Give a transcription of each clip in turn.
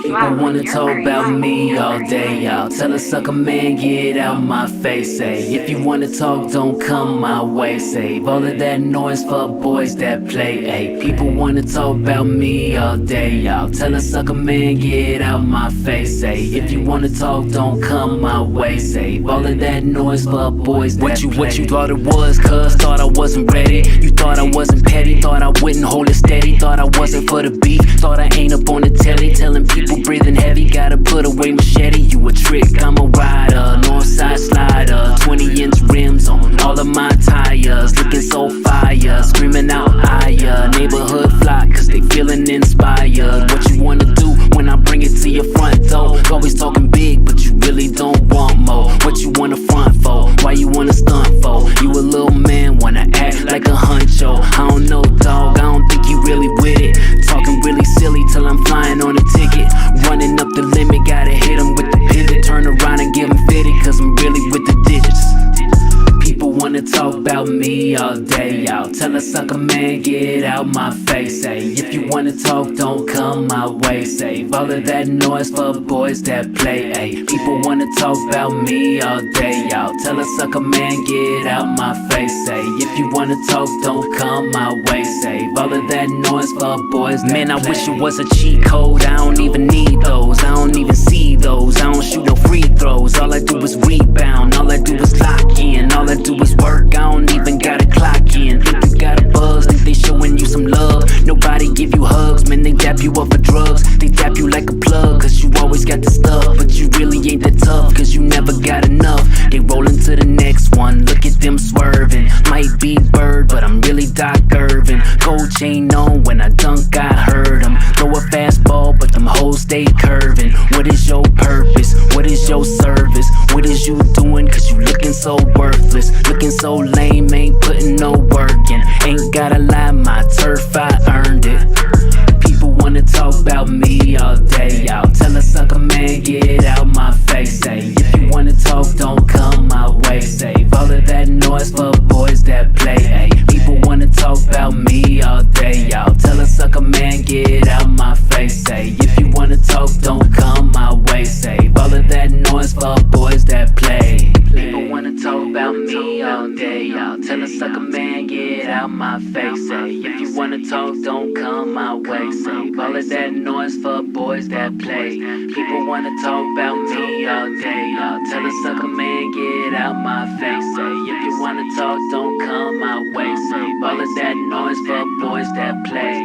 People wanna talk about me all day, y'all. Tell a sucker man, get out my face. Say, if you wanna talk, don't come my way. Save all of that noise for boys that play. Ay, people wanna talk about me all day, y'all. Tell a sucker man, get out my face. Say, if you wanna talk, don't come my way. Save all of that noise for boys that play. What you thought it was, cuz thought I wasn't ready. You thought I wasn't petty, thought I wouldn't hold it steady. Thought I wasn't for the beef, thought I ain't up on the telly. Telling people breathing heavy, gotta put away machete. You a trick, I'm a rider, northside slider. 20-inch rims on all of my tires, looking so fire, screaming out higher. Neighborhood flock, cause they feeling inspired. What you wanna do when I bring it to your front door? Always talking big, but you really don't want more. What you wanna front for? Why you wanna stunt for? You a little man, wanna act like a huncho. I don't know, dog, I don't think you really with it. Talking really silly till I'm flying on a ticket. Running up the limit, gotta hit him with the pivot. Turn around and give him 50, cause I'm really with the digits. People wanna talk about me all day, y'all. Tell a sucker man, get out my face. Say, if you wanna talk, don't come my way. Save all of that noise for boys that play. Ay, people wanna talk about me all day, y'all. Tell a sucker man, get out my face. Say, if you wanna talk, don't come my way. Save all of that noise for boys that play. Man, I wish it was a cheat code. I don't even need those. I don't even see those. I don't shoot no free throws. All I do is rebound. All I do is lock in. All I do is work. I don't even gotta clock in. Think you got a buzz, think they showing you some love. Nobody give you hugs, man, they dap you up for drugs. They dap you like a plug, cause you always got the stuff. But you really ain't that tough, cause you never got enough. They rollin' to the next one, look at them swerving. Might be Bird, but I'm really Doc Irvin. Gold chain on, when I dunk, I heard them. Throw a fastball, but them hoes stay curving. What is your purpose? What is your service? What is you doing? Cause you looking so worthless. Looking so lame, ain't putting no work in. Ain't gotta lie, my turf, I earned it. People wanna talk about me all day, y'all. Tell a sucker man, get out my face. Say, if you wanna talk, don't come my way. Save all of that noise for boys that play. Ay, people wanna talk about me all day, y'all. Tell a sucker man, get out my face. Say, if you wanna talk, don't come my way. Save all of that noise for boys that play. People wanna talk about me all day, y'all. Tell a sucker man, get out my face. Say, if you wanna talk, don't come my way. Save all of that noise for boys that play. People wanna talk about me all day, y'all. Tell a sucker man, get out my face. Say, if you wanna talk, don't come my way. Save all of that noise for boys that play.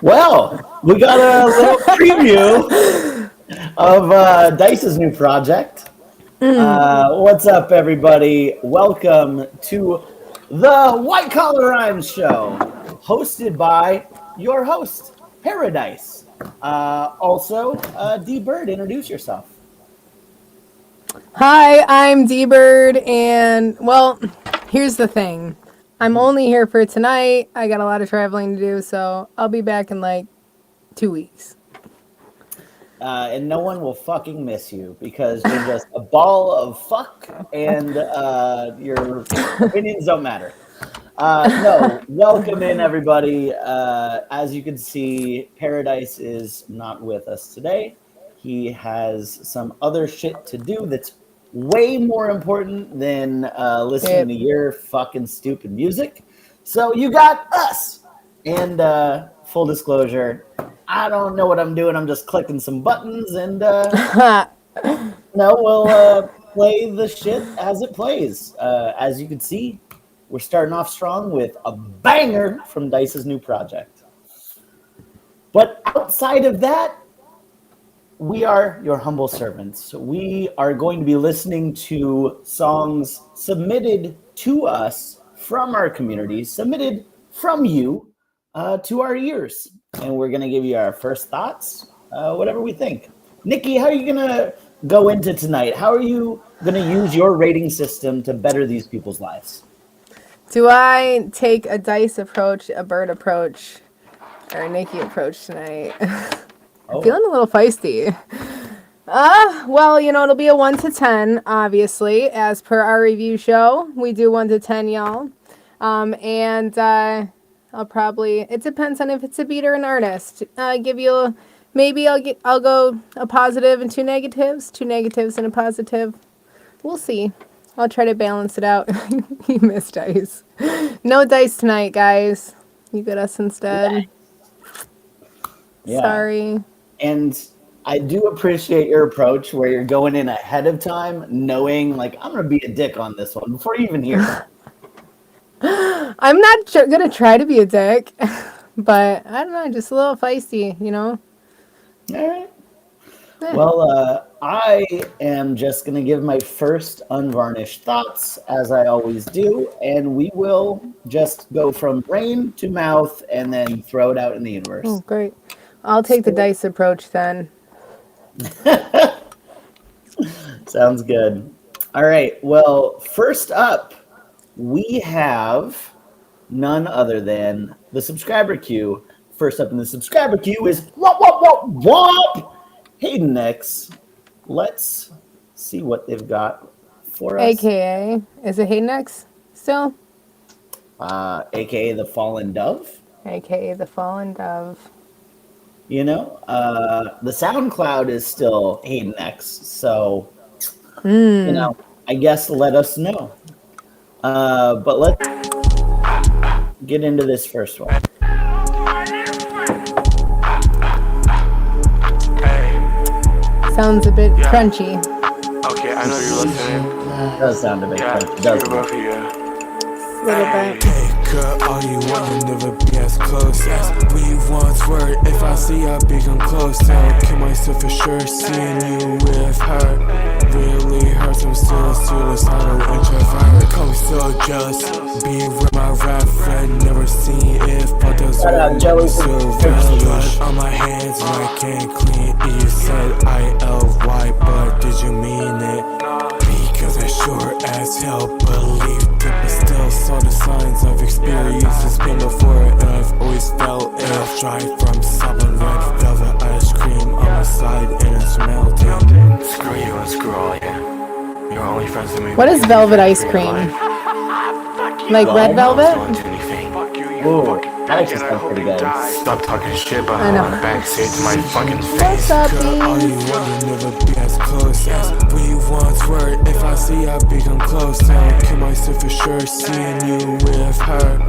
Well, we got a little preview of Dice's new project. What's up, everybody? Welcome to the White Collar Rhymes Show, hosted by your host, Paradise. Also, D-Bird, introduce yourself. Hi, I'm D-Bird, and, well, here's the thing. I'm only here for tonight. I got a lot of traveling to do, so I'll be back in like 2 weeks. And no one will fucking miss you because you're just a ball of fuck and your opinions don't matter. No, welcome in, everybody. As you can see, Paradise is not with us today. He has some other shit to do that's way more important than listening to your fucking stupid music. So you got us. And full disclosure, I don't know what I'm doing. I'm just clicking some buttons and we'll play the shit as it plays. As you can see, we're starting off strong with a banger from Dice's new project. But outside of that, we are your humble servants. We are going to be listening to songs submitted to us from our community, submitted from you, to our ears. And we're going to give you our first thoughts, whatever we think. Nikki, how are you going to go into tonight? How are you going to use your rating system to better these people's lives? Do I take a dice approach, a bird approach, or a Nikki approach tonight? I'm feeling a little feisty. Well, it'll be a 1 to 10, obviously, as per our review show. We do 1 to 10, y'all. And I'll probably, it depends on if it's a beat or an artist. I'll go a positive and two negatives and a positive. We'll see. I'll try to balance it out. You missed dice. No dice tonight, guys. You get us instead. Yeah. Sorry. And I do appreciate your approach where you're going in ahead of time, knowing like I'm going to be a dick on this one before you even hear it. I'm not going to try to be a dick, but I don't know, just a little feisty, All right. Well, I am just going to give my first unvarnished thoughts, as I always do, and we will just go from brain to mouth and then throw it out in the universe. Oh, great. I'll take the dice approach then. Sounds good. All right. Well, first up, we have none other than the subscriber queue. First up in the subscriber queue is what? Hayden X. Let's see what they've got for us. AKA, is it Hayden X still? AKA the Fallen Dove. AKA the Fallen Dove. The SoundCloud is still Hayden X. So, I guess let us know. But let's get into this first one. Sounds a bit crunchy. Okay, I know you're listening. It does sound a bit crunchy, doesn't it? A little bit. Hey, girl, all you want to never be as close as we once were. If I see I become close, I'll kill myself for sure. Seeing you with her really hurts. I'm still a suicidal introvert. I'm so jealous. Being with my rap friend, never seen if but there's really silver blood on my hands and I can't clean. You said ILY, but did you mean it? Because I sure as hell believed it, but still saw the signs of experiences been before, and I've always felt it. I've tried from someone red velvet ice cream on my side and it's melting. Screw you and screw all you. You're only friends with me. What is velvet ice cream? Like red velvet? Ooh, that actually sounds pretty good. Stop talking shit about I know. my backstage to my fucking face. What's up, Girl, all you bees? want to never be as close as we once were. If I see I become close, I'll kill myself for sure. Seeing you with her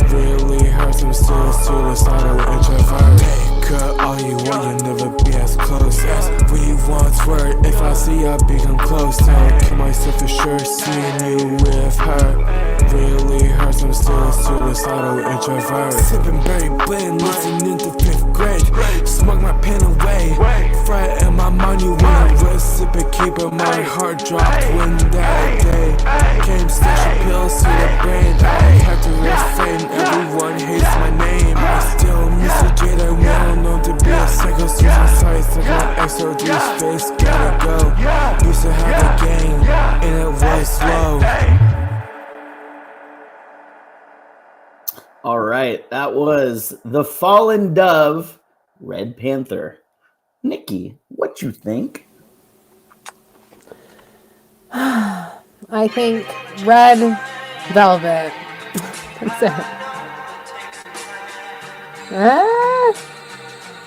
really hurts. I'm still a suicidal introvert. Hey, girl, all you want, you never be as close as we once were. If I see I become close, I'll kill myself for sure. Seeing you with her really hurts. I'm still a suicidal introvert. Sipping berry blend, listening to 5th grade. Smoke my pen away. Fry in my mind, you wanna reciprocate, my heart dropped when that day came. Station pills to the brain. I had to refrain. Everyone hates my name. I still miss a Jade. I'm well known to be a psycho. Suicide, like my XOD's face. Gotta go. Used to have a gang, and it was slow. All right, that was the Fallen Dove, Red Panther. Nikki, what you think? I think red velvet. That's it.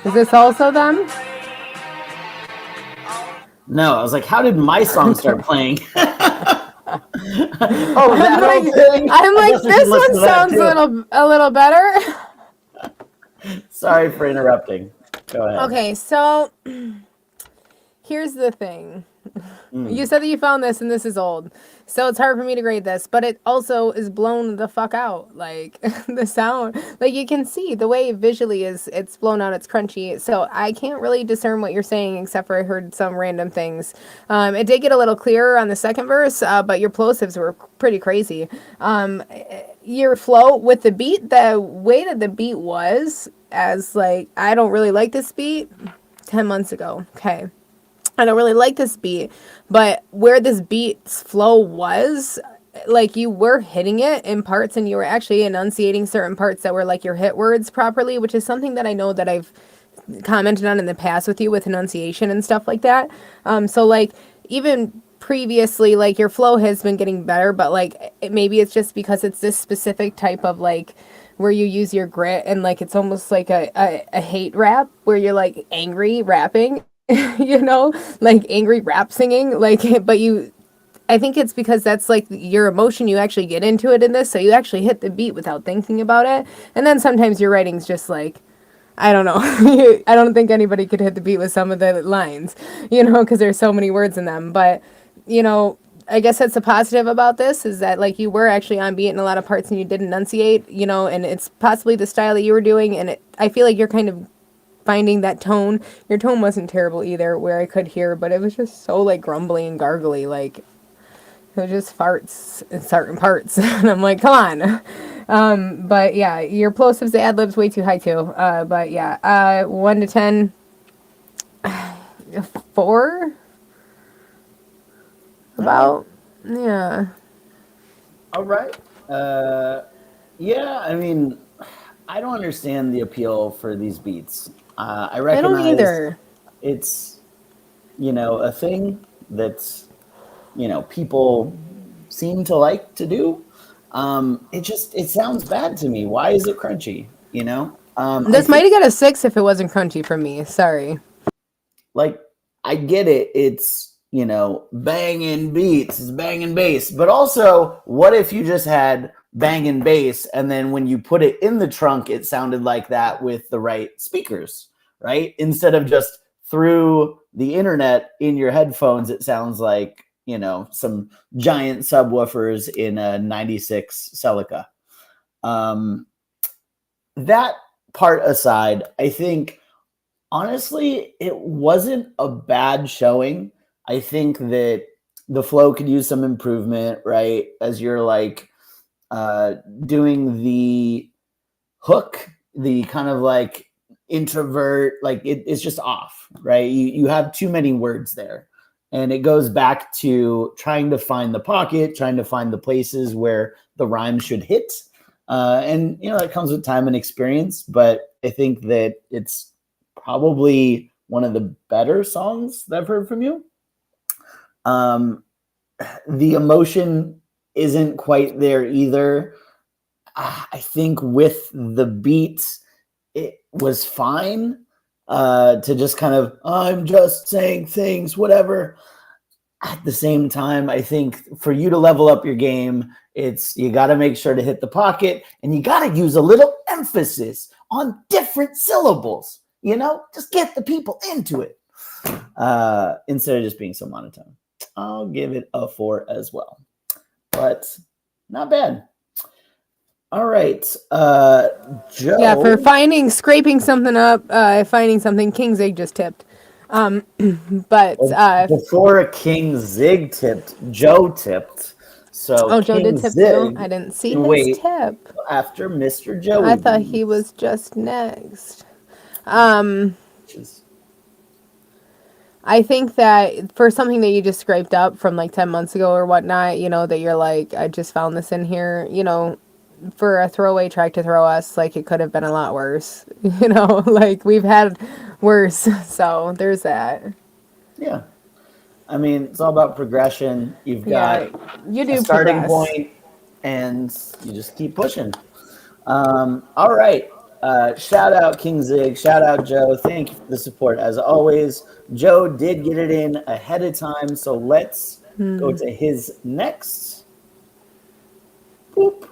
Is this also them? No, I was like, how did my song start playing? Oh, I'm like, this one sounds a little better. Sorry for interrupting. Go ahead. Okay, so here's the thing. You said that you found this and this is old. So it's hard for me to grade this, but it also is blown the fuck out. Like the sound, like you can see the way visually it's blown out, it's crunchy. So I can't really discern what you're saying except for I heard some random things. It did get a little clearer on the second verse, but your plosives were pretty crazy. your flow with the beat, the way that the beat was, as like, I don't really like this beat 10 months ago. Okay. I don't really like this beat, but where this beat's flow was, like you were hitting it in parts and you were actually enunciating certain parts that were like your hit words properly, which is something that I know that I've commented on in the past with you with enunciation and stuff like that. So like even previously, like your flow has been getting better, but like maybe it's just because it's this specific type of like where you use your grit and like it's almost like a hate rap where you're like angry rapping, you know, like angry rap singing, like, but you, I think it's because that's like your emotion, you actually get into it in this, so you actually hit the beat without thinking about it. And then sometimes your writing's just like, I don't know. I don't think anybody could hit the beat with some of the lines, you know, because there's so many words in them. But, you know, I guess that's the positive about this is that like you were actually on beat in a lot of parts and you did enunciate, you know, and it's possibly the style that you were doing. And I feel like you're kind of finding that tone. Your tone wasn't terrible either where I could hear, but it was just so like grumbly and gargly, like it was just farts in certain parts. And I'm like, come on. But yeah, your plosives, the ad libs way too high too. But yeah, 1 to 10, 4. About, yeah. All right. Yeah, I mean, I don't understand the appeal for these beats. I recognize don't either. It's, you know, a thing that's, you know, people seem to like to do. It sounds bad to me. Why is it crunchy? You know, This might have got a 6 if it wasn't crunchy for me. Sorry. Like, I get it. It's, you know, banging beats, it's banging bass. But also, what if you just had banging bass and then when you put it in the trunk, it sounded like that with the right speakers, right? Instead of just through the internet in your headphones, it sounds like, you know, some giant subwoofers in a 96 Celica. That part aside, I think, honestly, it wasn't a bad showing. I think that the flow could use some improvement, right? As you're like doing the hook, the kind of like introvert, like it's just off, right? You have too many words there. And it goes back to trying to find the pocket, trying to find the places where the rhyme should hit. And, you know, that comes with time and experience. But I think that it's probably one of the better songs that I've heard from you. The emotion isn't quite there either. I think with the beat, it was fine to just kind of, I'm just saying things, whatever. At the same time, I think for you to level up your game, you got to make sure to hit the pocket and you got to use a little emphasis on different syllables, you know, just get the people into it instead of just being so monotone. I'll give it a 4 as well, but not bad. All right, Joe. Yeah, for scraping something up, finding something, King Zig just tipped. But before a King Zig tipped, Joe tipped. So Joe did tip too. I didn't see his tip. After Mr. Joey. I thought he was just next. I think that for something that you just scraped up from like 10 months ago or whatnot, you know, that you're like, I just found this in here, you know, for a throwaway track to throw us, like it could have been a lot worse, you know, like we've had worse. So there's that. Yeah. I mean, it's all about progression. You've got a starting point and you just keep pushing. All right. Shout out King Zig. Shout out Joe. Thank you for the support as always. Joe did get it in ahead of time, so let's go to his next. Boop.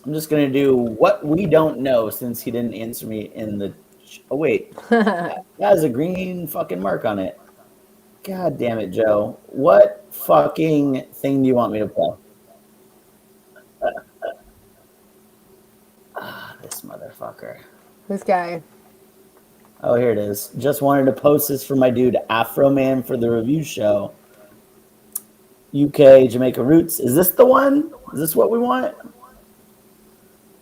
I'm just going to do what we don't know since he didn't answer me in the... Oh, wait. That has a green fucking mark on it. God damn it, Joe. What fucking thing do you want me to play? This motherfucker. This guy. Oh, here it is. Just wanted to post this for my dude Afro Man for the review show. UK, Jamaica Roots. Is this the one? Is this what we want?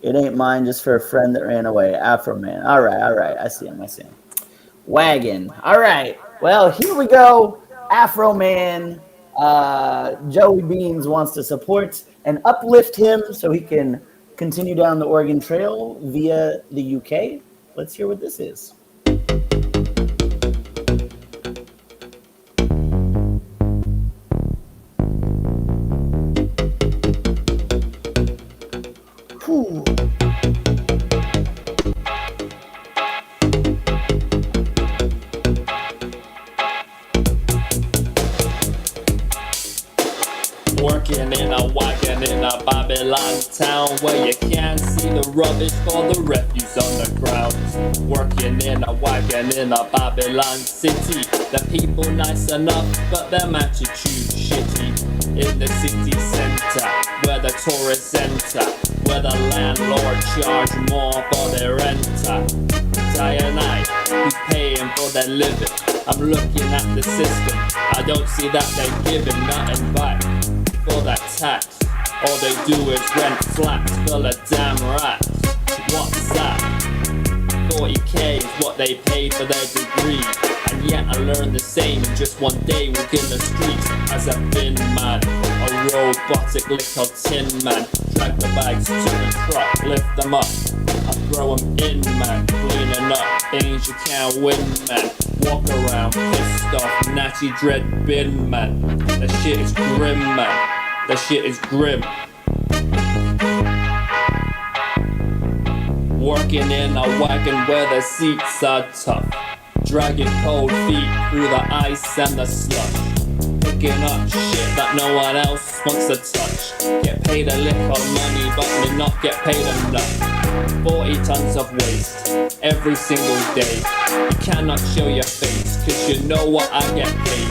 It ain't mine, just for a friend that ran away. Afro Man. All right. I see him. Wagon. All right. Well, here we go. Afro Man. Joey Beans wants to support and uplift him so he can continue down the Oregon Trail via the UK. Let's hear what this is. Whew. Working in a wagon in a Babylon town where you can't see the rubbish or the refuse on the ground. Working in a wagon in a Babylon city. The people nice enough, but their attitude shitty. In the city center, where the tourists enter, where the landlord charge more for their renter. Day and night, who's paying for their living? I'm looking at the system, I don't see that they're giving nothing back for that tax. All they do is rent flats full of damn rats. What's that? 40k is what they pay for their degree. And yet I learned the same in just one day walking the streets as a bin man, a robotic little tin man. Drag the bags to the truck, lift them up, I throw them in, man. Cleaning up things you can't win, man. Walk around pissed off, natty dread bin, man. That shit is grim, man. That shit is grim. Working in a wagon where the seats are tough, dragging cold feet through the ice and the slush, picking up shit that no one else wants to touch. Get paid a little money but may not get paid enough. 40 tons of waste every single day. You cannot show your face cause you know what I get paid.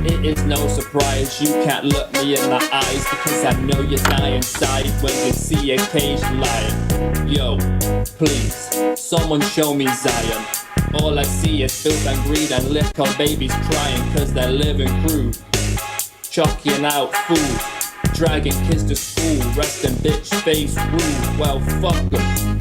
It is no surprise you can't look me in the eyes because I know you die inside when you see a cage lying. Yo, please, someone show me Zion. All I see is filth and greed and little babies crying cause they're living crude. Chucking out food, dragging kids to school, resting bitch face rude. Well fuck them,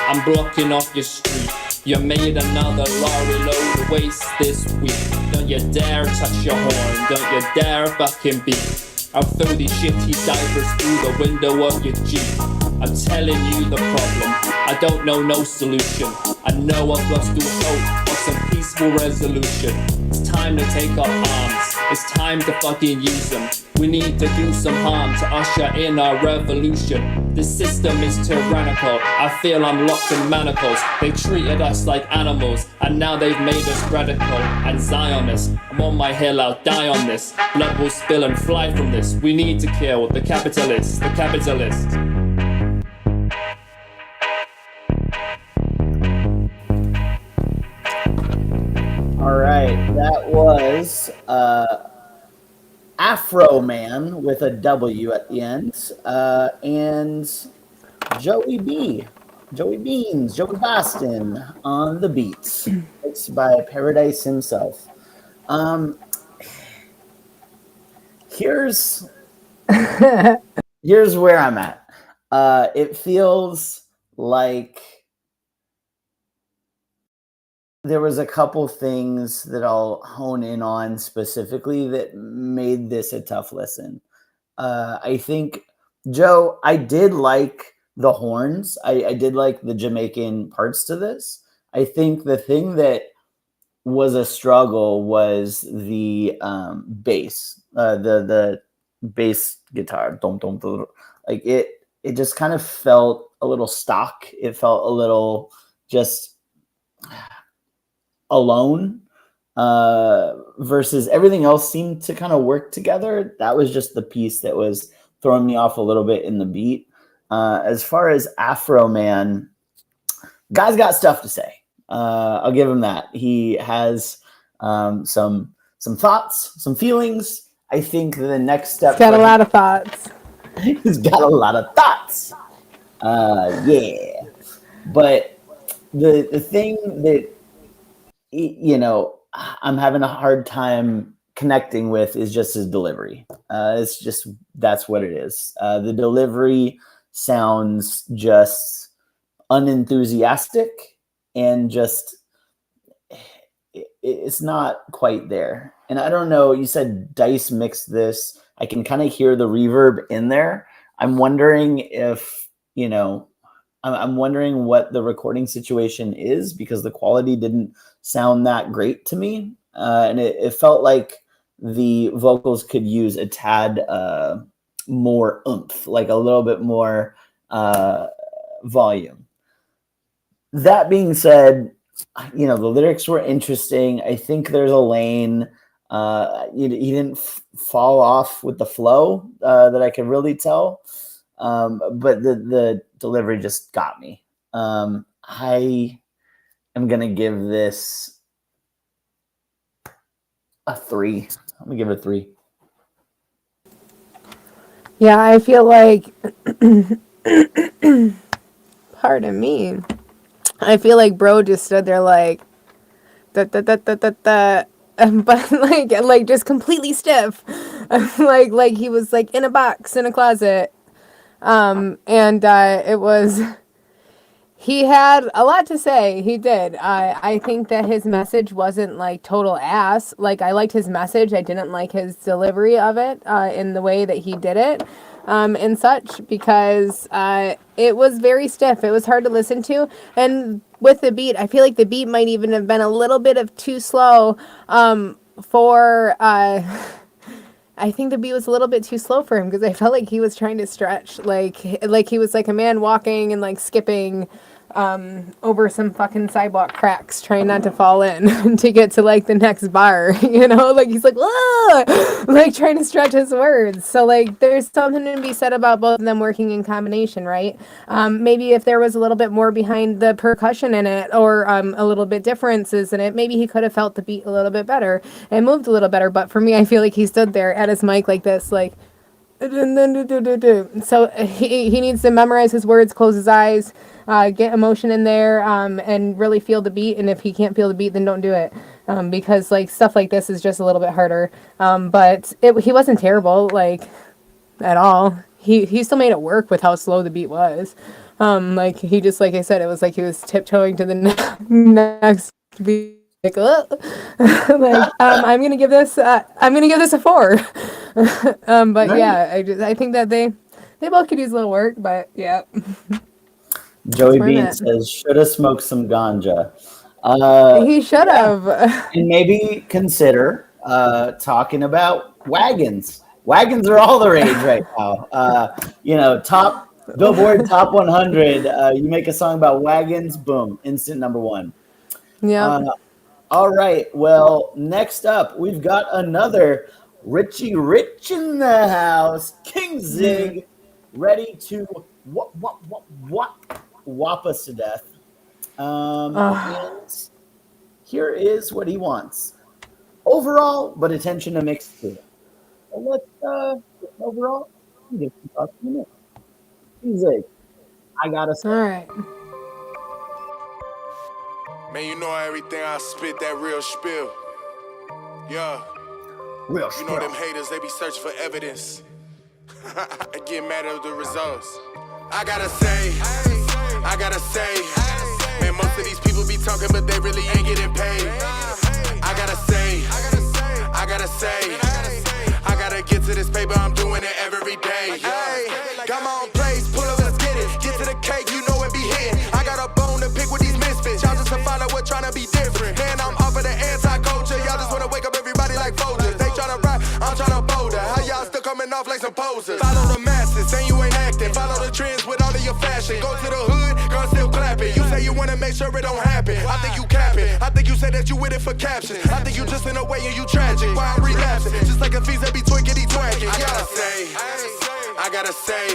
I'm blocking off your street. You made another lorry load of waste this week. Don't you dare touch your horn, don't you dare fucking beat. I'll throw these shitty diapers through the window of your Jeep. I'm telling you the problem, I don't know no solution. I know I've lost all hope of some peaceful resolution. It's time to take up arms, it's time to fucking use them. We need to do some harm to usher in our revolution. This system is tyrannical, I feel I'm locked in manacles. They treated us like animals, and now they've made us radical and Zionist. I'm on my hill, I'll die on this. Blood will spill and fly from this. We need to kill the capitalists, the capitalists. All right, that was Afro Man with a W at the end, and Joey Beans, Joey Boston on the beats. It's by Paradise himself. Here's where I'm at. It feels like there was a couple things that I'll hone in on specifically that made this a tough listen. I think, Joe, I did like the horns. I did like the Jamaican parts to this. I think the thing that was a struggle was the bass, the bass guitar. Like it just kind of felt a little stock. It felt a little just alone, versus everything else seemed to kind of work together. That was just the piece that was throwing me off a little bit in the beat. As far as Afro Man, guy's got stuff to say. I'll give him that. He has some thoughts, some feelings. I think the next step. He's got a lot of thoughts. He's got a lot of thoughts. Yeah, but the thing that, you know, I'm having a hard time connecting with is just his delivery. It's just, that's what it is. The delivery sounds just unenthusiastic and just it's not quite there. And I don't know, you said Dice mixed this. I can kind of hear the reverb in there. I'm wondering if, you know, I'm wondering what the recording situation is, because the quality didn't sound that great to me. And it felt like the vocals could use a tad more oomph, like a little bit more volume. That being said, you know, the lyrics were interesting. I think there's a lane. He didn't fall off with the flow that I could really tell. But the delivery just got me. I am going to give this a 3. I'm going to give it a 3. Yeah, I feel like, pardon me, I feel like bro just stood there like, but like just completely stiff, like he was like in a box in a closet, and it was. He had a lot to say. He did. I think that his message wasn't like total ass. Like, I liked his message. I didn't like his delivery of it in the way that he did it and such, because it was very stiff. It was hard to listen to. And with the beat, I feel like the beat might even have been a little bit of too slow for... I think the beat was a little bit too slow for him, because I felt like he was trying to stretch, like he was like a man walking and like skipping over some fucking sidewalk cracks, trying not to fall in to get to like the next bar, you know, like he's like, whoa, like trying to stretch his words. So like there's something to be said about both of them working in combination, right? Maybe if there was a little bit more behind the percussion in it, or a little bit differences in it, maybe he could have felt the beat a little bit better and moved a little better. But for me, I feel like he stood there at his mic like this, like, so he needs to memorize his words, close his eyes, get emotion in there, and really feel the beat. And if he can't feel the beat, then don't do it, because like stuff like this is just a little bit harder. But he wasn't terrible, like, at all. He still made it work with how slow the beat was. Like he just, like I said, it was like he was tiptoeing to the next beat. Like, like I'm gonna give this a 4. But right. Yeah, I think that they both could use a little work, but yeah. Joey Bean says, should have smoked some ganja. He should have. And maybe consider talking about wagons. Wagons are all the rage right now. You know, Billboard Top 100. You make a song about wagons, boom, instant number 1. Yeah. All right. Well, next up, we've got another Richie Rich in the house. King Zig, ready to whop us to death. And here is what he wants. Overall, but attention to mixed too. So let's overall get some thoughts in a minute. King Zig, I gotta say. All right. Man, you know everything I spit, that real spill. Yeah. Real spill. You know them haters, they be searching for evidence. I get mad at the results. I gotta say, man, most of these people be talking, but they really ain't getting paid. I gotta say, I gotta get to this paper, I'm doing it every day. Yeah. Got my own place, pull up, let's get it. Get to the cake, you know it be hitting. I got a bone to pick with these misfits. Y'all just to find out what trying to be different. Man, I'm off of the anti-culture. Y'all just wanna wake up everybody like Folgers. They tryna rap, I'm tryna boulder. How y'all still coming off like some posers? Follow the masses, saying you ain't acting. Follow the trends with all of your fashion. Go to the hood, girl still clapping. You say you wanna make sure it don't happen. I think you capping. I think you say that you with it for caption. I think you just in a way and you tragic. Why I'm relapsing? Just like a visa be twinkity twanking. I gotta say,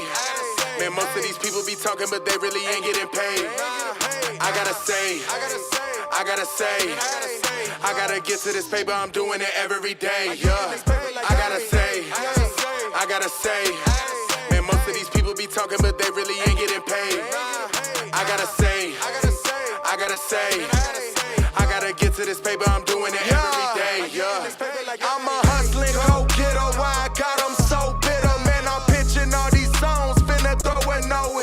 man, most of these people be talking, but they really ain't getting paid. I gotta say, I gotta get to this paper, I'm doing it every day. Yeah, I gotta say, man, most of these people be talking, but they really ain't getting paid. I gotta say, I gotta get to this paper, I'm doing it every day. Yeah, I'm a hustling go-getter, why I got them so bitter, man, I'm pitching all these songs, finna throw it no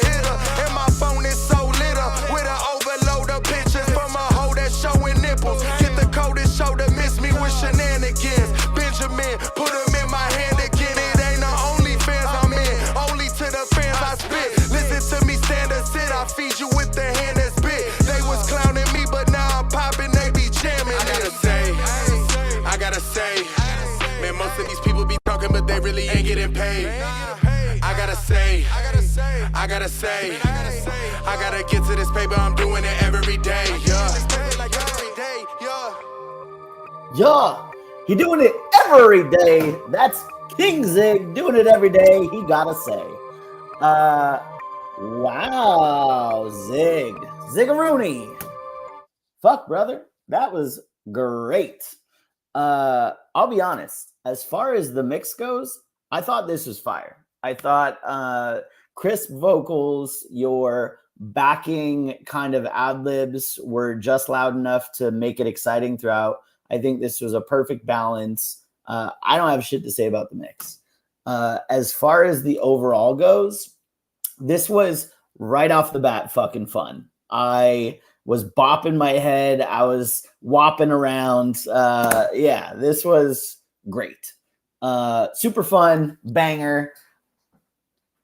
Listen, these people be talking, but they really ain't getting paid. I gotta say, I gotta get to this paper, I'm doing it every day, Yeah, he doing it every day. That's King Zig doing it every day. He gotta say, wow, Zigaroonie. Fuck, brother, that was great. I'll be honest. As far as the mix goes, I thought this was fire. I thought crisp vocals, your backing kind of ad-libs were just loud enough to make it exciting throughout. I think this was a perfect balance. I don't have shit to say about the mix. As far as the overall goes, this was right off the bat fucking fun. I was bopping my head. I was whopping around. Yeah, this was great. Super fun, banger,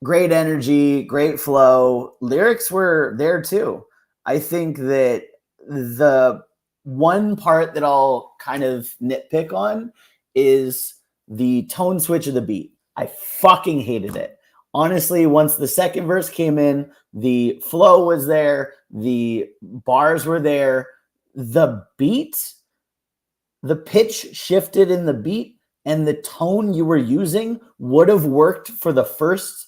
great energy, great flow. Lyrics were there too. I think that the one part that I'll kind of nitpick on is the tone switch of the beat. I fucking hated it. Honestly, once the second verse came in, the flow was there, the bars were there, the beat, the pitch shifted in the beat, and the tone you were using would have worked for the first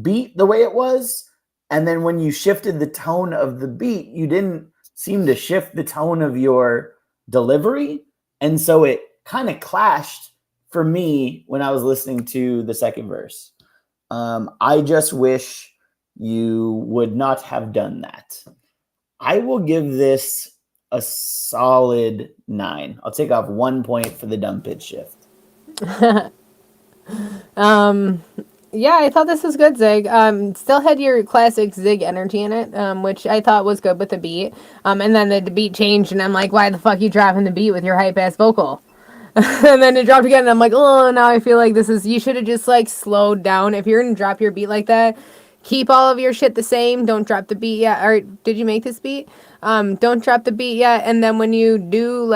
beat the way it was. And then when you shifted the tone of the beat, you didn't seem to shift the tone of your delivery. And so it kind of clashed for me when I was listening to the second verse. I just wish you would not have done that. I will give this a solid 9. I'll take off 1 point for the dumb pitch shift. Yeah, I thought this was good, Zig. Still had your classic Zig energy in it, which I thought was good with the beat. And then the beat changed, and I'm like, why the fuck you dropping the beat with your hype-ass vocal? And then it dropped again, and I'm like, oh, now I feel like you should have just, like, slowed down. If you're gonna drop your beat like that, keep all of your shit the same. Don't drop the beat yet. Or did you make this beat? Don't drop the beat yet. And then when you do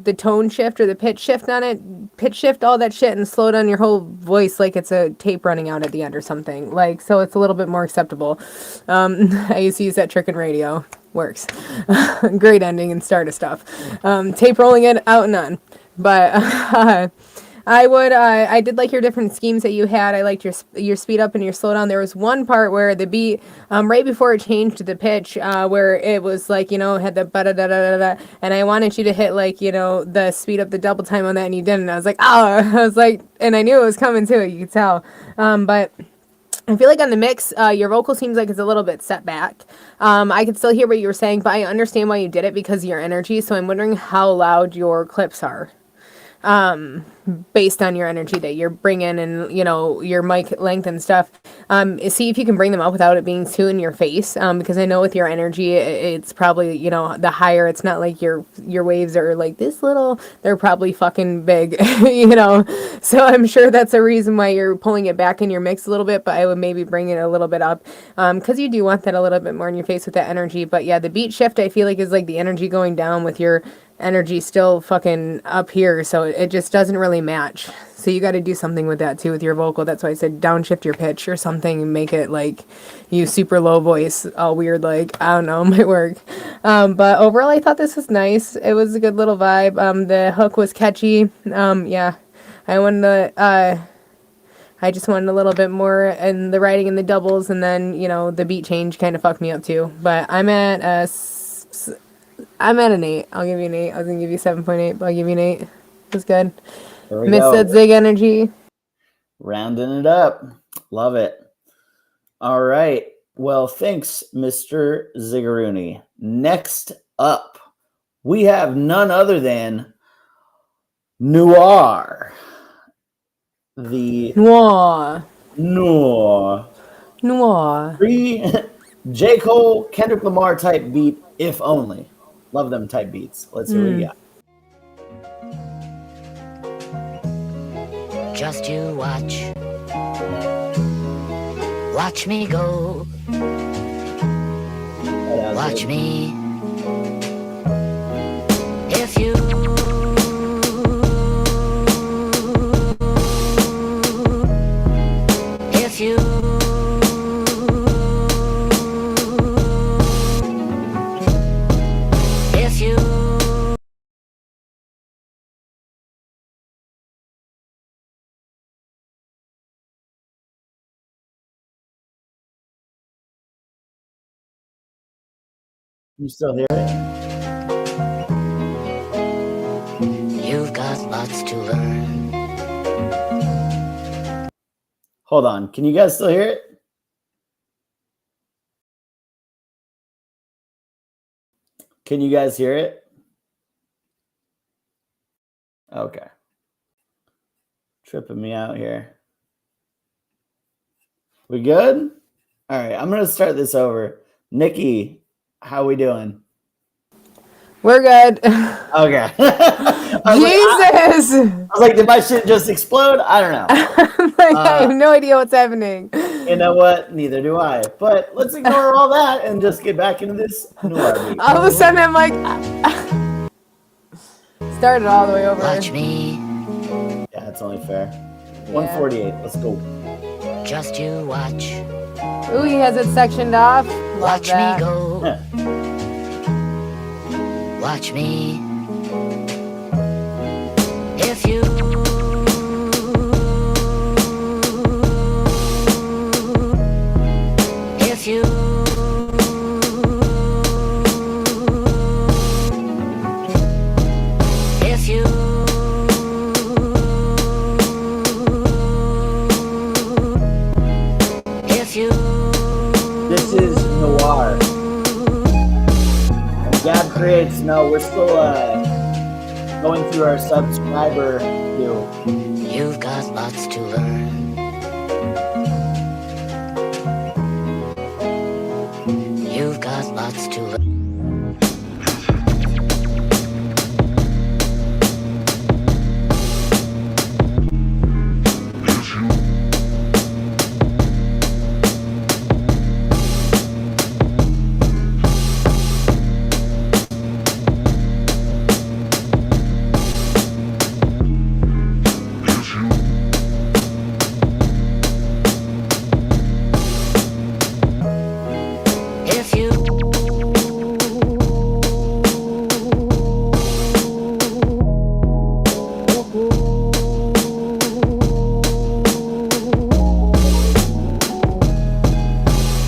the tone shift or the pitch shift on it, pitch shift all that shit and slow down your whole voice like it's a tape running out at the end or something. Like, so it's a little bit more acceptable. I used to use that trick in radio. Works. Great ending and start of stuff. Tape rolling it out and on. But I did like your different schemes that you had. I liked your speed up and your slow down. There was one part where the beat, right before it changed to the pitch, where it was like, had the ba-da-da-da-da-da, and I wanted you to hit like, the speed up the double time on that, and you didn't. I was like, oh, I was like, and I knew it was coming too, you could tell. But I feel like on the mix, your vocal seems like it's a little bit set back. I can still hear what you were saying, but I understand why you did it because of your energy, so I'm wondering how loud your clips are. Based on your energy that you're bringing and, your mic length and stuff. See if you can bring them up without it being too in your face. Because I know with your energy, it's probably, the higher, it's not like your waves are like this little, they're probably fucking big, So I'm sure that's a reason why you're pulling it back in your mix a little bit, but I would maybe bring it a little bit up. Because you do want that a little bit more in your face with that energy. But yeah, the beat shift, I feel like is like the energy going down with your energy still fucking up here, so it just doesn't really match. So you got to do something with that too with your vocal. That's why I said downshift your pitch or something and make it like you super low voice, all weird, like I don't know, might work. But overall, I thought this was nice. It was a good little vibe. The hook was catchy. Yeah, I just wanted a little bit more in the writing and the doubles, and then the beat change kind of fucked me up too. But I'm at an 8. I'll give you an 8. I was going to give you 7.8, but I'll give you an 8. It was good. Miss that Zig energy. Rounding it up. Love it. All right. Well, thanks, Mr. Zigaroonie. Next up, we have none other than Noir. Noir. Free J. Cole, Kendrick Lamar type beat, if only. Love them type beats. Let's see what we got. Just you watch. Watch me go. Watch me. If you If you If you You still hear it? You've got lots to learn. Hold on. Can you guys still hear it? Can you guys hear it? Okay. Tripping me out here. We good? All right. I'm going to start this over. Nikki, how we doing? We're good. Okay. Jesus! I was like, did my shit just explode? I don't know. I have no idea what's happening. You know what? Neither do I. But let's ignore all that and just get back into this noir beat. All of a sudden, I'm like, started all the way over. Watch me, Yeah, it's only fair. 148. Let's go. just you watch. Ooh, he has it sectioned off. Love Watch that. me go. Yeah. Watch me. If you If you If you If you This is noir. And Gab creates. No, we're still going through our subscriber queue. You've got lots to learn. You've got lots to learn. If you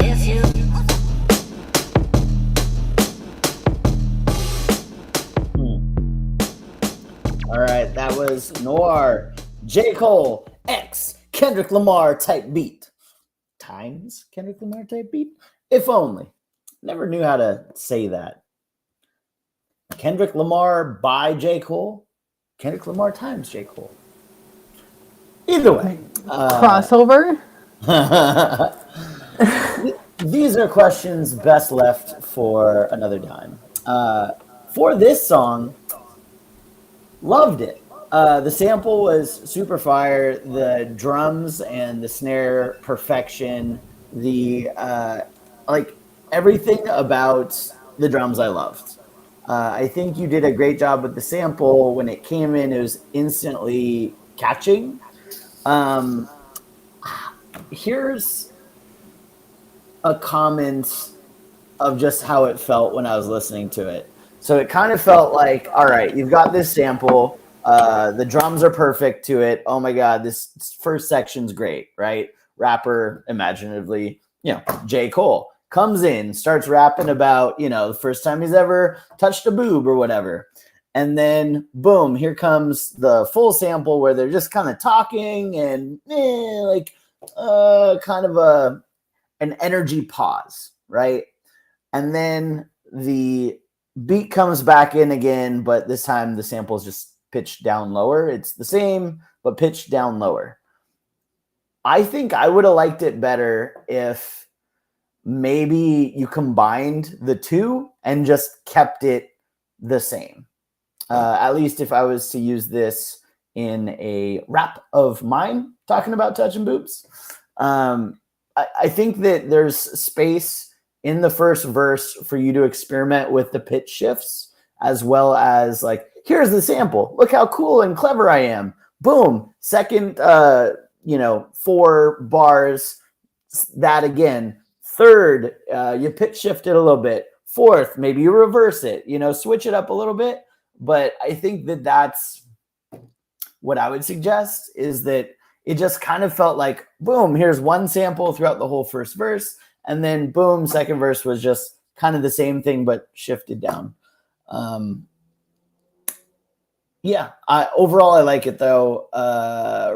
If you All right, that was Noir, J. Cole, X, Kendrick Lamar type beat. Times Kendrick Lamar type beat? If only. Never knew how to say that. Kendrick Lamar by J. Cole, Kendrick Lamar times J. Cole. Either way. Crossover. These are questions best left for another time. For this song, loved it. The sample was super fire. The drums and the snare perfection. The like everything about the drums I loved. I think you did a great job with the sample. When it came in, it was instantly catching. Here's a comment of just how it felt when I was listening to it. So it kind of felt like, all right, you've got this sample. The drums are perfect to it. Oh my God, this first section's great, right? Rapper, imaginatively, J. Cole comes in, starts rapping about, the first time he's ever touched a boob or whatever. And then, boom, here comes the full sample where they're just kind of talking and kind of an energy pause, right? And then the beat comes back in again, but this time the sample is just pitched down lower. It's the same, but pitched down lower. I think I would have liked it better if maybe you combined the two and just kept it the same. At least if I was to use this in a rap of mine talking about touching boobs. I think that there's space in the first verse for you to experiment with the pitch shifts, as well as like, here's the sample. Look how cool and clever I am. Boom. Second, 4 bars, that again. Third, you pitch shift it a little bit. Fourth, maybe you reverse it, switch it up a little bit. But I think that's what I would suggest, is that it just kind of felt like, boom, here's one sample throughout the whole first verse. And then boom, second verse was just kind of the same thing, but shifted down. Overall, I like it though.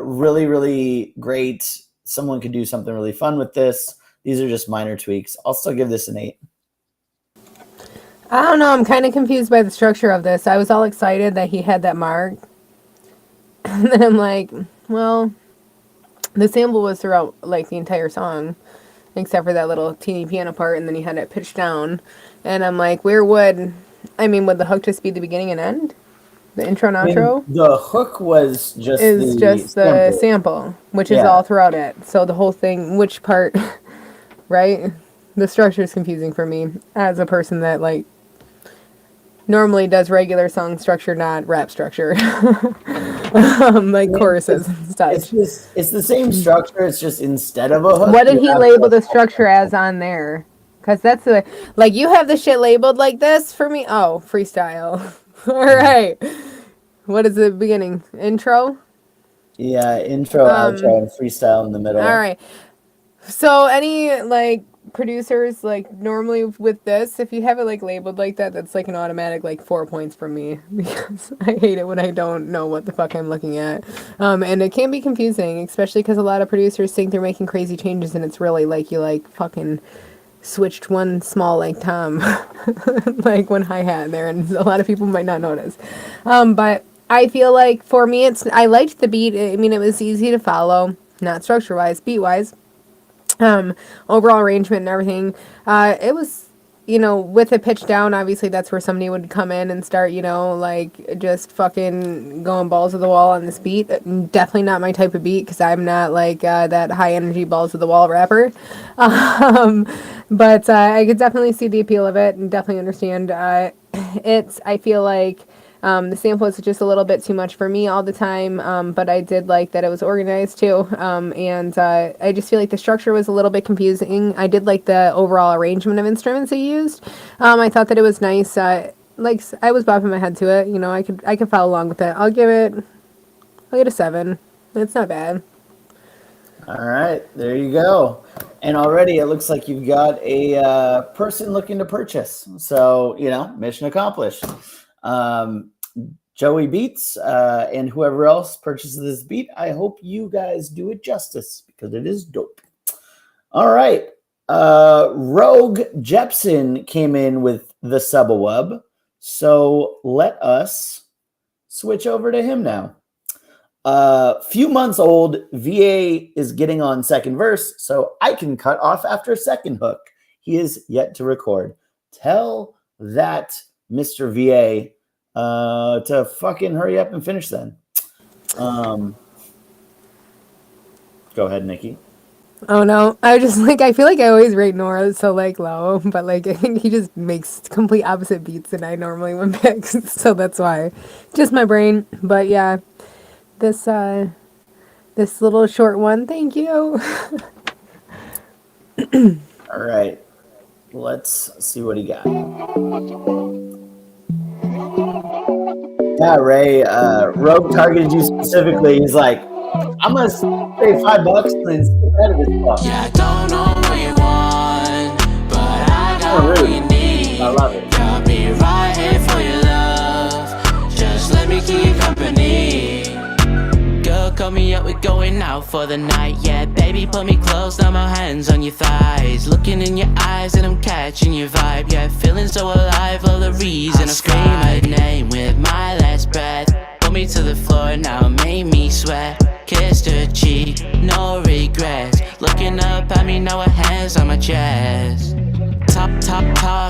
Really, really great. Someone could do something really fun with this. These are just minor tweaks. I'll still give this an 8. I don't know. I'm kind of confused by the structure of this. I was all excited that he had that mark. And then I'm like, well, the sample was throughout like the entire song, except for that little teeny piano part, and then he had it pitched down. And I'm like, would the hook just be the beginning and end? The intro and outro? The hook was just the sample, which is all throughout it. So the whole thing, which part, right? The structure is confusing for me as a person that like normally does regular song structure, not rap structure. Like choruses and stuff. It's the same structure. It's just instead of a hook. What did he label the structure as on there? Because that's you have the shit labeled like this for me. Oh, freestyle. All right. What is the beginning? Intro? Yeah, intro, outro, and freestyle in the middle. All right. So any producers normally with this, if you have it labeled like that, that's an automatic 4 points from me, because I hate it when I don't know what the fuck I'm looking at. And it can be confusing, especially because a lot of producers think they're making crazy changes and it's really you fucking switched one small tom one hi-hat in there, and a lot of people might not notice. But I feel for me I liked the beat. I mean, it was easy to follow, not structure wise, beat wise. Overall arrangement and everything, it was, with a pitch down, obviously that's where somebody would come in and start, just fucking going balls to the wall on this beat. Definitely not my type of beat, because I'm not that high energy balls to the wall rapper. But I could definitely see the appeal of it and definitely understand. I feel the sample is just a little bit too much for me all the time, but I did like that it was organized too, and I just feel the structure was a little bit confusing. I did like the overall arrangement of instruments they used. I thought that it was nice. I was bopping my head to it. I could follow along with it. I'll give it a 7. It's not bad. All right, there you go. And already it looks like you've got a person looking to purchase. So, mission accomplished. Joey Beats and whoever else purchases this beat, I hope you guys do it justice, because it is dope. All right. Rogue Jepson came in with the Subawub. So let us switch over to him now. Few months old, VA is getting on second verse, so I can cut off after second hook. He is yet to record. Tell that Mr. VA to fucking hurry up and finish then. Go ahead, Nikki. Oh no, I just I feel I always rate Nora so low, but I think he just makes complete opposite beats than I normally would pick, so that's why. Just my brain, but yeah, this little short one, thank you. All right, let's see what he got. Yeah, Ray, Rogue targeted you specifically. He's like, I'm going to pay $5 and then skip out of this stuff. Yeah, I don't know what you want, but I got what you need. I love it. Got me right here for your love. Just let me keep you company. Girl, call me up, we're going out for the night. Yeah, baby, pull me close, now my hands on your thighs. Looking in your eyes and I'm catching your vibe. Yeah, feeling so alive, all the reason I scream her name with my last breath. Pull me to the floor now, made me sweat. Kissed her cheek, no regrets. Looking up at me, now her hands on my chest. Talk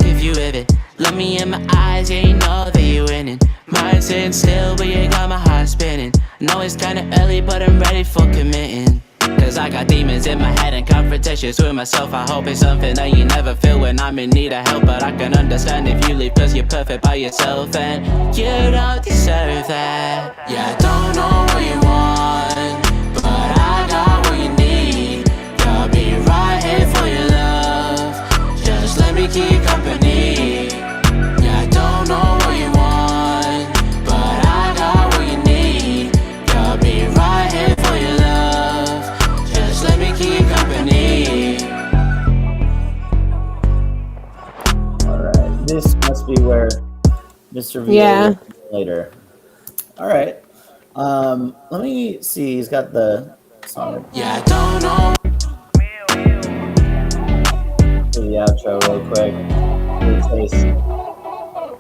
if you with it. Look me in my eyes, yeah, you know that you winning. Mind sitting still, but you got my heart spinning. Know it's kinda early, but I'm ready for committing. Cause I got demons in my head and confrontations with myself. I hope it's something that you never feel when I'm in need of help. But I can understand if you leave, cause you're perfect by yourself. And you don't deserve that. Yeah, I don't know what you want, but I got what you need. Got me right Mr. VA Yeah. later. All right. Let me see. He's got the song. Yeah, I don't know. Do the outro real quick. Good taste.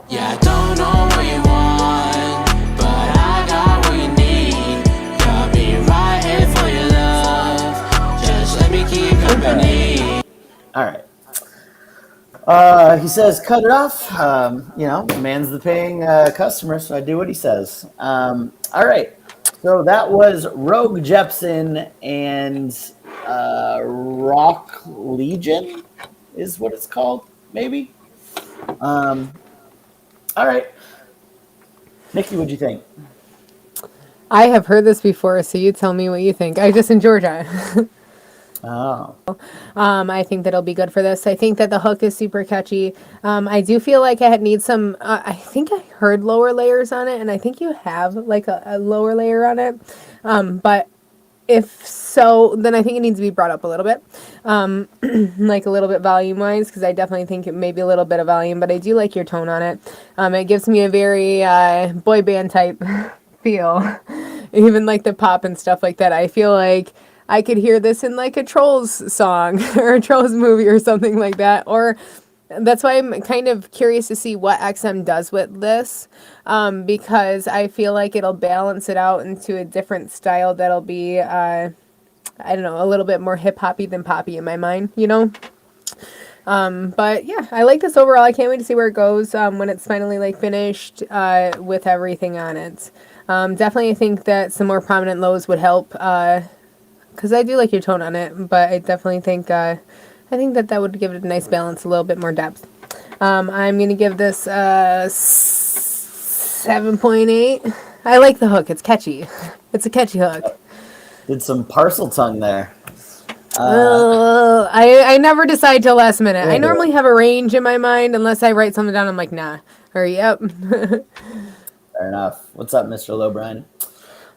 Yeah, I don't know what you want, but I got what you need. Got me right here for your love. Just let me keep company. All right. He says, cut it off. You know, the man's the paying customer, so I do what he says. All right. So that was Rogue Jepsen and Rock Legion is what it's called, maybe. All right. Nikki, what'd you think? I have heard this before, so you tell me what you think. I just in Georgia. Oh. I think that'll be good for this. I think that the hook is super catchy. I do feel like I need some. I think I heard lower layers on it, and I think you have like a lower layer on it. But if so, then I think it needs to be brought up a little bit, like a little bit volume wise, because I definitely think it may be a little bit of volume. But I do like your tone on it. It gives me a very boy band type feel, even like the pop and stuff like that. I feel like I could hear this in like a Trolls song or a Trolls movie or something like that. Or that's why I'm kind of curious to see what XM does with this, because I feel like it'll balance it out into a different style that'll be, I don't know, a little bit more hip hoppy than poppy in my mind, you know? But yeah, I like this overall. I can't wait to see where it goes when it's finally like finished with everything on it. Definitely I think that some more prominent lows would help. Because I do like your tone on it, but I definitely think I think that would give it a nice balance, a little bit more depth. I'm gonna give this 7.8. I like the hook; it's catchy. It's a catchy hook. Did some parcel tongue there. I never decide till last minute. I normally have a range in my mind unless I write something down. I'm like, nah, hurry up. Fair enough. What's up, Mr. Lowbrian?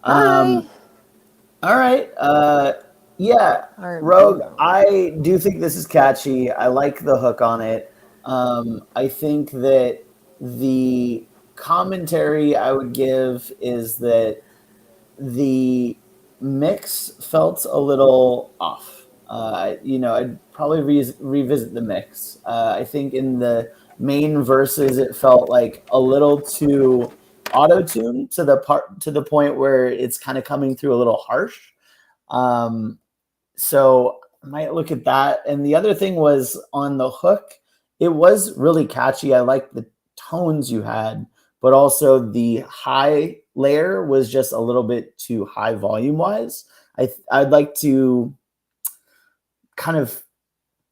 Hi. All right. Yeah, Rogue, I do think this is catchy. I like the hook on it. I think that the commentary I would give is that the mix felt a little off. You know, I'd probably revisit the mix. I think in the main verses, it felt like a little too auto-tuned to the point where it's kind of coming through a little harsh. So I might look at that. And the other thing was on the hook, it was really catchy. I liked the tones you had, but also the high layer was just a little bit too high volume wise. I'd like to kind of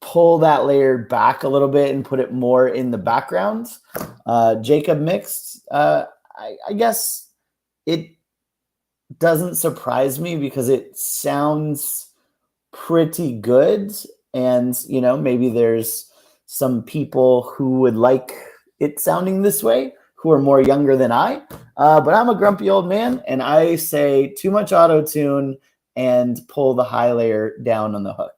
pull that layer back a little bit and put it more in the background. Jacob mixed, I guess it doesn't surprise me because it sounds pretty good. And, you know, maybe there's some people who would like it sounding this way who are more younger than I. But I'm a grumpy old man, and I say too much auto-tune and pull the high layer down on the hook.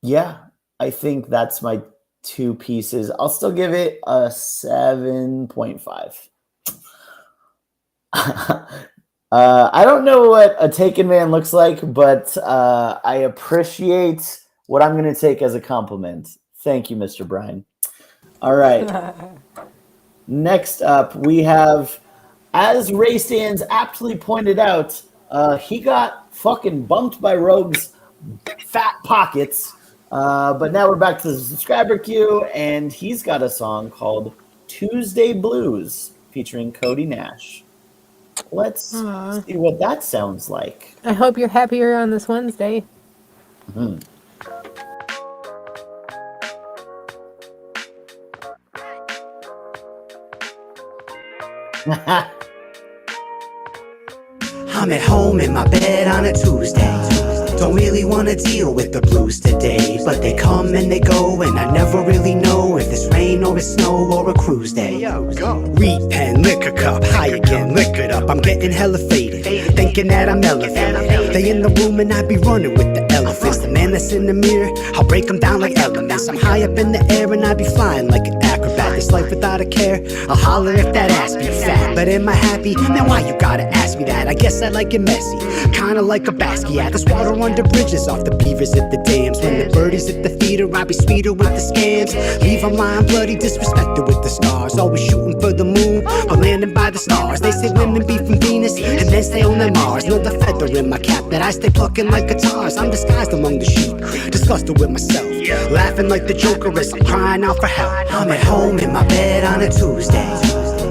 Yeah, I think that's my two pieces. I'll still give it a 7.5. I don't know what a taken man looks like, but I appreciate what I'm going to take as a compliment. Thank you, Mr. Brian. All right. Next up, we have, as Ray Stans aptly pointed out, he got fucking bumped by Rogue's fat pockets. But now we're back to the subscriber queue, and he's got a song called Tuesday Blues featuring Cody Nash. Let's see what that sounds like. I hope you're happier on this Wednesday. Mm-hmm. I'm at home in my bed on a Tuesday. Don't really wanna deal with the blues today, but they come and they go, and I never really know if it's rain or it's snow or a cruise day. Weed pen, liquor cup, high again, lick it up. I'm getting hella faded, thinking that I'm elevated. They in the room and I be running with the elephants. The man that's in the mirror, I'll break them down like elements. I'm high up in the air and I be flying like an acrobat. This life without a care, I'll holler if that ass be fat. But am I happy? Man, why you gotta ask me that? I guess I like it messy, kinda like a Basquiat. There's water under bridges, off the beavers at the dams. When the birdies at the theater, I be sweeter with the scams. Leave 'em lying bloody, disrespected with the stars. Always shooting for the moon, but landing by the stars. They say women be from Venus, and then stay on their Mars. Another feather in my cap that I stay plucking like guitars. I'm disguised among the sheep, disgusted with myself, laughing like the Joker as I'm crying out for help. I'm at home in my bed on a Tuesday.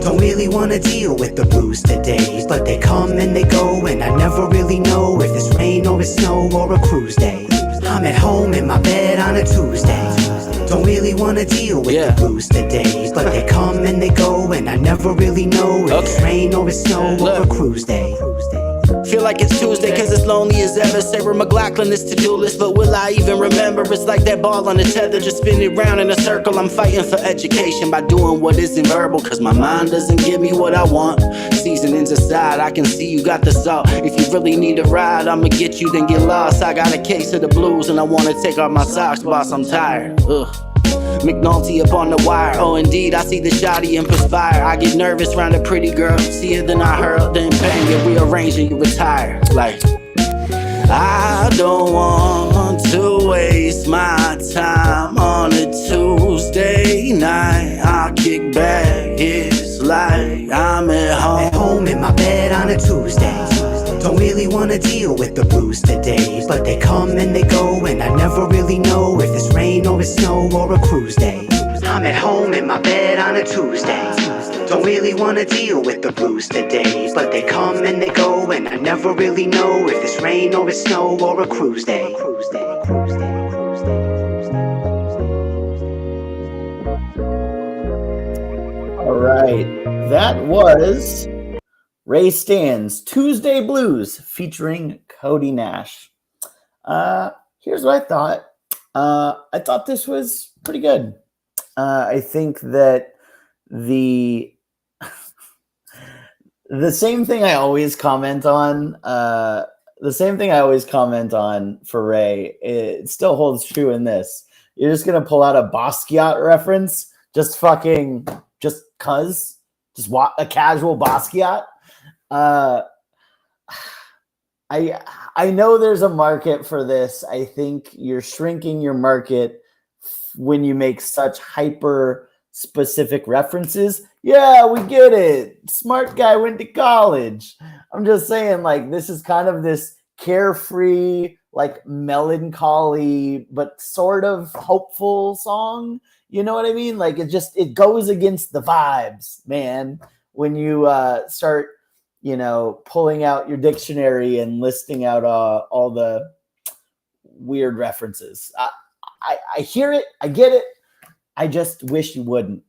Don't really wanna deal with the blues today, but they come and they go, and I never really know if it's rain or it's snow or a cruise day. I'm at home in my bed on a Tuesday. Don't really wanna deal with the blues today, but they come and they go, and I never really know if it's rain or it's snow or a cruise day. Feel like it's Tuesday cause it's lonely as ever. Sarah McLachlan is to-do list, but will I even remember? It's like that ball on the tether, just spinning round in a circle. I'm fighting for education by doing what isn't verbal, cause my mind doesn't give me what I want. Seasonings aside, I can see you got the salt. If you really need a ride, I'ma get you, then get lost. I got a case of the blues and I wanna take off my socks, boss, I'm tired. McNulty up on the wire. Oh, indeed, I see the shotty and perspire. I get nervous round a pretty girl. See her, then I hurl, then bang, you rearrange and you retire. Like, I don't want to waste my time on a Tuesday night. I'll kick back, it's like I'm at home. At home in my bed on a Tuesday. Don't really wanna deal with the blues today, but they come and they go, and I never really know if it's rain or it's snow or a cruise day. I'm at home in my bed on a Tuesday. Don't really wanna deal with the blues today, but they come and they go, and I never really know if it's rain or it's snow or a cruise day. All right, that was Ray Stan's Tuesday Blues featuring Cody Nash. Here's what I thought. I thought this was pretty good. I think that the same thing I always comment on, for Ray, it still holds true in this. You're just gonna pull out a Basquiat reference, just a casual Basquiat. I know there's a market for this. I think you're shrinking your market when you make such hyper specific references. Yeah, we get it. Smart guy went to college. I'm just saying, like, this is kind of this carefree, like, melancholy, but sort of hopeful song. You know what I mean? Like, it goes against the vibes, man, when you start, pulling out your dictionary and listing out all the weird references. I hear it. I get it. I just wish you wouldn't.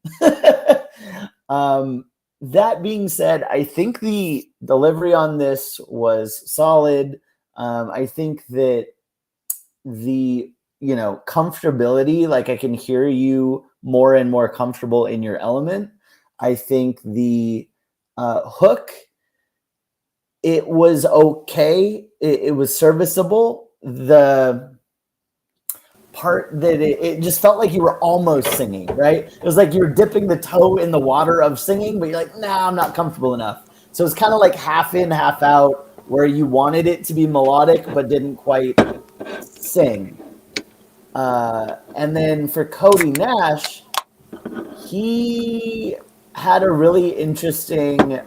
That being said, I think the delivery on this was solid. I think that the, comfortability, like I can hear you more and more comfortable in your element. I think the hook, it was okay. It was serviceable. The part that it just felt like you were almost singing, right? It was like you were dipping the toe in the water of singing, but you're like, nah, I'm not comfortable enough. So it's kind of like half in, half out, where you wanted it to be melodic, but didn't quite sing. And then for Cody Nash, he had a really interesting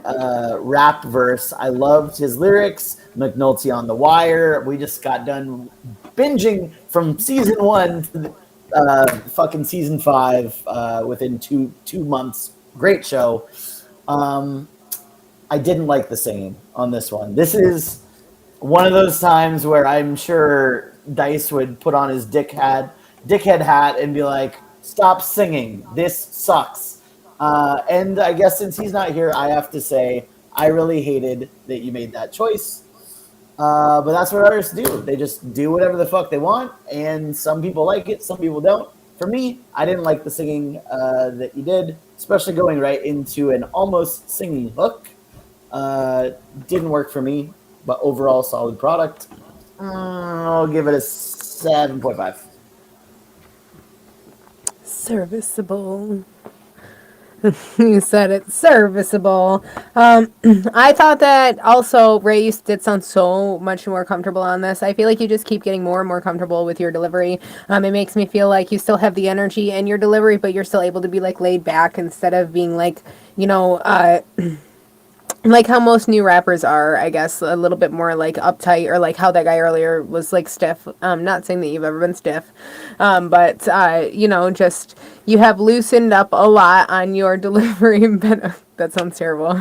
rap verse. I loved his lyrics. McNulty on the Wire. We just got done binging from season 1 to fucking season 5 within two months. Great show. I didn't like the singing on this one. This is one of those times where I'm sure Dice would put on his dickhead hat and be like, stop singing. This sucks. And I guess since he's not here, I have to say I really hated that you made that choice. But that's what artists do. They just do whatever the fuck they want, and some people like it, some people don't. For me, I didn't like the singing that you did, especially going right into an almost singing hook. Didn't work for me, but overall solid product. I'll give it a 7.5. Serviceable. You said it, serviceable. I thought that also, Ray, you did sound so much more comfortable on this. I feel like you just keep getting more and more comfortable with your delivery. It makes me feel like you still have the energy in your delivery, but you're still able to be like laid back instead of being like, you know, like how most new rappers are, I guess, a little bit more like uptight, or like how that guy earlier was like stiff. Not saying that you've ever been stiff, but you know, just you have loosened up a lot on your delivery. That sounds terrible.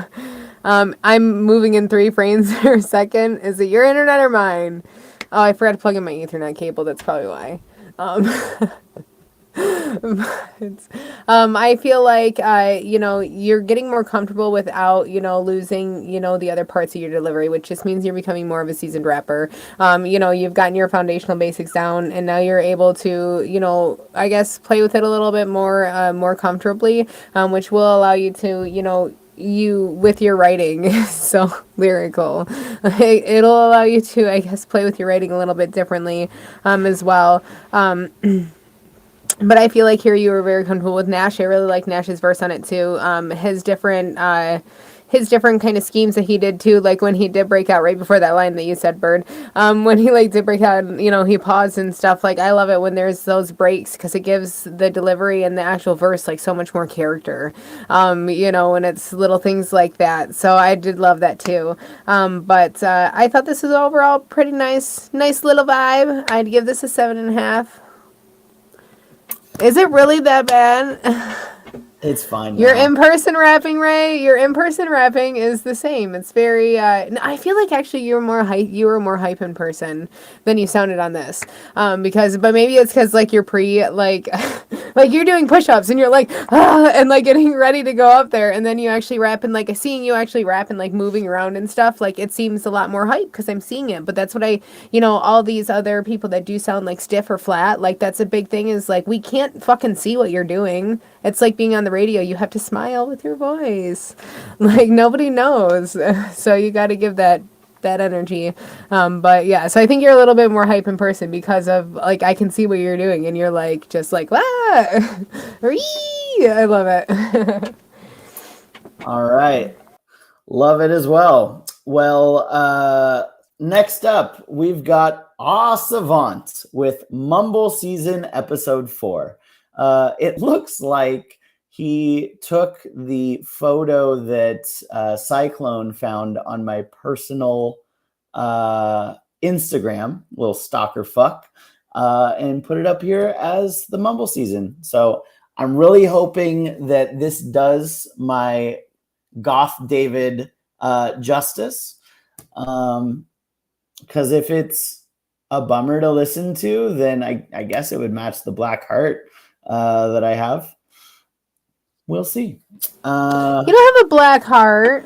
I'm moving in 3 frames per second. Is it your internet or mine? Oh, I forgot to plug in my Ethernet cable. That's probably why. I feel like, you know, you're getting more comfortable without, you know, losing, you know, the other parts of your delivery, which just means you're becoming more of a seasoned rapper. You know, you've gotten your foundational basics down, and now you're able to, you know, I guess play with it a little bit more, more comfortably, which will allow you to, you know, you with your writing is so lyrical. It'll allow you to, I guess, play with your writing a little bit differently, as well. But I feel like here you were very comfortable with Nash. I really like Nash's verse on it too. His different kind of schemes that he did too, like when he did break out right before that line that you said, Bird. When he like did break out, you know, he paused and stuff. Like I love it when there's those breaks because it gives the delivery and the actual verse like so much more character. You know, and it's little things like that. So I did love that too. But I thought this was overall pretty nice little vibe. I'd give this a 7.5. Is it really that bad? It's fine. Your in-person rapping, Ray. Your in-person rapping is the same. It's very. I feel like actually you were more hype in person than you sounded on this. But maybe it's because like you're like you're doing push-ups and you're like and like getting ready to go up there, and then you actually rap and like seeing you actually rap and like moving around and stuff. Like it seems a lot more hype because I'm seeing it. But that's what all these other people that do sound like stiff or flat. Like that's a big thing is like we can't fucking see what you're doing. It's like being on the radio. You have to smile with your voice. Like nobody knows. So you got to give that energy. But yeah, so I think you're a little bit more hype in person because of like, I can see what you're doing and you're like, just like, I love it. All right. Love it as well. Well, next up, we've got Aw Savant with Mumble Season Episode 4. It looks like he took the photo that Cyclone found on my personal Instagram, little stalker fuck, and put it up here as the Mumble Season. So I'm really hoping that this does my Goth David justice. Because if it's a bummer to listen to, then I guess it would match the Black Heart that I have. We'll see. You don't have a black heart.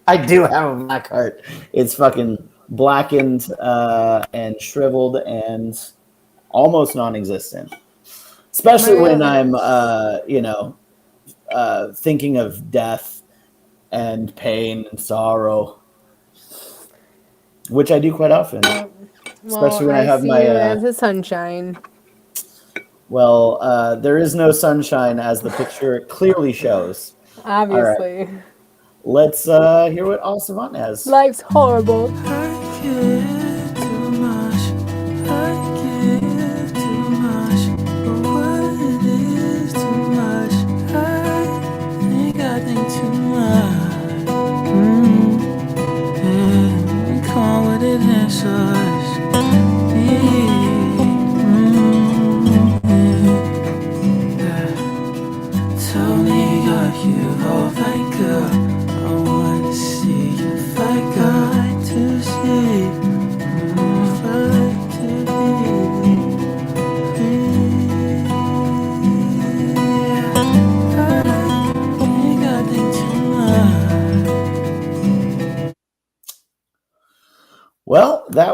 I do have a black heart. It's fucking blackened and shriveled and almost non-existent. Especially when I'm, thinking of death and pain and sorrow, which I do quite often. Especially when I have my. As a sunshine. Well, there is no sunshine, as the picture clearly shows. Obviously. Right. Let's hear what Aw Savant has. Life's horrible. I give too much, I give too much, but what it is too much, I think too much. Yeah, call what it is, Tell me, are you all girl? I wanna see if I got to see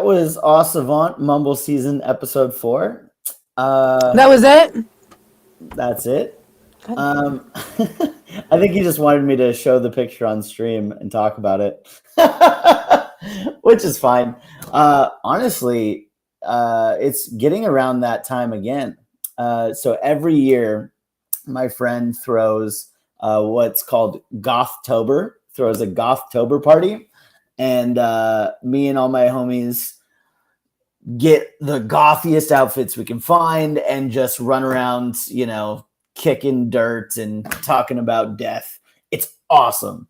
was Au Savant Mumble Season Episode 4. That was it? That's it. I think he just wanted me to show the picture on stream and talk about it, which is fine. Honestly, it's getting around that time again. So every year, my friend throws what's called Gothtober, throws a Gothtober party. And me and all my homies get the gothiest outfits we can find and just run around, you know, kicking dirt and talking about death. It's awesome.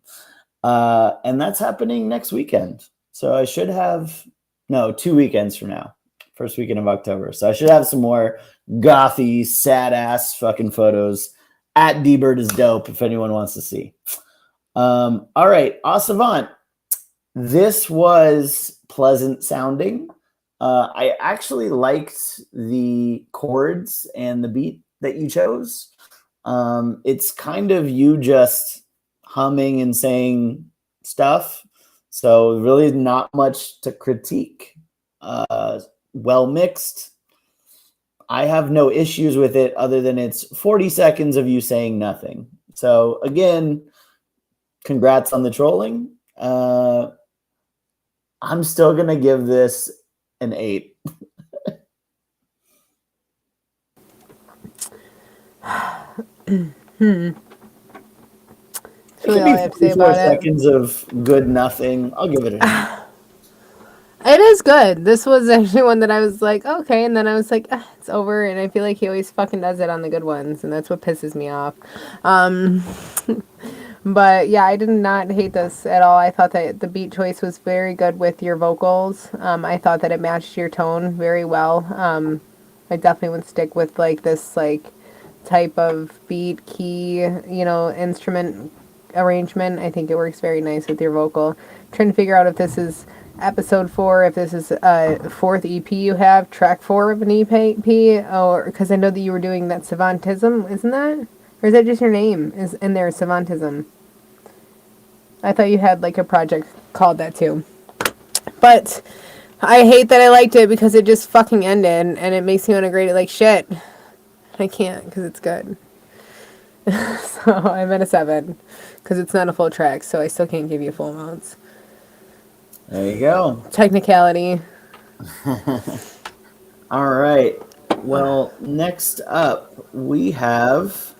And that's happening next weekend. So I should have, 2 weekends from now. First weekend of October. So I should have some more gothy, sad ass fucking photos at D-Bird is dope if anyone wants to see. All right, Au Savant. This was pleasant sounding. I actually liked the chords and the beat that you chose. It's kind of you just humming and saying stuff. So really not much to critique. Well mixed. I have no issues with it other than it's 40 seconds of you saying nothing. So again, congrats on the trolling. I'm still going to give this an 8. That's really all I have to say 44 about it. seconds of good nothing. I'll give it an 8. It is good. This was actually one that I was like, okay, and then I was like, it's over, and I feel like he always fucking does it on the good ones, and that's what pisses me off. But yeah, I did not hate this at all. I thought that the beat choice was very good with your vocals. I thought that it matched your tone very well. I definitely would stick with like this like type of beat, key, instrument arrangement. I think it works very nice with your vocal. I'm trying to figure out if this is episode 4, if this is a 4th EP you have, track 4 of an EP, or because I know that you were doing that Savantism, isn't that? Or is that just your name is in there, Savantism? I thought you had like a project called that too. But I hate that I liked it because it just fucking ended and it makes me want to grade it like shit. I can't because it's good. So I'm at a 7 because it's not a full track, so I still can't give you full amounts. There you go. Technicality. All right. Well, next up we have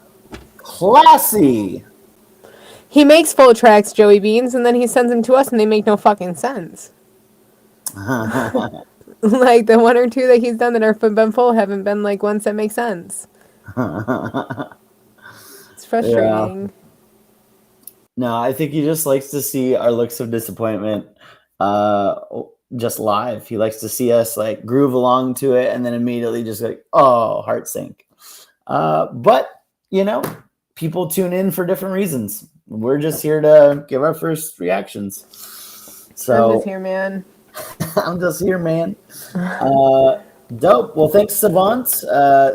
Classy. He makes full tracks, Joey Beans, and then he sends them to us and they make no fucking sense. Like the 1 or 2 that he's done that are been full haven't been like ones that make sense. It's frustrating. Yeah. No, I think he just likes to see our looks of disappointment just live. He likes to see us like groove along to it and then immediately just like, oh, heart sink. But, people tune in for different reasons. We're just here to give our first reactions. So I'm just here, man. I'm just here, man. Dope. Well, thanks, Savant.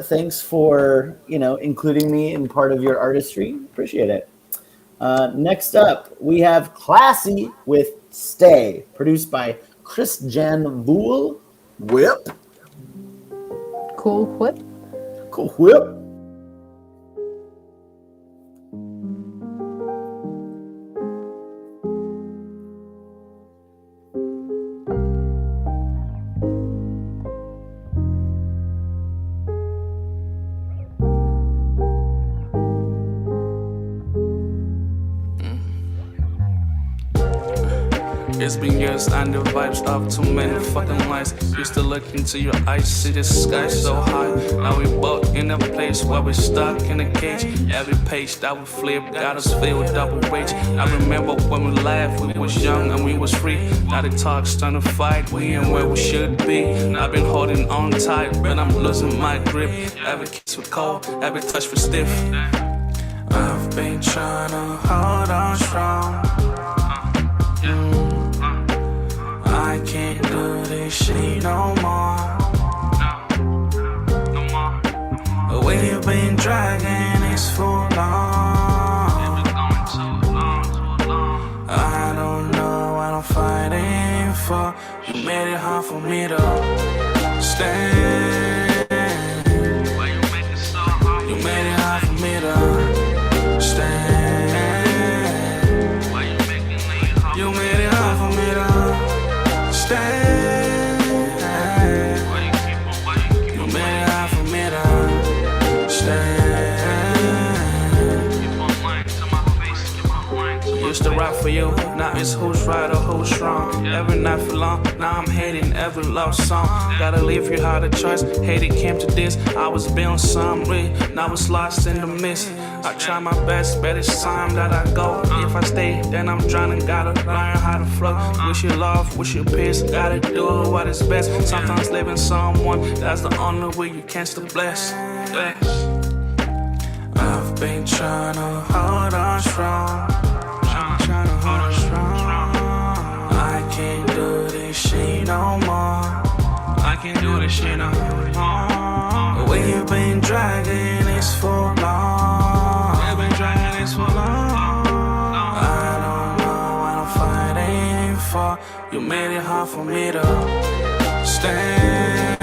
Thanks for, including me in part of your artistry. Appreciate it. Next up, we have Classy with Stay, produced by Chris Jan Vool. Whip. Cool whip. Cool whip. It's been years and the vibes of too many fucking lies. Used to look into your eyes, see the sky so high. Now we both in a place where we're stuck in a cage. Every page that we flip got us filled with double rage. I remember when we laughed, we was young and we was free. Now the talk's trying to fight, we ain't where we should be. I've been holding on tight, but I'm losing my grip. Every kiss was cold, every touch was stiff. I've been trying to hold on strong. I can't do this shit no more. We've been dragging this for long. I don't know what I'm fighting for. You made it hard hard for me to stand. Why you make it so hard? You made it hard for me to stand. Why you making it hard? You made it hard for me to stand. Why you you made it hard for me to stand. Used to rock for you, now it's who's right or who's wrong. Every night for long, now I'm hating every love song. Gotta leave you hard a choice, hate it came to this. I was building some real, now it's lost in the mist. I try my best, but it's time that I go. If I stay, then I'm drowning, gotta learn how to flow. Wish you love, wish you peace, gotta do what is best. Sometimes living someone, that's the only way you can still bless. I've been trying to hold on strong. I can't do this shit no more. I can't do this shit no more. The way you've been dragging this for long. You've been dragging this for long. I don't know what I'm fighting for. You made it hard for me to stand.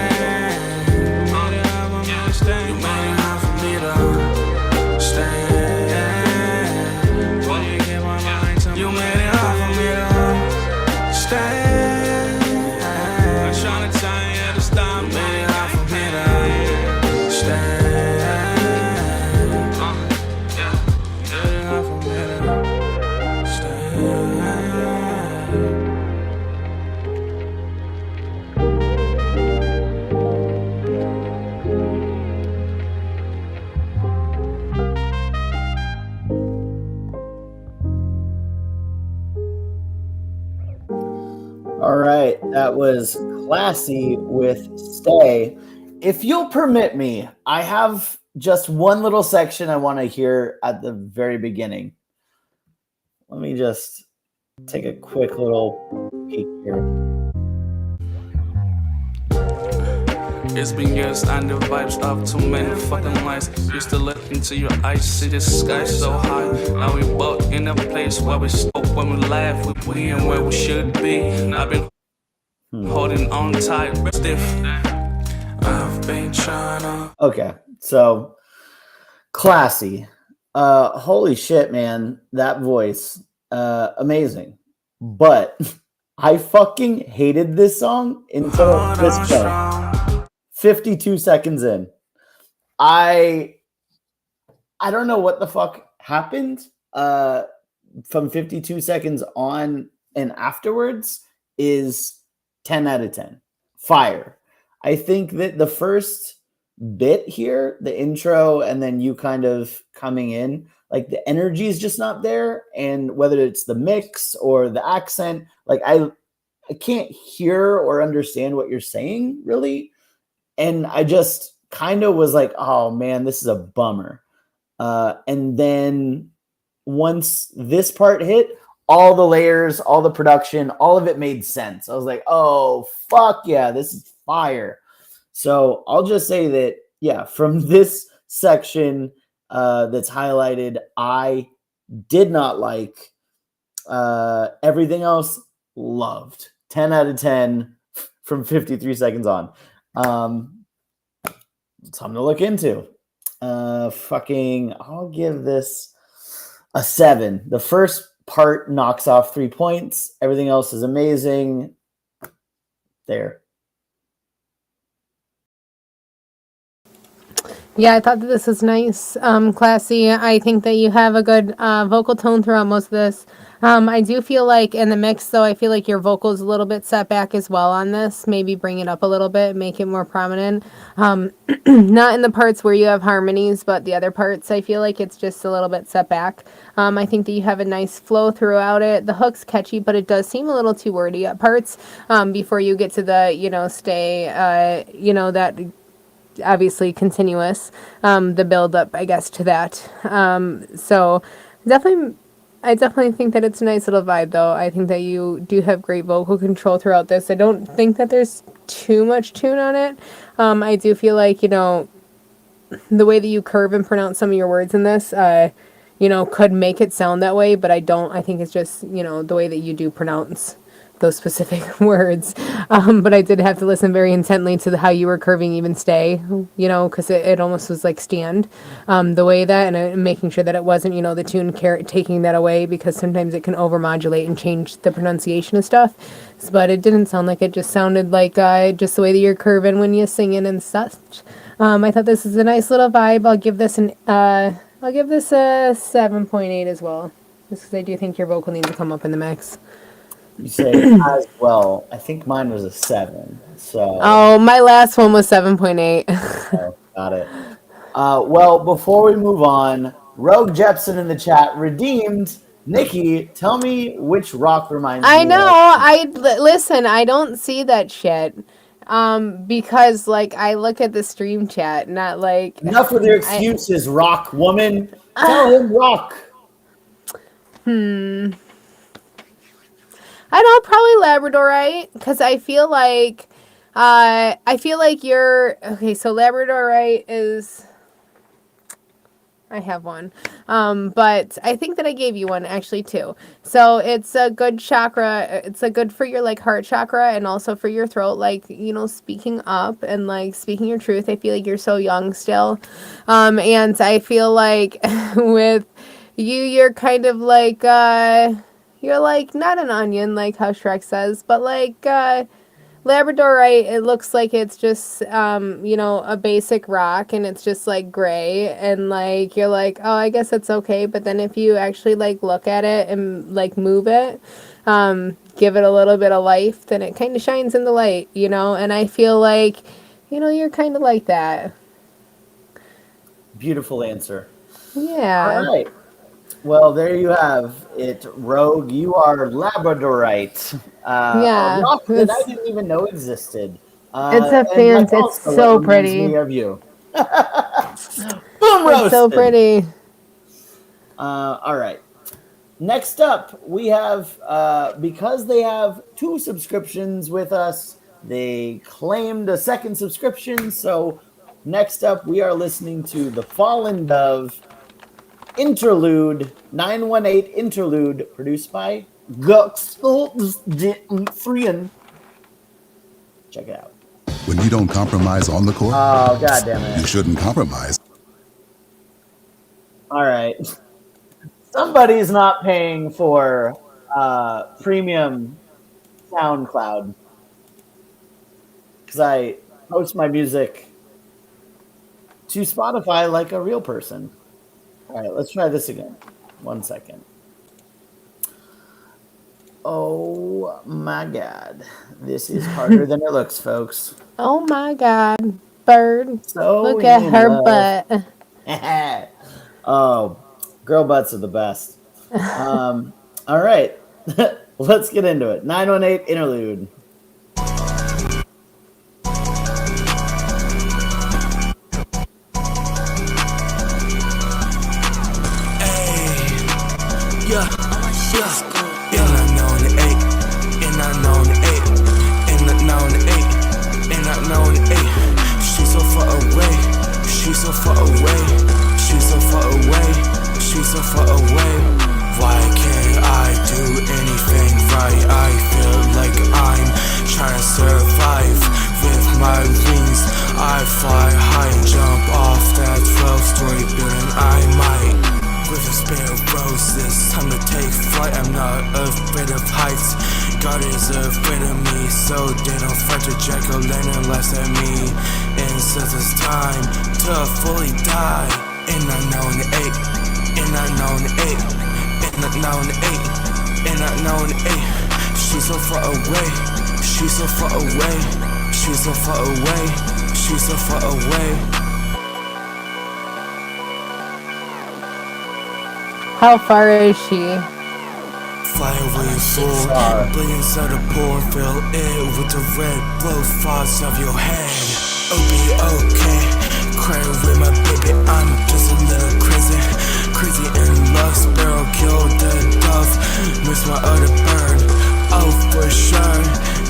You made it hard for me to stand. You made it hard for me to stand. I'm trying to tell you to stop. You made it hard for me to stand. Yeah, you made it hard for me to stand. All right, that was Classy with Stay. If you'll permit me, I have just one little section I want to hear at the very beginning. Let me just take a quick little peek here. It's been years and the vibes of too many fucking lies. Used to look into your eyes, see the sky so high. Now we both in a place where we spoke when we laugh. We and where we should be. I've been holding on tight, stiff. I've been trying to. Okay, so Classy. Holy shit, man. That voice. Amazing. But I fucking hated this song until this point. 52 seconds in. I don't know what the fuck happened. From 52 seconds on and afterwards is 10 out of 10. Fire. I think that the first bit here, the intro, and then you kind of coming in, like the energy is just not there. And whether it's the mix or the accent, like I can't hear or understand what you're saying really. And I just kind of was like, oh man, this is a bummer. And then once this part hit, all the layers, all the production, all of it made sense. I was like, oh, fuck yeah, this is fire. So I'll just say that, yeah, from this section that's highlighted, I did not like. Everything else, loved. 10 out of 10 from 53 seconds on. Something to look into. I'll give this a 7. The first part knocks off 3 points. Everything else is amazing. There. Yeah, I thought that this was nice, Classy. I think that you have a good vocal tone throughout most of this. I do feel like in the mix, though, I feel like your vocal is a little bit set back as well on this. Maybe bring it up a little bit, make it more prominent. Not in the parts where you have harmonies, but the other parts, I feel like it's just a little bit set back. I think that you have a nice flow throughout it. The hook's catchy, but it does seem a little too wordy at parts before you get to the, stay, that obviously continuous, the build up, I guess, to that. So I definitely think that it's a nice little vibe, though. I think that you do have great vocal control throughout this. I don't think that there's too much tune on it. I do feel like, the way that you curve and pronounce some of your words in this, could make it sound that way, but I don't. I think it's just, the way that you do pronounce those specific words. But I did have to listen very intently to how you were curving even stay, because it almost was like stand, the way that, and making sure that it wasn't, the tune taking that away, because sometimes it can overmodulate and change the pronunciation of stuff. But it didn't sound like it, just sounded like just the way that you're curving when you're singing and such. I thought this is a nice little vibe. I'll give this a 7.8 as well, just because I do think your vocal needs to come up in the mix. You say as well. I think mine was a 7. So. Oh, my last one was 7.8. Oh, got it. Well, before we move on, Rogue Jepson in the chat redeemed. Nikki, tell me which rock reminds you. I know. Listen. I don't see that shit. Because I look at the stream chat, not like. Enough with your excuses, rock woman. Tell him rock. I know, probably Labradorite, because I feel like you're okay. So Labradorite is. I have one, but I think that I gave you one actually too. So it's a good chakra. It's a good for your heart chakra and also for your throat. Speaking up and speaking your truth. I feel like you're so young still, and I feel like with you, you're kind of you're not an onion, like how Shrek says, but Labradorite, it looks like it's just, a basic rock, and it's just gray, and you're oh, I guess it's okay. But then if you actually look at it and move it, give it a little bit of life, then it kind of shines in the light, and I feel you're kind of like that. Beautiful answer. Yeah. All right. Well, there you have it, Rogue. You are Labradorite. Yeah. A rock that I didn't even know existed. It's a fantastic. It's so pretty. Me of you. Boom, roasted. It's so pretty. All right. Next up, we have, because they have 2 subscriptions with us, they claimed a second subscription. So next up, we are listening to The Fallen Dove Interlude, 918 Interlude, produced by Guxfrian. Check it out. When you don't compromise on the court, oh, God damn it. You shouldn't compromise. All right. Somebody's not paying for premium SoundCloud, because I post my music to Spotify like a real person. All right, let's try this again. 1 second. Oh my God. This is harder than it looks, folks. Oh my God. Bird. So look at her butt. Oh, girl butts are the best. All right. Let's get into it. 918 Interlude. So far away, why can't I do anything right? I feel like I'm trying to survive with my wings. I fly high and jump off that 12-story building. I might with a spare roses. Time to take flight. I'm not afraid of heights. God is afraid of me, so they don't fight to jack-o'-lantern last at me. And since it's time to fully die, and I know the 8. And I know the 8, and I know the 8, and I know the 8. She's so far away, she's so far away, she's so far away, she's so far away. How far is she? Fly away, fool. Billions of the poor fill it with the red blood thoughts of your head. Oh, be okay. Crying with my baby, I'm just a little crazy. Crazy in love, sparrow killed the dove. Miss my other bird, oh for sure.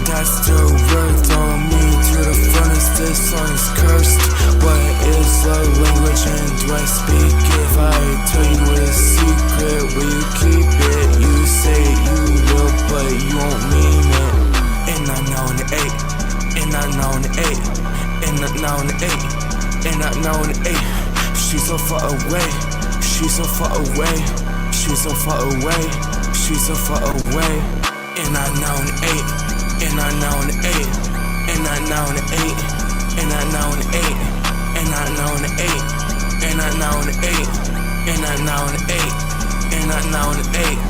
That's still worth on me to the furnace. This song is cursed. What is the language and do I speak? If I tell you a secret, will you keep it? You say you will, but you won't mean it. not now in the 8, and not now in the 8. She's so far away, she's so far away, she's so far away, she's so far away. And not now in the 8, and not now in the 8, and not now in the 8, and not now in the 8, and not now in the 8, and not now in the 8, and not now in the 8, and not now in the 8.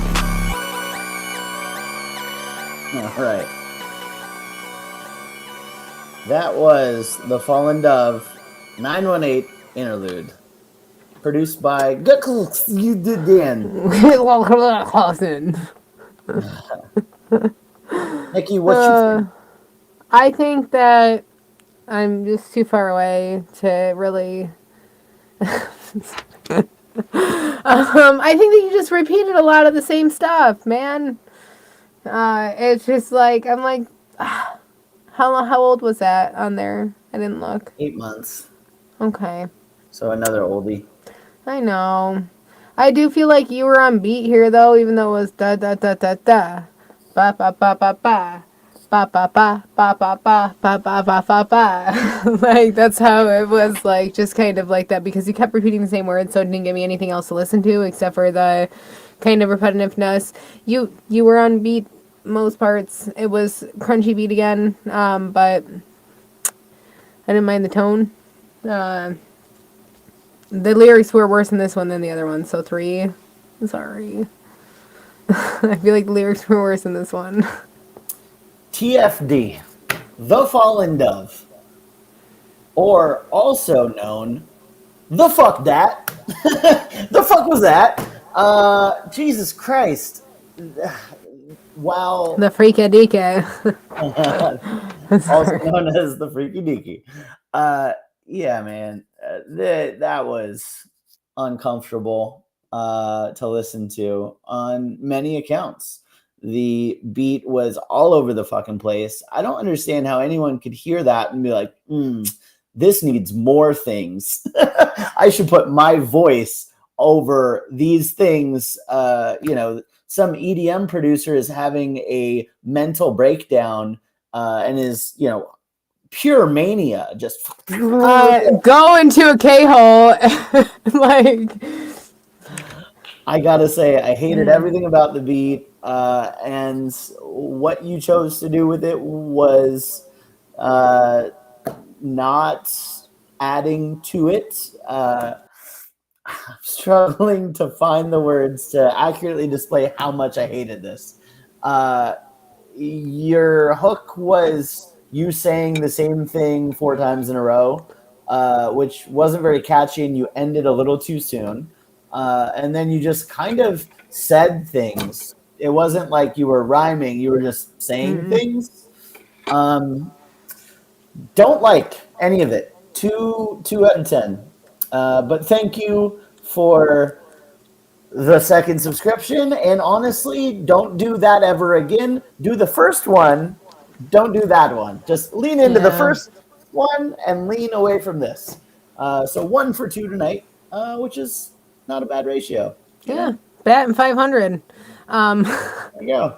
All right. That was The Fallen Dove 918 Interlude. Produced by you did Dan. Nikki, what you think? I think that I'm just too far away to really. I think that you just repeated a lot of the same stuff, man. It's just like I'm like, how old was that on there? I didn't look. 8 months. Okay. So another oldie. I know. I do feel like you were on beat here though, even though it was da da da da da, ba ba ba ba ba. Ba ba ba ba ba ba ba ba ba ba ba. Like that's how it was, like just kind of like that because you kept repeating the same words, so it didn't give me anything else to listen to except for the kind of repetitiveness. You were on beat most parts. It was crunchy beat again, but I didn't mind the tone. The lyrics were worse in this one than the other one, so 3. I'm sorry. I feel like the lyrics were worse in this one. TFD, The Fallen Dove, or also known, The Fuck That. The fuck was that? Jesus Christ. Wow. The Freakadika. Also known as the Freaky Deaky. Yeah, man. That was uncomfortable to listen to on many accounts. The beat was all over the fucking place. I don't understand how anyone could hear that and be like, this needs more things. I should put my voice over these things. Some EDM producer is having a mental breakdown and is, pure mania. Just go into a K-hole. Like, I gotta say, I hated everything about the beat. And what you chose to do with it was not adding to it. I'm struggling to find the words to accurately display how much I hated this. Your hook was you saying the same thing 4 times in a row, which wasn't very catchy, and you ended a little too soon. And then you just kind of said things. It wasn't like you were rhyming. You were just saying things. Don't like any of it. 2 out of 10. But thank you for the second subscription. And honestly, don't do that ever again. Do the first one. Don't do that one. Just lean into the first one and lean away from this. So 1 for 2 tonight, which is not a bad ratio. Yeah, batting 500. There you go.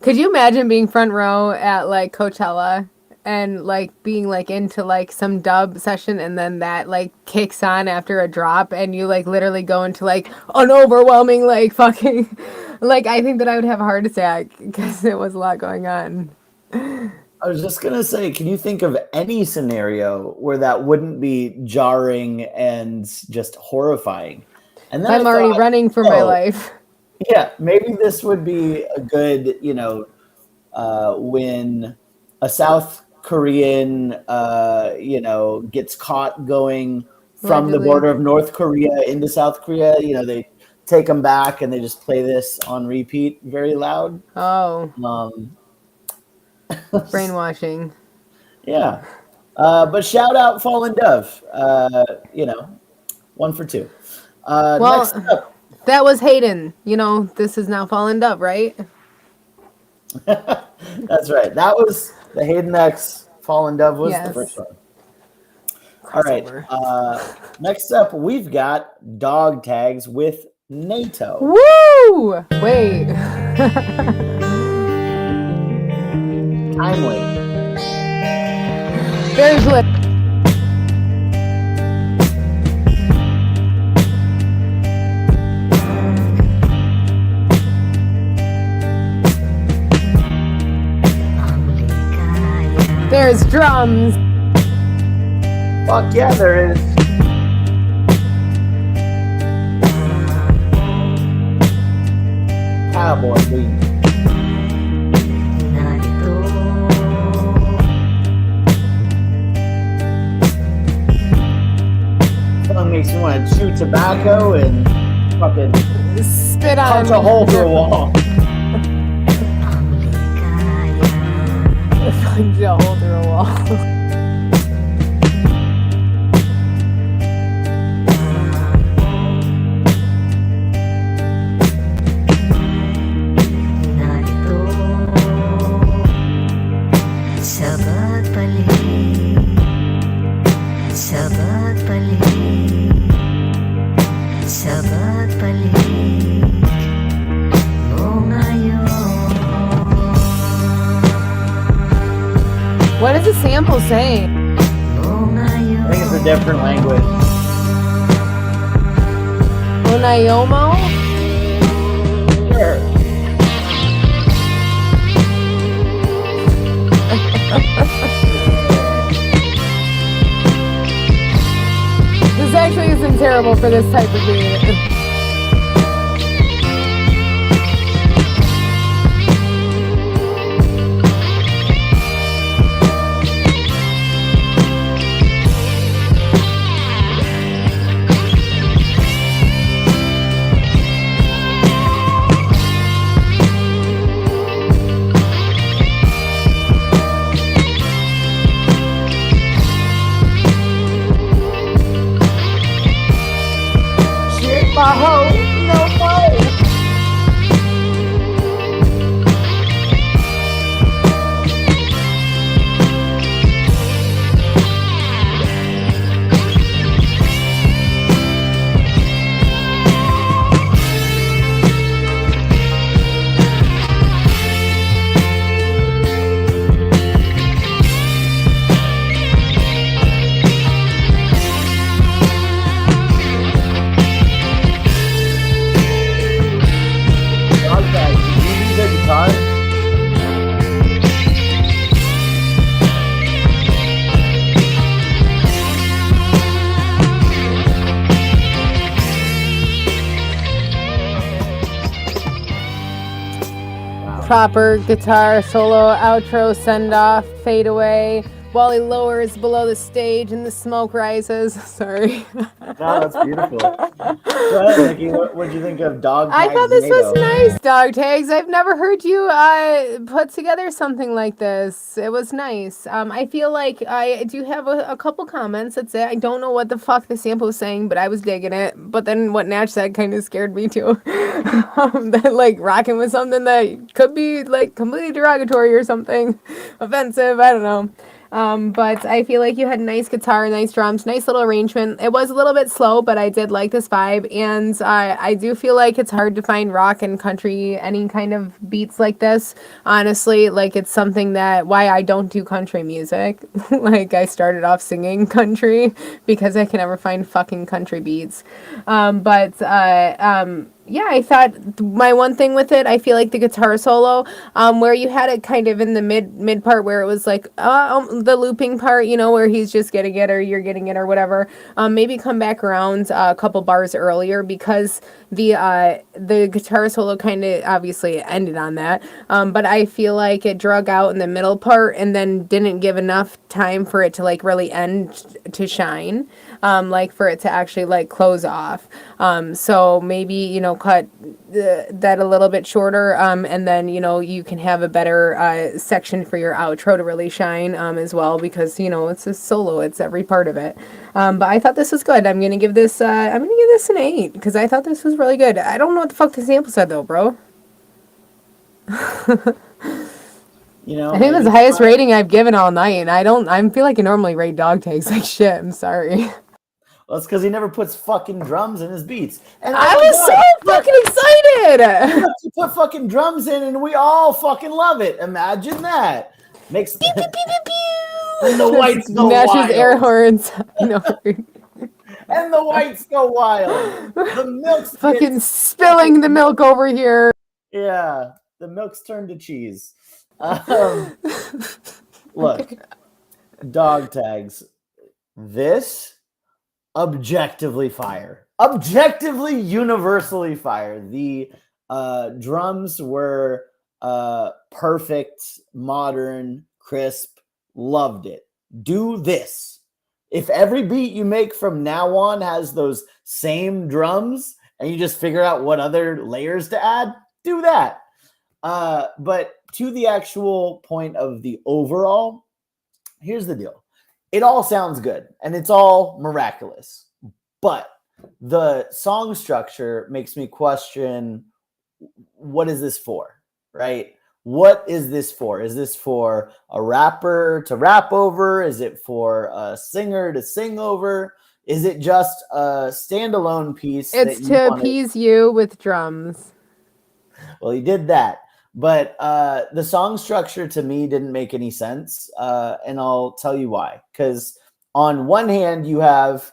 Could you imagine being front row at like Coachella and like being like into like some dub session and then that like kicks on after a drop and you like literally go into like an overwhelming like fucking like I think that I would have a heart attack because it was a lot going on. I was just gonna say, can you think of any scenario where that wouldn't be jarring and just horrifying? And then I'm already running for my life. Yeah, maybe this would be a good, when a South Korean, gets caught going from the border of North Korea into South Korea, they take them back and they just play this on repeat very loud. Oh. Brainwashing. Yeah. But shout out Fallen Dove. 1 for 2. Next up. That was Hayden. This is now Fallen Dove, right? That's right. That was the Hayden X. Fallen Dove was the first one. All right. Next up, we've got Dog Tags with NATO. Woo! Wait. Timely. Very flip. There's drums. Fuck yeah, there is. Cowboy beat. Song makes me want to chew tobacco and fucking Spit on. punch a hole through a wall. Punch a hole through a wall. What does the sample say? I think it's a different language. Unayomo? Sure. This actually isn't terrible for this type of beat. My hoe, no more. Proper guitar solo, outro, send off, fade away. Wally lowers below the stage and the smoke rises. Sorry. No, that's beautiful. Go ahead, Nikki. What'd you think of Dog Tags? I thought this was NATO? nice, Dog Tags. I've never heard you put together something like this. It was nice. I feel like I do have a couple comments. That's it. I don't know what the fuck the sample was saying, but I was digging it. But then what Natch said kind of scared me too. That like rocking with something that could be like completely derogatory or something offensive. I don't know. But I feel like you had nice guitar, nice drums, nice little arrangement. It was a little bit slow, but I did like this vibe. And I do feel like it's hard to find rock and country, any kind of beats like this. Honestly, like it's something that why I don't do country music. Like I started off singing country because I can never find fucking country beats. Yeah, I thought my one thing with it, I feel like the guitar solo, where you had it kind of in the mid part where it was like the looping part, you know, where he's just getting it or you're getting it or whatever. Maybe come back around a couple bars earlier because the guitar solo kind of obviously ended on that. But I feel like it drug out in the middle part and then didn't give enough time for it to like really end to shine. Like for it to actually like close off. So maybe, you know, cut that a little bit shorter, and then, you know, you can have a better section for your outro to really shine as well, because, you know, it's a solo, it's every part of it. But I thought this was good. I'm gonna give this an 8 because I thought this was really good. I don't know what the fuck the sample said though, bro. You know, I think that's the highest rating I've given all night, and I feel like I normally rate Dog Tags like shit. I'm sorry. Well, it's because he never puts fucking drums in his beats. And I was so fucking excited. You put fucking drums in, and we all fucking love it. Imagine that. Makes Pew, pew, pew, pew, pew. And the whites go Nash's wild. air horns. No. And the whites go wild. The milk's Fucking spilling the milk over here. Yeah, the milk's turned to cheese. Look, dog tags. This objectively fire. Objectively, universally fire. The drums were perfect, modern, crisp. Loved it. Do this. If every beat you make from now on has those same drums and you just figure out what other layers to add, do that. But to the actual point of the overall, here's the deal. It all sounds good and it's all miraculous. But the song structure makes me question, what is this for, right? What is this for? Is this for a rapper to rap over? Is it for a singer to sing over? Is it just a standalone piece? It's to appease you with drums. Well, he did that. But the song structure to me didn't make any sense. And I'll tell you why. Because on one hand, you have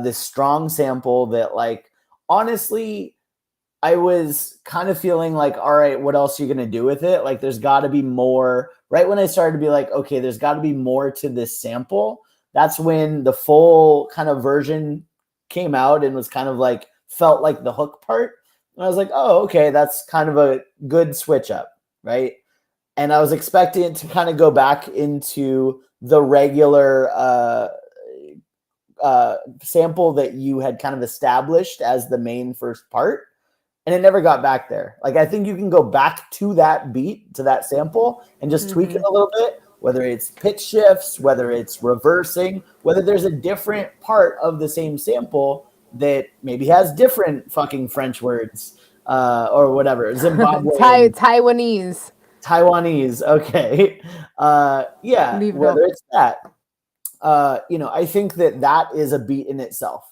this strong sample that, like, honestly, I was kind of feeling like, all right, what else are you going to do with it? Like, there's got to be more. Right when I started to be like, okay, there's got to be more to this sample. That's when the full kind of version came out and was kind of like, felt like the hook part. And I was like, oh, okay, that's kind of a good switch up, right? And I was expecting it to kind of go back into the regular sample that you had kind of established as the main first part. And it never got back there. Like, I think you can go back to that beat, to that sample, and just tweak it a little bit, whether it's pitch shifts, whether it's reversing, whether there's a different part of the same sample that maybe has different fucking French words or whatever. Zimbabwe. Taiwanese. Okay. Yeah, whether it's that. I think that is a beat in itself.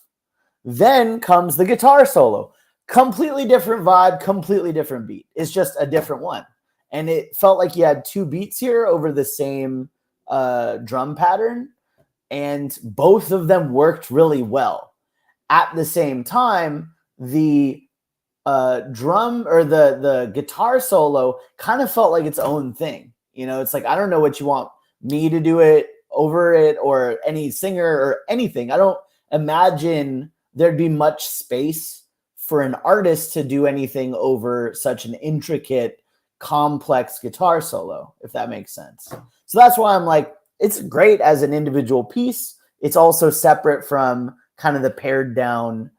Then comes the guitar solo. Completely different vibe, completely different beat. It's just a different one. And it felt like you had two beats here over the same drum pattern. And both of them worked really well. At the same time, the drum or the guitar solo kind of felt like its own thing. It's like, I don't know what you want me to do it over it or any singer or anything. I don't imagine there'd be much space for an artist to do anything over such an intricate, complex guitar solo, if that makes sense. So that's why I'm like, it's great as an individual piece. It's also separate from kind of the pared down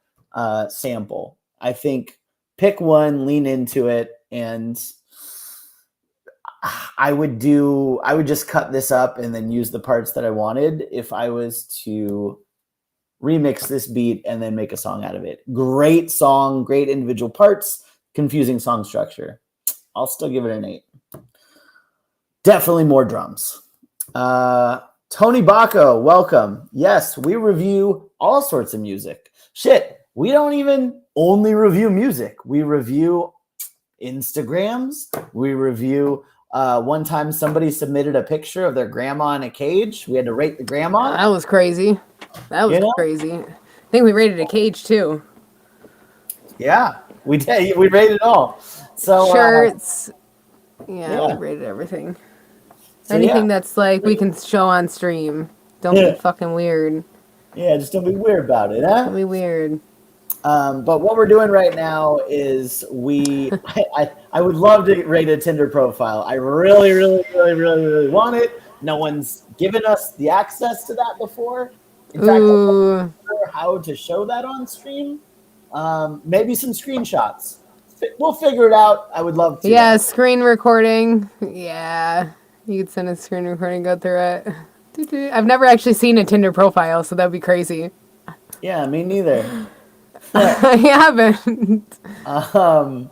sample. I think pick one, lean into it, and I would just cut this up and then use the parts that I wanted if I was to remix this beat and then make a song out of it. Great song, great individual parts, confusing song structure. I'll still give it an 8. Definitely more drums. Tony Bacco, welcome. Yes, we review all sorts of music. Shit, we don't even only review music. We review Instagrams. We review one time somebody submitted a picture of their grandma in a cage. We had to rate the grandma. That was crazy. That was crazy. I think we rated a cage too. Yeah, we did. We rated it all. So shirts. We rated everything. So, anything that's like we can show on stream. Don't be fucking weird. Yeah, just don't be weird about it, huh? Don't be weird. But what we're doing right now is I would love to rate a Tinder profile. I really, really, really, really, really want it. No one's given us the access to that before. In fact, I'm not sure how to show that on stream. Maybe some screenshots. We'll figure it out. I would love to. Yeah, screen recording. Yeah, you could send a screen recording, go through it. I've never actually seen a Tinder profile, so that'd be crazy. Yeah, me neither. I haven't. All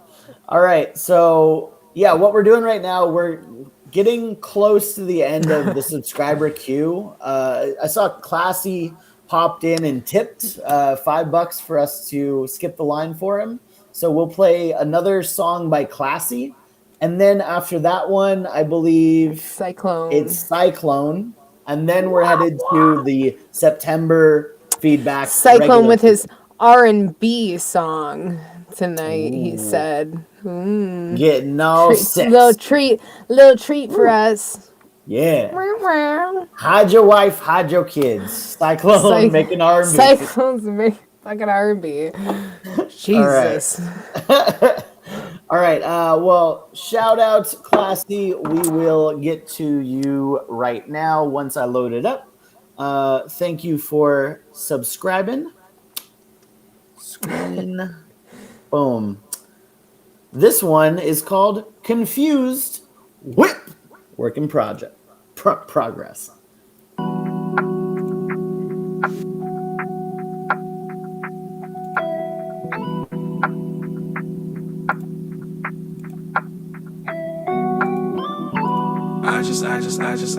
right, so yeah, what we're doing right now, we're getting close to the end of the subscriber queue. I saw Classy popped in and tipped $5 for us to skip the line for him. So we'll play another song by Classy. And then after that one, I believe Cyclone. It's Cyclone. And then we're headed to the September feedback. Cyclone regular with his R&B song tonight. He said, getting all sex. little treat for us. Yeah. Hide your wife, hide your kids. Cyclone making R&B. Cyclone's making fucking R&B. Jesus. All right. Well, shout out, Classy. We will get to you right now once I load it up. Thank you for subscribing. Screen. Boom. This one is called Confused Whip. Work in progress.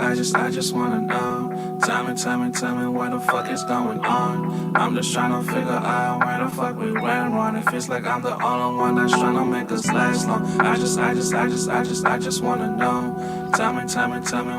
I just wanna know. Tell me what the fuck is going on. I'm just trying to figure out where the fuck we went wrong. It feels like I'm the only one that's trying to make us last long. I just wanna know. Tell me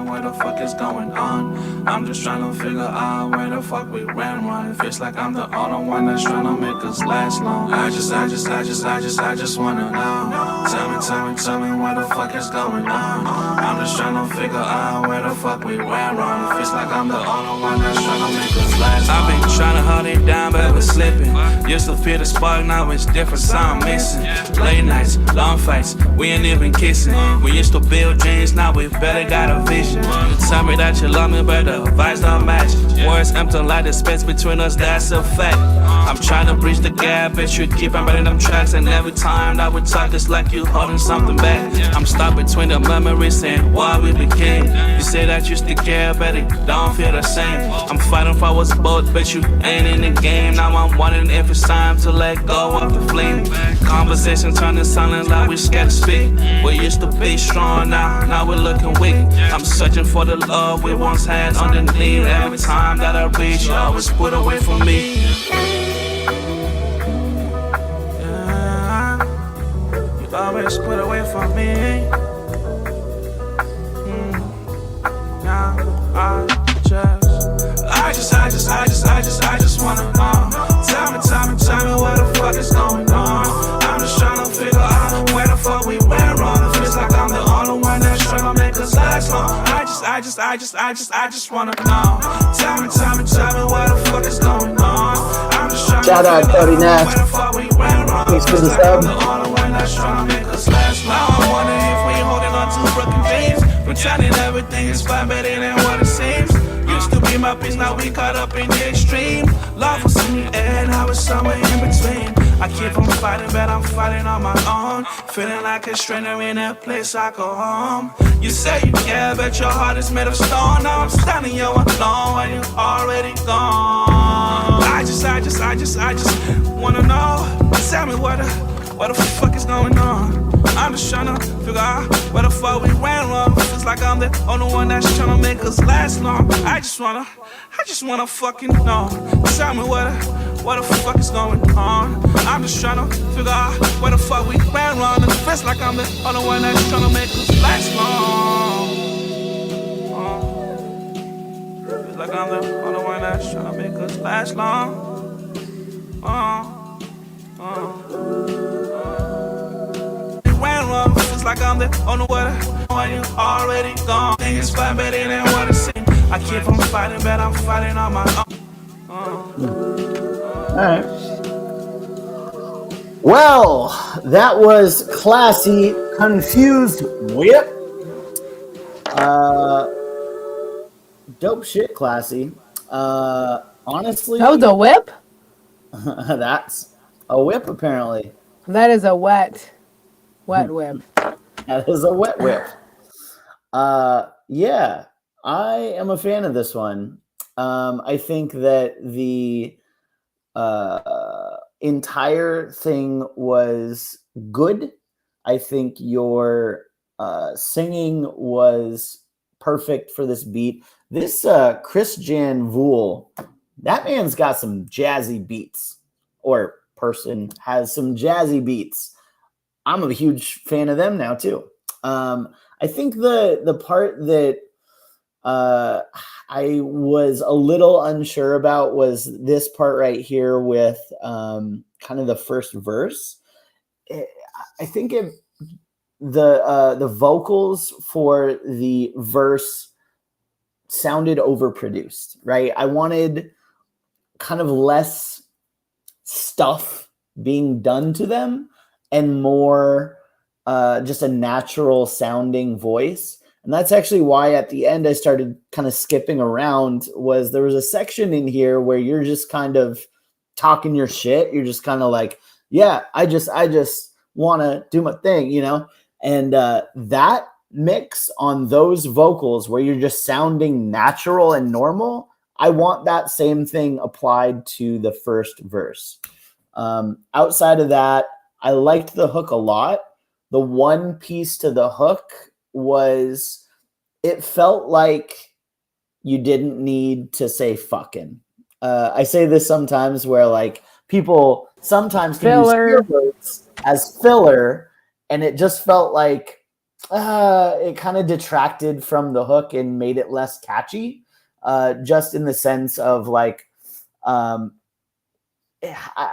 what the fuck is going on. I'm just trying to figure out where the fuck we went wrong. It feels like I'm the only one that's trying to make us last long. I just wanna know. Tell me what the fuck is going on. I'm just trying to figure out where the fuck we went wrong. It feels like I'm the only one that's trying to make us last long. I've been trying to hold it down, but we're slipping. Used to feel the spark, now it's different, so I'm missing. Late nights, long fights, we ain't even kissing. We used to build dreams, now we better got a vision. You tell me that you love me, but the vibes don't match. Words empty like the space between us, that's a fact. I'm trying to bridge the gap, but you keep on writing them tracks. And every time that we talk, it's like you holding something back. I'm stuck between the memories and what we became. You say that you still care, but it don't feel the same. I'm fighting for what's both, but you ain't in the game. Now I'm wondering if it's time to let go of the flame. Conversation turning silent like we scared to speak. We used to be strong, now we're looking weak. I'm searching for the love we once had underneath. Every time that I reach, you always put away from me. You always put away from me. I just wanna know. Tell me what the fuck is going on. I'm just trying to figure out where the fuck we went wrong. It feels like I'm the only one that's trying to make us last long. I just wanna know. Tell me what the fuck is going on. I'm just trying Shout out, to Cody figure out Nash. where the fuck we went wrong. Thanks for the Feels like sub. I'm the only one that's trying to make us last long. I'm wondering if we holding on to broken dreams, pretending everything is fine, better than what it seems. Used to be my peace, now we caught up in the extreme. Love was in the air, now it's somewhere in between. I keep on fighting, but I'm fighting on my own. Feeling like a stranger in a place I go home. You say you care, but your heart is made of stone. Now I'm standing here alone when you already gone. I just wanna know. Tell me what the fuck is going on. I'm just tryna figure out where the fuck we went wrong. Feels like I'm the only one that's tryna make us last long. I just wanna fucking know. Tell me what the fuck is going on. I'm just tryna figure out where the fuck we went wrong. And it feels like I'm the only one that's tryna make us last long. Feels like I'm the only one that's tryna make us last long. Went wrong, feels like I'm the only one when you already gone. Think it's fine, but it ain't what it seems. I keep on fighting, but I'm fighting on my own. Alright. Well, that was Classy Confused Whip. Dope shit, Classy. Honestly, That was a whip? that's a whip, apparently. That is a wet whip. That is a wet whip. Yeah, I am a fan of this one. I think that the entire thing was good. I think your singing was perfect for this beat. This Chris Jan Vool, that man's got some jazzy beats, or person has some jazzy beats. I'm a huge fan of them now too. I think the part that I was a little unsure about was this part right here with kind of the first verse. I think the vocals for the verse sounded overproduced, right? I wanted kind of less stuff being done to them and more just a natural sounding voice. And that's actually why at the end I started kind of skipping around. Was there was a section in here where you're just kind of talking your shit. You're just kind of like, yeah, I just want to do my thing, you know? And that mix on those vocals where you're just sounding natural and normal, I want that same thing applied to the first verse. Outside of that, I liked the hook a lot. The one piece to the hook was it felt like you didn't need to say fucking. I say this sometimes where like people sometimes can use words as filler, and it just felt like it kind of detracted from the hook and made it less catchy, just in the sense of like I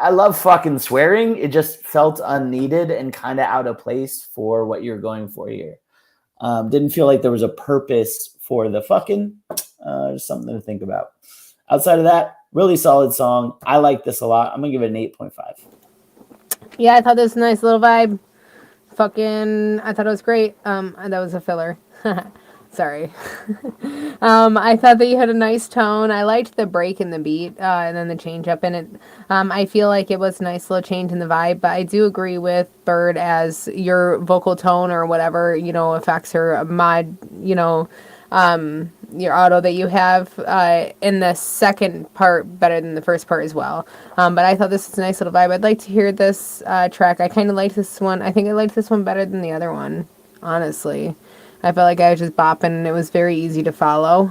love fucking swearing. It just felt unneeded and kind of out of place for what you're going for here. Didn't feel like there was a purpose for the fucking. Just something to think about. Outside of that, really solid song. I like this a lot. I'm gonna give it an 8.5. Yeah, I thought this was a nice little vibe. I thought it was great. That was a filler. Sorry. I thought that you had a nice tone. I liked the break in the beat, and then the change up in it. I feel like it was a nice little change in the vibe, but I do agree with Bird as your vocal tone or whatever, effects or mod, your auto that you have in the second part better than the first part as well. But I thought this was a nice little vibe. I'd like to hear this track. I kind of liked this one. I think I liked this one better than the other one, honestly. I felt like I was just bopping and it was very easy to follow,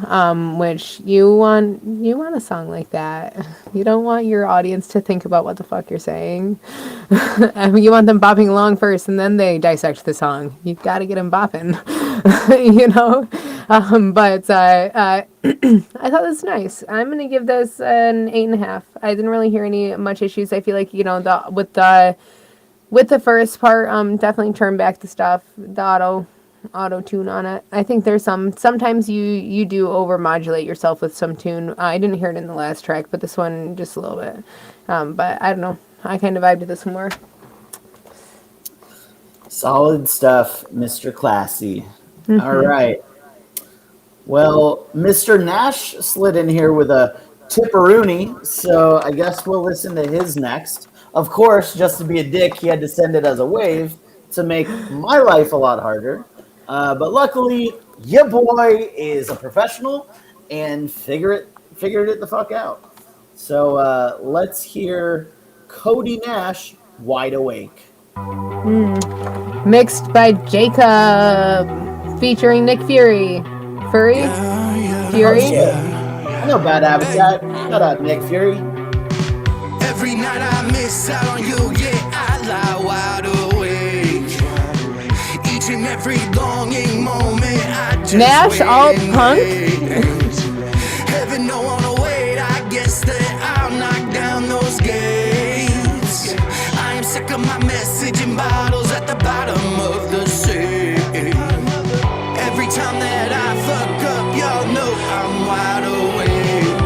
which you want a song like that. You don't want your audience to think about what the fuck you're saying. You want them bopping along first and then they dissect the song. You've got to get them bopping, But I thought this was nice. I'm going to give this an 8.5. I didn't really hear any much issues. I feel like, with the first part, definitely turn back the stuff, the auto tune on it. I think there's sometimes you do over modulate yourself with some tune. I didn't hear it in the last track, but this one just a little bit. But I don't know. I kind of vibed to this one more. Solid stuff, Mr. Classy. Mm-hmm. All right. Well, Mr. Nash slid in here with a tipperoonie, so I guess we'll listen to his next. Of course, just to be a dick, he had to send it as a wave to make my life a lot harder. But luckily, your boy is a professional and figured it the fuck out. So let's hear Cody Nash, Wide Awake. Mixed by Jacob, featuring Nick Fury. Fury? Fury? I know Bad Habitat. Shout out Nick Fury. Every night I miss out on you, yeah, I lie wide awake. Each and every longing moment I just Nash alt punk? Heaven no one wait, I guess that I'll knock down those gates. I am sick of my messaging bottles at the bottom of the sea. Every time that I fuck up, y'all know I'm wide awake.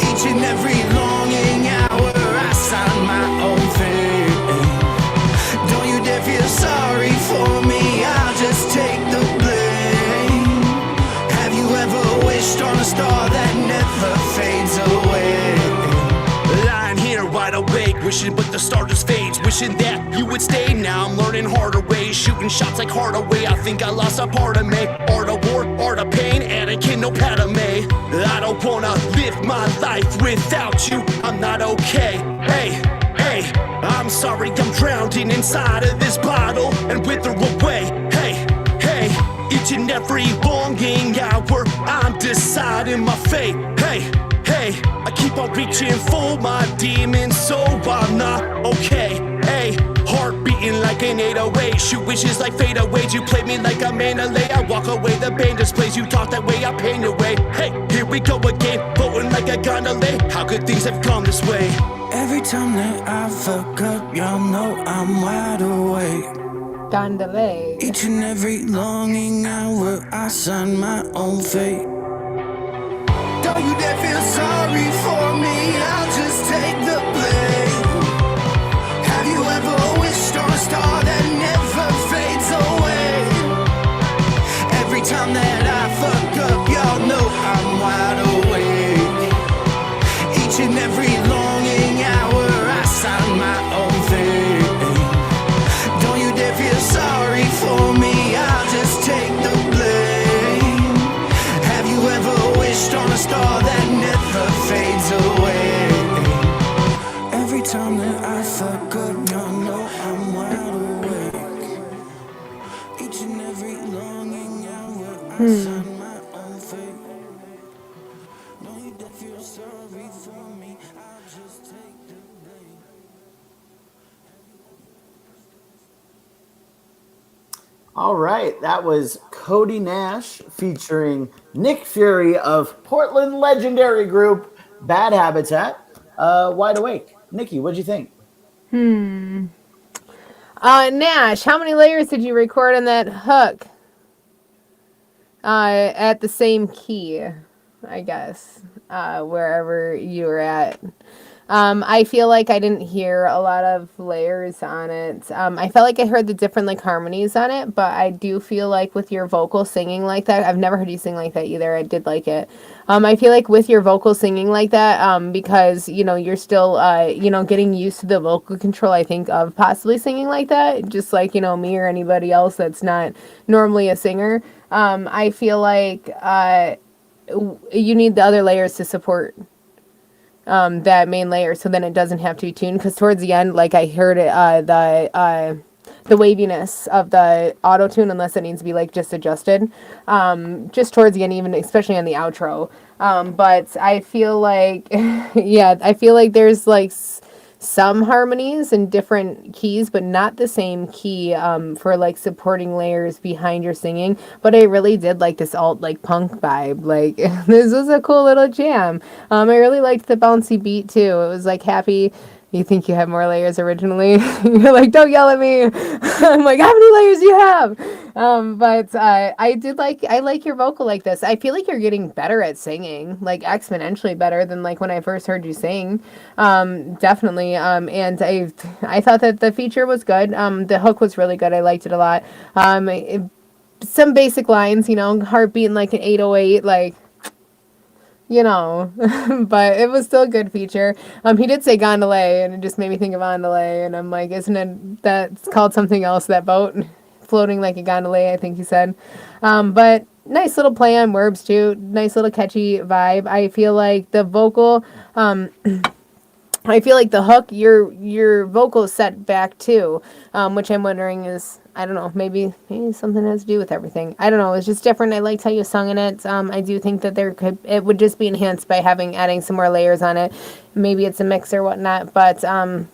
Each and every longing hour I sign my own fate. Don't you dare feel sorry for me, I'll just take the blame. Have you ever wished on a star that never fades away? Lying here wide awake, wishing but the star just fades. Wishing that you would stay, now I'm learning harder ways. Shooting shots like Hardaway, I think I lost a part of me. Art of war, art of pain, Anakin, no Padme. I don't wanna live my life without you, I'm not okay. Hey, I'm sorry I'm drowning inside of this bottle and wither away. Hey, each and every longing hour I'm deciding my fate. Hey, I keep on reaching for my demons, so I'm not okay. Hey, heart heart beating like an 808. Shoot wishes like fadeaways. You play me like a Mandalay. I walk away, the band displays. You talk that way, I paint away. Hey, here we go again, floating like a gondola. How could things have come this way? Every time that I fuck up, y'all know I'm wide awake. Gondola. Each and every longing hour, I sign my own fate. Don't you dare feel sorry for me, I'll just take the blame. Have you ever wished on a star that never fades away? Every time that I fuck up, y'all know I'm wide awake. Each and every longing hour, I sign my own fate. Don't you dare feel sorry for me, I'll just take the blame. Have you ever wished on a star that never fades away? Every time that I fuck up, y'all know I'm wide awake. Each and every longing hour, I sign my own fate. Don't you dare feel sorry for me, I'll just take the blame. All right, that was Cody Nash featuring Nick Fury of Portland legendary group Bad Habitat. Wide Awake. Nikki, what'd you think? Nash, how many layers did you record on that hook? At the same key, I guess, wherever you were at. I feel like I didn't hear a lot of layers on it. I felt like I heard the different like harmonies on it, but I do feel like with your vocal singing like that, I've never heard you sing like that either. I did like it. I feel like with your vocal singing like that, because, you know, you're still, you know, getting used to the vocal control, I think, of possibly singing like that, just like, you know, me or anybody else that's not normally a singer. I feel like you need the other layers to support that main layer, so then it doesn't have to be tuned, because towards the end, like, I heard it, the waviness of the auto tune, unless it needs to be like just adjusted, just towards the end, even especially on the outro. But I feel like yeah, I feel like there's like some harmonies in different keys, but not the same key, for like supporting layers behind your singing. But I really did like this alt like punk vibe. Like this was a cool little jam. I really liked the bouncy beat too. It was like happy. You think you have more layers originally? You're like, don't yell at me. I'm like, how many layers do you have? But I like your vocal like this. I feel like you're getting better at singing, like exponentially better than like when I first heard you sing. Definitely. And I thought that the feature was good. The hook was really good. I liked it a lot. Some basic lines, you know, heart beating like an 808, like, you know, but it was still a good feature. He did say gondola, and it just made me think of gondola, and I'm like, isn't it that's called something else, that boat floating like a gondola, I think he said. But nice little play on words too, nice little catchy vibe. I feel like the vocal, I feel like the hook, your vocal set back too, which I'm wondering is, I don't know, maybe something has to do with everything. I don't know. It's just different. I liked how you sung in it. I do think that it would just be enhanced by adding some more layers on it. Maybe it's a mix or whatnot, but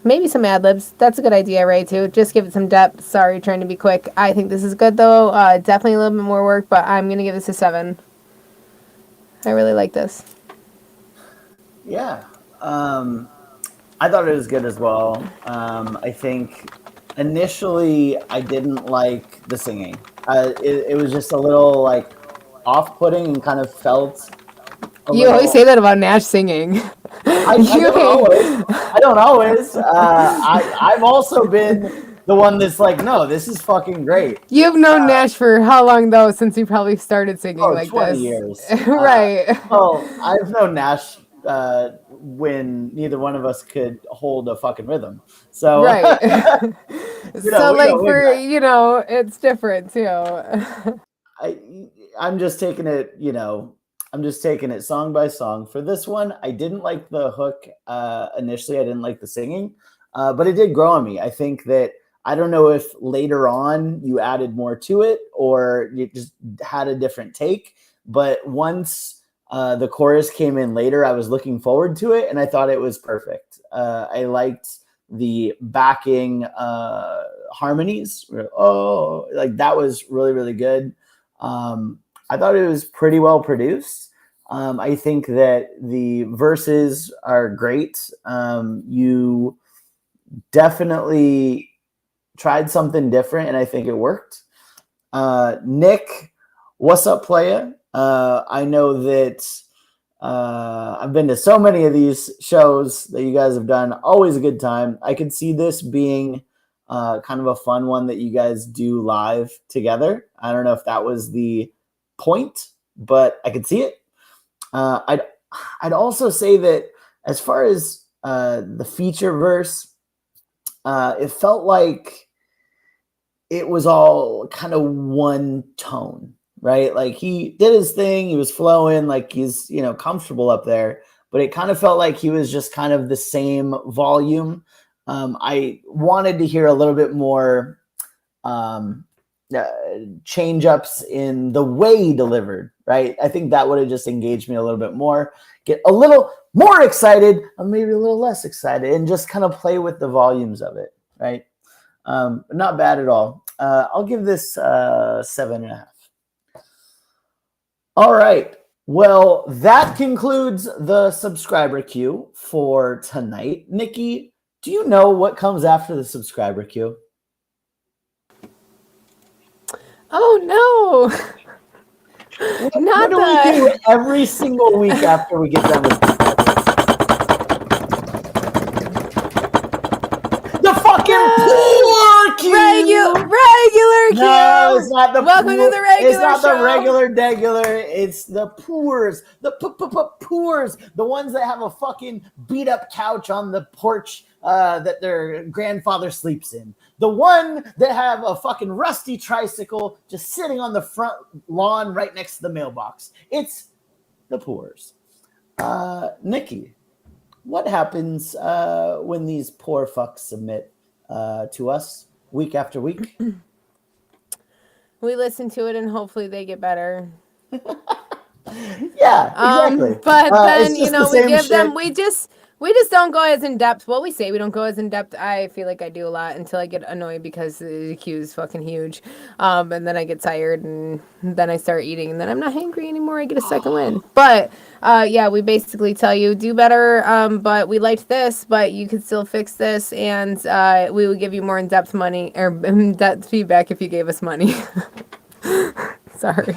maybe some ad libs. That's a good idea, Ray, too. Just give it some depth. Sorry, trying to be quick. I think this is good though. Definitely a little bit more work, but I'm gonna give this a 7. I really like this. Yeah. I thought it was good as well. I think initially I didn't like the singing. It was just a little like off-putting and kind of felt. You always say that about Nash singing. I don't always. I've also been the one that's like, no, this is fucking great. You've known Nash for how long though? Since you probably started singing like 20 this. years. Right. Well, I've known Nash when neither one of us could hold a fucking rhythm. So right. It's different too. I'm just taking it, I'm just taking it song by song. For this one, I didn't like the hook initially. I didn't like the singing, but it did grow on me. I think that, I don't know if later on you added more to it or you just had a different take, but once the chorus came in later, I was looking forward to it, and I thought it was perfect. I liked the backing harmonies. Oh, like that was really, really good. I thought it was pretty well produced. I think that the verses are great. You definitely tried something different, and I think it worked. Nick, what's up, playa? I know that I've been to so many of these shows that you guys have done. Always a good time. I could see this being kind of a fun one that you guys do live together. I don't know if that was the point, but I could see it. I'd also say that as far as the feature verse, it felt like it was all kind of one tone, right? Like he did his thing, he was flowing, like he's, you know, comfortable up there, but it kind of felt like he was just kind of the same volume. I wanted to hear a little bit more change ups in the way he delivered, right? I think that would have just engaged me a little bit more, get a little more excited, or maybe a little less excited, and just kind of play with the volumes of it, right? Not bad at all. I'll give this 7.5. All right. Well, that concludes the subscriber queue for tonight. Nikki, do you know what comes after the subscriber queue? Oh no! What do we do every single week after we get done with the fucking poor queue? Regular queue. No, it's not the Welcome to the regular It's not show. the regular degular. It's the poors. The poors. The ones that have a fucking beat up couch on the porch that their grandfather sleeps in. The one that have a fucking rusty tricycle just sitting on the front lawn right next to the mailbox. It's the poors. Nikki, what happens when these poor fucks submit to us week after week? We listen to it and hopefully they get better. Yeah, exactly. But then, it's you just know, the we same give shit. them, we just don't go as in depth. Well, we say we don't go as in depth. I feel like I do a lot until I get annoyed because the queue is fucking huge. And then I get tired and then I start eating and then I'm not hangry anymore. I get a second win. But yeah, we basically tell you do better. But we liked this, but you could still fix this. And we will give you more in-depth money or in-depth feedback if you gave us money. Sorry.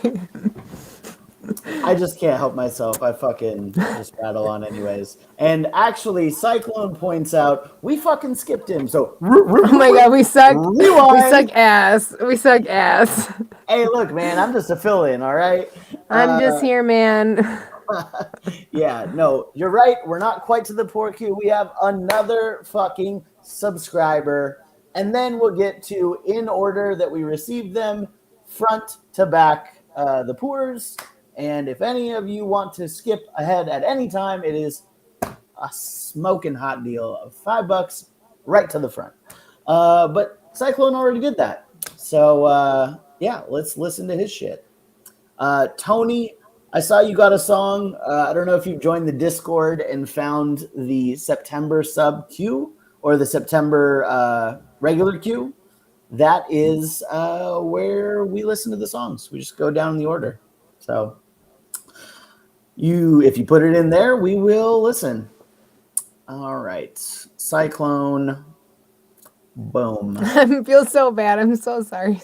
I just can't help myself. I fucking just rattle on anyways. And actually, Cyclone points out we fucking skipped him. So Oh my god, we suck. Rewind. We suck ass. We suck ass. Hey, look, man, I'm just a fill-in, all right? I'm just here, man. Yeah, no, you're right. We're not quite to the poor queue. We have another fucking subscriber. And then we'll get to, in order that we received them, front to back, the poors. And if any of you want to skip ahead at any time, it is a smoking hot deal of $5 right to the front. But Cyclone already did that. So, yeah, let's listen to his shit. Tony, I saw you got a song. I don't know if you've joined the Discord and found the September sub queue or the September regular queue. That is where we listen to the songs. We just go down in the order. So if you put it in there, we will listen. All right. Cyclone. Boom. I feel so bad. I'm so sorry.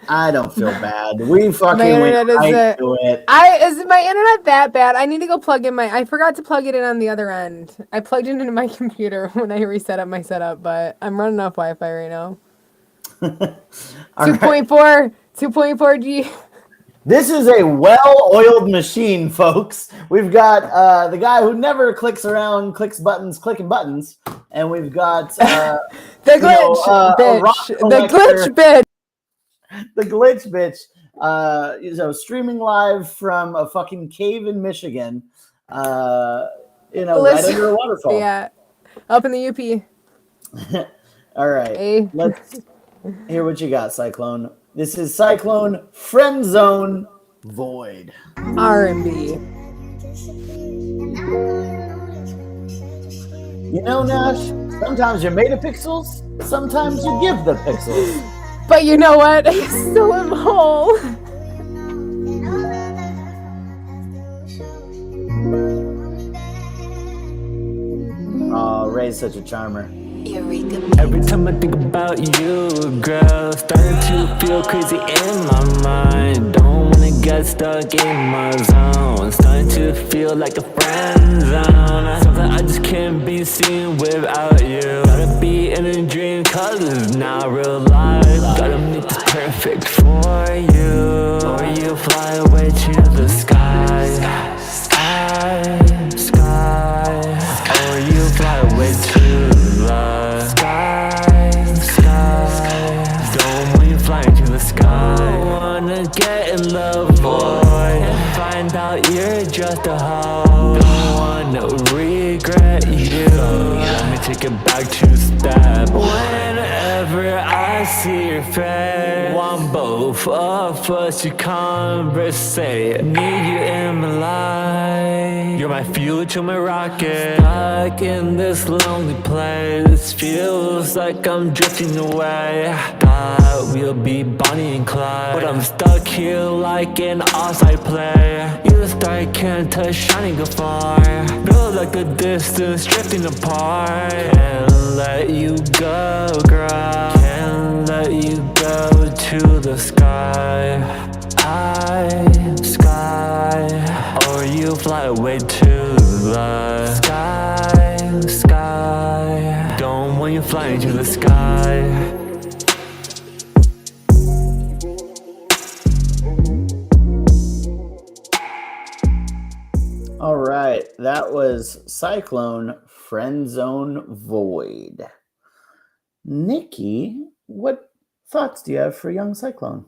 I don't feel bad. We fucking My internet went is right to it. Is my internet that bad? I need to go plug in I forgot to plug it in on the other end. I plugged it into my computer when I reset up my setup, but I'm running off Wi-Fi right now. 2.4 G. This is a well-oiled machine, folks. We've got the guy who never clicks around, clicking buttons, and we've got the glitch bitch. The glitch bitch. The glitch bitch. Streaming live from a fucking cave in Michigan. Right under a waterfall. Yeah, up in the UP. All right, Hey. Let's hear what you got, Cyclone. This is Cyclone Friend Zone Void. R&B. You know, Nash, Sometimes you're made of pixels, sometimes you give the pixels. But you know what? I still am whole. Oh, Ray's such a charmer. Every time I think about you, girl, starting to feel crazy in my mind. Don't wanna get stuck in my zone, starting to feel like a friend zone. Something I just can't be seen without you. Gotta be in a dream, cause it's not real life. Gotta make this perfect for you, or you fly away to the sky, sky, or you fly away to the sky. Don't want you flying to the sky. Don't wanna get in love, boy, and find out you're just a hoe. Don't wanna regret you. Let me take it back 2 steps. Whenever I see your face, want both of us to conversate. Need you in my life. You're my fuel to my rocket. Stuck in this lonely place, feels like I'm drifting away. Thought we'll be Bonnie and Clyde, but I'm stuck here like an offside play. You start, can't touch, shining afar. Feel like the distance drifting apart. Can't let you go, girl. Can't let you go to the sky, sky, or you fly away to the sky. Don't want you flying to the sky. All right, that was Cyclone Friend Zone Void. Nikki, what thoughts do you have for young Cyclone?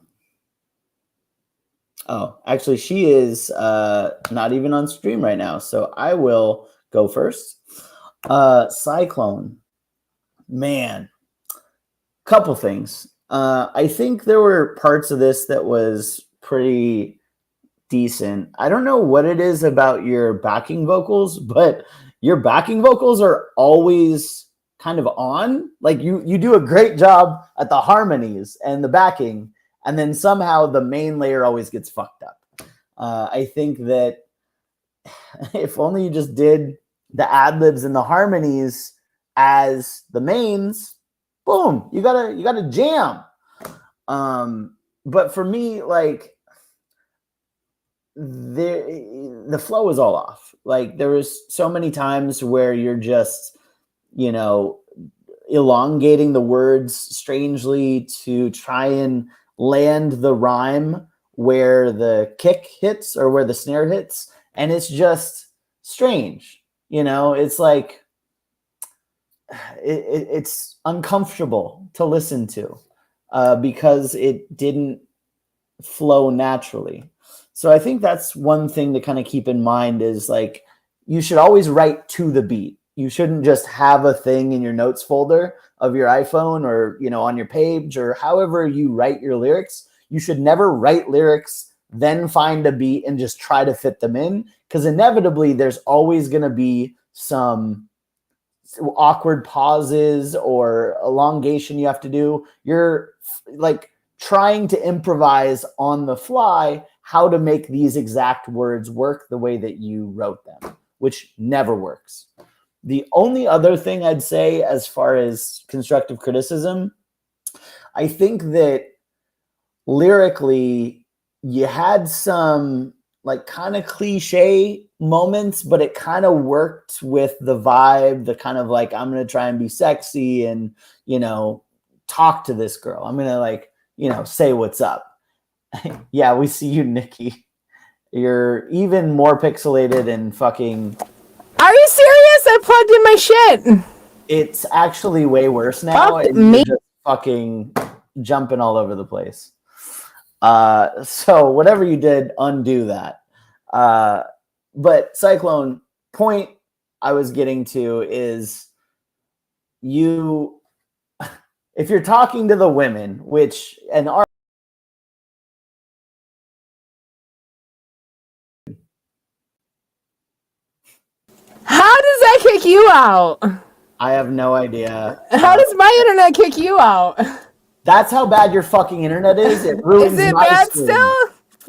Oh, actually, she is not even on stream right now, so I will go first. Cyclone, man, couple things. I think there were parts of this that was pretty decent. I don't know what it is about your backing vocals, but your backing vocals are always kind of on. Like you do a great job at the harmonies and the backing, and then somehow the main layer always gets fucked up. I think that if only you just did the ad-libs and the harmonies as the mains, boom, you got a jam. But for me, like, the flow is all off. Like, there was so many times where you're just, elongating the words strangely to try and land the rhyme where the kick hits or where the snare hits, and it's just strange. It's like it's uncomfortable to listen to because it didn't flow naturally. So I think that's one thing to kind of keep in mind is, like, you should always write to the beat. You shouldn't just have a thing in your notes folder of your iPhone or, on your page or however you write your lyrics. You should never write lyrics, then find a beat and just try to fit them in, because inevitably there's always going to be some awkward pauses or elongation you have to do. You're like trying to improvise on the fly how to make these exact words work the way that you wrote them, which never works. The only other thing I'd say as far as constructive criticism, I think that lyrically you had some like kind of cliche moments, but it kind of worked with the vibe, the kind of like, I'm going to try and be sexy and, talk to this girl. I'm going to say what's up. Yeah, we see you, Nikki. You're even more pixelated and fucking... Are you serious? I plugged in my shit. It's actually way worse now. You're just fucking jumping all over the place. So whatever you did, undo that. But Cyclone, point I was getting to is if you're talking to the women, which and are how does that kick you out? I have no idea. How does my internet kick you out? That's how bad your fucking internet is. It ruins Is it my bad stream. still?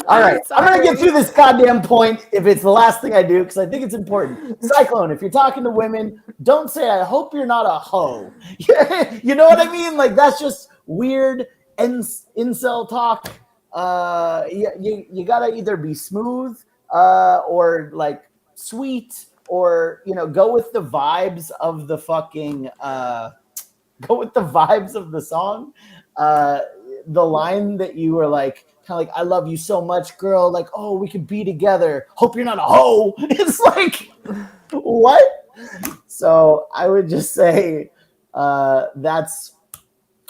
All right, I'm gonna get sorry. through this goddamn point if it's the last thing I do because I think it's important. Cyclone, if you're talking to women, don't say "I hope you're not a hoe." You know what I mean? Like that's just weird incel talk. You gotta either be smooth or like sweet or go with the vibes of the fucking go with the vibes of the song. The line that you were like, kind of like, I love you so much, girl. Like, oh, we could be together. Hope you're not a hoe. It's like, what? So I would just say that's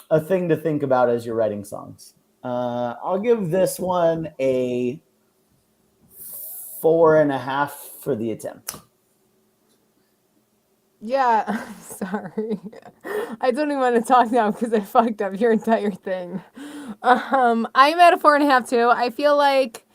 a thing to think about as you're writing songs. I'll give this one a 4.5 for the attempt. Yeah, sorry. I don't even want to talk now because I fucked up your entire thing. I'm at a 4.5 too. I feel like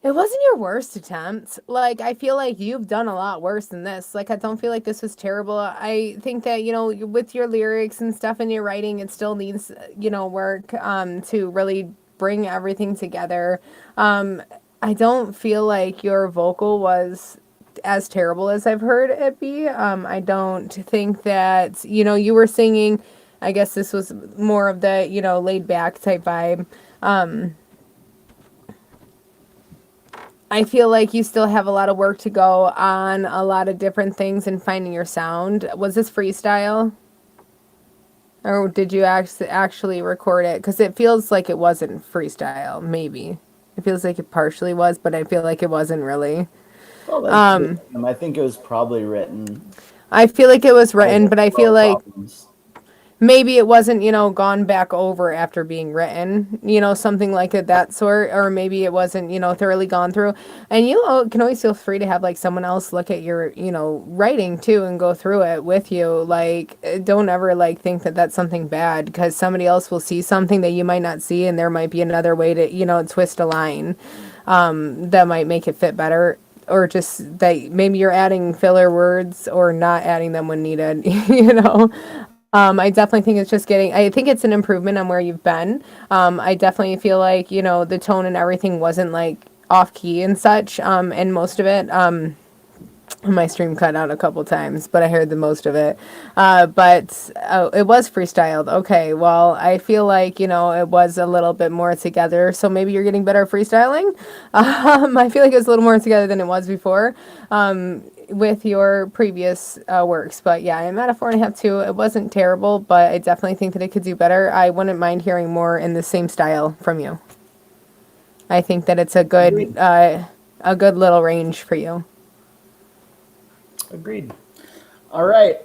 it wasn't your worst attempt. Like, I feel like you've done a lot worse than this. Like, I don't feel like this was terrible. I think that, with your lyrics and stuff in your writing, it still needs, work to really bring everything together. I don't feel like your vocal was as terrible as I've heard it be. I don't think that, you were singing, I guess this was more of the, laid back type vibe. I feel like you still have a lot of work to go on a lot of different things and finding your sound. Was this freestyle? Or did you actually record it? Because it feels like it wasn't freestyle, maybe. It feels like it partially was, but I feel like it wasn't really. Well, I think it was probably written. I feel like it was written, but I feel like problems. maybe it wasn't, gone back over after being written, something like that sort, or maybe it wasn't, thoroughly gone through. And you can always feel free to have like someone else look at your, writing too and go through it with you. Like, don't ever like think that that's something bad because somebody else will see something that you might not see, and there might be another way to, twist a line that might make it fit better. Or just that maybe you're adding filler words or not adding them when needed, I definitely think it's just I think it's an improvement on where you've been. I definitely feel like, the tone and everything wasn't like off key and such. And most of it, my stream cut out a couple times, but I heard the most of it. But it was freestyled. Okay, well, I feel like, it was a little bit more together. So maybe you're getting better at freestyling. I feel like it was a little more together than it was before with your previous works. But yeah, I'm at a 4.5 too. It wasn't terrible, but I definitely think that it could do better. I wouldn't mind hearing more in the same style from you. I think that it's a good little range for you. Agreed. All right.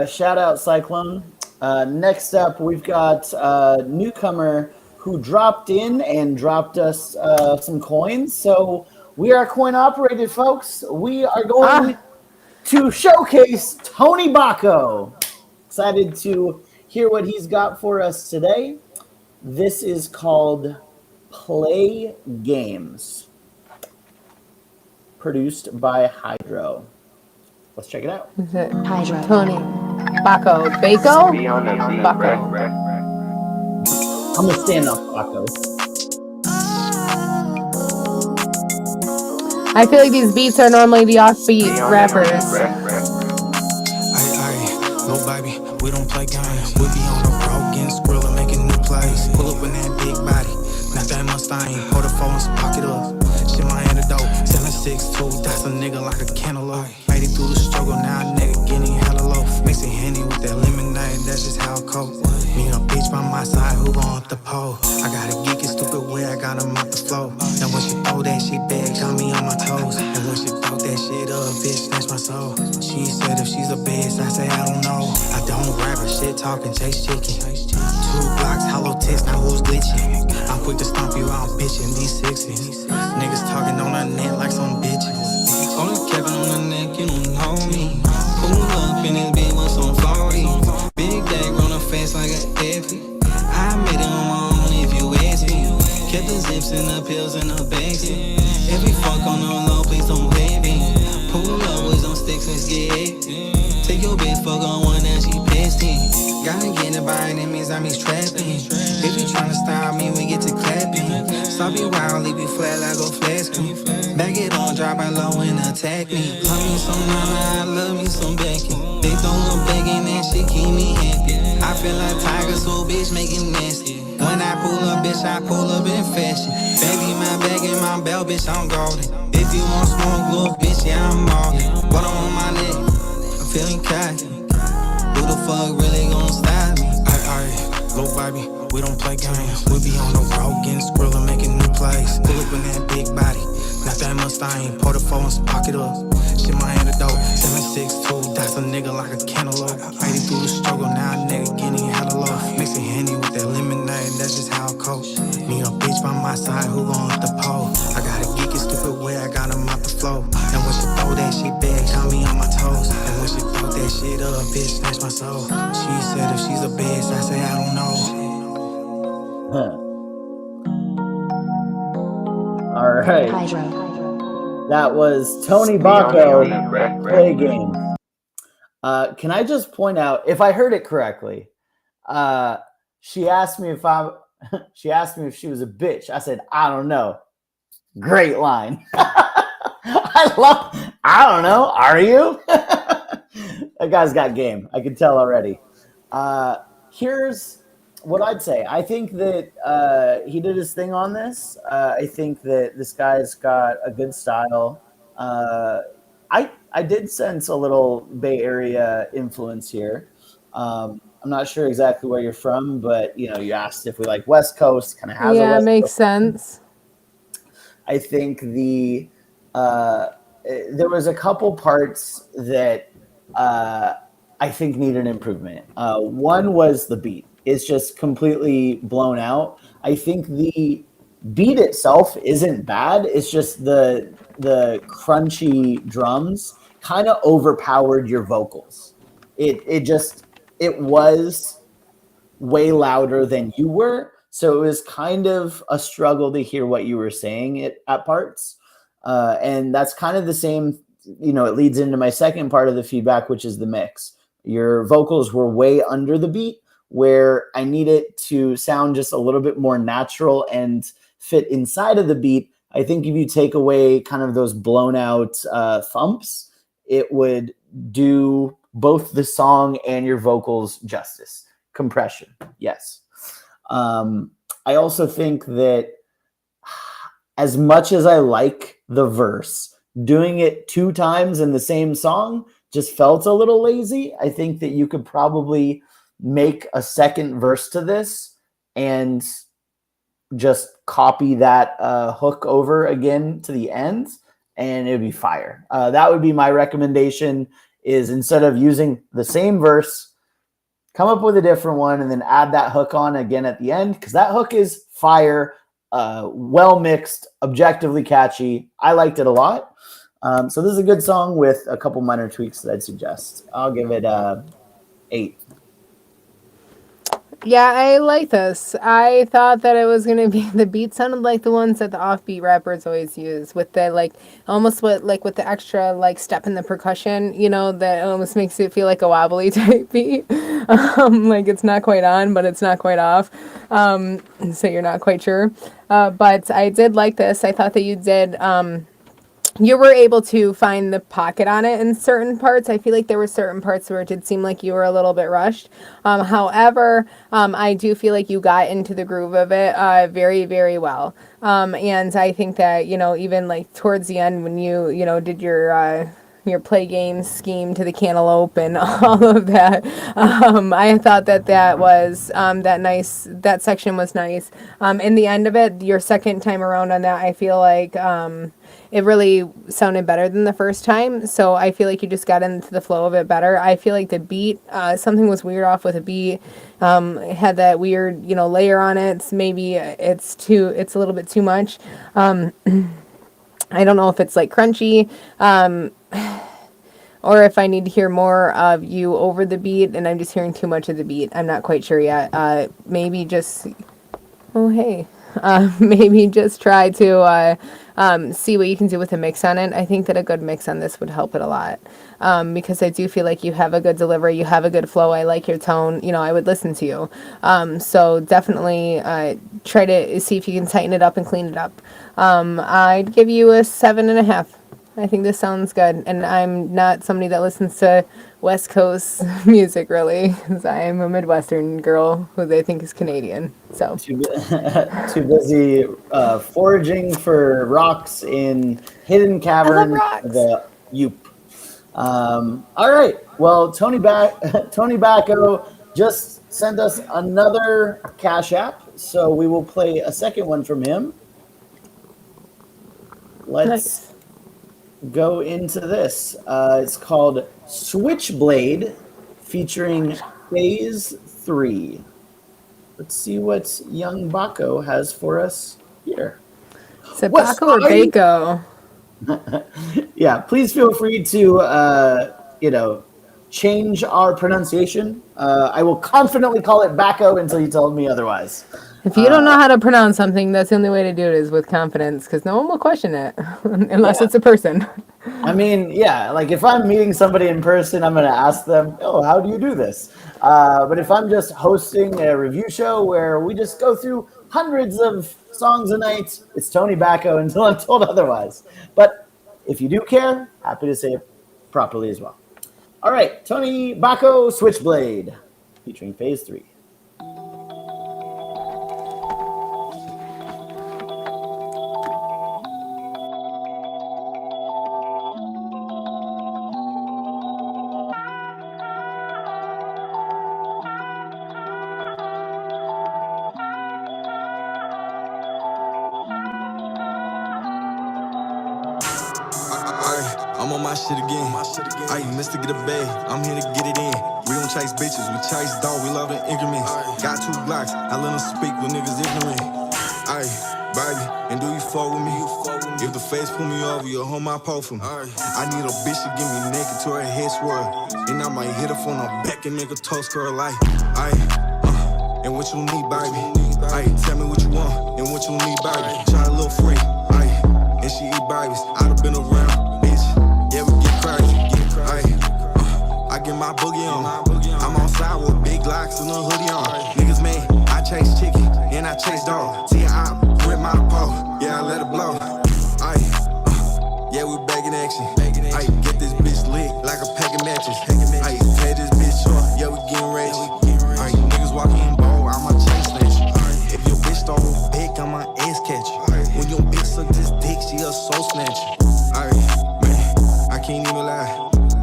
Shout out Cyclone. Next up, we've got a newcomer who dropped in and dropped us some coins. So we are coin operated, folks. We are going to showcase Tony Bacco. Excited to hear what he's got for us today. This is called Play Games, produced by Hydro. Let's check it out. Is it Tony Bacco? Bacco? Bacco. I'm gonna stand up, Bacco. I feel like these beats are normally the offbeat rappers. No baby, we don't play games. We be on the road getting squirrel and making new plays. Pull up in that big body, not that Mustang. Hold the phone, pocket up. Shit my antidote. 762, that's a nigga like a cantaloupe. Made it through the struggle, now a nigga getting hella low. Mixing Henny with that lemonade, that's just how I cope. Me a bitch by my side, who gon' up the pole? I got a geeky stupid way, I got him off the floor. And when she throw that shit back, got me on my toes. And when she throw that shit up, bitch, snatch my soul. She said if she's a bitch, I say I don't know. I don't rap her shit, talking, chase chicken. 2 blocks, hollow test, now who's glitching? I'm quick to stomp you out, bitchin', these 60s. Niggas talking on her neck like some bitches. On the cabin on the neck, you don't know me. Pull up in this bitch with some 40. Big day, run a fast like an Effie. I made it on my own if you ask me. Kept the zips and the pills in the backseat. Every fuck on the low, please don't blame me. Pull up with some sticks and skid. yeah. Take your bitch, fuck on one, now she pissed in. Gotta get it by enemies, I'm his trapping. If you tryna style me, we get to clapping. Stop you wild, leave you flat like a flat screen. Back it on, drop it low and attack me. Love me some mama, I love me some Becky. They throw a begging and shit keep me happy. I feel like Tiger, so bitch make it nasty. When I pull up, bitch, I pull up in fashion. Baby, my bag and my belt, bitch, I'm golden. If you want smoke, little bitch, yeah, I'm all in. What on my neck? I'm feeling cocky. Who the fuck really gon' stop me? Low vibey, we don't play games. We be on the road, getting squirrel and making new plays. Pull up in that big body, not that Mustang. Pour the phone and spark it up. Shit, my antidote. 762, that's a nigga like a cantaloupe. Made it through the struggle, now a nigga getting hella low. Mixing Henny with that lemonade, that's just how I cope. Me a bitch by my side, who gon' hit the pole? I got a geeky stupid way, I got him off the floor. And when she throw that shit back, got me on my toes. And when she throw that shit up, bitch, snatch my soul. She said if she's a bitch, I say I don't know. All right. That was Tony Bacco, Play Games. Can I just point out, if I heard it correctly, she asked me if she was a bitch. I said, I don't know. Great line. I don't know. Are you? That guy's got game. I can tell already. Here's what I'd say. I think that he did his thing on this. I think that this guy's got a good style. I did sense a little Bay Area influence here. I'm not sure exactly where you're from, but you asked if we like West Coast. Kind of has a West makes Coast. Sense. I think there was a couple parts that I think need an improvement. One was the beat. It's just completely blown out. I think the beat itself isn't bad. It's just the crunchy drums kind of overpowered your vocals. It was way louder than you were. So it was kind of a struggle to hear what you were saying at parts. And that's kind of the same, it leads into my second part of the feedback, which is the mix. Your vocals were way under the beat, where I need it to sound just a little bit more natural and fit inside of the beat. I think if you take away kind of those blown out thumps, it would do both the song and your vocals justice. Compression, yes. I also think that as much as I like the verse, doing it 2 times in the same song just felt a little lazy. I think that you could probably make a second verse to this and just copy that hook over again to the end, and it would be fire. That would be my recommendation, is instead of using the same verse, come up with a different one and then add that hook on again at the end, because that hook is fire, well mixed, objectively catchy. I liked it a lot. So this is a good song with a couple minor tweaks that I'd suggest. I'll give it 8. Yeah, I like this. I thought that it was gonna be, the beat sounded like the ones that the offbeat rappers always use, with the almost with the extra step in the percussion, that almost makes it feel like a wobbly type beat. It's not quite on, but it's not quite off. So you're not quite sure. But I did like this. I thought that you did. You were able to find the pocket on it in certain parts. I feel like there were certain parts where it did seem like you were a little bit rushed. However, I do feel like you got into the groove of it very, very well. And I think that, even towards the end when you, did your play game scheme to the cantaloupe and all of that. I thought that was that section was nice. In the end of it, your second time around on that, I feel like it really sounded better than the first time. So I feel like you just got into the flow of it better. I feel like the beat, something was weird off with a beat. It had that weird, layer on it. Maybe it's a little bit too much. I don't know if it's crunchy. Or if I need to hear more of you over the beat and I'm just hearing too much of the beat. I'm not quite sure yet. Maybe just, maybe just try to see what you can do with a mix on it. I think that a good mix on this would help it a lot, because I do feel like you have a good delivery, you have a good flow. I like your tone. I would listen to you. So definitely try to see if you can tighten it up and clean it up. I'd give you a 7.5. I think this sounds good, and I'm not somebody that listens to West Coast music really, because I'm a Midwestern girl who they think is Canadian. So too busy foraging for rocks in hidden caverns of the Yoop. All right. Well, Tony Bacco just sent us another Cash App, so we will play a second one from him. Let's go into this. It's called Switchblade, featuring Phase 3. Let's see what young Bacco has for us here. Is it Bacco or Bacco? Yeah, please feel free to, change our pronunciation. I will confidently call it Bacco until you tell me otherwise. If you don't know how to pronounce something, that's the only way to do it is with confidence, because no one will question it unless it's a person. I mean, yeah, like if I'm meeting somebody in person, I'm going to ask them, oh, how do you do this? But if I'm just hosting a review show where we just go through hundreds of songs a night, it's Tony Bacco until I'm told otherwise. But if you do care, happy to say it properly as well. All right, Tony Bacco, Switchblade, featuring Phase 3. I'm on my shit again. I missed to get a bag. I'm here to get it in. We don't chase bitches, we chase dog. We love in increments. Got 2 blocks. I let them speak when niggas ignorant. Aye, baby, and do you fuck with me? If the face pull me over, you'll hold my pole for me. I need a bitch to give me naked to her head swirl. And I might hit her from the back and make a toast curl like. Aye, and what you need, baby? Aye, tell me what you want and what you need, baby. Try a little free. Aye, and she eat babies. I done been around. Yeah, we get crazy. I get my boogie on. I'm outside with big locks and a hoodie on. Niggas mad, I chase chicken and I chase dog. See, I rip my pole. Yeah, I let it blow. Yeah, we back in action. I get this bitch lit like a pack of matches. I pay this bitch off. Yeah, we getting ratchet. Niggas walking in bold, I'm a chain snatcher. If your bitch start with big, I'm an ass catcher. When your bitch suck this dick, she a soul snatcher. I can't even lie.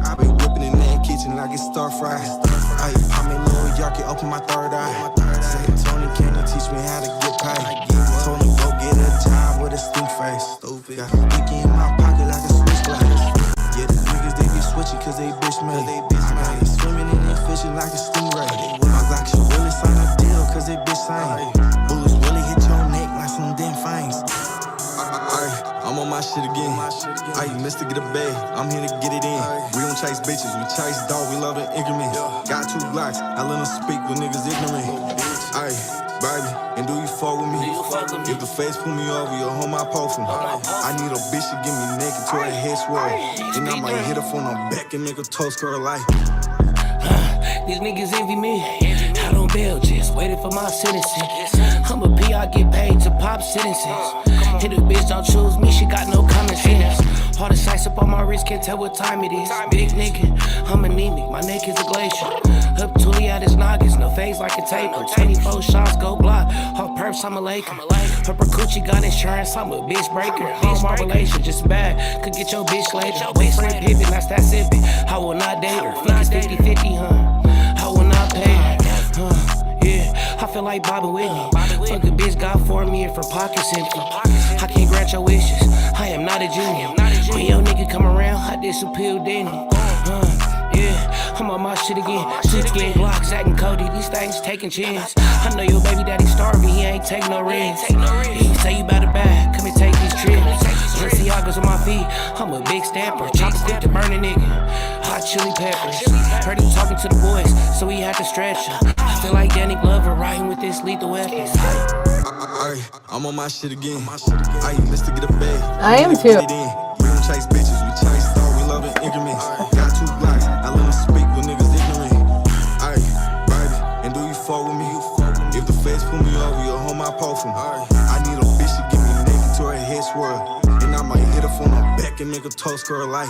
I been whipping in that kitchen like it's stir fry. I pop me little Yorkie, open my third eye. Say, Tony, can you teach me how to get paid? Told him go get a job with a stink face. Got a sticky in my pocket like a switchblade. Yeah, the niggas they be switching cause they bitch made. I got it swimming and they fishing like a stingray. My Glock should really sign a deal cause they bitch same. Bullets really hit your neck like some damn fangs. I'm on my shit again. I missed to get a bag. I'm here to get it in. We don't chase bitches, we chase dog. We love in increments. Got 2 blocks. I let them speak when niggas ignorant. Aye, baby, and do you fuck with me? If the face pull me over, you'll hold my pole for me. I need a bitch to give me naked to her head swirl. And I might hit her from the back and make a toast curl like. These niggas envy me. I don't bail, just waiting for my sentencing. I'm a P, I get paid to pop sentences. Hit a bitch, don't choose me, she got no common sense. All the sights up on my wrist, can't tell what time it is. Big nigga, I'm anemic, my neck is a glacier. Up Tully at his noggins, no phase like a taper. 24 shots, go block, off perps, I'm a Laker. Purple coochie got insurance, I'm a bitch breaker. All my relation, just bad, could get your bitch later. Boyfriend pivot, that's that sippin', I will not date her. Niggas 50-50, I will not pay her. Yeah, I feel like Bobby Whitney. Fuck a bitch, God for me if her pockets empty. I can't grant your wishes, I am not a genie. When your nigga come around, I disappear, didn't he? Yeah, I'm on my shit again. 16 blocks, acting Cody, these things taking chance. I know your baby daddy starving, he ain't take no rent. He say you better bag, Let me take these trips. Balenciagas on my feet. I'm a big stamper. Chopper quick to burn a nigga. Hot chili peppers. Heard him talking to the boys, so he had to stretch. I feel like Danny Glover riding with this lethal weapon. I'm on my shit again. Let's to get a bag. I am too. We don't chase bitches, we chase stars. We love in increments. Got 2 blocks, I let them speak with niggas ignorant. Baby, and do you fuck with me? If the feds pull me over, you'll hold my pole for me. I need a bitch to get me naked to her head swirl. And I might hit her from the back and make a toast curl like.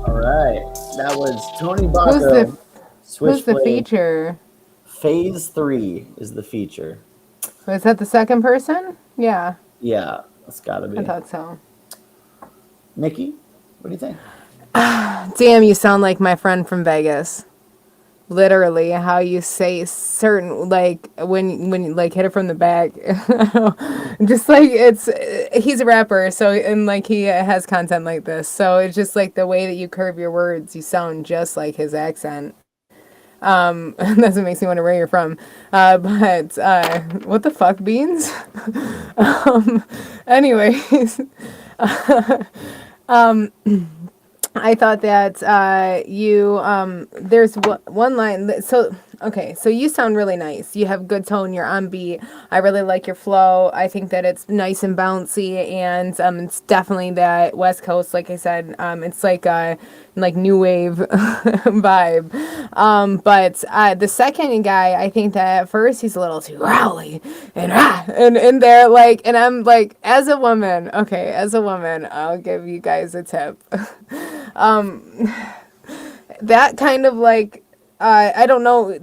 All right, that was Tony Baco. Who's the feature? Phase 3 is the feature. Was that the second person? Yeah. Yeah, it's gotta be. I thought so. Nikki, what do you think? Damn, you sound like my friend from Vegas. Literally, how you say certain, like, when you, like, hit it from the back. Just, like, he's a rapper, so, and, like, he has content like this. So, it's just, like, the way that you curve your words, you sound just like his accent. That's what makes me wonder where you're from. But what the fuck, Beans? Anyways, I thought that there's one line. So you sound really nice. You have good tone. You're on beat. I really like your flow. I think that it's nice and bouncy, and it's definitely that West Coast. Like I said, it's like new wave vibe. But the second guy, I think that at first he's a little too rowdy and they're like, and I'm like, as a woman, I'll give you guys a tip. That kind of like, I don't know,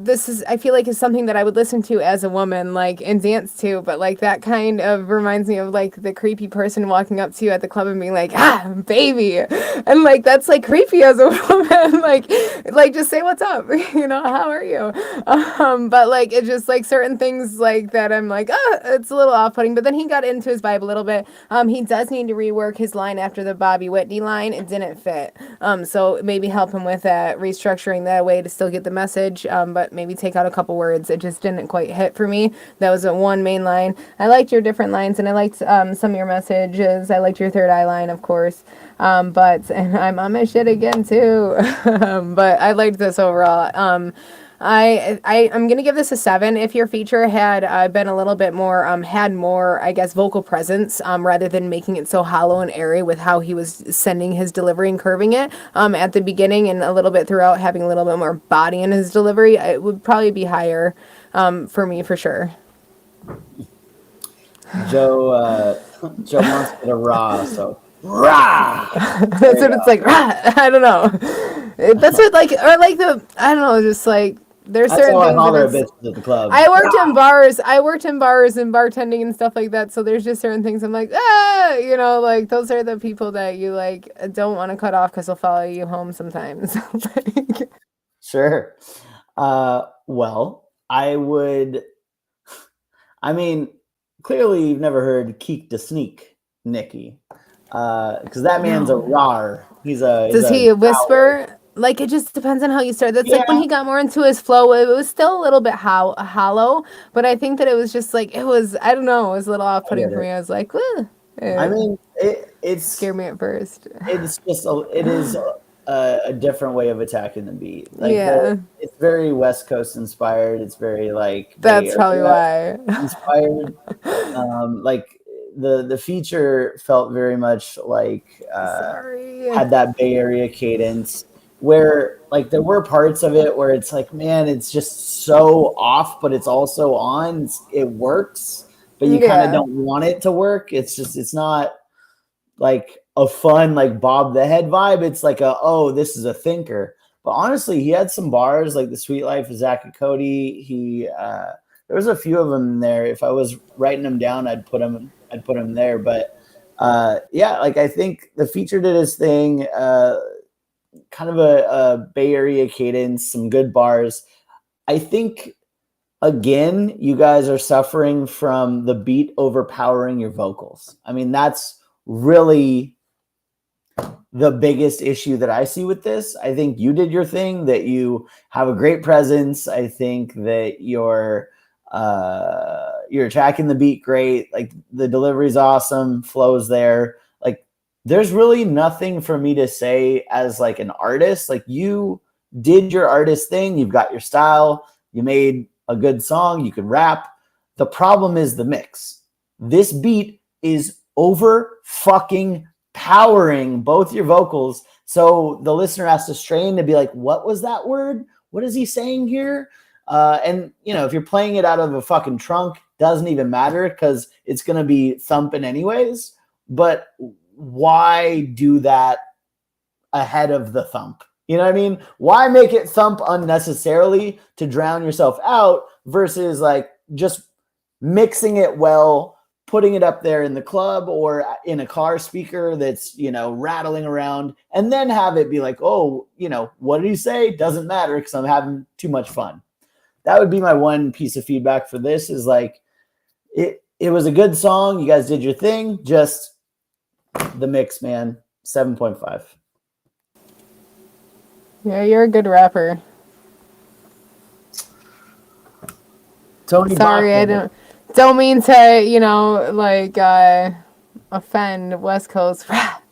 I feel like it's something that I would listen to as a woman, like, and dance to, but, like, that kind of reminds me of, like, the creepy person walking up to you at the club and being like, baby, and, like, that's, like, creepy as a woman, like, just say what's up, how are you, but, like, it's just, like, certain things, like, that I'm like, it's a little off-putting, but then he got into his vibe a little bit. He does need to rework his line after the Bobby Whitney line. It didn't fit, so maybe help him with that, restructuring that way to still get the message, but maybe take out a couple words. It just didn't quite hit for me. That was one main line. I liked your different lines, and I liked some of your messages. I liked your third eye line, of course, but and I'm on my shit again too. But I liked this overall. I'm gonna give this a 7. If your feature had been a little bit more, had more, I guess, vocal presence, rather than making it so hollow and airy with how he was sending his delivery and curving it at the beginning and a little bit throughout, having a little bit more body in his delivery, it would probably be higher for me for sure. Joe wants to get a raw, so rah. That's what it's like. Rah! I don't know. That's what I don't know, just like. There's That's certain how things I holler at bitches at the club. I worked in bars and bartending and stuff like that. So there's just certain things I'm like, like those are the people that you like don't want to cut off because they'll follow you home sometimes. Sure. Well, clearly you've never heard Keek da Sneak, Nikki, because that man's a rar. Does he whisper? Like, it just depends on how you start. That's like when he got more into his flow, it was still a little bit hollow, but I think that it was just like, I don't know, it was a little off-putting for me. I was like, it scared me at first. It is a different way of attacking the beat. It's very West Coast inspired. It's very that's probably why inspired. The feature felt very much like had that Bay Area cadence. Where there were parts of it where it's like, man, it's just so off, but it's also on. It works, but you kind of don't want it to work. It's not like a fun Bob the Head vibe. It's like this is a thinker. But honestly, he had some bars like the Sweet Life of Zach and Cody. There was a few of them in there. If I was writing them down, I'd put them there. But I think the feature did his thing. Kind of a Bay Area cadence, some good bars. I think, again, you guys are suffering from the beat overpowering your vocals. I mean, that's really the biggest issue that I see with this. I think you did your thing, that you have a great presence. I think that your You're attacking the beat great. Like the delivery's awesome. Flow's there. Like there's really nothing for me to say as like an artist. Like you did your artist thing. You've got your style. You made a good song. You can rap. The problem is the mix. This beat is over fucking powering both your vocals. So the listener has to strain to be like, what was that word? What is he saying here? And, you know, if you're playing it out of a fucking trunk, doesn't even matter because it's going to be thumping anyways. But why do that ahead of the thump? You know what I mean? Why make it thump unnecessarily to drown yourself out versus like just mixing it well, putting it up there in the club or in a car speaker that's, you know, rattling around, and then have it be like, oh, you know, what did he say? Doesn't matter because I'm having too much fun. That would be my one piece of feedback for this is like, it was a good song. You guys did your thing. Just the mix, man. 7.5. Yeah, you're a good rapper. Tony Sorry, Bachman. I don't mean to, you know, like offend West Coast rap.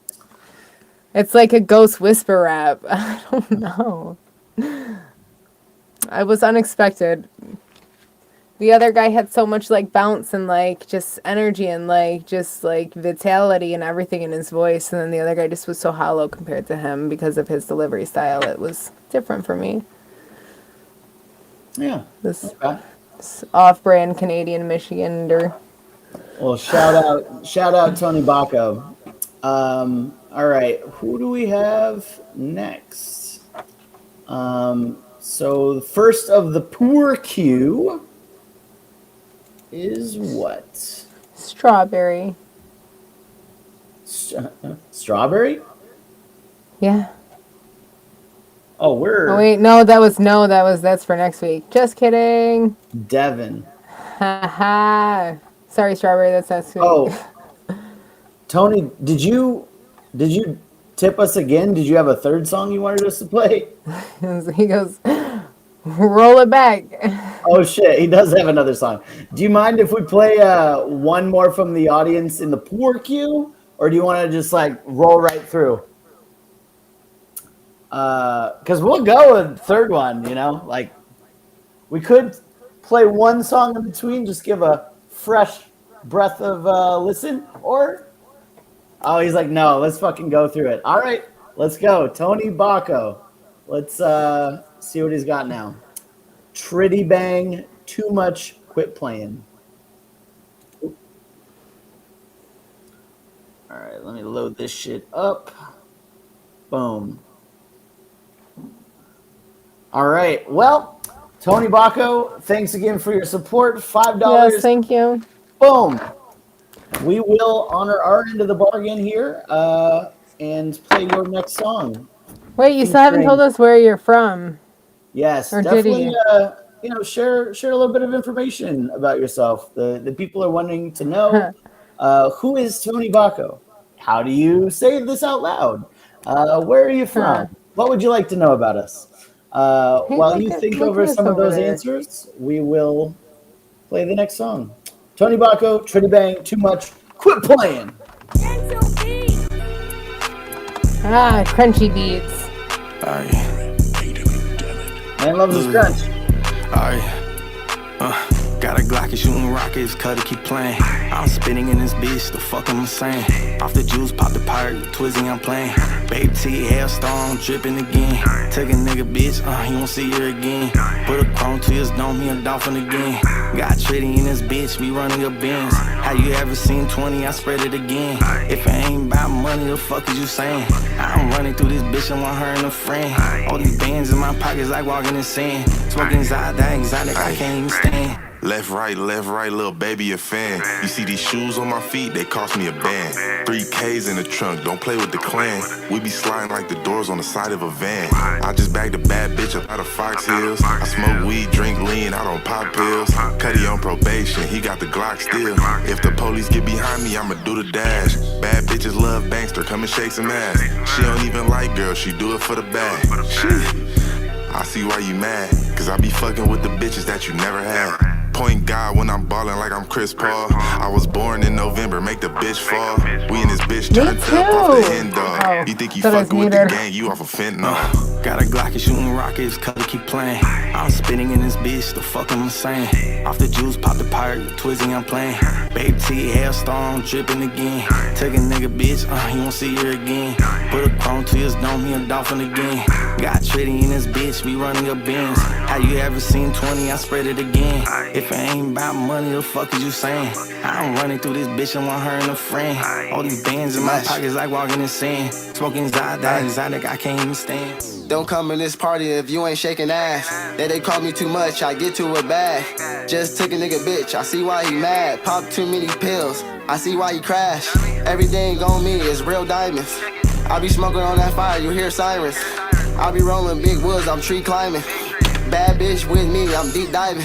It's like a ghost whisper rap. I don't know. It was unexpected. The other guy had so much like bounce and like just energy and like just like vitality and everything in his voice, and then the other guy just was so hollow compared to him because of his delivery style. It was different for me. Yeah. This off-brand Canadian Michigander. Well, shout out Tony Bacco. All right, who do we have next? So the first of the poor queue is what? Strawberry. Strawberry? Yeah. Oh, Oh wait, that's for next week. Just kidding. Devin. Haha. Sorry, Strawberry, that's next week. Oh. Tony, did you tip us again? Did you have a third song you wanted us to play? He goes, roll it back. Oh shit, he does have another song. Do you mind if we play one more from the audience in the poor queue, or do you want to just like roll right through? Because we'll go with the third one, you know, like we could play one song in between, just give a fresh breath of listen, or he's like, no, let's fucking go through it. All right, let's go. Tony Bacco. Let's see what he's got now. Tritty Bang, Too Much, Quit Playing. All right, let me load this shit up. Boom. All right, well, Tony Bacco, thanks again for your support. $5. Yes, thank you. Boom. We will honor our end of the bargain here and play your next song. Wait, you still haven't told us where you're from. Yes, or definitely. Did he? Share a little bit of information about yourself. The people are wanting to know who is Tony Bacco. How do you say this out loud? Where are you from? What would you like to know about us? While you think over some of those answers, we will play the next song. Tony Bacco, Tritty Bang, Too Much, Quit Playing. Crunchy beats. Man loves his crunch. Got a Glocky shooting rockets, cut it, keep playing. I'm spinning in this bitch, the fuck am I saying? Off the juice, pop the pirate, Twizzy, I'm playing. Baby T, hailstorm, dripping again. Take a nigga, bitch, he won't see her again. Put a chrome to his dome, he a dolphin again. Got Tritty in this bitch, we running a Benz. Have you ever seen 20? I spread it again. If it ain't about money, the fuck is you saying? I'm running through this bitch, I want her and a friend. All these bands in my pockets like walking in sand. Smoking exotic, I can't even stand. Left, right, little baby a fan. You see these shoes on my feet, they cost me a band. 3Ks in the trunk, don't play with the clan. We be sliding like the doors on the side of a van. I just bagged a bad bitch up out of Fox Hills. I smoke weed, drink lean, I don't pop pills. Cuddy on probation, he got the Glock still. If the police get behind me, I'ma do the dash. Bad bitches love bankster, come and shake some ass. She don't even like girls, she do it for the bag. Shit, I see why you mad, cause I be fucking with the bitches that you never had. Point guard when I'm ballin' like I'm Chris Paul. I was born in November, make the bitch fall. We in this bitch turned up off the hen dog. You think you fuckin' with the gang, you off a fentanyl. Got a Glock and shooting rockets, color keep playing. I'm spinning in this bitch, the fuck I'm saying. Off the juice, pop the pirate, Twizzy, I'm playing. Baby T, hailstorm, dripping again. Take a nigga bitch, you won't see her again. Put a chrome to his dome, he a dolphin again. Got Tritty in this bitch, we running a Benz. Have you ever seen 20? I spread it again. If it ain't about money, the fuck is you saying? I'm running through this bitch and want her and a friend. All these bands in my pockets like walking in sand. Smoking exotic, I can't even stand. Don't come in this party if you ain't shaking ass. They call me too much, I get to it bad. Just took a nigga bitch, I see why he mad. Pop too many pills, I see why he crashed. Everything on me is real diamonds. I be smoking on that fire, you hear sirens. I be rolling big woods, I'm tree climbing. Bad bitch with me, I'm deep diving.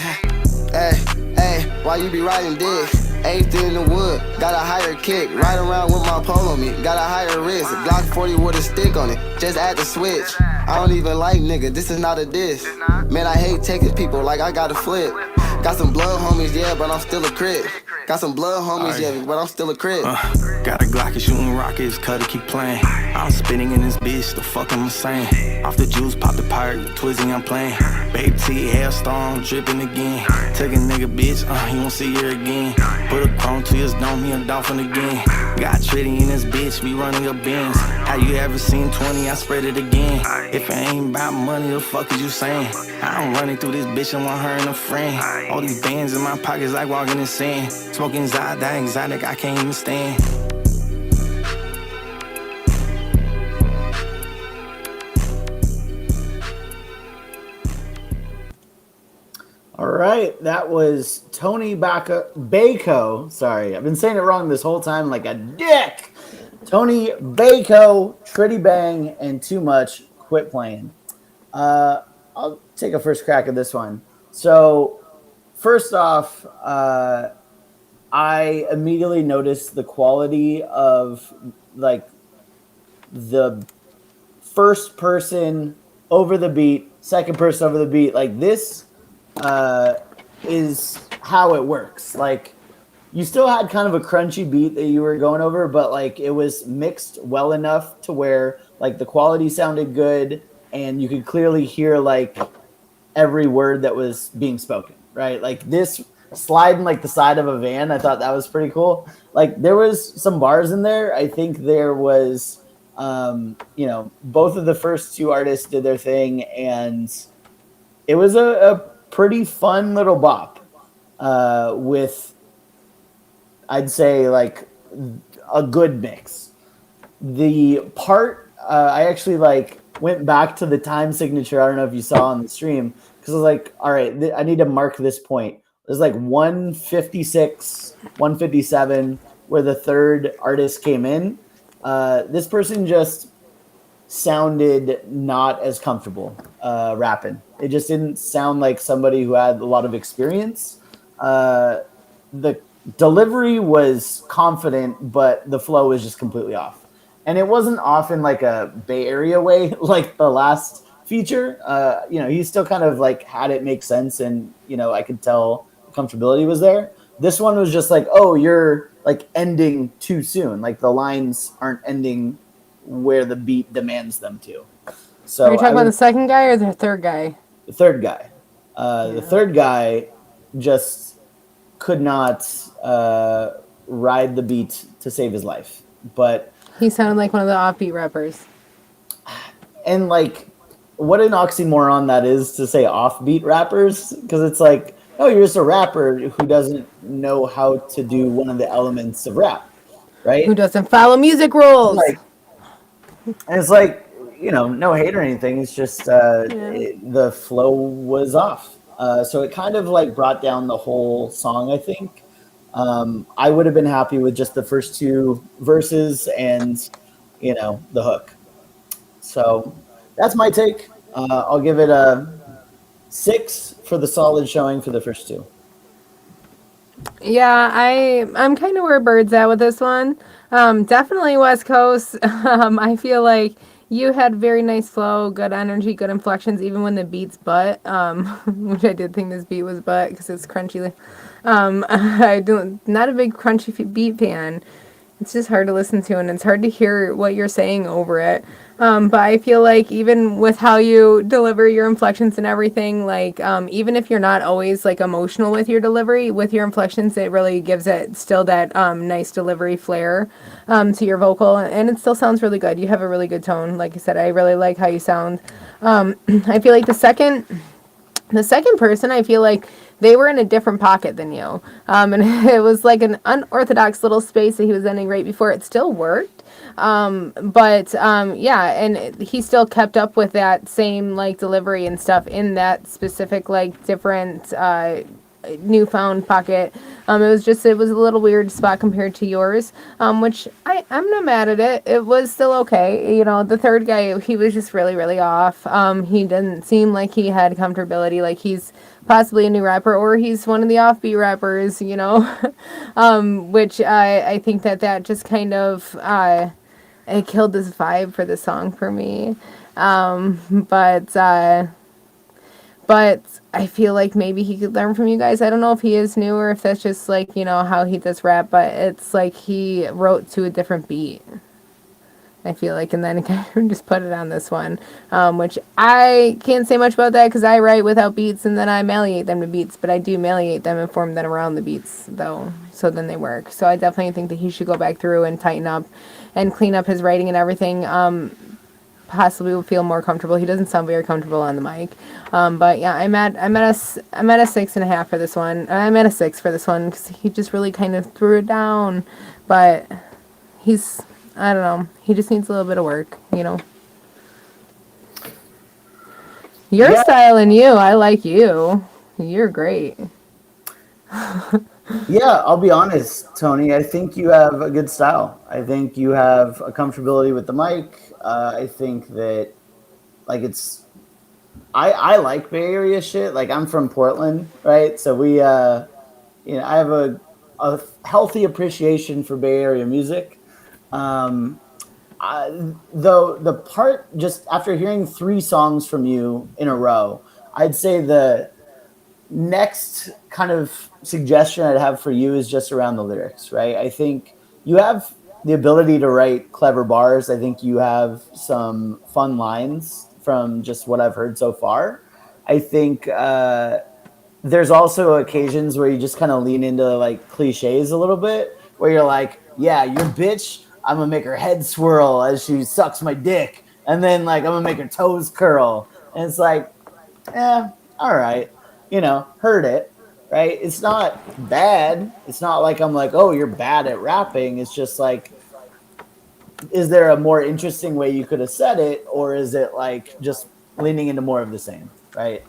Hey, why you be riding dick? Eighth in the wood, got a higher kick. Ride around with my pole on me, got a higher wrist. Glock 40 with a stick on it, just add the switch. I don't even like nigga, this is not a diss. Man, I hate taking people like I got a flip. Got some blood homies, yeah, but I'm still a crip. Got some blood homies, yeah, but I'm still a crip. Got a Glock and shooting rockets, cutter keep playing. I'm spinning in this bitch, the fuck I'm saying. Off the juice, pop the pirate, Twizzy, I'm playing. Baby T, hailstorm, dripping again. Take a nigga bitch, you won't see her again. Put a chrome to his dome, he a dolphin again. Got Tritty in this bitch, we running a Benz. Have you ever seen 20? I spread it again. If it ain't about money, the fuck is you saying? I'm running through this bitch and want her and a friend. All these bands in my pockets like walking in sand. Smoking exotic, I can't even stand. All right, that was Tony Bako. Sorry, I've been saying it wrong this whole time like a dick. Tony Bako, Tritty Bang, and Too Much, Quit Playing. I'll take a first crack at this one. So, first off, I immediately noticed the quality of like the first person over the beat, second person over the beat. Like this is how it works. Like you still had kind of a crunchy beat that you were going over, but like it was mixed well enough to where like the quality sounded good and you could clearly hear like every word that was being spoken, right? Like this sliding like the side of a van, I thought that was pretty cool. Like there was some bars in there. I think there was both of the first two artists did their thing and it was a pretty fun little bop with, I'd say, like a good mix. The part I actually like went back to the time signature. I don't know if you saw on the stream because I was like, all right, I need to mark this point. There's like 156, 157 where the third artist came in. This person just sounded not as comfortable rapping. It just didn't sound like somebody who had a lot of experience. The delivery was confident, but the flow was just completely off. And it wasn't off in like a Bay Area way, like the last feature. He still kind of like had it make sense, and I could tell comfortability was there. This one was just like, oh, you're like ending too soon. Like the lines aren't ending where the beat demands them to. So are you talking about the second guy or the third guy? The third guy. The third guy just could not ride the beat to save his life. But he sounded like one of the offbeat rappers. And like, what an oxymoron that is to say offbeat rappers, because it's like, oh, you're just a rapper who doesn't know how to do one of the elements of rap, right? Who doesn't follow music rules. And it's like, no hate or anything. It's just the flow was off. So it kind of like brought down the whole song, I think. I would have been happy with just the first two verses and, the hook. So that's my take. I'll give it a 6 for the solid showing for the first two. Yeah, I'm kind of where Bird's at with this one. Definitely West Coast. I feel like You had very nice flow, good energy, good inflections, even when the beat's butt, which I did think this beat was butt because it's crunchy. I don't, not a big crunchy beat fan. It's just hard to listen to, and it's hard to hear what you're saying over it. But I feel like even with how you deliver your inflections and everything, like even if you're not always like emotional with your delivery, with your inflections, it really gives it still that nice delivery flair to your vocal, and it still sounds really good. You have a really good tone. Like I said, I really like how you sound. I feel like the second person, I feel like they were in a different pocket than you. And it was like an unorthodox little space that he was ending right before. It still worked. Yeah, and he still kept up with that same like delivery and stuff in that specific like different newfound pocket. It was a little weird spot compared to yours, which I'm not mad at it. It was still okay. You know, the third guy, he was just really, really off. He didn't seem like he had comfortability, like he's possibly a new rapper or he's one of the offbeat rappers, you know, which I think that just kind of, it killed this vibe for the song for me. But I feel like maybe he could learn from you guys. I don't know if he is new or if that's just like, you know, how he does rap, but it's like he wrote to a different beat. I feel like, and then kind of just put it on this one, which I can't say much about that because I write without beats and then I malleate them to beats, but I do malleate them and form them around the beats though, so then they work. So I definitely think that he should go back through and tighten up and clean up his writing and everything. Possibly will feel more comfortable. He doesn't sound very comfortable on the mic. But yeah, I'm at a 6.5 for this one. I'm at a 6 for this one because he just really kind of threw it down. But I don't know. He just needs a little bit of work, you know. Your style and you, I like you. You're great. Yeah, I'll be honest, Tony. I think you have a good style. I think you have a comfortability with the mic. I think that, like, I like Bay Area shit. Like, I'm from Portland, right? So we, I have a healthy appreciation for Bay Area music. Though the part, just after hearing 3 songs from you in a row, I'd say the next kind of suggestion I'd have for you is just around the lyrics, right? I think you have the ability to write clever bars. I think you have some fun lines from just what I've heard so far. I think there's also occasions where you just kind of lean into like cliches a little bit, where you're like, yeah, your bitch, I'm gonna make her head swirl as she sucks my dick, and then like I'm gonna make her toes curl. And it's like, all right, heard it, right? It's not bad. It's not like I'm like, oh, you're bad at rapping. It's just like, is there a more interesting way you could have said it, or is it like just leaning into more of the same, right?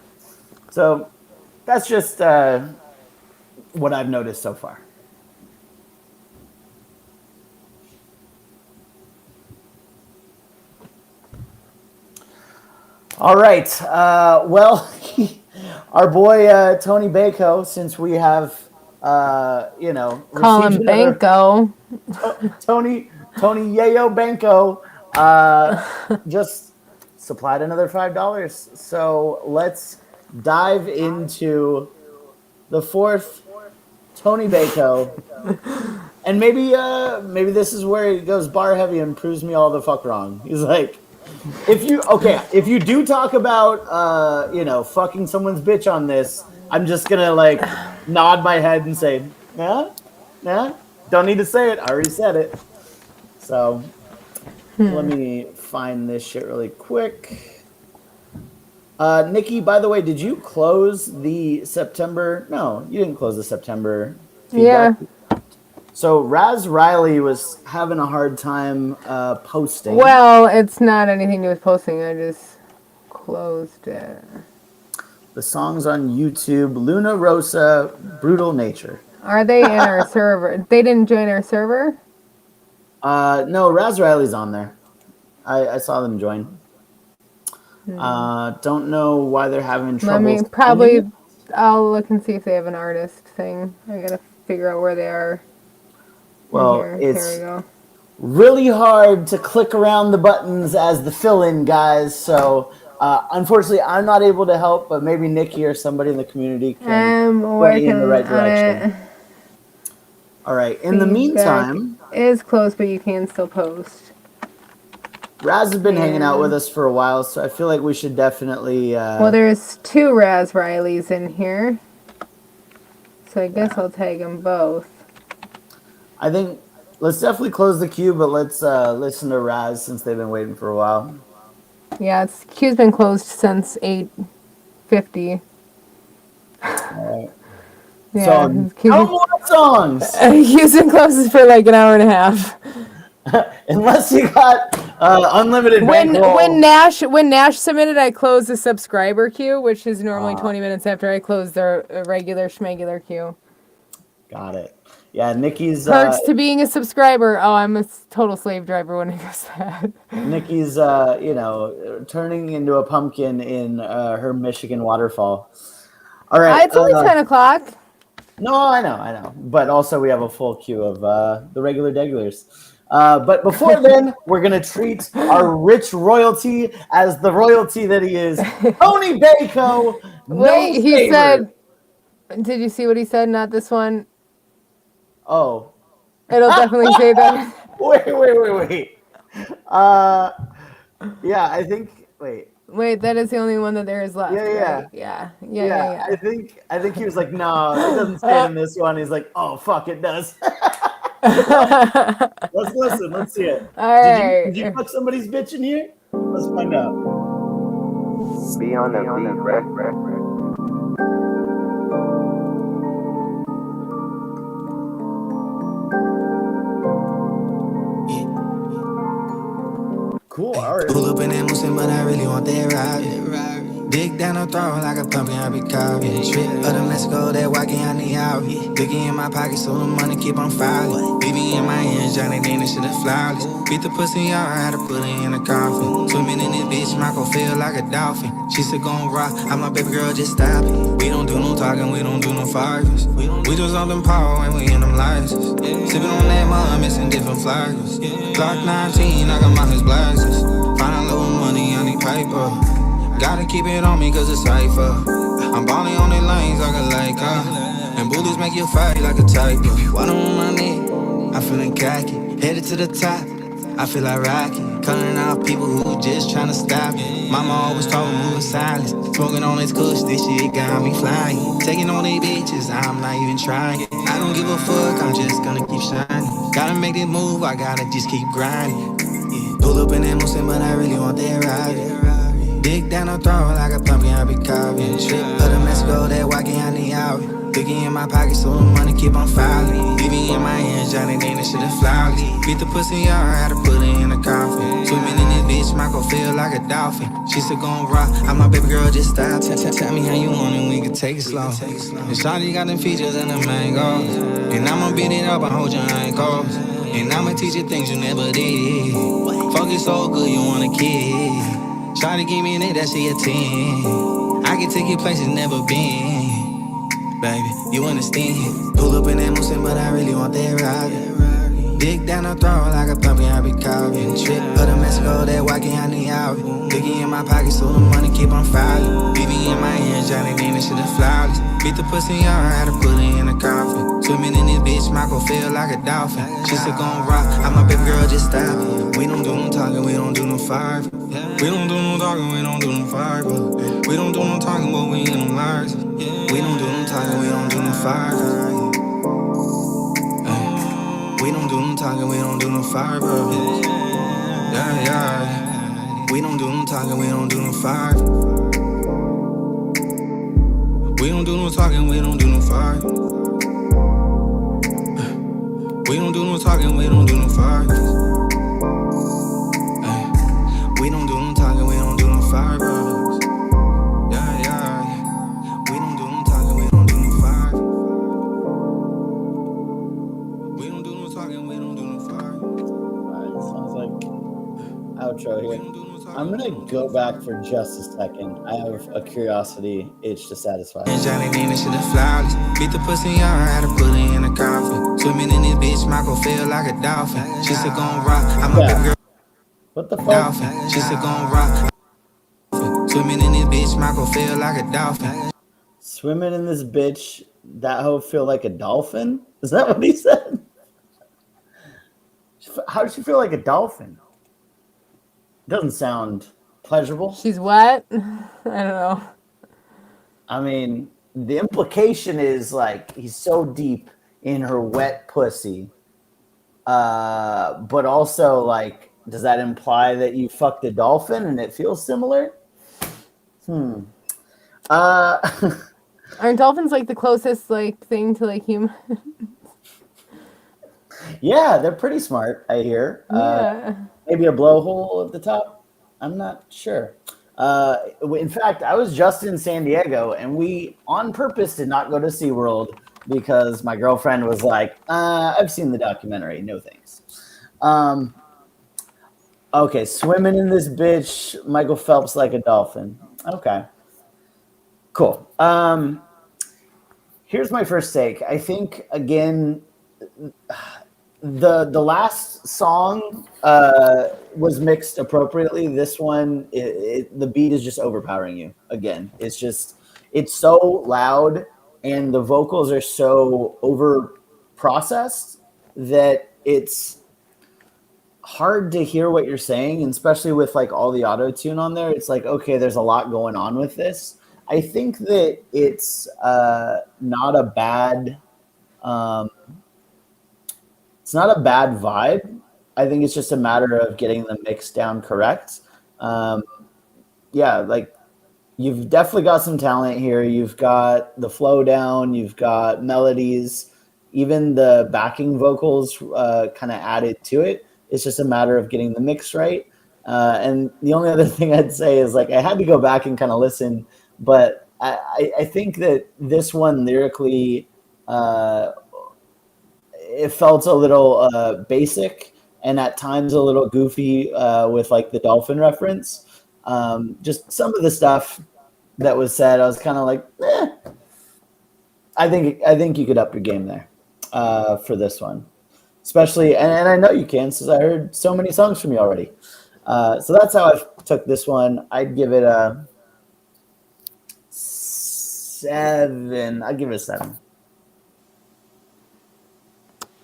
So that's just what I've noticed so far. All right. Well, our boy Tony Bako, since we have, call him Banco. Tony Yayo Banco just supplied another $5. So let's dive into the 4th Tony Bako. And maybe this is where he goes bar heavy and proves me all the fuck wrong. He's like, if you do talk about fucking someone's bitch on this, I'm just gonna like nod my head and say, nah, don't need to say it, I already said it. So let me find this shit really quick. Nikki, by the way, did you close the September? No, you didn't close the September feedback. Yeah. So Raz Riley was having a hard time posting. Well, it's not anything to do with posting. I just closed it. The songs on YouTube, Luna Rosa, Brutal Nature. Are they in our server? They didn't join our server? No, Raz Riley's on there. I saw them join. Don't know why they're having trouble. I'll look and see if they have an artist thing. I gotta figure out where they are. Well, here we go. really hard to click around the buttons as the fill-in guys. So unfortunately, I'm not able to help, but maybe Nikki or somebody in the community can point you in the right direction. All right. In the meantime, it is close, but you can still post. Raz has been hanging out with us for a while, so I feel like we should definitely... well, there's 2 Raz Rileys in here, so I guess I'll tag them both. I think let's definitely close the queue, but let's listen to Raz since they've been waiting for a while. Yeah, queue's been closed since 8:50. All right. Yeah, so, no more songs! Queue's been closed for like an hour and a half. Unless you got unlimited bankroll. When Nash submitted, I closed the subscriber queue, which is normally 20 minutes after I close the regular schmegular queue. Got it. Yeah, Nikki's perks to being a subscriber. Oh, I'm a total slave driver when it goes to that. Nikki's turning into a pumpkin in her Michigan waterfall. All right. It's only 10 o'clock. No, I know. But also we have a full queue of the regular degulars. But before then, we're going to treat our rich royalty as the royalty that he is. Tony Bacon. Wait, he said, did you see what he said? Not this one. Oh. It'll definitely say that. Wait. Yeah, I think, Wait, that is the only one that there is left. Yeah. Right? Yeah. I think he was like, no, it doesn't say in this one. He's like, oh, fuck, it does. Let's listen. Let's see it. All right. Did you fuck somebody's bitch in here? Let's find out. Be on the beat, Cool, all right. Pull up in that Muslim, but I really want that ride. Dig down the throat like a pumpkin, I be carving. Trip of the Mexico, that walking on the out. Biggie in my pocket, so the money keep on filing. Baby in my hands, Johnny Danish shit is flawless. Beat the pussy out, I had to put her in a coffin. Swimming in this bitch, Michael feel like a dolphin. She said gon' rock, I'm my baby girl, just stop it. We don't do no talking, we don't do no fires. We just on them power and we in them licenses. Sipping on that mud, missing different flags. Glock 19, I got my his blasters. Find a little money, I need paper. Gotta keep it on me cause it's safer. I'm balling on the lanes like a Laker. And bullets make you fight like a tiger. Water on my neck, I'm feeling cocky. Headed to the top, I feel like Rocky. Calling out people who just tryna stop me. Mama always told me moving silence. Smoking on this kush, this shit got me flying. Taking on these bitches, I'm not even trying. I don't give a fuck, I'm just gonna keep shining. Gotta make this move, I gotta just keep grinding. Pull up in that Muslim, but I really want that ride. Dig down the throat like a pumpkin, I be carving. Trip of the Mexico, that walking on the out. Biggie in my pocket, so the money keep on filing. BB in my hands, Johnny Danish shit is flawless. Beat the pussy out, I had to put her in a coffin. Swimming in this bitch, Michael feel like a dolphin. She said gon' rock, I'm my baby girl, just stop. Tell me how you want it, we can take it slow. And Shawty got them features and them mangoes. And I'ma beat it up and hold your ankles. And I'ma teach you things you never did. Fuck it so good, you want a kid. Shawty give me that shit a 10. I can take you places never been. Baby, you understand. Pull up in that Muslim, but I really want that ride. Dig down the throat like a pumpkin, I be carving. Trip of the Mexico, that walking on the out. Biggie in my pocket, so the money keep on filing. BB in my hands, Johnny Danish shit is flawless. Beat the pussy out, I had to put her in a coffin. Swimming in this bitch, Michael feel like a dolphin. She said gon' rock, I'm my baby girl, just stop it. We don't do no talking, we don't do no fire. We don't do no talking, we don't do no fire. We don't do no talking, but we in them lies. We don't do no talking, we don't do no fire. We don't do no talking, we don't do no fire. Yeah. We don't do no talking, we don't do no fire. We don't do no talking, we don't do no fire. We don't do no talking, we don't do no fire. We don't do no talking, we don't do no fire. Yeah. We don't do no talking, we don't do no fire. We don't do no talking, we don't do no fire. Alright, sounds like outro here. I'm gonna go back for just a second. I have a curiosity itch to satisfy. Johnny Danish shit is flawless. Beat the pussy out, I had to put her in a a coffin. Swimming in this bitch, Michael feel like a dolphin. She said gon' rock, I'm a baby girl. What the fuck? Dolphin. She said gon' rock. Swimming in this bitch, Michael feel like a dolphin. Swimming in this bitch, that hoe feel like a dolphin? Is that what he said? How does she feel like a dolphin? Doesn't sound pleasurable. She's wet. I don't know. I mean, the implication is like he's so deep in her wet pussy. But also, like, does that imply that you fucked a dolphin and it feels similar? Aren't dolphins like the closest like thing to like human? Yeah, they're pretty smart, I hear. Yeah. Maybe a blowhole at the top. I'm not sure. In fact, I was just in San Diego, and we, on purpose, did not go to SeaWorld because my girlfriend was like, I've seen the documentary. No thanks. Okay, swimming in this bitch, Michael Phelps like a dolphin. Okay. Cool. Here's my first take. I think, again, the last song was mixed appropriately. This one, the beat is just overpowering you. Again, it's so loud and the vocals are so over processed that it's hard to hear what you're saying, and especially with like all the auto tune on there. It's like, okay, there's a lot going on with this. I think that it's not a bad it's not a bad vibe. I think it's just a matter of getting the mix down correct. Yeah, like you've definitely got some talent here. You've got the flow down, you've got melodies, even the backing vocals kind of added to it. It's just a matter of getting the mix right. And the only other thing I'd say is like I had to go back and kind of listen, but I think that this one lyrically, it felt a little basic and at times a little goofy with like the dolphin reference. Just some of the stuff that was said, I was kind of like, I think you could up your game there for this one, especially, and I know you can since I heard so many songs from you already. So that's how I took this one. I'd give it a 7. I'd give it a 7.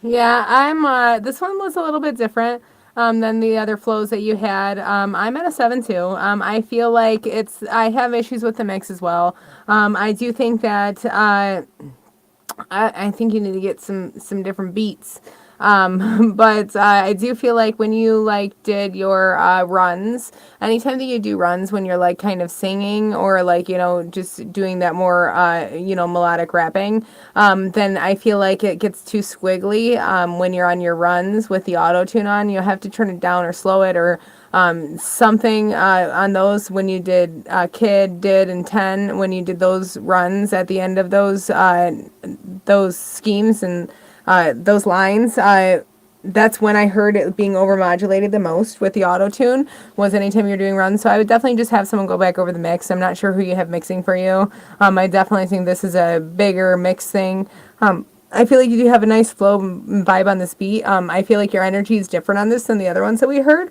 Yeah, I'm this one was a little bit different than the other flows that you had. I'm at a 7 too. I feel like I have issues with the mix as well. I do think that I think you need to get some different beats. But I do feel like when you like did your runs, anytime that you do runs when you're like kind of singing or like, you know, just doing that more, melodic rapping, then I feel like it gets too squiggly when you're on your runs with the auto tune on. You have to turn it down or slow it or something on those when you did Kid did and 10 when you did those runs at the end of those schemes and those lines. That's when I heard it being overmodulated the most with the auto tune was anytime you're doing runs. So I would definitely just have someone go back over the mix. I'm not sure who you have mixing for you. I definitely think this is a bigger mix thing. I feel like you do have a nice flow vibe on this beat. I feel like your energy is different on this than the other ones that we heard.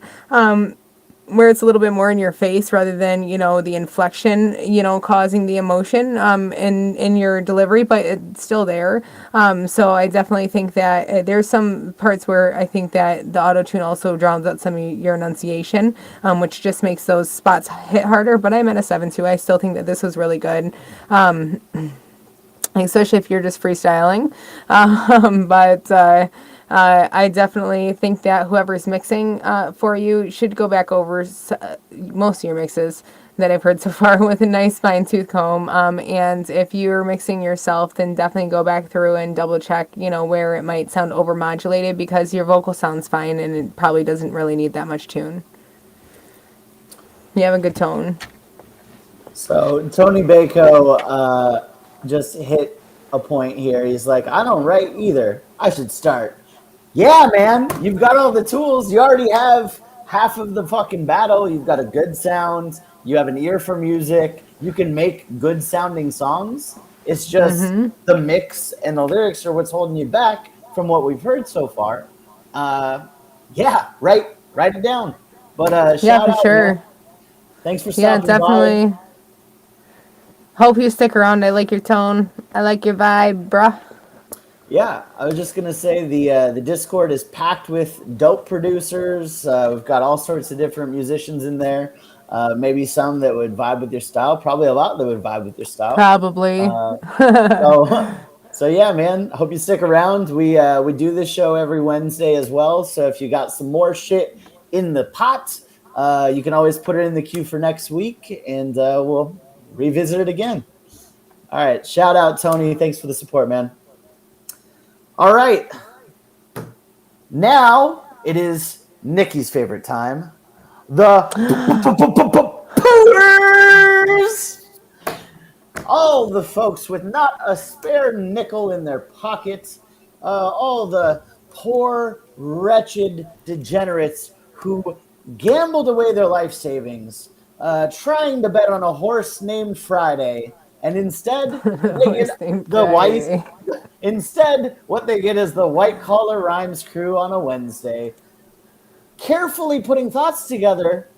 Where it's a little bit more in your face rather than, you know, the inflection, you know, causing the emotion in your delivery, but it's still there. So I definitely think that there's some parts where I think that the auto-tune also drowns out some of your enunciation, which just makes those spots hit harder. But I'm at a 7 too. I still think that this was really good. Especially if you're just freestyling. I definitely think that whoever's mixing for you should go back over most of your mixes that I've heard so far with a nice fine-tooth comb. And if you're mixing yourself, then definitely go back through and double check, you know, where it might sound overmodulated because your vocal sounds fine and it probably doesn't really need that much tune. You have a good tone. So Tony Bako just hit a point here. He's like, I don't write either. I should start. Yeah, man, you've got all the tools. You already have half of the fucking battle. You've got a good sound. You have an ear for music. You can make good sounding songs. It's just the mix and the lyrics are what's holding you back from what we've heard so far. Yeah, write it down. But shout out, sure. man. Thanks for Yeah, stopping definitely. by. Hope you stick around. I like your tone. I like your vibe, bruh. Yeah, I was just gonna say the Discord is packed with dope producers. We've got all sorts of different musicians in there. Maybe some that would vibe with your style. Probably a lot that would vibe with your style. Probably. So yeah, man. I hope you stick around. We do this show every Wednesday as well. So if you got some more shit in the pot, you can always put it in the queue for next week, and we'll revisit it again. All right. Shout out, Tony. Thanks for the support, man. All right. Now it is Nikki's favorite time. The Pooters! All the folks with not a spare nickel in their pockets. All the poor, wretched degenerates who gambled away their life savings, trying to bet on a horse named Friday, and instead they get the white. Instead, what they get is the White Collar Rhymes crew on a Wednesday, carefully putting thoughts together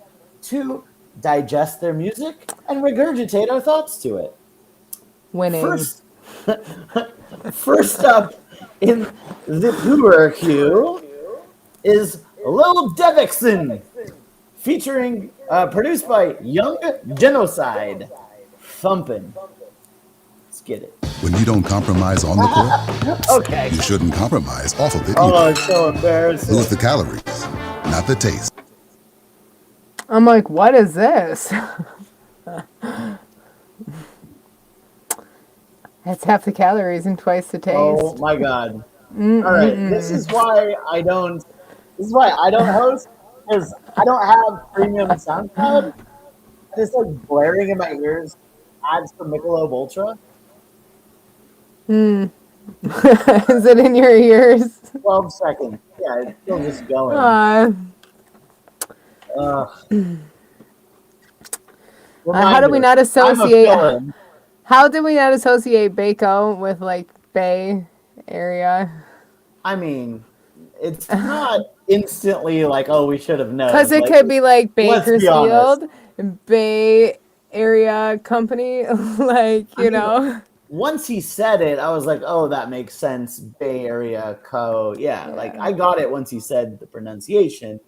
to digest their music and regurgitate our thoughts to it. Winning. First up in the Poorer queue is Lil Devixen, featuring produced by Young Genocide. Thumpin'. Let's get it. When you don't compromise on the court, okay, you shouldn't compromise off of it Oh, either. it's so embarrassing. Lose the calories, not the taste. I'm like, what is this? That's half the calories and twice the taste. Oh my god. All right, this is why I don't host, because I don't have premium SoundCloud. It's like blaring in my ears ads for Michelob Ultra. Is it in your ears? 12 seconds. Yeah, it's still just going. How do we not associate? How did we not associate Baco with like Bay Area? I mean, it's not instantly like, oh, we should have known. Because it Like, could be like let's be Bakersfield, Bay Area Company, like, you know. Once he said it, I was like, oh, that makes sense. Bay Area Co. Yeah, like I got it once he said the pronunciation.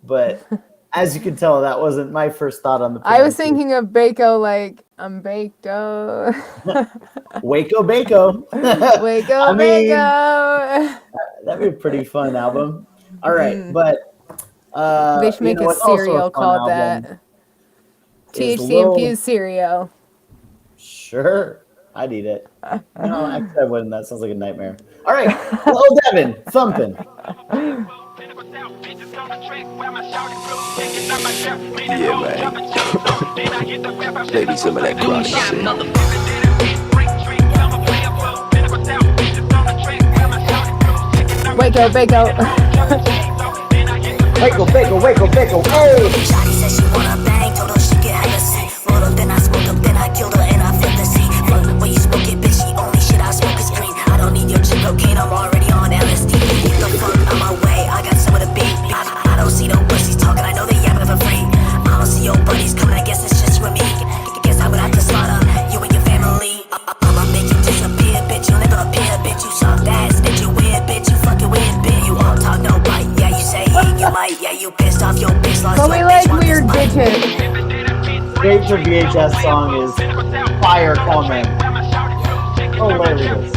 But as you can tell, that wasn't my first thought on the I was thinking of Baco like, I'm baked. Waco Baco. Waco I mean, Baco. That'd be a pretty fun album. All right, but they should make a cereal called that. THC infused cereal. Sure, I'd eat it. No, actually I wouldn't. That sounds like a nightmare. All right, Lil Devin, Thumpin'. Yeah, man. Maybe some of that chronic shit. Waco, Baco. Waco. Hey! Shawty said she wanna bang, told her she get hella sick. Rolled up, then I smoked up, then I killed her, and I flipped the seat. Fuck, when you smoke it, bitch, the only shit I smoke is green. I don't need your chick cocaine, I'm already on LSD. Get the fuck out my way, I got some of the beat. I don't see no pussies talking, I know they yapping for free. I don't see your buddies coming, I guess it's just for me. Guess I would have to slaughter you and your family. I'ma make you disappear, bitch, you'll never appear, bitch. You soft ass, bitch, you weird, bitch, you fucking weird, bitch. You won't talk, no bite, yeah, you say you might, yeah, you pissed off your bitch, lost But your we bitch, like want this weird bite. bitches. Favorite VHS song is Fire Coming. Hilarious.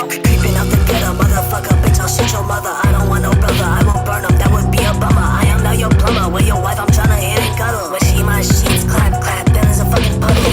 Creeping up the gutter, motherfucker, bitch, I'll shoot your mother. I don't want no brother, I won't burn him, that would be a bummer. I am not your plumber, with your wife, I'm tryna hit and cuddle. When she my sheets, clap, then there's a fucking puddle.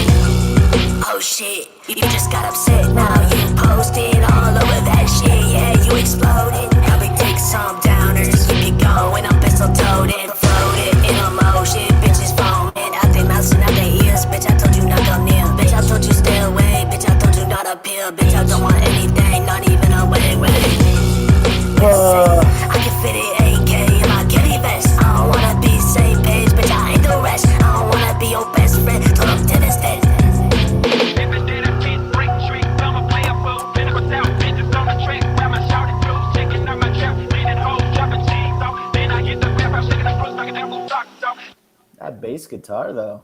Oh shit, you just got upset, now you posted all over that shit, yeah, you exploded. Now we take some downers, keep it going, I'm pistol-toted, floated in emotion, bitches foaming out their mouths and out their ears. Bitch, I told you not go near, bitch, I told you stay away, bitch, I told you not appeal, bitch, I don't want anything, not even a way. bass guitar though.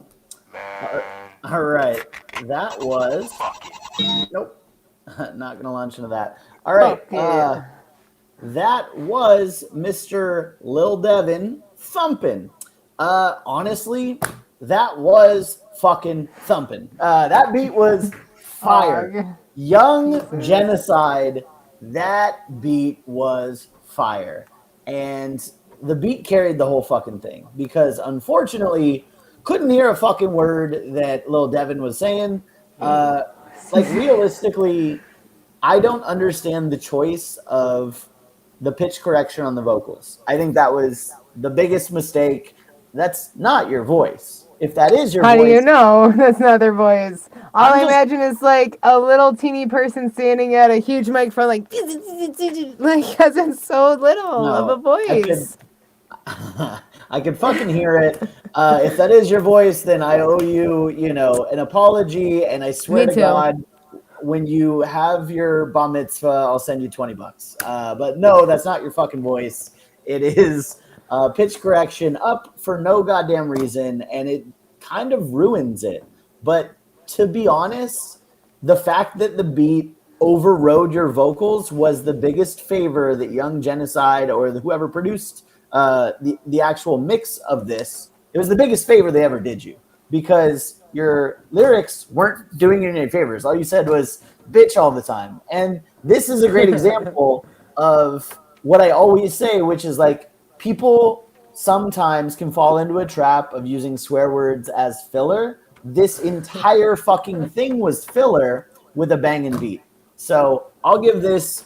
All right, that was. Nope, not gonna launch into that. All right, that was Mr. Lil Devin thumping. Honestly, that was fucking thumping. That beat was fire. Young Genocide. That beat was fire, and the beat carried the whole fucking thing because unfortunately couldn't hear a fucking word that Lil Devin was saying. Like realistically, I don't understand the choice of the pitch correction on the vocals. I think that was the biggest mistake. That's not your voice. If that is your voice, how do you know that's not their voice? All I imagine is like a little teeny person standing at a huge microphone, like because it's so little of a voice. I could fucking hear it. If that is your voice, then I owe you, an apology. And I swear to God, when you have your bar mitzvah, I'll send you $20. But no, that's not your fucking voice. It is pitch correction up for no goddamn reason, and it kind of ruins it. But to be honest, the fact that the beat overrode your vocals was the biggest favor that Young Genocide or whoever produced the actual mix of this, it was the biggest favor they ever did you, because your lyrics weren't doing you any favors. All you said was bitch all the time. And this is a great example of what I always say, which is like people sometimes can fall into a trap of using swear words as filler. This entire fucking thing was filler with a banging beat. So I'll give this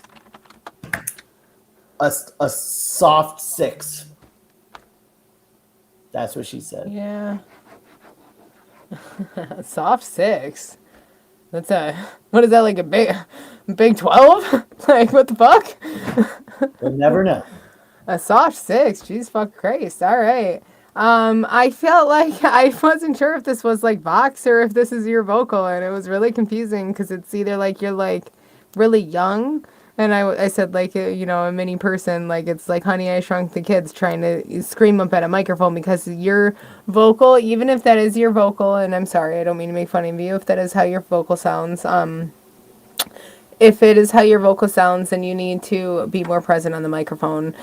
a soft 6. That's what she said. Yeah. Soft 6. That's what is that, like a big 12? Like what the fuck? We'll never know. A soft 6. Jeez fuck Christ. All right. I felt like I wasn't sure if this was like Vox or if this is your vocal, and it was really confusing because it's either like you're like really young, and I said like a mini person, like it's like Honey I Shrunk the Kids trying to scream up at a microphone, because your vocal, even if that is your vocal, and I'm sorry, I don't mean to make fun of you if that is how your vocal sounds, if it is how your vocal sounds, then you need to be more present on the microphone,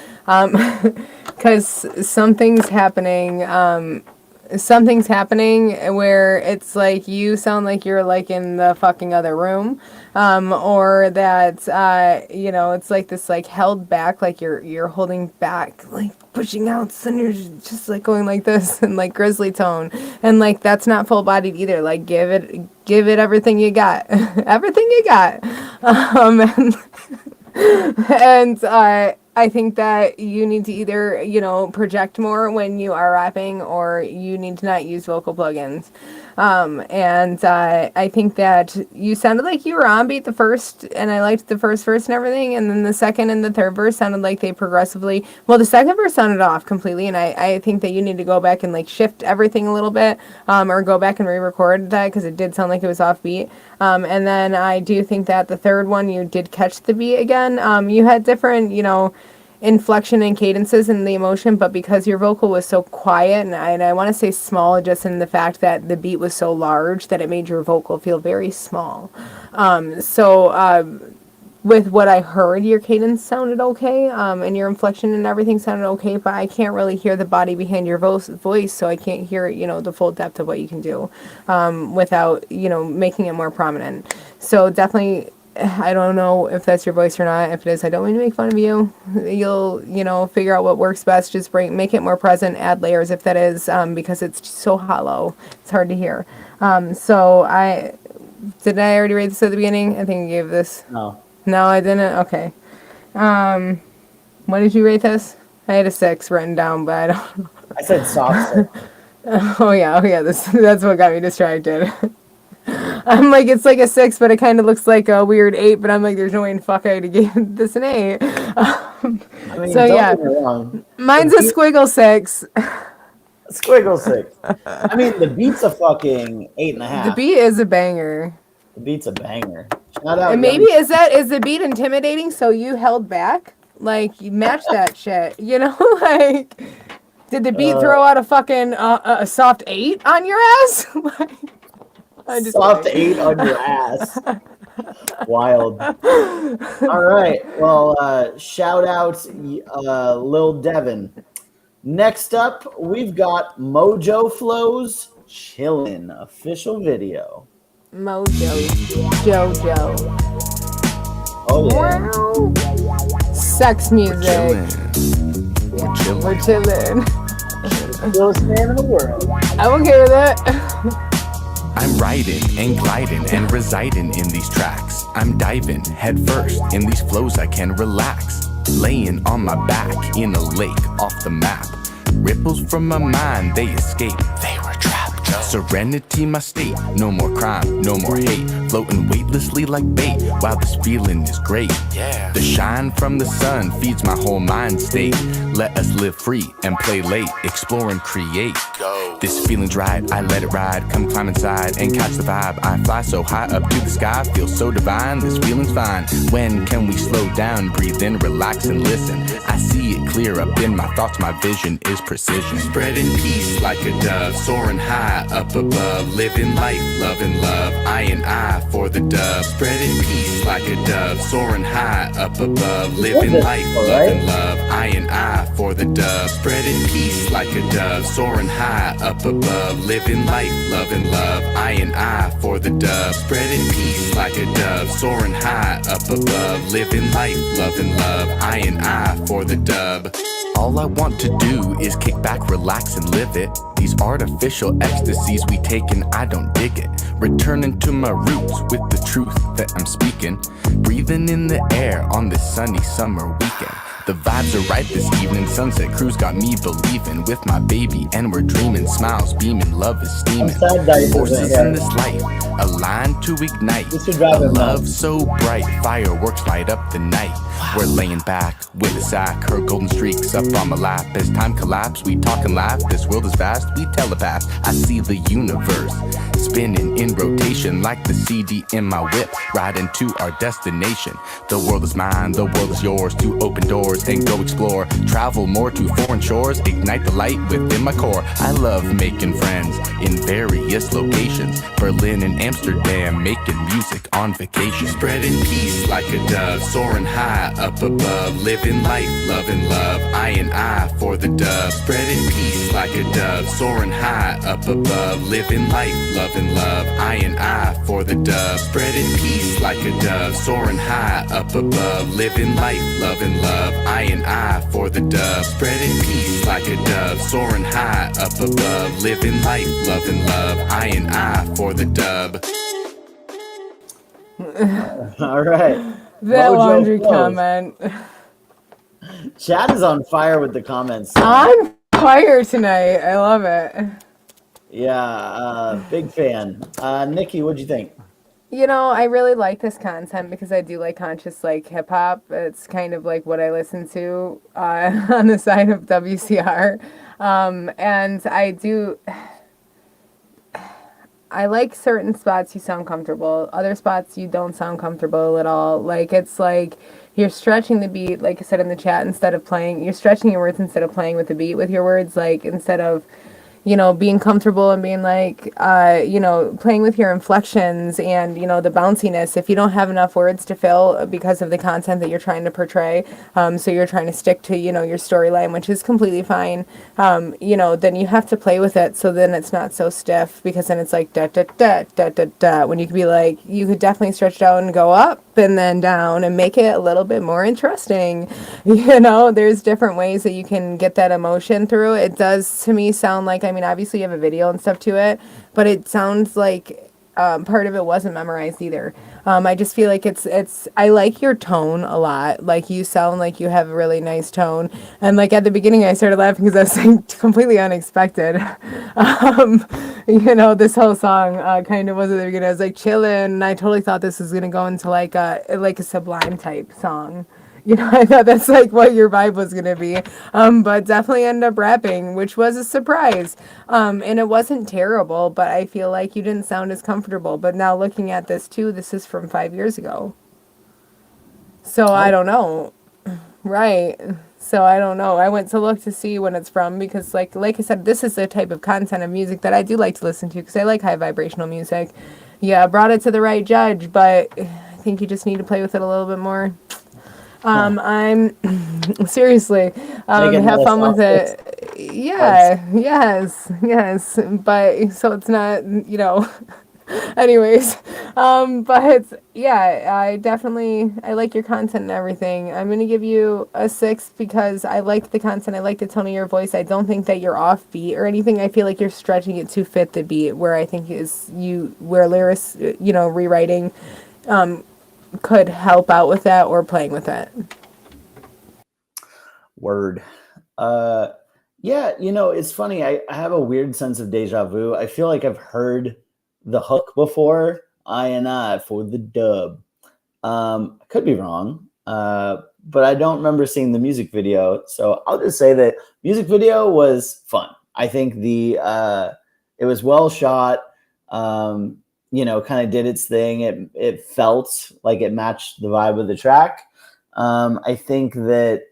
because something's happening where it's like you sound like you're like in the fucking other room, or that it's like this like held back, like you're holding back, like pushing out, and you're just like going like this and like grizzly tone, and like that's not full bodied either. Like give it everything you got. Everything you got. And I think that you need to either, project more when you are rapping, or you need to not use vocal plugins. And I think that you sounded like you were on beat the first, and I liked the first verse and everything, and then the second and the third verse sounded like they progressively, well, the second verse sounded off completely, and I think that you need to go back and like shift everything a little bit, or go back and re-record that, because it did sound like it was off beat. And then I do think that the third one, you did catch the beat again. You had different, inflection and cadences and the emotion, but because your vocal was so quiet, and I want to say small, just in the fact that the beat was so large that it made your vocal feel very small. With what I heard, your cadence sounded okay, and your inflection and everything sounded okay, but I can't really hear the body behind your voice, so I can't hear, the full depth of what you can do, without, making it more prominent. So definitely, I don't know if that's your voice or not. If it is, I don't mean to make fun of you. You'll, figure out what works best. Just make it more present, add layers if that is, because it's so hollow. It's hard to hear. Did I already rate this at the beginning? I think I gave this. No, I didn't? Okay. What did you rate this? I had a 6 written down, but I don't know. I said soft 6. Oh yeah, that's what got me distracted. I'm like, it's like a 6, but it kind of looks like a weird 8, but I'm like, there's no way in fuck I would give this an 8. So yeah, mine's a squiggle 6. Squiggle 6. I mean, the beat's a fucking 8.5. The beat is a banger. The beat's a banger. Shout out. And maybe is the beat intimidating, so you held back? Like, you match that shit, like, Did the beat throw out a fucking a soft 8 on your ass? I'm just Soft kidding. 8 on your ass. Wild. All right. Well, shout out Lil Devin. Next up, we've got Mojo Flow's Chillin' official video. Mojo. Jojo. Oh, yeah. Wow. Sex music. We're chilling. We're chilling. Coolest man in the world. I'm okay with it. I'm riding and gliding and residing in these tracks. I'm diving head first in these flows I can relax. Laying on my back in a lake off the map. Ripples from my mind, they escape. They were trapped. Serenity my state. No more crime, no more hate. Floating weightlessly like bait. Wow, this feeling is great. The shine from the sun feeds my whole mind state. Let us live free and play late. Explore and create. This feeling's right, I let it ride. Come climb inside and catch the vibe. I fly so high up to the sky, feel so divine. This feeling's fine. When can we slow down, breathe in, relax and listen? I see it clear up in my thoughts, my vision is precision. Spreading peace like a dove, soaring high up above. Living life, loving love, I and I for the dove. Spreading peace like a dove, soaring high up above. Living life, loving love, I and I for the dove. Spreading peace like a dove, soaring high up above. Living life, loving love, I and I for the dove. Spreading peace like a dove, soaring high up above. Living life, loving love, I and I for the dub. All I want to do is kick back, relax and live it. These artificial ecstasies we take and I don't dig it. Returning to my roots with the truth that I'm speaking. Breathing in the air on this sunny summer weekend. The vibes are right this evening. Sunset cruise got me believing with my baby and we're dreaming. Smiles beaming, love is steaming. Forces in this life aligned to ignite. A love so bright, fireworks light up the night. We're laying back with a sack, her golden streaks up on my lap. As time collapse, we talk and laugh. This world is vast, we telepath. I see the universe spinning in rotation like the CD in my whip, riding to our destination. The world is mine, the world is yours. To open doors and go explore. Travel more to foreign shores, ignite the light within my core. I love making friends in various locations. Berlin and Amsterdam, making music on vacation. Spreading peace like a dove, soaring high up above. Living life, loving love, I and I for the dove. Spreading peace like a dove, soaring high up above. Living life, loving love, I and I for the dove. Spreading peace like a dove, soaring high up above. Living life, loving love, I and I for the dove. Spreading peace like a dove, soaring high up above. Living life, loving love, I and I for the dub. All right. That Mojo laundry flows. comment. Chad is on fire with the comments. On fire tonight. I love it. Yeah, big fan. Nikki, what'd you think? You know, I really like this content because I do like conscious like hip hop. It's kind of like what I listen to on the side of WCR. And I like certain spots you sound comfortable. Other spots you don't sound comfortable at all. Like it's like you're stretching the beat, like I said in the chat, you're stretching your words instead of playing with the beat with your words, like instead of being comfortable and being like, playing with your inflections and, the bounciness. If you don't have enough words to fill because of the content that you're trying to portray, so you're trying to stick to, your storyline, which is completely fine, then you have to play with it. So then it's not so stiff because then it's like da da da da da da. When you could be like, you could definitely stretch it out and go up and then down and make it a little bit more interesting. There's different ways that you can get that emotion through. It does to me sound like, obviously you have a video and stuff to it, but it sounds like part of it wasn't memorized either. I just feel like I like your tone a lot. Like you sound like you have a really nice tone. And like at the beginning I started laughing because I was saying completely unexpected. This whole song kind of was at the beginning. I was like chilling and I totally thought this was going to go into like a Sublime type song. I thought that's like what your vibe was going to be. But definitely ended up rapping, which was a surprise. And it wasn't terrible, but I feel like you didn't sound as comfortable. But now looking at this too, this is from 5 years ago. So I don't know. Right. So I don't know. I went to look to see when it's from because, like I said, this is the type of content of music that I do like to listen to because I like high vibrational music. Yeah, I brought it to the right judge, but I think you just need to play with it a little bit more. I'm seriously have fun with it. Yeah, yes, but so it's not, you know. Anyways, but yeah, I like your content and everything. I'm gonna give you a 6 because I like the content. I like the tone of your voice. I don't think that you're offbeat or anything. I feel like you're stretching it to fit the beat. Where I think where lyrics, rewriting, could help out with that or playing with it. Word. Yeah, it's funny. I have a weird sense of deja vu. I feel like I've heard the hook before. I and I for the dub. I could be wrong, but I don't remember seeing the music video. So I'll just say that music video was fun. I think it was well shot. Kind of did its thing. It felt like it matched the vibe of the track. I think that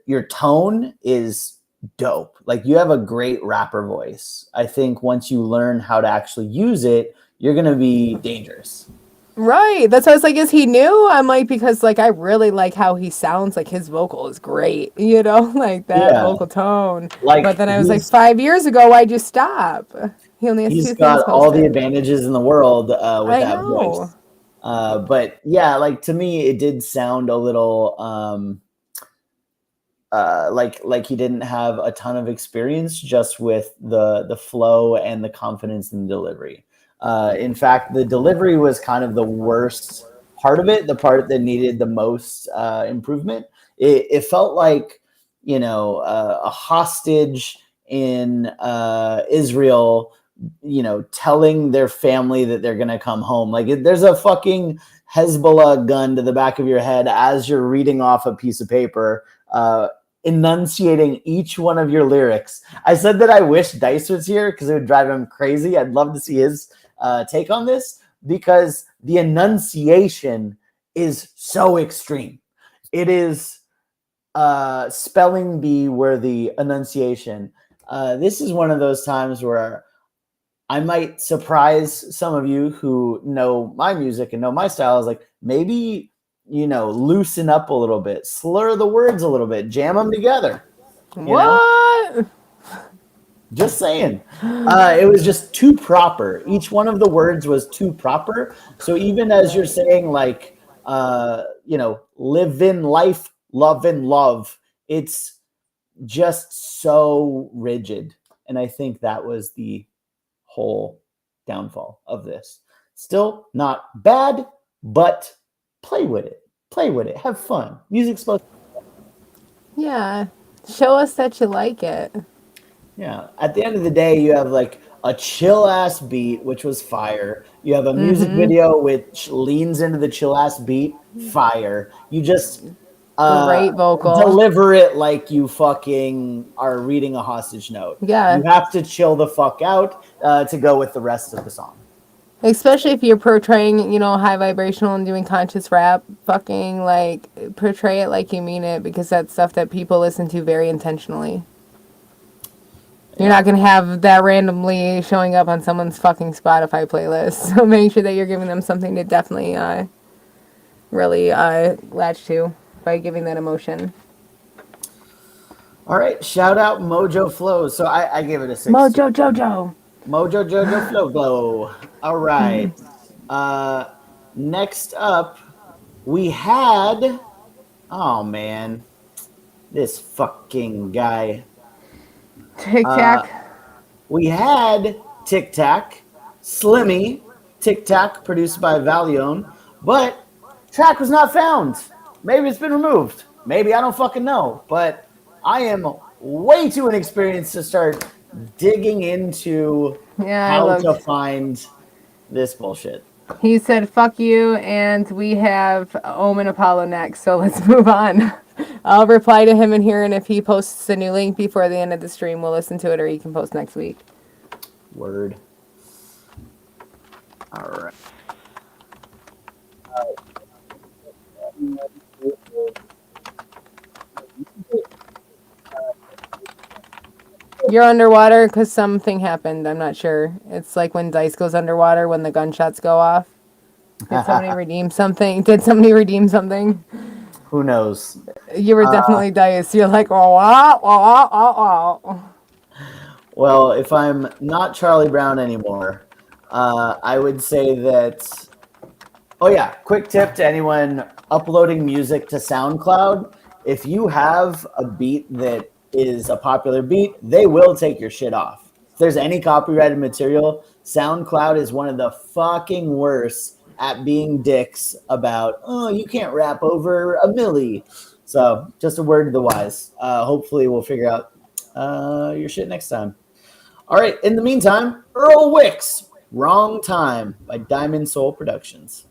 your tone is dope. Like, you have a great rapper voice. I think once you learn how to actually use it, you're gonna be dangerous. Right. That's why I was like, is he new? I'm like, because like I really like how he sounds. Like his vocal is great, like that vocal tone. Like, but then I was like, 5 years ago, why'd you stop? He only has 2 he's things got all the posted. advantages in the world with I that know. voice. But yeah, like, to me, it did sound a little like he didn't have a ton of experience just with the flow and the confidence in the delivery. In fact, the delivery was kind of the worst part of it, the part that needed the most improvement. It felt like, a hostage in Israel, telling their family that they're going to come home. Like, there's a fucking Hezbollah gun to the back of your head as you're reading off a piece of paper, enunciating each one of your lyrics. I said that I wish Dice was here because it would drive him crazy. I'd love to see his take on this because the enunciation is so extreme. It is spelling bee worthy enunciation. This is one of those times where I might surprise some of you who know my music and know my style. Is like, maybe loosen up a little bit, slur the words a little bit, jam them together. What? Just saying. It was just too proper. Each one of the words was too proper. So even as you're saying, like, live in life, love in love, it's just so rigid. And I think that was the whole downfall of this. Still not bad, but play with it. Play with it. Have fun. Music's supposed to. Yeah. Show us that you like it. Yeah. At the end of the day, you have like a chill ass beat, which was fire. You have a music video which leans into the chill ass beat, fire. You just great vocal. Deliver it like you fucking are reading a hostage note. Yeah. You have to chill the fuck out to go with the rest of the song. Especially if you're portraying, high vibrational and doing conscious rap, fucking, like, portray it like you mean it, because that's stuff that people listen to very intentionally. You're not going to have that randomly showing up on someone's fucking Spotify playlist. So make sure that you're giving them something to definitely really latch to by giving that emotion. All right. Shout out Mojo Flow. So I gave it a 6. Mojo Jojo. Mojo Jojo Flow Glow. All right. Next up, we had, oh man, this fucking guy. Tic Tac. We had Tic Tac, Slimmy, Tic Tac, produced by Valione, but track was not found. Maybe it's been removed. Maybe, I don't fucking know. But I am way too inexperienced to start digging into how to find this bullshit. He said, fuck you, and we have Omen Apollo next, so let's move on. I'll reply to him in here, and if he posts a new link before the end of the stream, we'll listen to it, or he can post next week. Word. All right. You're underwater because something happened. I'm not sure. It's like when Dice goes underwater when the gunshots go off. Did somebody redeem something? Did somebody redeem something? Who knows? You were definitely Dice. You're like, oh, wow, wow, wow, wow. Well, if I'm not Charlie Brown anymore, I would say that. Oh yeah, quick tip to anyone uploading music to SoundCloud. If you have a beat that is a popular beat, they will take your shit off. If there's any copyrighted material, SoundCloud is one of the fucking worst at being dicks about, oh, you can't rap over a milli. So just a word to the wise. Hopefully we'll figure out your shit next time. All right, in the meantime, Earl Wicks, Wrong Time by Diamond Soul Productions.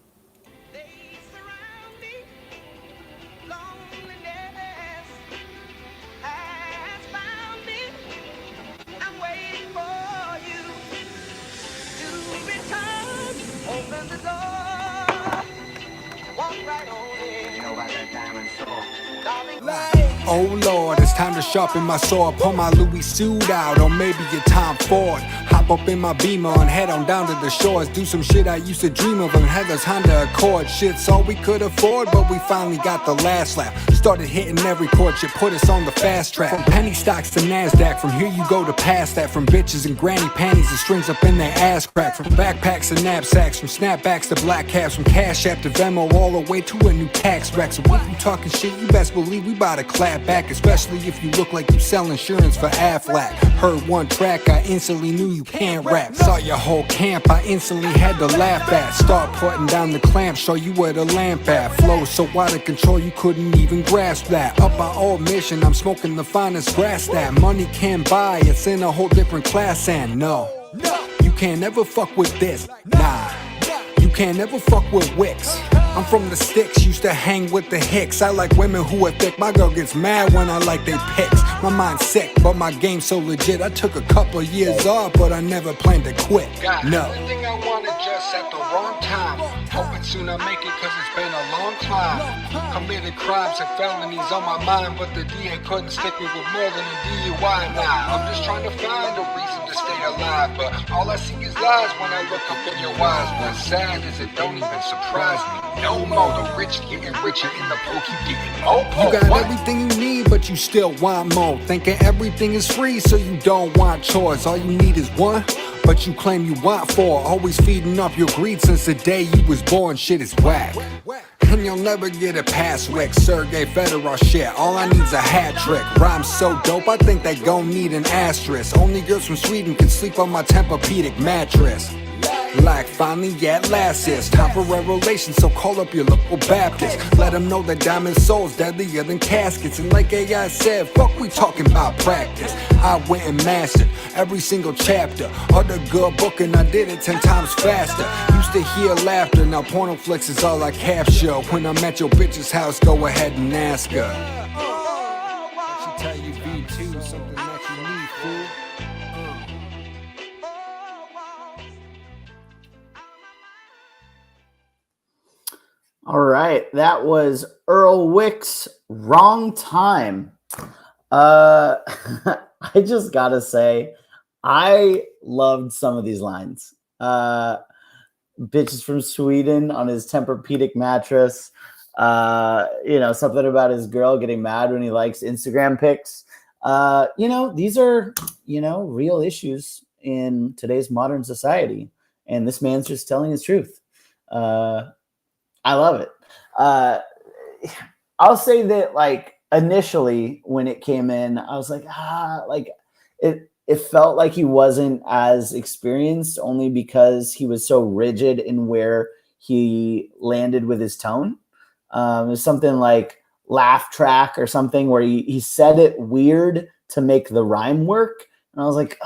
Oh Lord, it's time to sharpen my sword. Pull my Louis suit out, or maybe your Tom Ford. Hop up in my Beamer and head on down to the shores. Do some shit I used to dream of in Heather's Honda Accord. Shit's all we could afford, but we finally got the last lap. Started hitting every chord, shit put us on the fast track. From penny stocks to NASDAQ, from here you go to past that. From bitches and granny panties and strings up in their ass crack. From backpacks and knapsacks, from snapbacks to black caps. From Cash App to Venmo, all the way to a new tax rack. So if you talking shit, you best believe we bout to clap back. Especially if you look like you sell insurance for Aflac. Heard one track, I instantly knew you can't rap. Saw your whole camp, I instantly had to laugh at. Start putting down the clamp, show you where the lamp at. Flow so out of control you couldn't even grasp that. Up my old mission, I'm smoking the finest grass that money can't buy. It's in a whole different class, and no, you can't ever fuck with this. Nah, you can't ever fuck with Wicks. I'm from the sticks, used to hang with the hicks. I like women who are thick, my girl gets mad when I like they pics. My mind's sick, but my game's so legit. I took a couple of years off, but I never planned to quit. No. Everything I wanted just at the wrong time. Hoping soon I'll make it cause it's been a long climb. Committed crimes and felonies on my mind, but the DA couldn't stick me with more than a DUI now. I'm just trying to find a reason to stay alive, but all I see is lies when I look up in your eyes. What's sad is it don't even surprise me. No more, the rich getting richer and the poor keep getting more. You got everything you need, but you still want more. Thinking everything is free, so you don't want chores. All you need is one, but you claim you want four. Always feeding off your greed since the day you was born. Shit is whack, and you'll never get it past Wick. Sergey Fedorov shit, all I need's a hat trick. Rhymes so dope, I think they gon' need an asterisk. Only girls from Sweden can sleep on my Tempur-Pedic mattress. Like finally at last, it's time for revelation, so call up your local Baptist. Let them know that diamond soul's deadlier than caskets. And like AI said, fuck we talking about practice. I went and mastered every single chapter of the good book, and I did it 10 times faster. Used to hear laughter, now porno flicks is all I capture. When I'm at your bitch's house, go ahead and ask her. She tell you V2, something that you need, fool. All right, that was Earl Wicks, Wrong Time. I just gotta say, I loved some of these lines. Bitches from Sweden on his Tempur-Pedic mattress. Something about his girl getting mad when he likes Instagram pics. These are, real issues in today's modern society. And this man's just telling his truth. I love it. I'll say that, like, initially when it came in, I was like, it felt like he wasn't as experienced, only because he was so rigid in where he landed with his tone. There's something like laugh track or something where he said it weird to make the rhyme work. And I was like,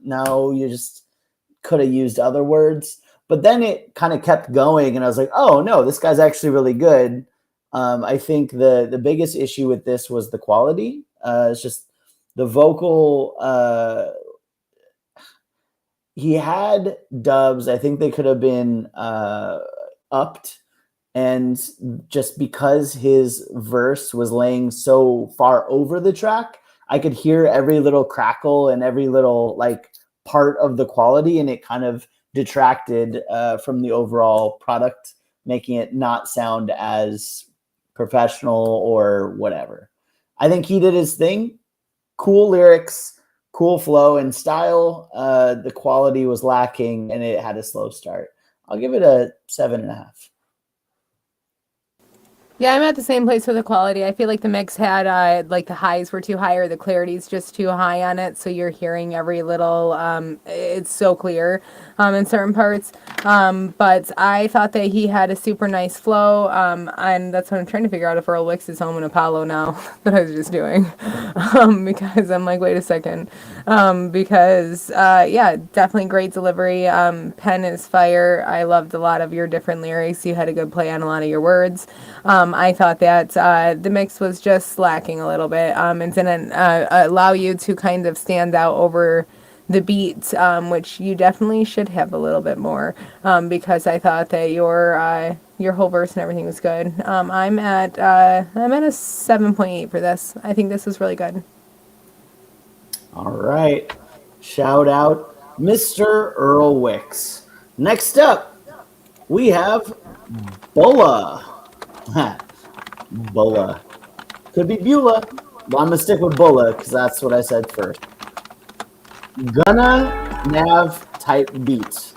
no, you just could have used other words. But then it kind of kept going, and I was like, oh, no, this guy's actually really good. I think the biggest issue with this was the quality. It's just the vocal. He had dubs. I think they could have been upped. And just because his verse was laying so far over the track, I could hear every little crackle and every little like part of the quality, and it kind of detracted from the overall product, making it not sound as professional or whatever. I think he did his thing. Cool lyrics, cool flow and style. The quality was lacking, and it had a slow start. I'll give it a 7.5. Yeah, I'm at the same place for the quality. I feel like the mix had like the highs were too high or the clarity's just too high on it, so you're hearing every little it's so clear in certain parts. But I thought that he had a super nice flow, and that's what I'm trying to figure out if Earl Wicks is home in Apollo now that I was just doing. Because I'm like, wait a second. Yeah, definitely great delivery. Pen is fire. I loved a lot of your different lyrics. You had a good play on a lot of your words. I thought that the mix was just lacking a little bit and didn't allow you to kind of stand out over the beat, which you definitely should have a little bit more because I thought that your whole verse and everything was good. I'm at a 7.8 for this. I think this was really good. All right. Shout out Mr. Earl Wicks. Next up, we have Bulla. Bulla. Could be Beulah, but I'm going to stick with Bulla because that's what I said first. Gonna Nav type beat.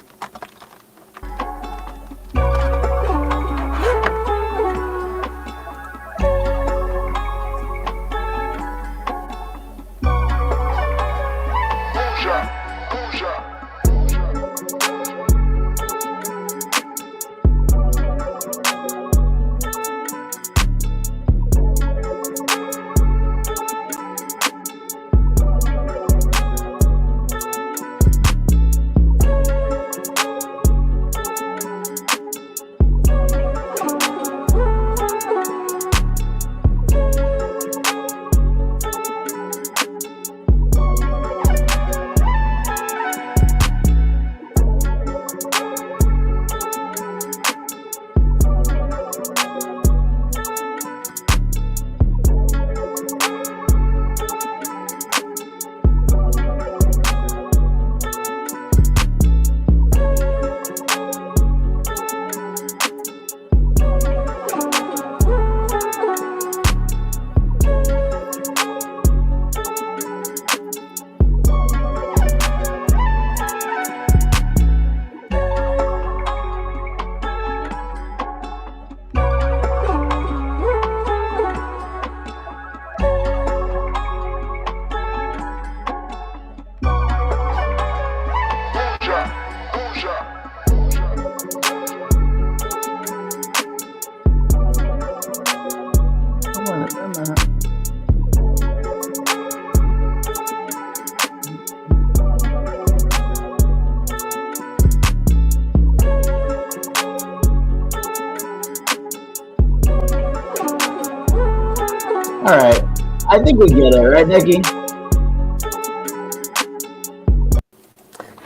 All right. I think we get it, right, Nikki?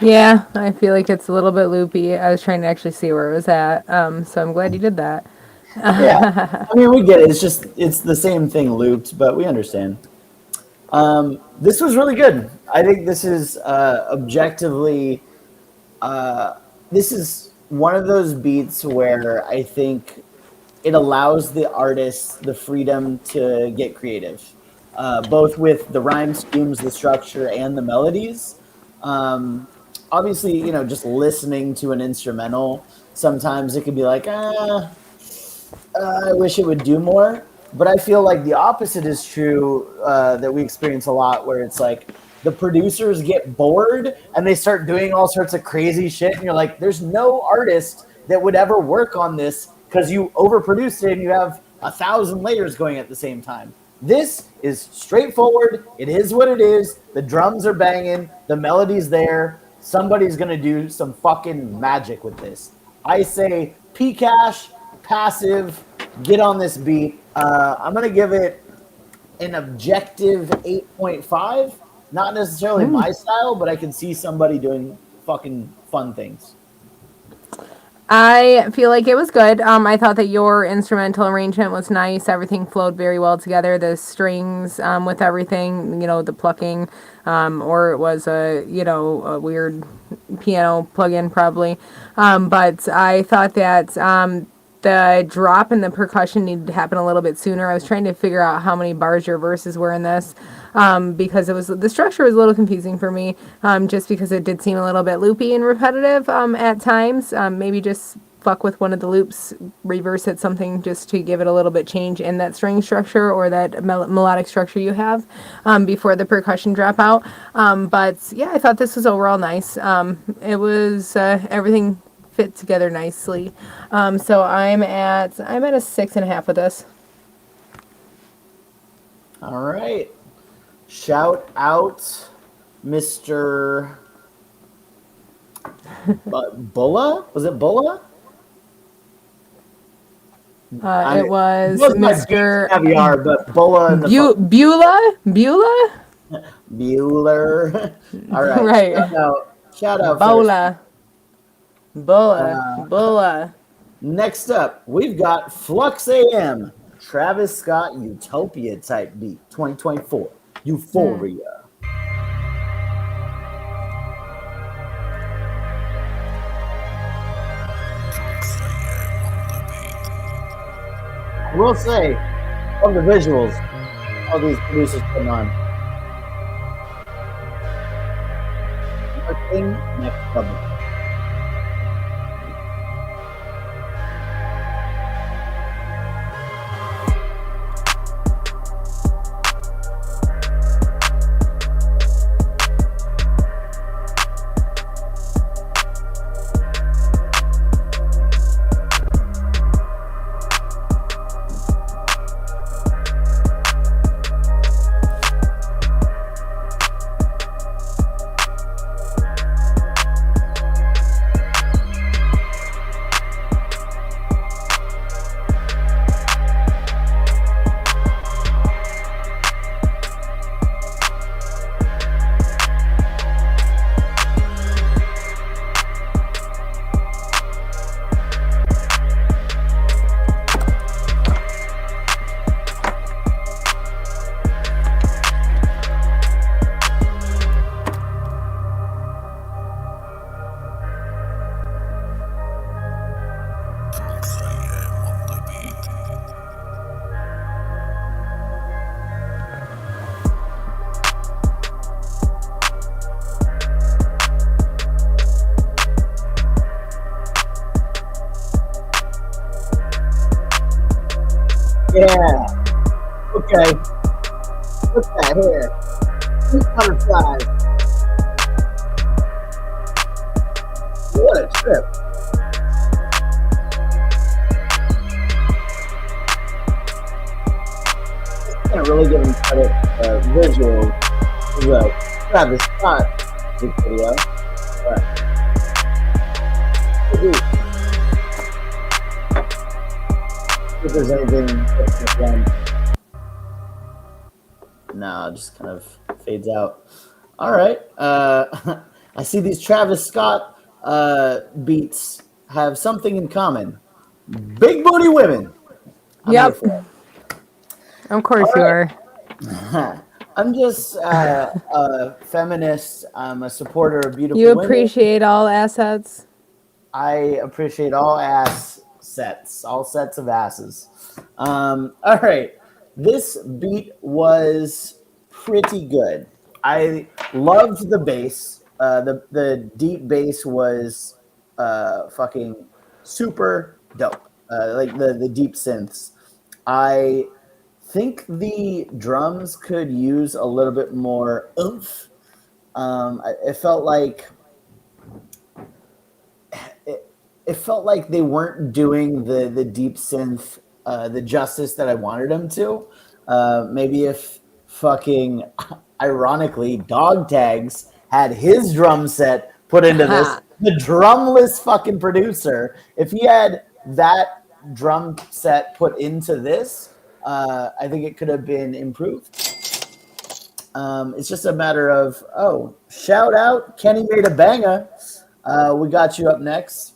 Yeah, I feel like it's a little bit loopy. I was trying to actually see where it was at, so I'm glad you did that. Yeah. I mean, we get it. It's the same thing looped, but we understand. This was really good. I think this is objectively, this is one of those beats where I think it allows the artist the freedom to get creative, both with the rhyme schemes, the structure, and the melodies. Obviously, just listening to an instrumental, sometimes it can be like, I wish it would do more. But I feel like the opposite is true that we experience a lot, where it's like the producers get bored and they start doing all sorts of crazy shit. And you're like, there's no artist that would ever work on this because you overproduced it and you have 1,000 layers going at the same time. This is straightforward. It is what it is. The drums are banging. The melody's there. Somebody's going to do some fucking magic with this. I say P-Cash, passive, get on this beat. I'm going to give it an objective 8.5. Not necessarily my style, but I can see somebody doing fucking fun things. I feel like it was good. I thought that your instrumental arrangement was nice. Everything flowed very well together. The strings, with everything, the plucking, or it was a weird piano plug-in probably. But I thought that the drop in the percussion needed to happen a little bit sooner. I was trying to figure out how many bars your verses were in this, because the structure was a little confusing for me, just because it did seem a little bit loopy and repetitive at times. Maybe just fuck with one of the loops, reverse it something just to give it a little bit change in that string structure or that melodic structure you have, before the percussion drop out. But yeah, I thought this was overall nice. It was everything fit together nicely. So I'm at a 6.5 with this. All right. Shout out Mr. Bulla? Was it Bulla? It was my Mr. Caviar, but Bulla and the Bueller. Bueller. All right. Right. Shout out. Bulla. Next up, we've got Flux AM, Travis Scott Utopia type beat, 2024, Euphoria. I will say, of the visuals, all these producers putting on. Marketing next level. Yeah. Okay. What's that here? 605. What a trip. I can't really give him credit visual. Travis Scott video. If there's anything that's done. No, it just kind of fades out. All right. I see these Travis Scott beats have something in common. Big booty women. Yep. Of course you are. I'm just a feminist. I'm a supporter of beautiful You women. appreciate all assets. I appreciate all sets of asses. All right. This beat was pretty good. I loved the bass. The deep bass was fucking super dope. Like the deep synths. I think the drums could use a little bit more oomph. It felt like they weren't doing the deep synth the justice that I wanted them to. Maybe if fucking ironically Dog Tags had his drum set put into this, the drumless fucking producer, if he had that drum set put into this, I think it could have been improved. It's just a matter of, shout out, Kenny made a banger. We got you up next.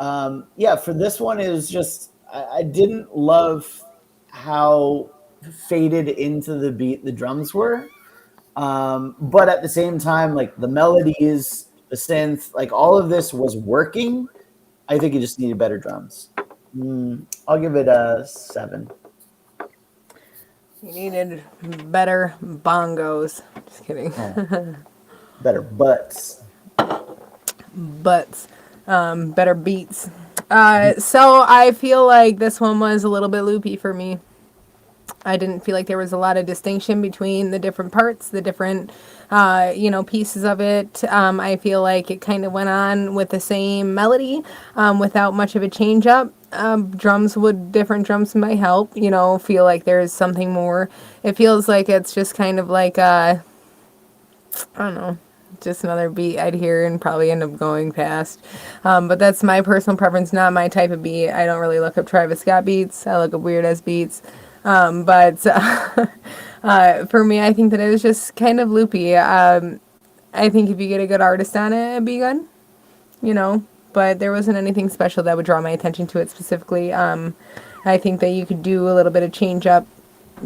Yeah, for this one, it was just I didn't love how faded into the beat the drums were, but at the same time, like the melodies, the synth, like all of this was working. I think you just needed better drums. I'll give it a 7. You needed better bongos. Just kidding. Better butts. Better beats. So I feel like this one was a little bit loopy for me. I didn't feel like there was a lot of distinction between the different parts, the different, pieces of it. I feel like it kind of went on with the same melody without much of a change up. Different drums might help, feel like there's something more. It feels like it's just kind of like, I don't know, just another beat I'd hear and probably end up going past. But that's my personal preference, not my type of beat. I don't really look up Travis Scott beats. I look up weird ass beats. But for me, I think that it was just kind of loopy. I think if you get a good artist on it, it'd be good, but there wasn't anything special that would draw my attention to it specifically. I think that you could do a little bit of change up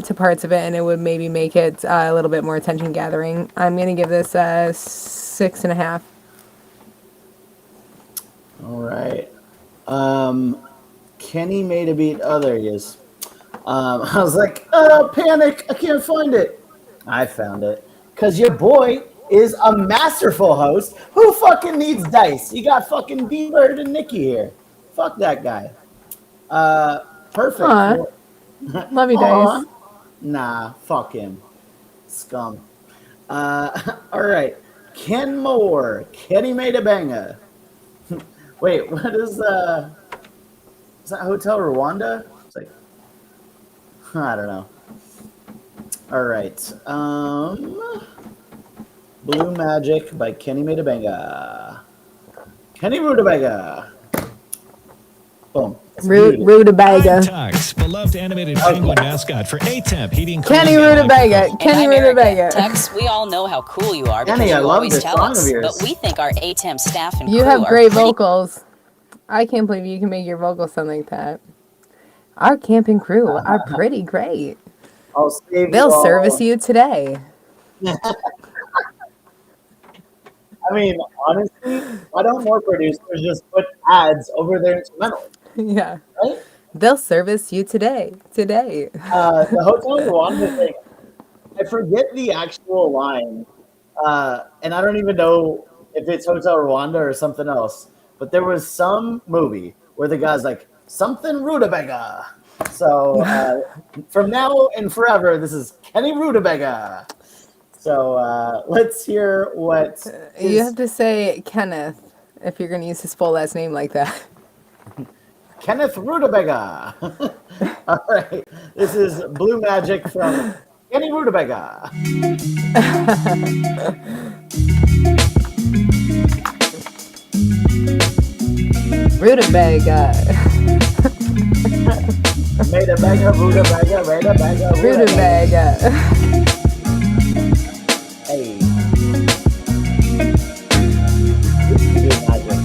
to parts of it and it would maybe make it a little bit more attention gathering. I'm going to give this a 6.5. All right. Kenny made a beat. Oh, there he is. I was like, panic, I can't find it. I found it. Because your boy is a masterful host. Who fucking needs dice? You got fucking B-Bird and Nikki here. Fuck that guy. Perfect. Love you, Dice. Nah, fuck him. Scum. All right. Ken Moore. Kenny made a banger. Wait, what is that Hotel Rwanda? It's like, I don't know. All right. Blue Magic by Kenny Made a Banger. Kenny Rutabaga. Boom. Rutabaga. Tux, beloved animated penguin mascot for A-Temp Heating. Kenny Rutabaga. Kenny Rutabaga. Tux, we all know how cool you are because Kenny, I you love always this tell song us. of yours. But we think our A-Temp staff and You crew have are great pretty vocals. I can't believe you can make your vocals sound like that. Our camping crew are pretty great. I'll save They'll you all. service you today. I mean, honestly, why don't more producers just put ads over their instrumental? Yeah. Right? They'll service you today. Today. The Hotel Rwanda thing, I forget the actual line, and I don't even know if it's Hotel Rwanda or something else, but there was some movie where the guy's like, something Rutabaga. So from now and forever, this is Kenny Rutabaga. So let's hear what... You have to say Kenneth if you're going to use his full last name like that. Kenneth Rutabaga. All right. This is Blue Magic from Kenny Rutabaga. Rutabaga. Made a banger, Rutabaga, made a banger, Rutabaga. Hey. Blue Magic.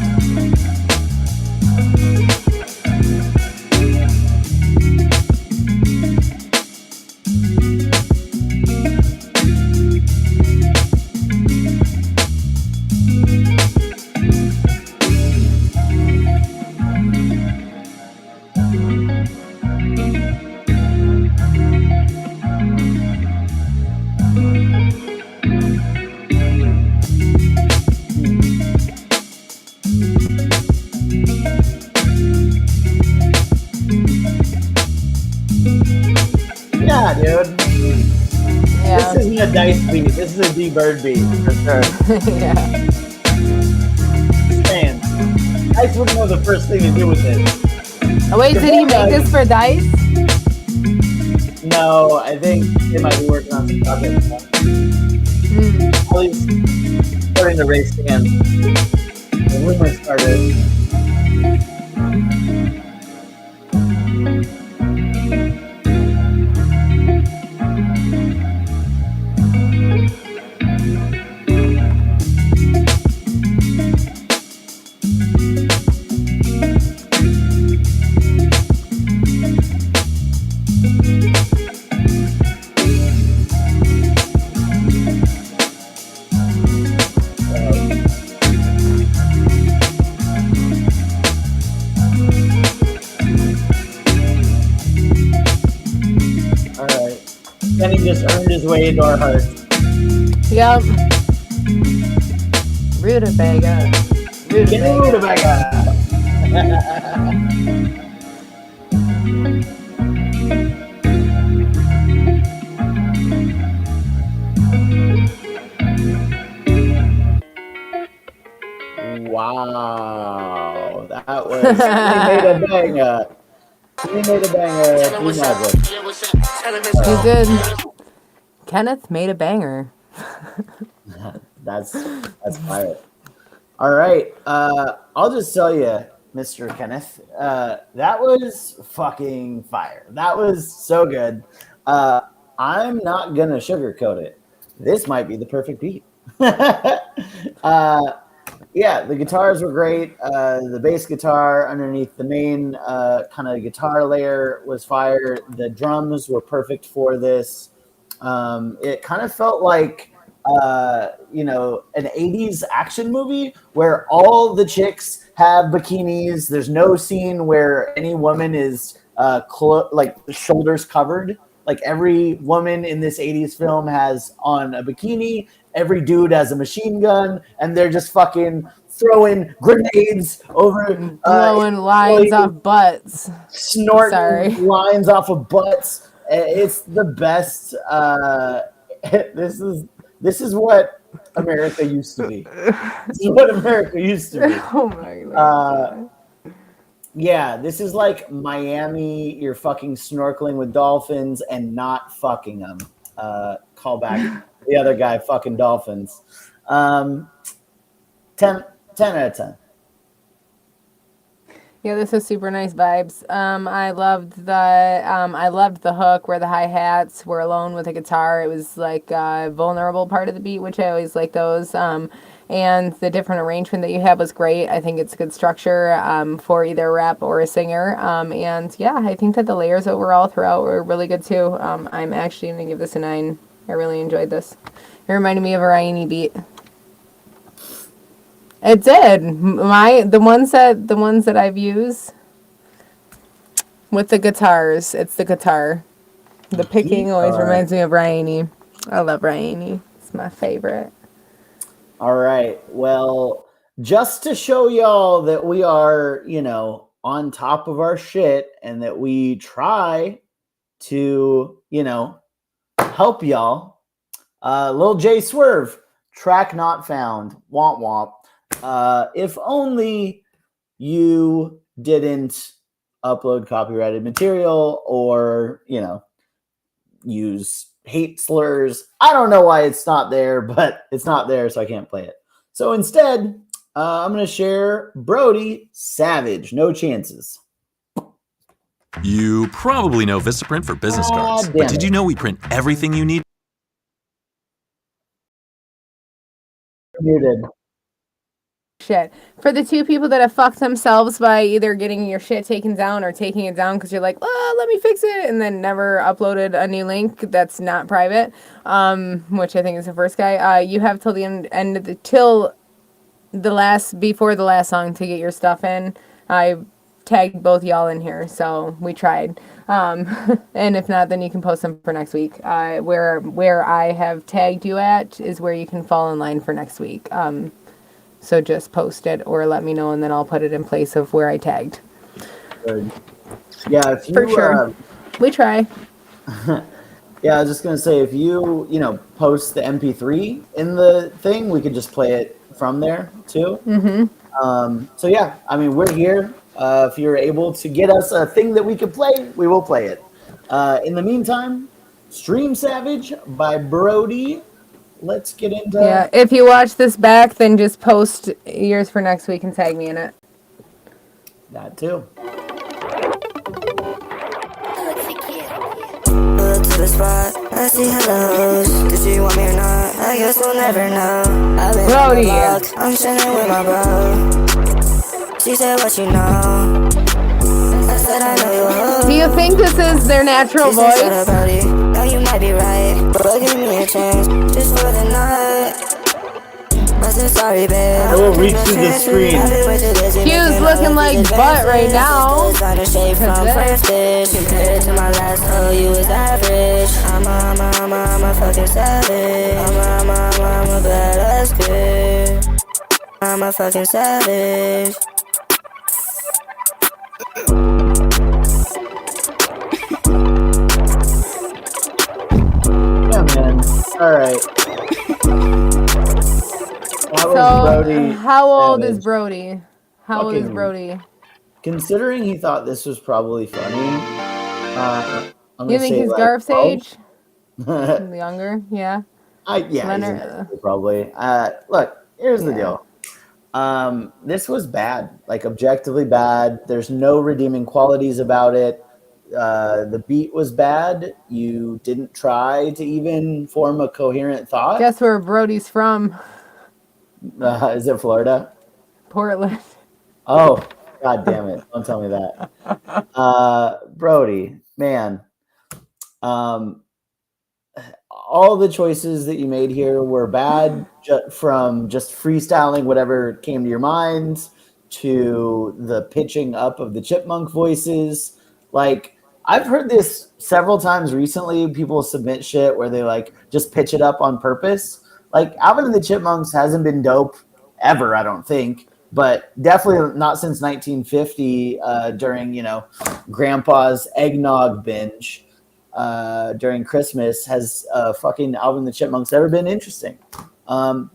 Yeah, dude. Yeah. This isn't a Dice beat. This is a D-Bird beat, for sure. Yeah. Man, Dice wouldn't know the first thing to do with it. Oh, wait, did he make this for Dice? No, I think they might be working on some projects now. At least, according to Ray Stan, the rumor started. just earned his way into our hearts. Yep. Rutabaga. Rutabaga. Wow, that was he made a banger. Blue Magic. He did. Kenneth made a banger. That's fire. All right, I'll just tell you, Mr. Kenneth, that was fucking fire. That was so good. I'm not gonna sugarcoat it. This might be the perfect beat. Yeah, the guitars were great. The bass guitar underneath the main kind of guitar layer was fire. The drums were perfect for this. It kind of felt like, an 80s action movie where all the chicks have bikinis. There's no scene where any woman is shoulders covered. Like every woman in this 80s film has on a bikini. Every dude has a machine gun, and they're just fucking throwing grenades over, blowing lines off butts, snorting lines off of butts. It's the best. This is what America used to be. This is what America used to be. Oh my god. Yeah, this is like Miami. You're fucking snorkeling with dolphins and not fucking them. Call back the other guy fucking dolphins. 10 out of 10. Yeah, this is super nice vibes. I loved the hook where the hi-hats were alone with the guitar. It was like a vulnerable part of the beat, which I always like those. And the different arrangement that you have was great. I think it's a good structure for either a rap or a singer. And yeah, I think that the layers overall throughout were really good too. I'm actually going to give this a 9. I really enjoyed this. It reminded me of a Ryan beat. It did. The ones that I've used with the guitars, it's the guitar. The picking always reminds me of Ryan. I love Ryan. It's my favorite. All right. Well, just to show y'all that we are, on top of our shit and that we try to, help y'all. Lil J Swerve, track not found. Womp womp. If only you didn't upload copyrighted material or, use hate slurs. I don't know why it's not there, but it's not there, so I can't play it. So instead, I'm going to share Brody Savage. No chances. You probably know Vistaprint for business cards, but did you know we print everything you need? Muted. Shit. For the 2 people that have fucked themselves by either getting your shit taken down or taking it down because you're like, let me fix it, and then never uploaded a new link that's not private, which I think is the first guy, you have till the end of before the last song to get your stuff in. I tagged both y'all in here, so we tried. And if not, then you can post them for next week. Where I have tagged you at is where you can fall in line for next week. So just post it or let me know, and then I'll put it in place of where I tagged. Good. Yeah, if you, for sure. We try. Yeah, I was just gonna say, if you post the MP3 in the thing, we could just play it from there too. Mm-hmm. So yeah, I mean, we're here. If you're able to get us a thing that we can play, we will play it. In the meantime, Stream Savage by Brody. Let's get into... Yeah, if you watch this back, then just post yours for next week and tag me in it. That too. To the spot, I see hellos. Does she want me or not? I guess we'll never know. I've been on the block, I'm chilling with my bro. She said, what you know? I said, I know you. Do you think this is their natural voice? Now you might be right, but give me a chance just for the night. said sorry, babe. I will reach to the screen. Q's looking like butt right now. Designer shade from first dish. Compared to my last hoe, you was average. I'm a fucking savage. I'm a badass bitch. I'm a fucking savage. Yeah, man. All right. That was Brody. How old is Brody? How old is fucking- Brody? Considering he thought this was probably funny, I'm You gonna think say he's like Garf's 12. age? Younger, yeah. Yeah, Leonard. he's in probably. Look, here's the deal. This was bad, like objectively bad. There's no redeeming qualities about it. The beat was bad. You didn't try to even form a coherent thought. Guess where Brody's from? Is it Florida? Portland. Oh, god damn it. Don't tell me that. Brody, man. All the choices that you made here were bad, from just freestyling whatever came to your mind to the pitching up of the chipmunk voices. Like, I've heard this several times recently. People submit shit where they like just pitch it up on purpose. Like, Alvin and the Chipmunks hasn't been dope ever, I don't think, but definitely not since 1950 during, Grandpa's eggnog binge. During Christmas has fucking Alvin and the Chipmunks ever been interesting.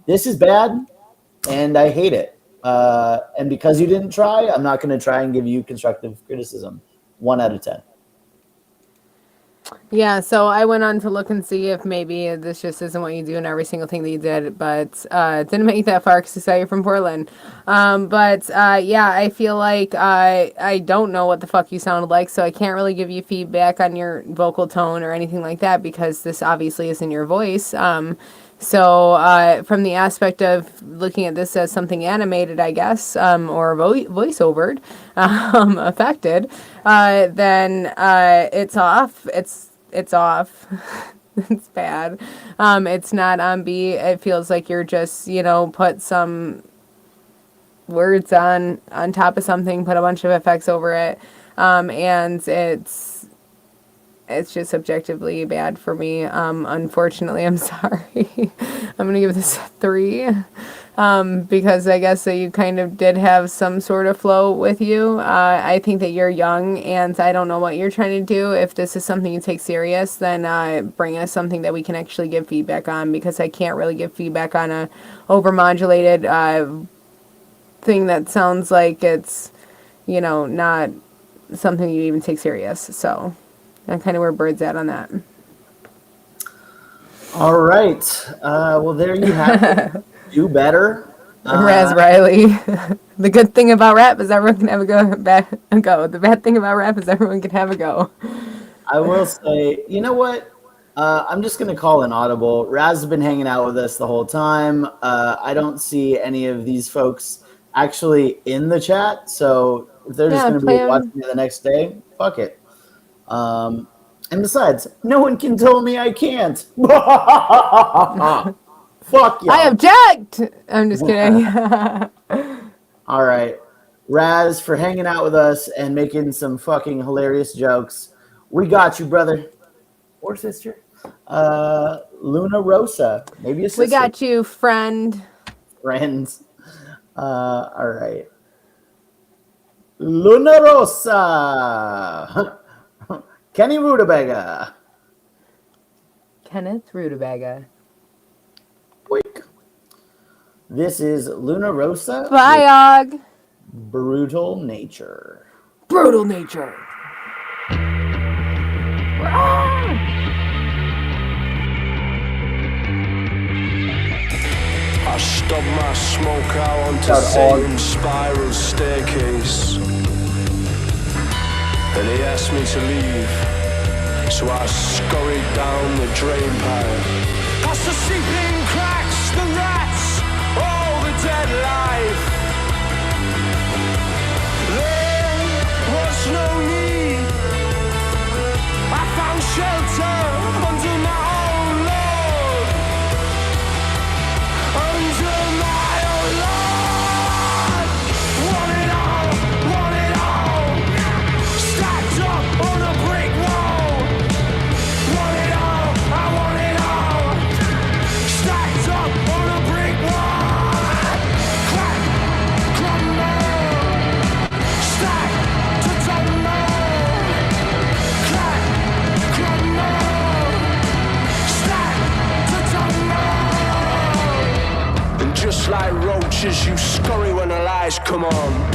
This is bad, and I hate it. And because you didn't try, I'm not going to try and give you constructive criticism. 1 out of 10. Yeah, so I went on to look and see if maybe this just isn't what you do in every single thing that you did, but it didn't make it that far because I saw you're from Portland. Yeah, I feel like I don't know what the fuck you sounded like, so I can't really give you feedback on your vocal tone or anything like that because this obviously isn't your voice. So from the aspect of looking at this as something animated, I guess, or voiceovered, affected, then it's off. It's off. It's bad. It's not on beat. It feels like you're just, put some words on top of something, put a bunch of effects over it, and it's just objectively bad for me. Unfortunately, I'm sorry. I'm gonna give this a 3, because I guess that you kind of did have some sort of flow with you. I think that you're young, and I don't know what you're trying to do. If this is something you take serious, then bring us something that we can actually give feedback on, because I can't really give feedback on a overmodulated thing that sounds like it's, not something you even take serious. So that's kind of where Bird's at on that. All right. Well, there you have it. Do better. Raz Riley. The good thing about rap is everyone can have a go. The bad thing about rap is everyone can have a go. I will say, you know what? I'm just going to call an audible. Raz has been hanging out with us the whole time. I don't see any of these folks actually in the chat. So if they're just going to be watching it the next day, fuck it. And besides, no one can tell me I can't. Fuck you. I object. I'm just kidding. All right. Raz, for hanging out with us and making some fucking hilarious jokes. We got you, brother. Or sister. Luna Rosa. Maybe a sister. We got you, friend. Friends. All right. Luna Rosa. Kenny Rutabaga. Kenneth Rutabaga. Quick. This is Luna Rosa. Biog. Brutal Nature. Brutal Nature. I stubbed my smoke out onto Satan's spiral staircase, and he asked me to leave, so I scurried down the drain pipe. Past the seeping cracks, the rats, all the dead life. There was no need. I found shelter under my own lord, under my as you scurry when the lights come on.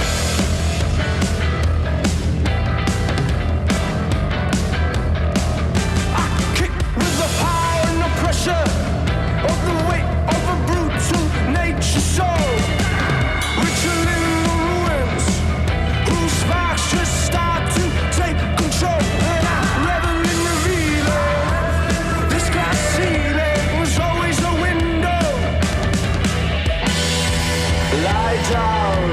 Of the weight of a brutal nature soul, ritual in the ruins, whose sparks just start to take control. And I revel in revealing this glass ceiling was always a window. Lie down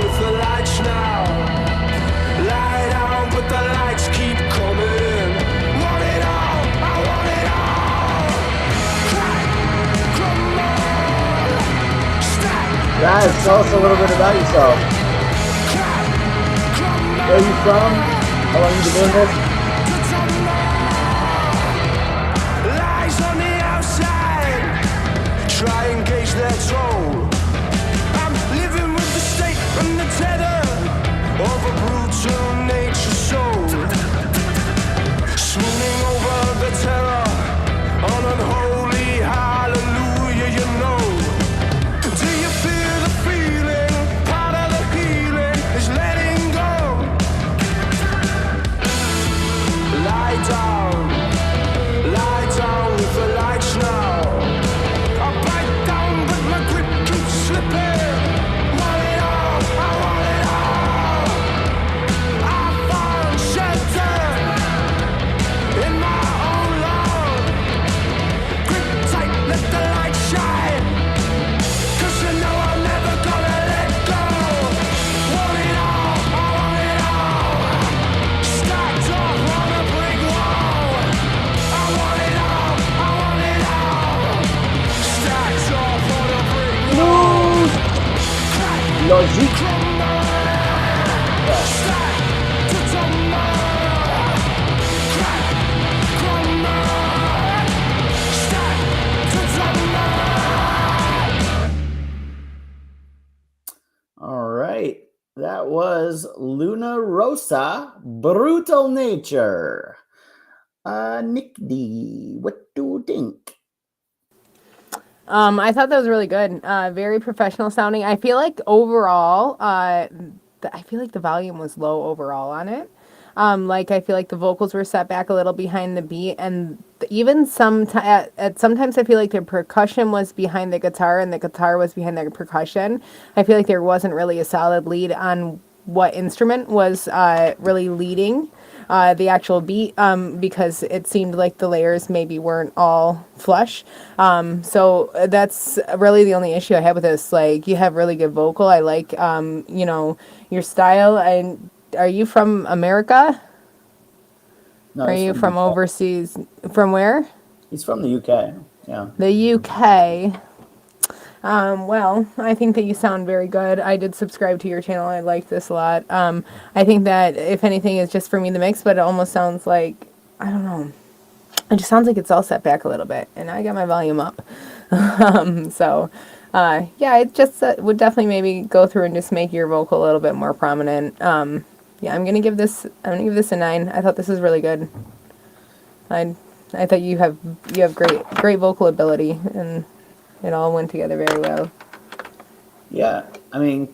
with the lights now. Lie down, but the lights keep coming. Want it all, I want it all. Guys, tell us a little bit about yourself. Where are you from? How long have you been doing this? Lies on the outside, try and gauge their toll. I'm living with the state and the tether of a brutal nature soul. Swooning over the terror, an unholy hallelujah, you know. Do you feel the feeling? Part of the healing is letting go. Lie down with the lights now. I bite down, but my grip keeps slipping. Want it all, I want it all. I found shelter in my own love. Grip tight, let the light shine. 'Cause you know I'm never gonna let go. Want it all, I want it all. Stacked up on a brick wall. I want it all, I want it all. Stacked up on a brick wall. Logique. All right. That was Luna Rosa, Brutal Nature. Nick D, what do you think? I thought that was really good. Very professional sounding. I feel like overall, I feel like the volume was low overall on it. Like I feel like the vocals were set back a little behind the beat, and even sometimes I feel like the percussion was behind the guitar and the guitar was behind the percussion. I feel like there wasn't really a solid lead on what instrument was really leading the actual beat, because it seemed like the layers maybe weren't all flush. So that's really the only issue I have with this. Like, you have really good vocal. I like, your style. And are you from America? No, Are you from overseas? From where? He's from the UK. Yeah. The UK. Well, I think that you sound very good. I did subscribe to your channel. I like this a lot. I think that if anything is just for me the mix, but it almost sounds like, I don't know. It just sounds like it's all set back a little bit, and I got my volume up. Yeah, it just would definitely maybe go through and just make your vocal a little bit more prominent. Yeah, I'm gonna give this a 9. I thought this was really good. I thought you have great vocal ability, and it all went together very well. Yeah, I mean,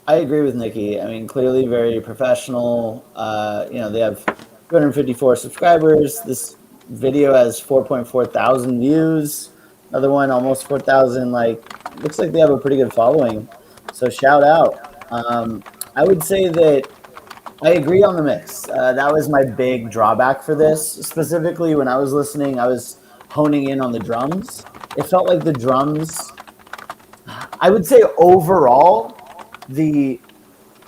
I agree with Nikki. I mean, clearly very professional. They have 254 subscribers. This video has 4.4 thousand views. Another one, almost 4,000. Like, looks like they have a pretty good following. So shout out. I would say that I agree on the mix. That was my big drawback for this. Specifically, when I was listening, I was honing in on the drums. It felt like the drums, I would say overall, the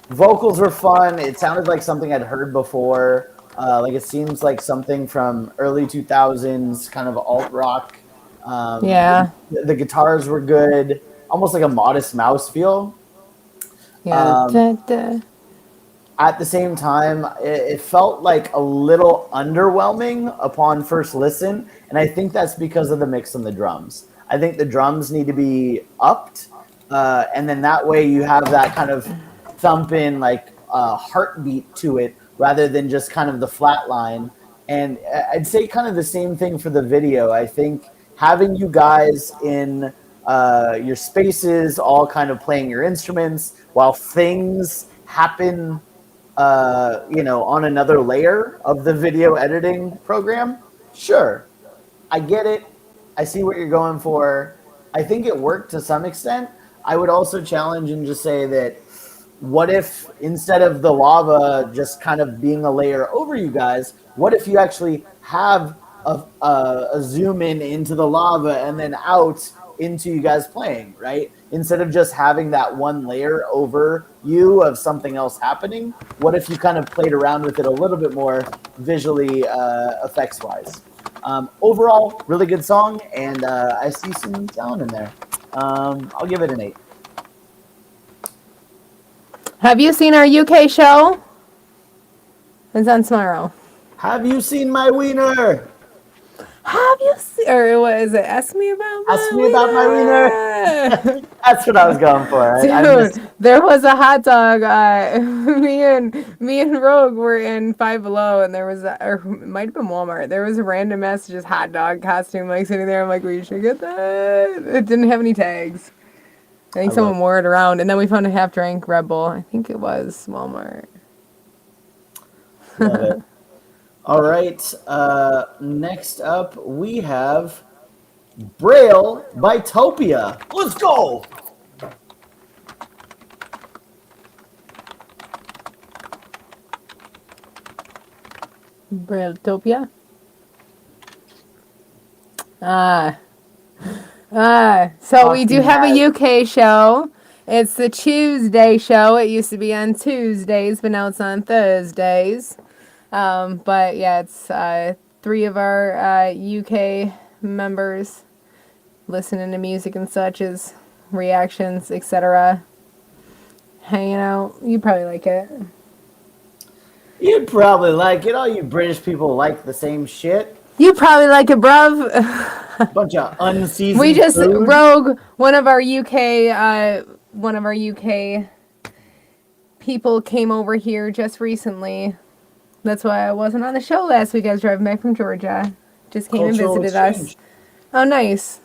vocals were fun. It sounded like something I'd heard before. Like, it seems like something from early 2000s, kind of alt rock. Yeah. The guitars were good. Almost like a Modest Mouse feel. Yeah. At the same time, it felt like a little underwhelming upon first listen, and I think that's because of the mix on the drums. I think the drums need to be upped, and then that way you have that kind of thumping, like heartbeat to it, rather than just kind of the flat line. And I'd say kind of the same thing for the video. I think having you guys in your spaces, all kind of playing your instruments while things happen, on another layer of the video editing program. Sure, I get it. I see what you're going for. I think it worked to some extent. I would also challenge and just say that what if instead of the lava just kind of being a layer over you guys, what if you actually have a zoom in into the lava and then out into you guys playing, right? Instead of just having that one layer over you of something else happening, what if you kind of played around with it a little bit more visually, effects-wise? Overall, really good song, and I see some talent in there. I'll give it an 8. Have you seen our UK show? It's on tomorrow. Have you seen my wiener? Have you seen, or what is it? Ask me about my wiener. That's what I was going for. Dude, there was a hot dog. Me and Rogue were in Five Below, and there was or it might have been Walmart. There was a random ass just hot dog costume like sitting there. I'm like, we should get that. It didn't have any tags. I think someone wore it around, and then we found a half drink Red Bull. I think it was Walmart. Love it. All right. Next up, we have Braille by Topia. Let's go. Brailletopia. So we do have a UK show. It's the Tuesday show. It used to be on Tuesdays, but now it's on Thursdays. But yeah, it's 3 of our UK members listening to music and such as reactions, etc. Hanging out. You probably like it. You'd probably like it. All you British people like the same shit. You probably like it, bruv. Bunch of unseasoned We just food. Rogue, one of our UK people came over here just recently. That's why I wasn't on the show last week. I was driving back from Georgia. Just came Cultural and visited exchange. us. Oh, nice.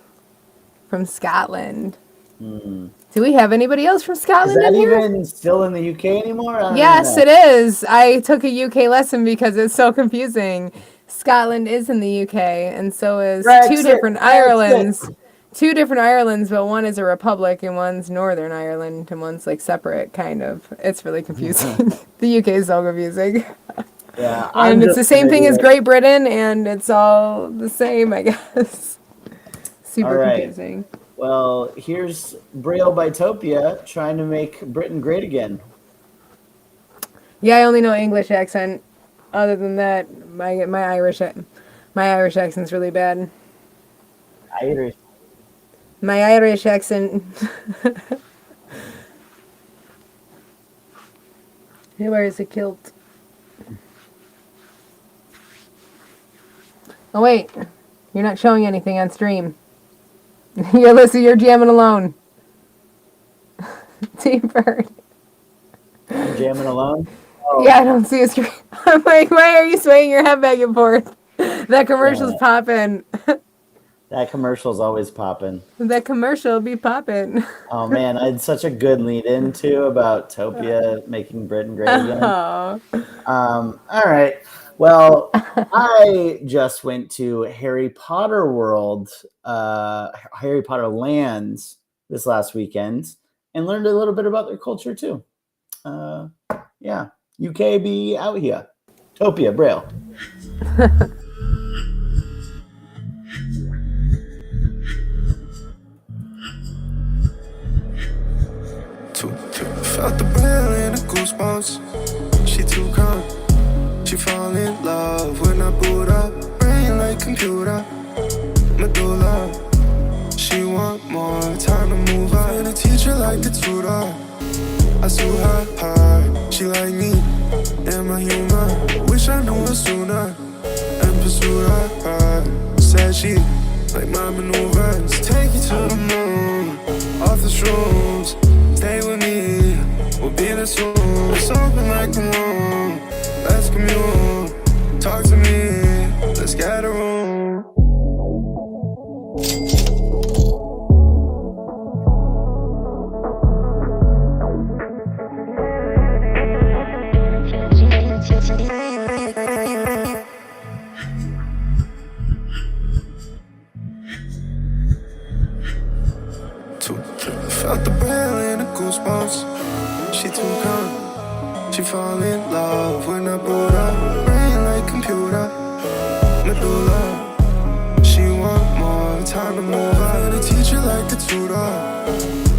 From Scotland. Mm. Do we have anybody else from Is Scotland that in here? even still in the UK anymore? I don't Yes, know. it is. I took a UK lesson because it's so confusing. Scotland is in the UK, and so is two Brexit, different Brexit. Irelands. 2 different Irelands, but one is a republic and one's Northern Ireland, and one's like separate, kind of. It's really confusing. The UK is so confusing. Yeah, And it's the same thing as Great Britain, and it's all the same, I guess. Super All right. confusing. Well, here's Braille by Topia trying to make Britain great again. Yeah, I only know English accent. Other than that, my Irish accent's really bad. Irish. My Irish accent. He wears a kilt. Oh wait, you're not showing anything on stream. You're jamming alone. T-Bird. I'm jamming alone. Oh. Yeah, I don't see a screen. I'm like, why are you swaying your head back and forth? That commercial's popping. That commercial's always popping. That commercial be popping. Oh man, I had such a good lead in too about Topia making Britain great again. Oh. All right. Well, I just went to Harry Potter World, Harry Potter Lands this last weekend and learned a little bit about their culture too. Yeah, UK be out here. Topia, Braille. Felt the braille and the goosebumps. She too calm. She fall in love when I boot up. Brain like computer. Medulla. She want more time to move out. And a teacher like a tutor. I sue her hard. She like me. Am I human? Wish I knew her sooner. And pursued her. Said she like my maneuvers. Take you to the moon. Off the shrooms. Stay with me, we'll be there soon. It's open like a room. Let's commune. Talk to me, let's get a room. adrenaline and goosebumps. She too calm. She fall in love when I boot up. Brain like computer. Medulla. She want more time to move on. The teacher like the tutor.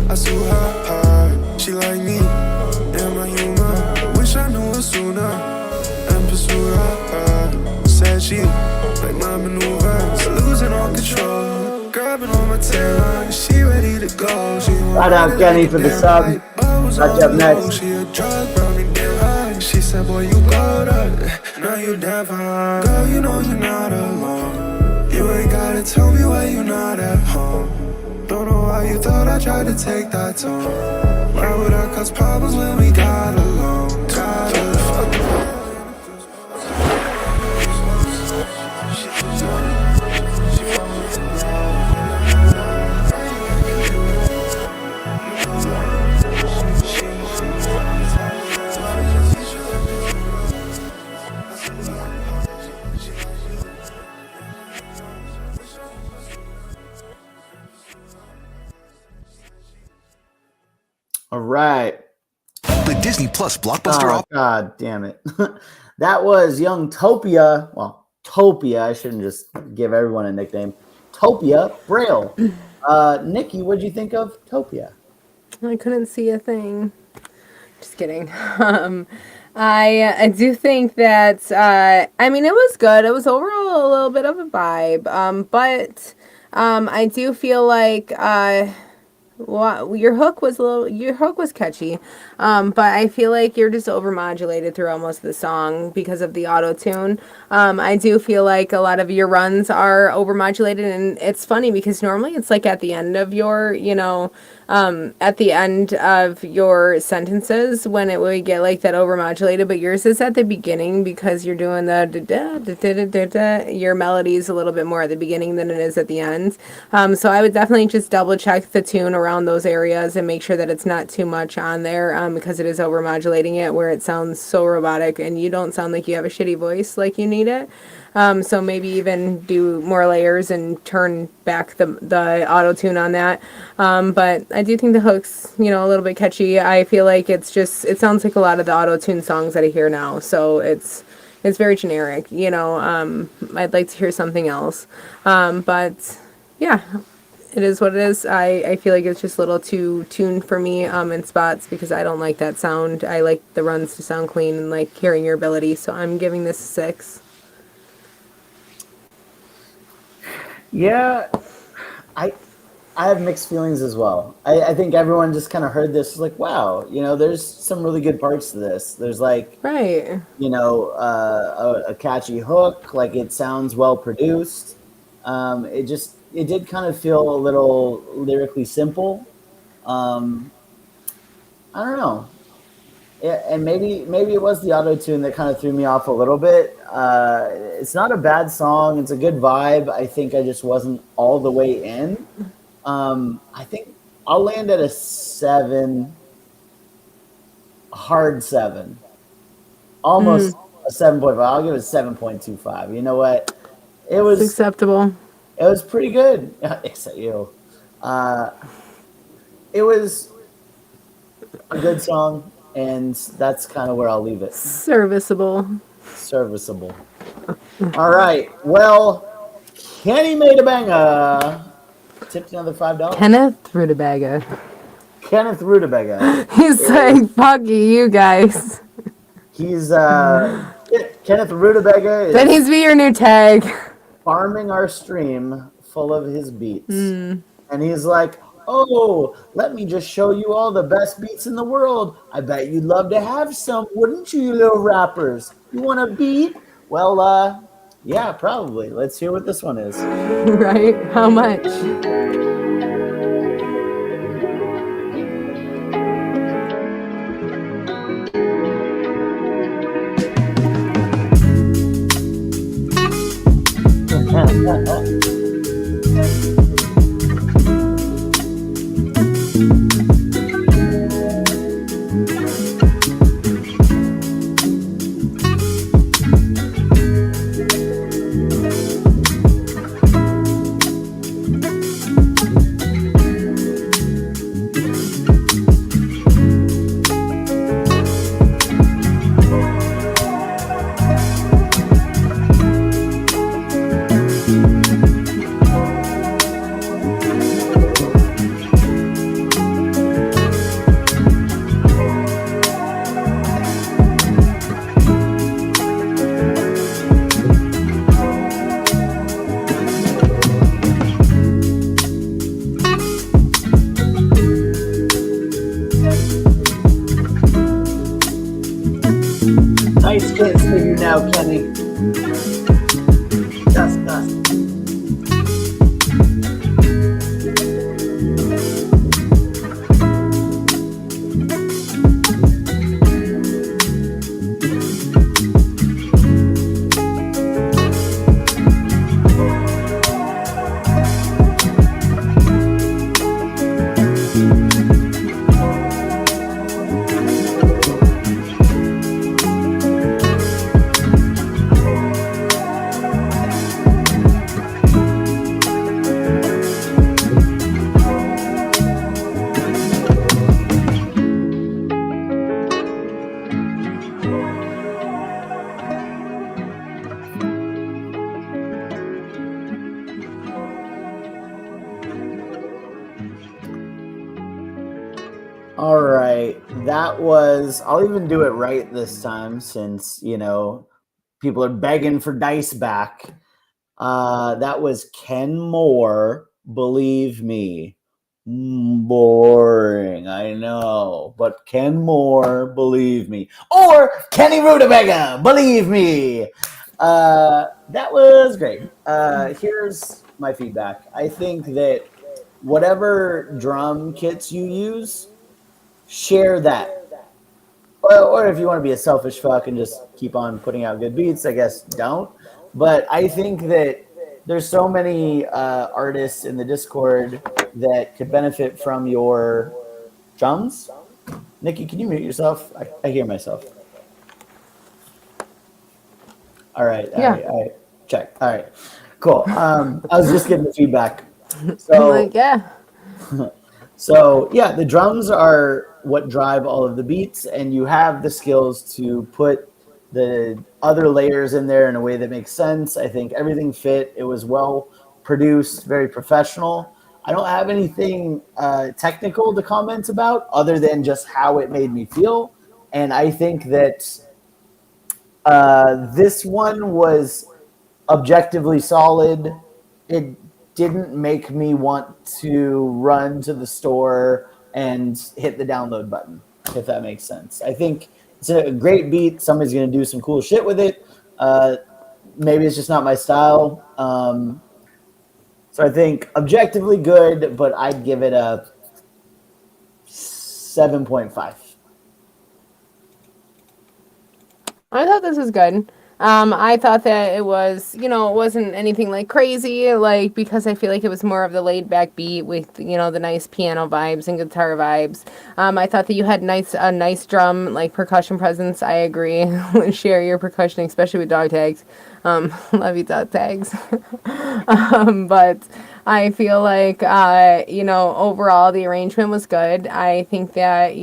I sue her hard. She like me. Am I human? Wish I knew her sooner. And pursued her. Said she like my maneuvers. Losing all control. Grabbing on my tail. She ready to go. She Shout out Kenny for the sub. Catch up next. She a drug, brought me damn high. She said, boy, you got it. Now you damn fine. Girl, you know you're not alone. You ain't gotta tell me why you're not at home. Don't know why you thought I tried to take that tone. Why would I cause problems when we got along? Got along. All right. The Disney Plus blockbuster. Oh, God damn it. That was Young Topia. Well, Topia. I shouldn't just give everyone a nickname. Topia Braille. Nikki, what'd you think of Topia? I couldn't see a thing. Just kidding. I do think that, I mean, it was good. It was overall a little bit of a vibe. But I do feel like your hook was catchy, but I feel like you're just overmodulated throughout most of the song because of the auto tune. I do feel like a lot of your runs are overmodulated, and it's funny because normally it's like at the end of your, at the end of your sentences when it would get like that overmodulated, but yours is at the beginning because you're doing the your melody is a little bit more at the beginning than it is at the end. So I would definitely just double check the tune around those areas and make sure that it's not too much on there, because it is overmodulating it where it sounds so robotic and you don't sound like you have a shitty voice like you need it. So maybe even do more layers and turn back the auto tune on that. But I do think the hook's, a little bit catchy. I feel like it sounds like a lot of the auto tune songs that I hear now. So it's very generic, I'd like to hear something else. But yeah, it is what it is. I feel like it's just a little too tuned for me, in spots because I don't like that sound. I like the runs to sound clean and like hearing your ability. So I'm giving this a 6. Yeah, I have mixed feelings as well. I think everyone just kind of heard this like, wow, there's some really good parts to this. There's like, right, a catchy hook, like it sounds well produced. It did kind of feel a little lyrically simple. I don't know. And maybe it was the auto-tune that kind of threw me off a little bit. It's not a bad song. It's a good vibe. I think I just wasn't all the way in. I think I'll land at a 7. A hard 7. Almost a 7.5. I'll give it a 7.25. You know what? It was acceptable. It was pretty good. Except you. It was a good song. And that's kind of where I'll leave it. Serviceable. All right. Well, Kenny made a banger. Tipped another $5. Kenneth Rutabaga. He's like, fuck you guys. He's Kenneth Rutabaga. That needs to be your new tag. Farming our stream full of his beats. And he's like, oh, let me just show you all the best beats in the world. I bet you'd love to have some, wouldn't you little rappers? You want a beat? Well, yeah, probably. Let's hear what this one is. Right? How much? All right. That was, I'll even do it right this time since, people are begging for dice back. That was Ken Moore, Believe Me. Boring, I know. But Ken Moore, Believe Me. Or Kenny Rutabaga, Believe Me. That was great. Here's my feedback. I think that whatever drum kits you use, share that. Or if you want to be a selfish fuck and just keep on putting out good beats, I guess don't. But I think that there's so many artists in the Discord that could benefit from your drums. Nikki, can you mute yourself? I hear myself. All right. Yeah. All right. Check. All right. Cool. I was just getting the feedback. So yeah. So yeah, the drums are what drive all of the beats, and you have the skills to put the other layers in there in a way that makes sense. I think everything fit. It was well produced, very professional. I don't have anything technical to comment about other than just how it made me feel. And I think that this one was objectively solid. It didn't make me want to run to the store and hit the download button, if that makes sense. I think it's a great beat. Somebody's going to do some cool shit with it. Maybe it's just not my style. So I think objectively good, but I'd give it a 7.5. I thought this was good. I thought that it was, it wasn't anything like crazy, because I feel like it was more of the laid back beat with, the nice piano vibes and guitar vibes. I thought that you had a nice drum, percussion presence. I agree. Share your percussion, especially with dog tags. Love you, dog tags. But I feel like, overall the arrangement was good. I think that,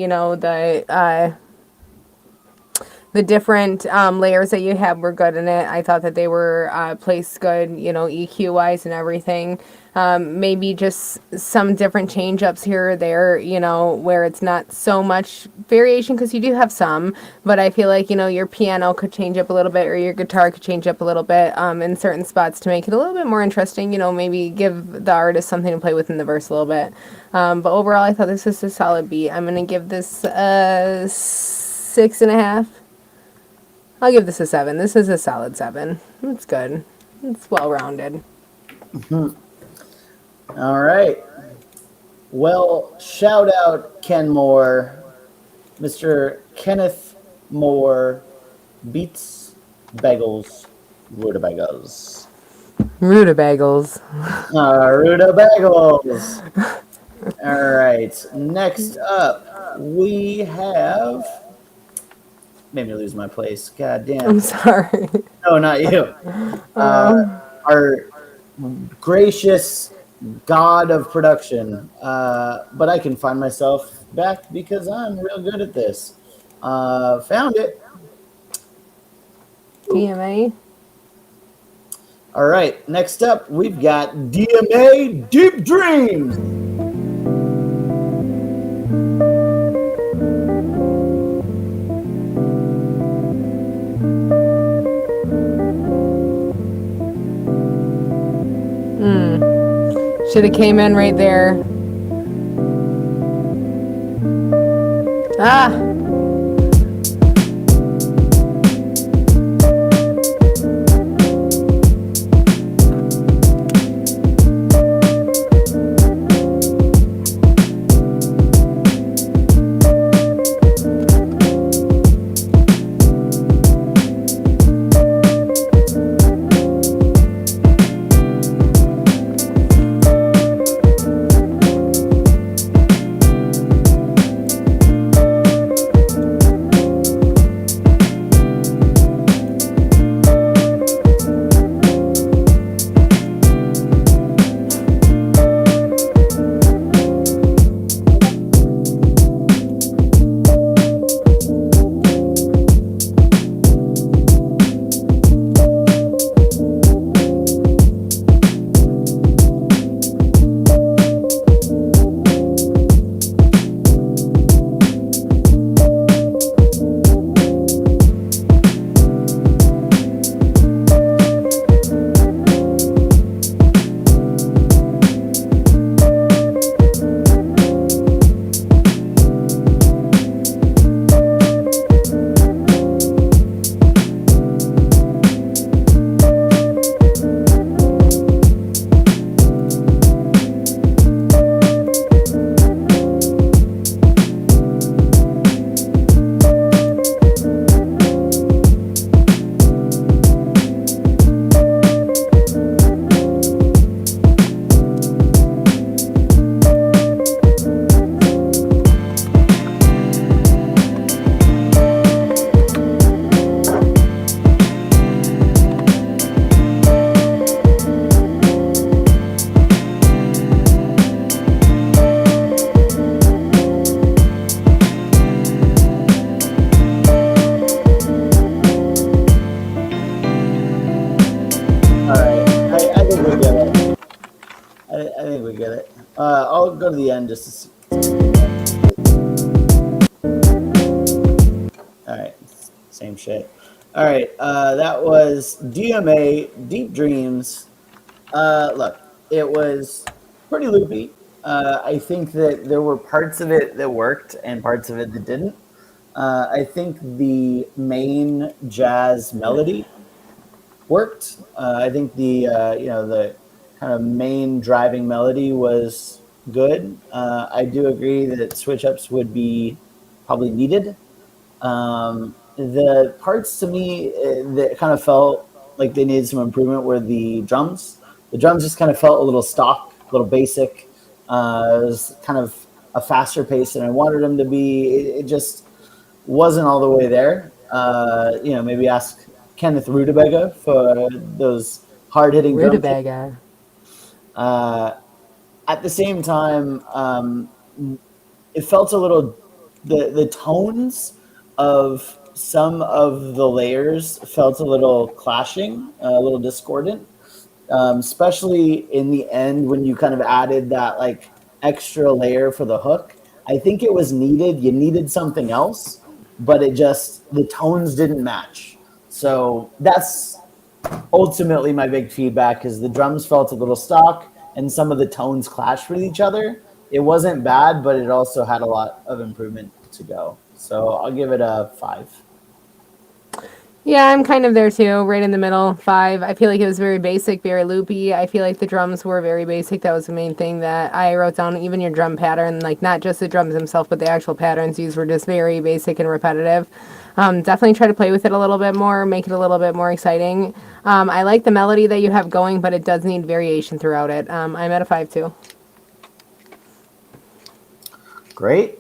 the different layers that you had were good in it. I thought that they were placed good, EQ wise and everything. Maybe just some different change ups here or there, where it's not so much variation, because you do have some, but I feel like, your piano could change up a little bit, or your guitar could change up a little bit in certain spots to make it a little bit more interesting, maybe give the artist something to play with in the verse a little bit. But overall, I thought this was a solid beat. I'm going to give this 6.5. I'll give this a 7. This is a solid 7. It's good. It's well-rounded. Mm-hmm. All right. Well, shout out Ken Moore, Mr. Kenneth Moore, Beats, Bagels, Rutabagas. Rutabagas. Rutabagas. All right. Next up, we have... Made me lose my place. God damn. I'm sorry. No, not you. Our gracious god of production. But I can find myself back because I'm real good at this. Found it. DMA. All right. Next up, we've got DMA Deep Dreams. Should have came in right there. Ah! I'll go to the end just to see. All right, same shit. All right, that was DMA, Deep Dreams. Look, it was pretty loopy. I think that there were parts of it that worked and parts of it that didn't. I think the main jazz melody worked. I think the the kind of main driving melody was good. I do agree that switch ups would be probably needed. The parts to me that kind of felt like they needed some improvement were the drums. The drums just kind of felt a little stock, a little basic. It was kind of a faster pace than I wanted them to be. It just wasn't all the way there. Maybe ask Kenneth Rutabaga for those hard hitting drums. Rutabaga. At the same time, it felt a little. The tones of some of the layers felt a little clashing, a little discordant, especially in the end when you kind of added that like extra layer for the hook. I think it was needed. You needed something else, but the tones didn't match. So that's ultimately my big feedback is the drums felt a little stock and some of the tones clashed with each other. It wasn't bad, but it also had a lot of improvement to go. So I'll give it a 5. Yeah, I'm kind of there too, right in the middle, 5. I feel like it was very basic, very loopy. I feel like the drums were very basic. That was the main thing that I wrote down. Even your drum pattern, like not just the drums themselves, but the actual patterns used were just very basic and repetitive. Definitely try to play with it a little bit more, make it a little bit more exciting. I like the melody that you have going, but it does need variation throughout it. I'm at a 5 too. Great.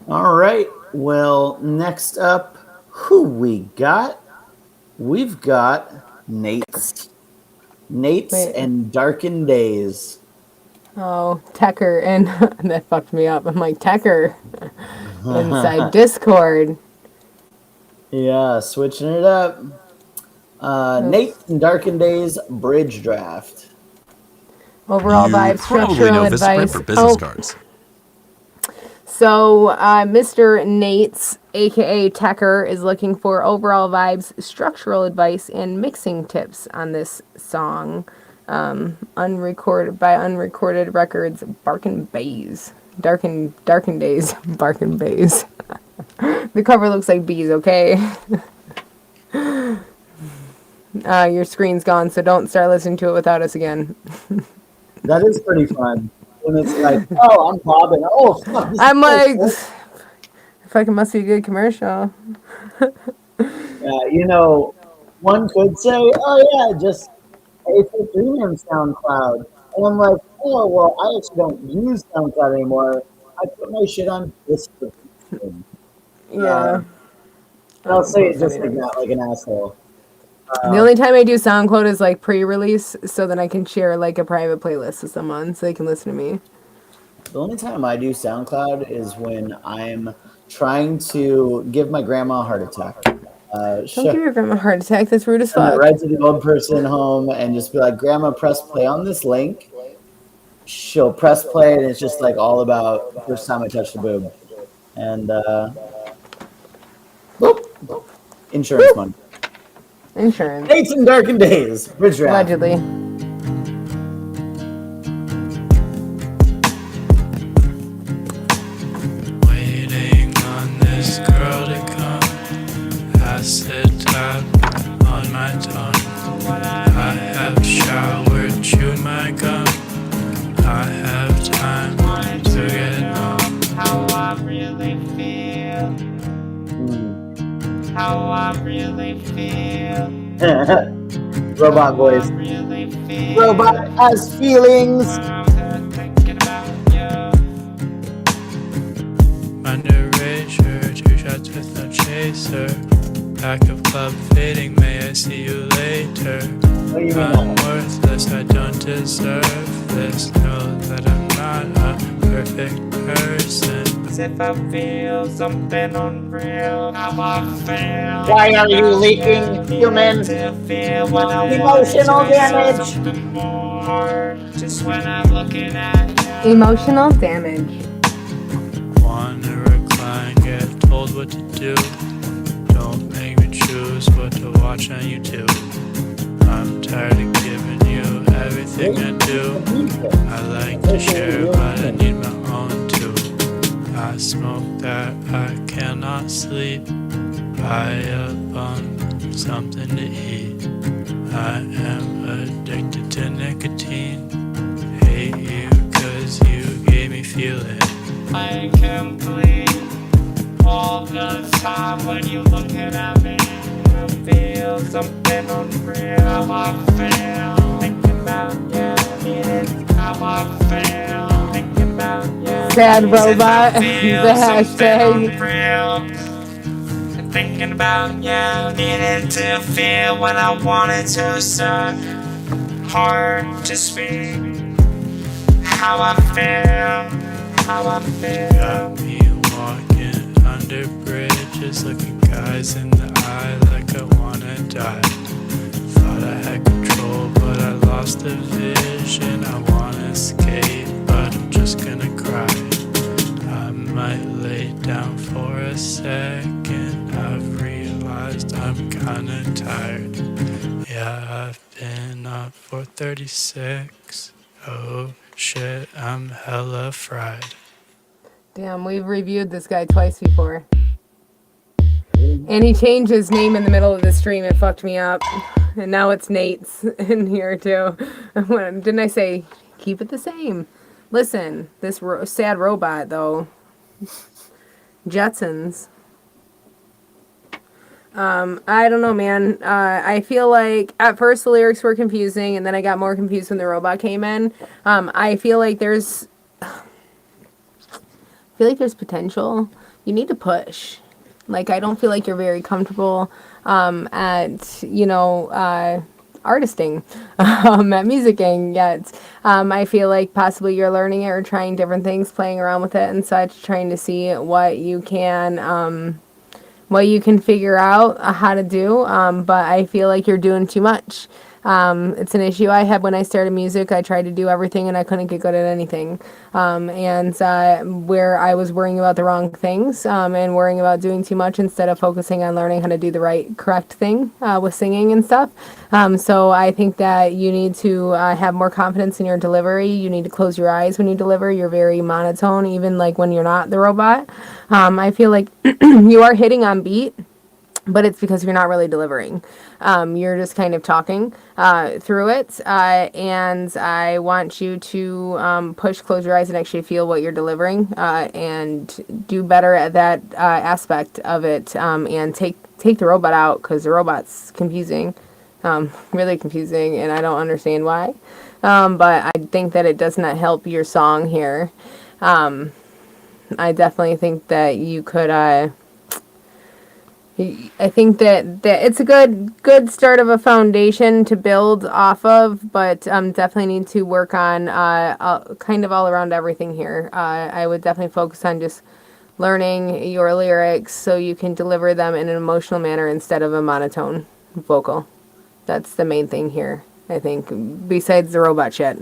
All right. Well, next up, who we got? We've got Nate's and Darkened Days. Oh, Tecker, and that fucked me up. I'm like, Tecker inside Discord. Yeah, switching it up. Nate and Darkened Days Bridge Draft. Overall vibes, structural advice. For business cards. So, Mr. Nate's, aka Tecker, is looking for overall vibes, structural advice, and mixing tips on this song. Unrecorded records, Barkin' Bays. Darkened Days, Barkin' Bays. The cover looks like bees, okay? Your screen's gone, so don't start listening to it without us again. That is pretty fun. When it's like, oh, I'm bobbing. Oh, fuck. I'm like, fucking must be a good commercial. One could say, oh, yeah, just it's a premium SoundCloud. And I'm like, oh, well, I actually don't use SoundCloud anymore. I put my shit on Discord. Yeah. I'll say it just like that, like an asshole. The only time I do SoundCloud is like pre-release, so then I can share like a private playlist with someone so they can listen to me. The only time I do SoundCloud is when I'm trying to give my grandma a heart attack. Don't give your grandma a heart attack. That's rude as fuck. Right to the old person home and just be like, Grandma, press play on this link. She'll press play and it's just like all about the first time I touched the boob. And insurance money. Insurance. Nate's and Darkened Days. Bridge Draft. Allegedly. Waiting on this girl to come. Acid tap on my tongue. I have showered, chewed my gum. I have time to get home. How I really feel. How I really feel. Robot voice. Robot has feelings. Underage, 2 shots with no chaser. Pack of club fading, may I see you later. I'm worthless, I don't deserve this. Know that I'm not a perfect person. As if I feel something unreal, how I feel. Why are you leaking human emotional damage? Just when I'm looking at you. Emotional damage. Wanna recline, get told what to do. Don't make me choose what to watch on YouTube. I'm tired of giving you everything I do. I like to share, but I need my own too. I smoke that I cannot sleep. Buy up on something to eat. I am addicted to nicotine. Hate you cause you gave me feeling. I can't believe all the time when you're looking at me. I feel something unreal. I feel thinking about you. It is how I feel thinking about you. Sad robot. The hashtag. Thinking about you, needed to feel when I wanted to, so hard to speak. How I feel, how I feel. Got me walking under bridges, looking guys in the eye like I wanna die. Thought I had control, but I lost the vision. I wanna escape, but I'm just gonna cry. I might lay down for a second. I've realized I'm kinda tired. Yeah, I've been up for 36. Oh shit, I'm hella fried. Damn, we've reviewed this guy twice before. And he changed his name in the middle of the stream. It fucked me up. And now it's Nate's in here too. Didn't I say keep it the same? Listen, this sad robot though. Jetsons. I don't know, man. I feel like at first the lyrics were confusing, and then I got more confused when the robot came in. I feel like there's potential. You need to push. Like, I don't feel like you're very comfortable at artisting, at musicking yet. I feel like possibly you're learning it or trying different things, playing around with it and such, trying to see what you can figure out how to do, but I feel like you're doing too much. It's an issue I had when I started music. I tried to do everything and I couldn't get good at anything. Where I was worrying about the wrong things and worrying about doing too much instead of focusing on learning how to do the correct thing with singing and stuff. So I think that you need to have more confidence in your delivery. You need to close your eyes when you deliver. You're very monotone, even like when you're not the robot. I feel like you are hitting on beat, but it's because you're not really delivering. You're just kind of talking through it. And I want you to close your eyes and actually feel what you're delivering and do better at that aspect of it. And take the robot out, because the robot's confusing, really confusing, and I don't understand why. But I think that it does not help your song here. I definitely think that you could... I think that it's a good start of a foundation to build off of, but definitely need to work on kind of all around everything here. I would definitely focus on just learning your lyrics so you can deliver them in an emotional manner instead of a monotone vocal. That's the main thing here, I think, besides the robot shit.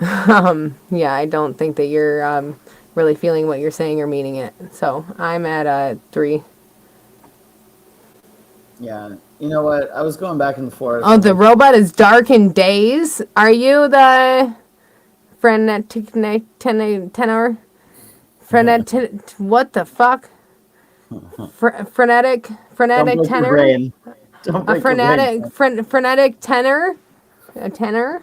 Yeah, I don't think that you're really feeling what you're saying or meaning it. So I'm at a 3. Yeah, you know what? I was going back and forth. Oh, the robot is dark in days. Are you the frenetic tenor? What the fuck? Frenetic tenor? A frenetic tenor? A tenor?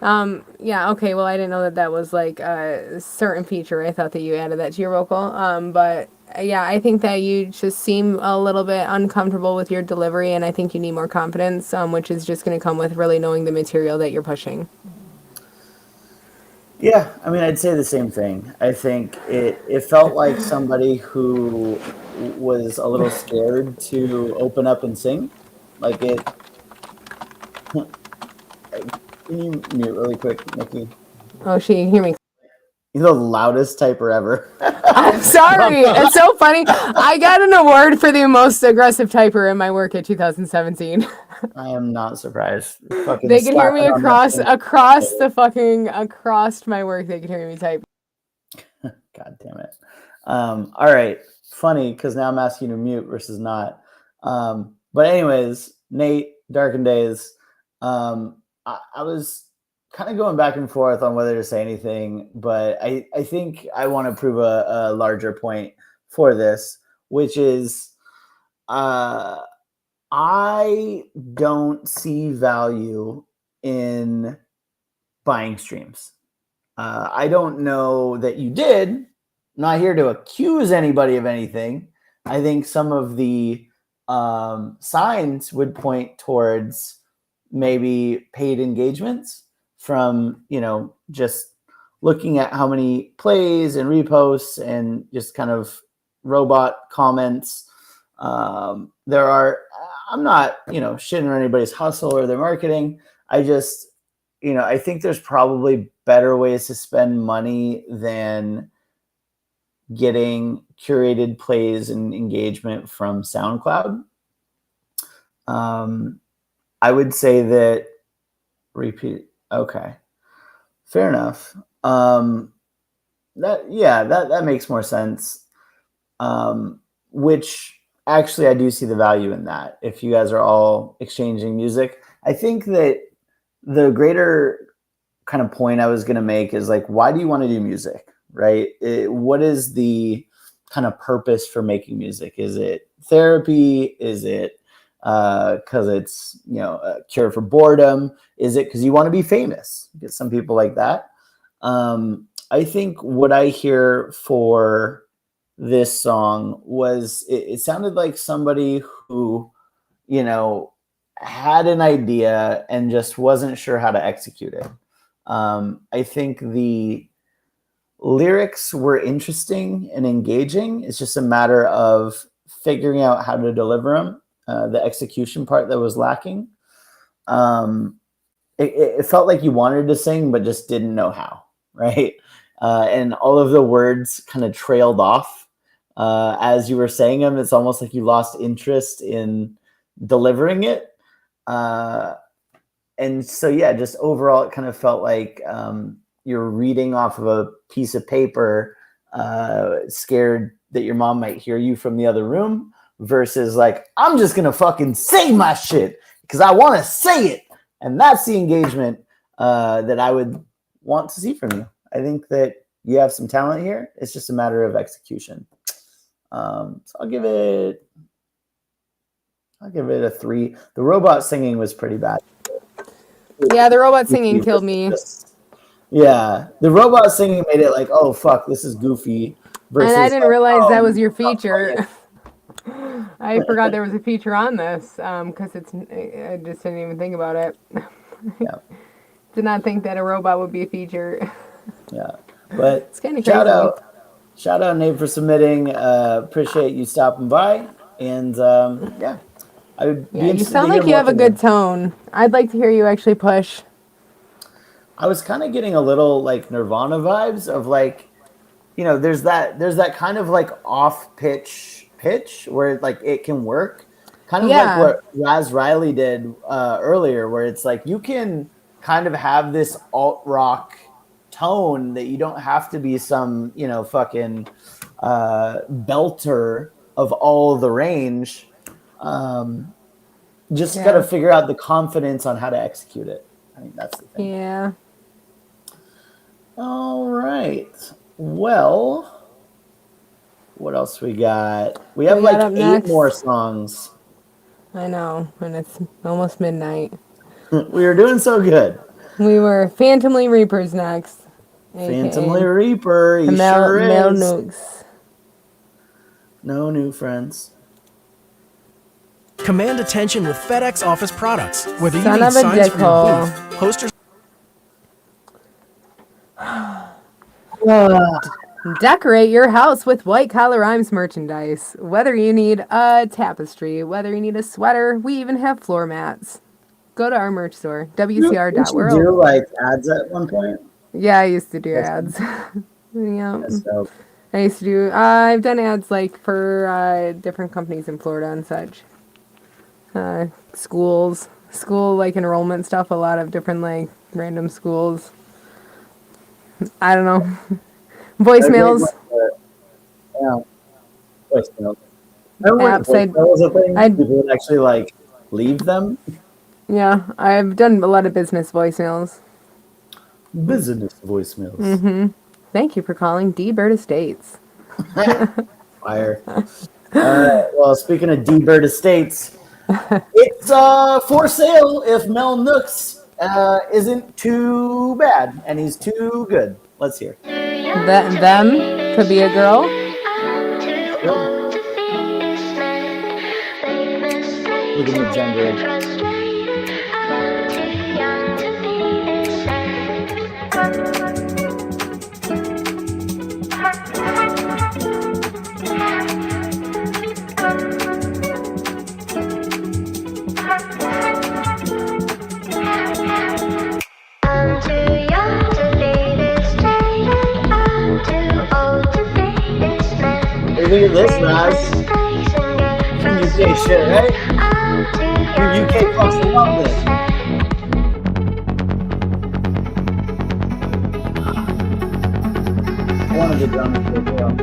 Yeah, okay, well, I didn't know that was like a certain feature. I thought that you added that to your vocal. But yeah, I think that you just seem a little bit uncomfortable with your delivery, and I think you need more confidence, which is just going to come with really knowing the material that you're pushing. Yeah, I mean, I'd say the same thing. I think it felt like somebody who was a little scared to open up and sing. Like it... Can you mute really quick, Nikki? Oh, she can hear me. You're the loudest typer ever. I'm sorry. It's so funny. I got an award for the most aggressive typer in my work at 2017. I am not surprised. Fucking They can hear me slapping on that across my work. They can hear me type. God damn it. All right. Funny because now I'm asking you to mute versus not. But anyways, Nate, Darkened Days. I was kind of going back and forth on whether to say anything, but I think I want to prove a larger point for this, which is I don't see value in buying streams. I don't know that you did. I'm not here to accuse anybody of anything. I think some of the signs would point towards maybe paid engagements from, just looking at how many plays and reposts and just kind of robot comments. I'm not, shitting on anybody's hustle or their marketing. I just, I think there's probably better ways to spend money than getting curated plays and engagement from SoundCloud. I would say that repeat. Okay, fair enough. That makes more sense. Which actually I do see the value in that. If you guys are all exchanging music, I think that the greater kind of point I was going to make is like, why do you want to do music, right? What is the kind of purpose for making music? Is it therapy? Is it because it's, a cure for boredom? Is it because you want to be famous? Get some people like that. I think what I hear for this song was it sounded like somebody who, had an idea and just wasn't sure how to execute it. I think the lyrics were interesting and engaging. It's just a matter of figuring out how to deliver them. The execution part that was lacking. It felt like you wanted to sing, but just didn't know how, right? And all of the words kind of trailed off as you were saying them. It's almost like you lost interest in delivering it. And so, just overall, it kind of felt like you're reading off of a piece of paper, scared that your mom might hear you from the other room, versus like, I'm just going to fucking say my shit because I want to say it. And that's the engagement that I would want to see from you. I think that you have some talent here. It's just a matter of execution. So I'll give it a 3. The robot singing was pretty bad. Yeah, the robot singing killed me. Yeah, the robot singing made it like, oh fuck, this is goofy. And I didn't realize that was your feature. I forgot there was a feature on this because I just didn't even think about it. Yeah. Did not think that a robot would be a feature. Yeah, but it's kind of crazy. Shout out Nate for submitting. Appreciate you stopping by, and I would be interested. You sound like you have a good tone. I'd like to hear you actually push. I was kind of getting a little like Nirvana vibes of like, there's that kind of like off pitch where like it can work, kind of like what Raz Riley did earlier, where it's like you can kind of have this alt rock tone that you don't have to be some fucking belter of all the range. Just got to figure out the confidence on how to execute it. I think that's the thing. Yeah. All right. Well, what else we got? We have like 8 more songs. I know, and it's almost midnight. We were doing so good. We were Phantomly Reapers next. Phantomly Reaper, he sure is. Mel Nukes. No new friends. Command attention with FedEx Office products. Whether you Son need of a signs for your dickhole. booth, posters. Decorate your house with White Collar Rhymes merchandise. Whether you need a tapestry, whether you need a sweater, we even have floor mats. Go to our merch store, WCR.world. Did you do like ads at one point? Yeah, I used to do ads. Yeah. I used to do, I've done ads like for different companies in Florida and such. School like enrollment stuff, a lot of different like random schools. I don't know. Voicemails. Yeah, voicemails. Remember when Apps. voicemail was a thing? People would actually like leave them. Yeah, I've done a lot of business voicemails. Business voicemails. Mm-hmm. Thank you for calling D-Bird Estates. Fire. Well, speaking of D-Bird Estates, it's for sale if Mel Nooks isn't too bad and he's too good. Let's hear. Them could be a girl. Look at the gender. Look at this, Raz. Some UK shit, right? You UK folks love this. One of the drums as well.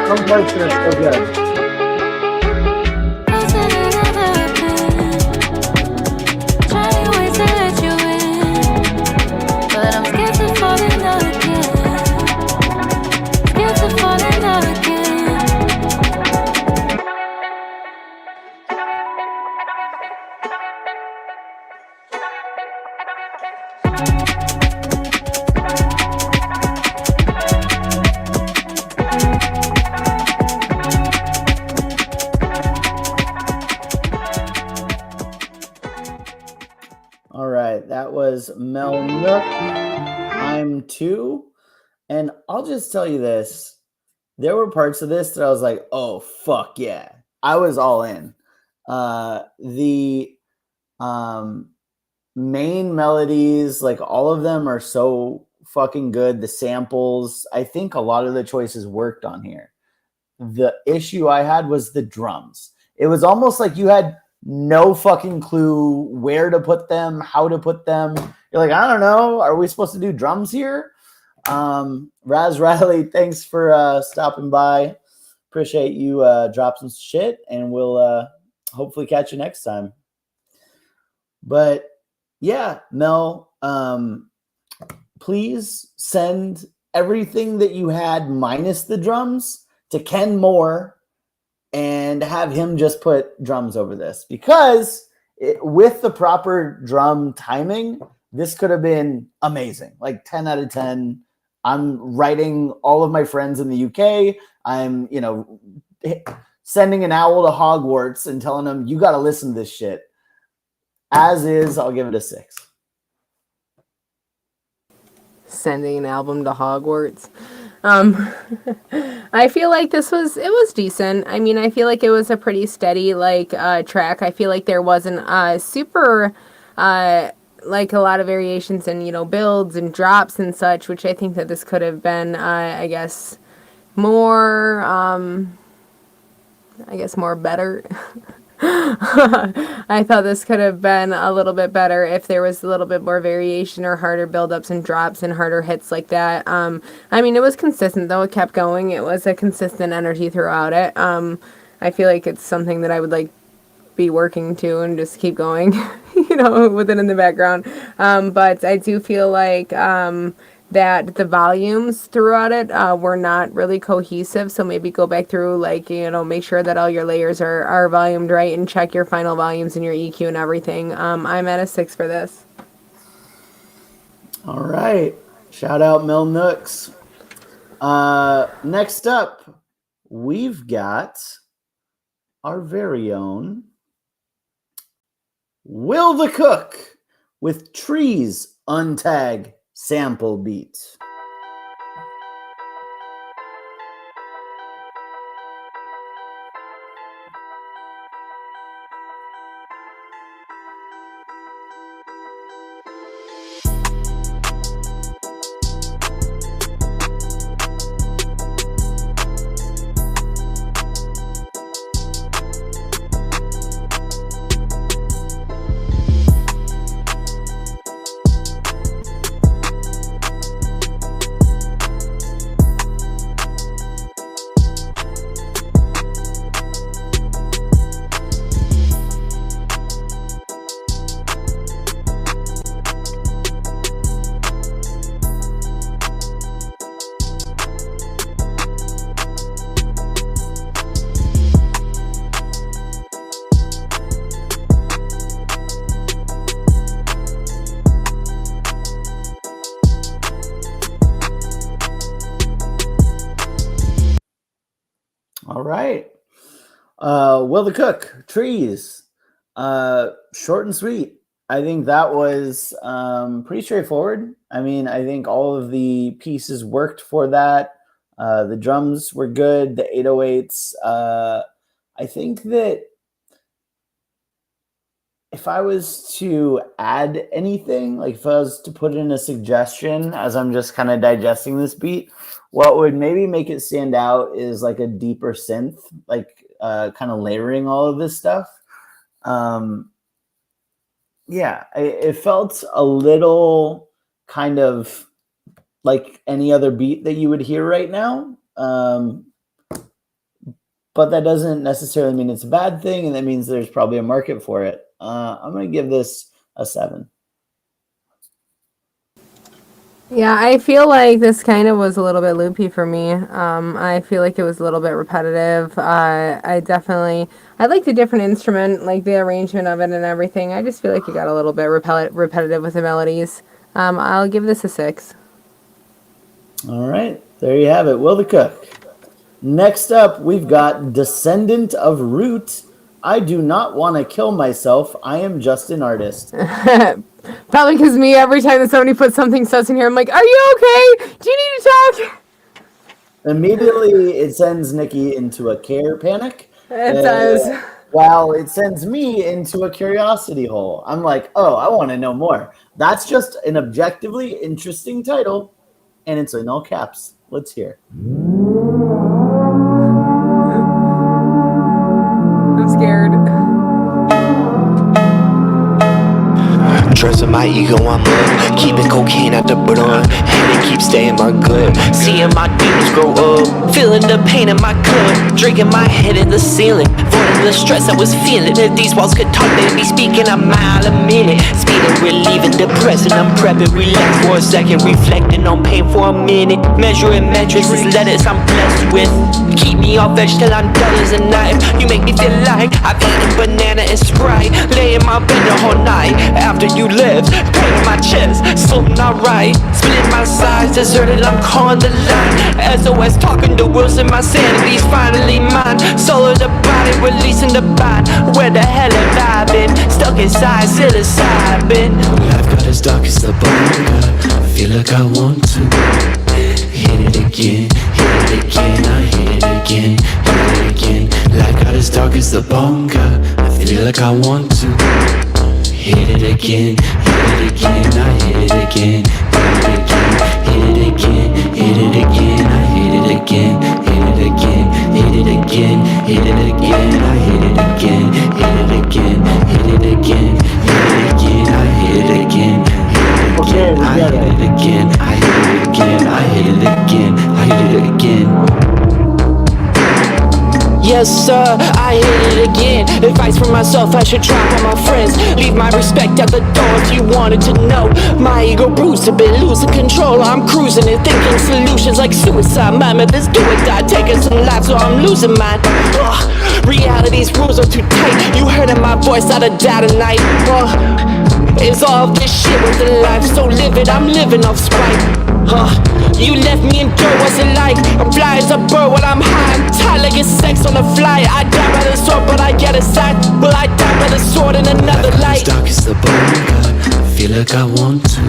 Some parts that are so good. All right, that was Mel Nook. I'm two. And I'll just tell you this. There were parts of this that I was like, oh, fuck yeah. I was all in. The main melodies, like all of them are so fucking good. The samples, I think a lot of the choices worked on here. The issue I had was the drums. It was almost like you had no fucking clue where to put them, how to put them. You're like, I don't know. Are we supposed to do drums here? Raz Riley, thanks for stopping by. Appreciate you dropping some shit, and we'll hopefully catch you next time. But yeah, Mel, please send everything that you had minus the drums to Ken Moore and have him just put drums over this, because with the proper drum timing, this could have been amazing. Like 10 out of 10. I'm writing all of my friends in the UK. I'm, sending an owl to Hogwarts and telling them, you got to listen to this shit. As is, I'll give it a 6. Sending an album to Hogwarts. I feel like it was decent. I mean, I feel like it was a pretty steady track. I feel like there wasn't super like a lot of variations in builds and drops and such, which I think that this could have been I guess more better. I thought this could have been a little bit better if there was a little bit more variation or harder build-ups and drops and harder hits like that. I mean, it was consistent, though. It kept going. It was a consistent energy throughout it. I feel like it's something that I would be working to and just keep going, with it in the background. But I do feel like that the volumes throughout it were not really cohesive. So maybe go back through, like, make sure that all your layers are volumed right and check your final volumes and your EQ and everything. I'm at a 6 for this. All right. Shout out Mel Nooks. Next up, we've got our very own Will the Cook with Trees Untag Sample Beat. All right. Will the Cook, Trees. Short and sweet. I think that was pretty straightforward. I mean, I think all of the pieces worked for that. The drums were good. The 808s. I think that if I was to add anything, like if I was to put in a suggestion as I'm just kind of digesting this beat, what would maybe make it stand out is like a deeper synth, like kind of layering all of this stuff. Yeah, it felt a little kind of like any other beat that you would hear right now. But that doesn't necessarily mean it's a bad thing, and that means there's probably a market for it. I'm going to give this a 7. Yeah, I feel like this kind of was a little bit loopy for me. I feel like it was a little bit repetitive. I like the different instrument, like the arrangement of it and everything. I just feel like it got a little bit repetitive with the melodies. I'll give this a 6. All right, there you have it. Will the Cook. Next up, we've got Descendant of Root. I do not want to kill myself. I am just an artist. Probably because me, every time that somebody puts something sus in here, I'm like, are you okay? Do you need to talk? Immediately, it sends Nikki into a care panic. It does. While it sends me into a curiosity hole. I'm like, oh, I want to know more. That's just an objectively interesting title, and it's in all caps. Let's hear. I'm scared. Dressing my ego on mud, keeping cocaine at the blunt, and it keeps staying my gut. Seeing my demons grow up, feeling the pain in my gut, drinking my head in the ceiling, voiding the stress I was feeling. If these walls could talk, they'd be speaking a mile a minute. Speeding, relieving, depressing, I'm prepping, relax for a second, reflecting on pain for a minute. Measuring metrics as letters I'm blessed with. Keep me off edge till I'm dull as a knife. You make me feel like I've eaten banana and Sprite, lay in my bed the whole night after you left, pain in my chest, something not right. Split my sides, deserted, I'm calling the line. SOS talking to Wilson, my sanity's finally mine. Soul of the body, releasing the bind. Where the hell have I been? Stuck inside, psilocybin. Life got as dark as the bunker. I feel like I want to hit it again, hit it again, I hit it again, hit it again. Life got as dark as the bunker. I feel like I want to hit it again, I hit it again, hit it again, hit it again, I hit it again, hit it again, hit it again, hit it again, I hit it again, hit it again, hit it again, hit it again, I hit it again, hit it again, I hit it again, I hit it again, I hit it again, I hit it again. Yes sir, I hit it again. Advice from myself, I should drop on my friends. Leave my respect at the door if you wanted to know. My ego bruised, a bit losing control. I'm cruising and thinking solutions like suicide. My methods do or die, taking some lives, so I'm losing mine. Reality's rules are too tight. You heard my voice out of doubt tonight. Is all this shit with the life so livid? I'm living off spite. You left me in dirt, what's it like? I'm fly as a bird when I'm high. I'm tired like it's sex on the fly. I die by the sword, but I get a sack. Will I die by the sword in another light? As dark as the bunker, I feel like I want to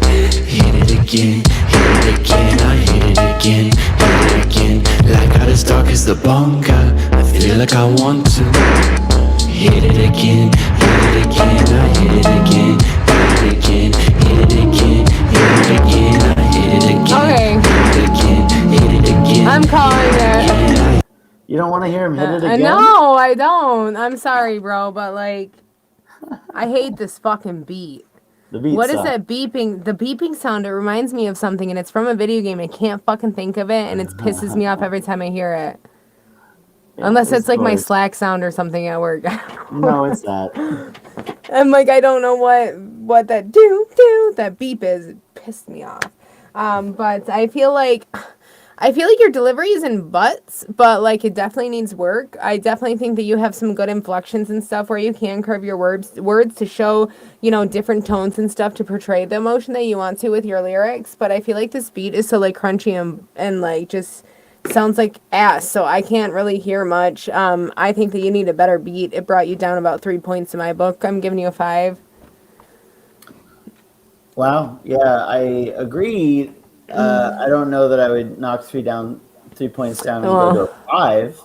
hit it again, hit it again, I hit it again, hit it again. Like out as dark as the bunker, I feel like I want to hit it again, hit it again, I hit it again, hit it again, hit it again, hit it again, I hit it again, okay. Hit it again, hit it again. I'm calling it. You don't want to hear him hit it again? No, I don't. I'm sorry, bro, but like, I hate this fucking beat. The beat What is sucks. that beeping? The beeping sound, it reminds me of something, and it's from a video game. I can't fucking think of it, and it pisses me off every time I hear it. Yeah, Unless it's like my close. Slack sound or something at work. No, it's that. I'm like, I don't know what that that beep is. It pissed me off. But I feel like your delivery is in butts, but like it definitely needs work. I definitely think that you have some good inflections and stuff where you can curve your words to show, different tones and stuff to portray the emotion that you want to with your lyrics. But I feel like this beat is so like crunchy and like just sounds like ass, so I can't really hear much. I think that you need a better beat. It brought you down about 3 points in my book. I'm giving you a 5. Wow. Yeah, I agree. I don't know that I would knock 3 points down and go to a 5.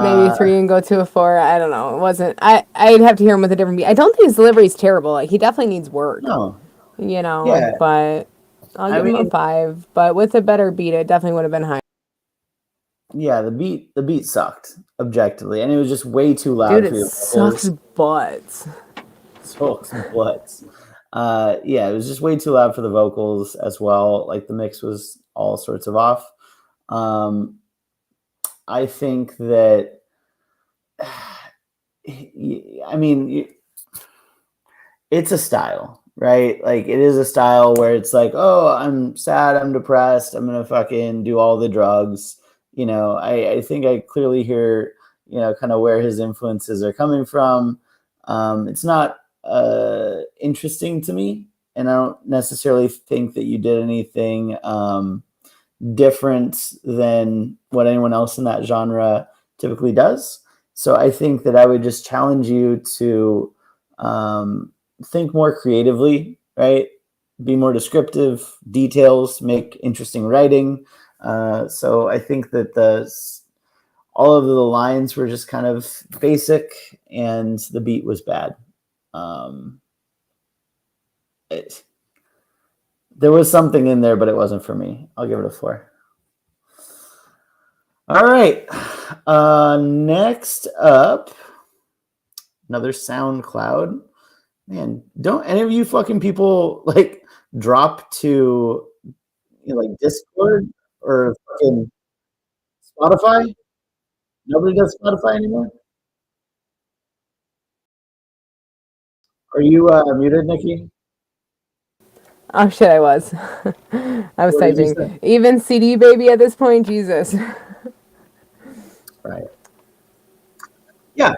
Maybe 3 and go to a 4. I don't know. It wasn't. I'd have to hear him with a different beat. I don't think his delivery is terrible. Like, he definitely needs work. No. Yeah. But I'll give him a 5. But with a better beat, it definitely would have been higher. Yeah, the beat sucked objectively, and it was just way too loud. Dude, for your it sucks butts. Sucks butts. Yeah, it was just way too loud for the vocals as well. Like the mix was all sorts of off. I think that, I mean, it's a style, right? Like it is a style where it's like, oh, I'm sad, I'm depressed, I'm gonna fucking do all the drugs. I think I clearly hear, kind of where his influences are coming from. It's not interesting to me, and I don't necessarily think that you did anything different than what anyone else in that genre typically does. So I think that I would just challenge you to think more creatively, right? Be more descriptive, details, make interesting writing. So I think that all of the lines were just kind of basic, and the beat was bad. There was something in there, but it wasn't for me. I'll give it a 4. All right. Next up, another SoundCloud. Man, don't any of you fucking people like drop to like Discord or fucking Spotify? Nobody does Spotify anymore? Are you muted, Nikki? Oh shit, I was. I was What did you typing. say? Even CD baby at this point, Jesus. Right. Yeah.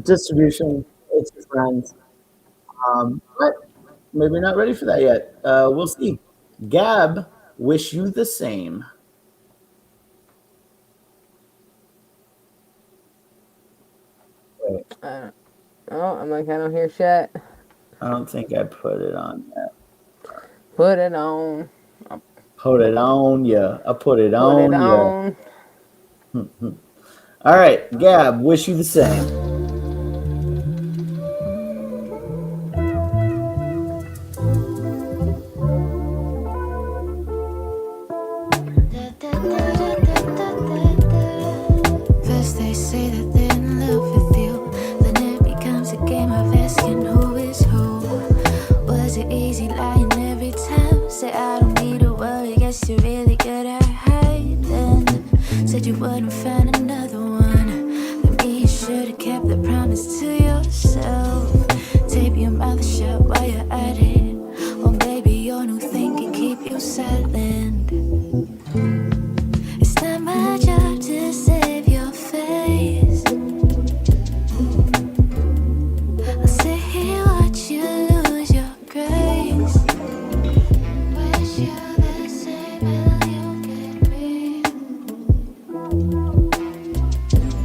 Distribution, it's your friends. But maybe not ready for that yet. We'll see. Gab, wish you the same. Wait, I'm like, I don't hear shit. I don't think I put it on yet. Put it on. Put it on, yeah. I put it Put on, it on. yeah. All right, Gab, wish you the same. First they say that they're in love with you, then it becomes a game of asking who is who. Was it easy lying every time? Say I don't need to worry, guess you're really good at hiding. Said you wouldn't find another one, but me you should've kept this to yourself. Tape your mouth shut while you're at it. Oh, baby, your new thing can keep you silent. It's not my job to save your face. I'll sit here, watch you lose your grace. Wish you the same as you gave me.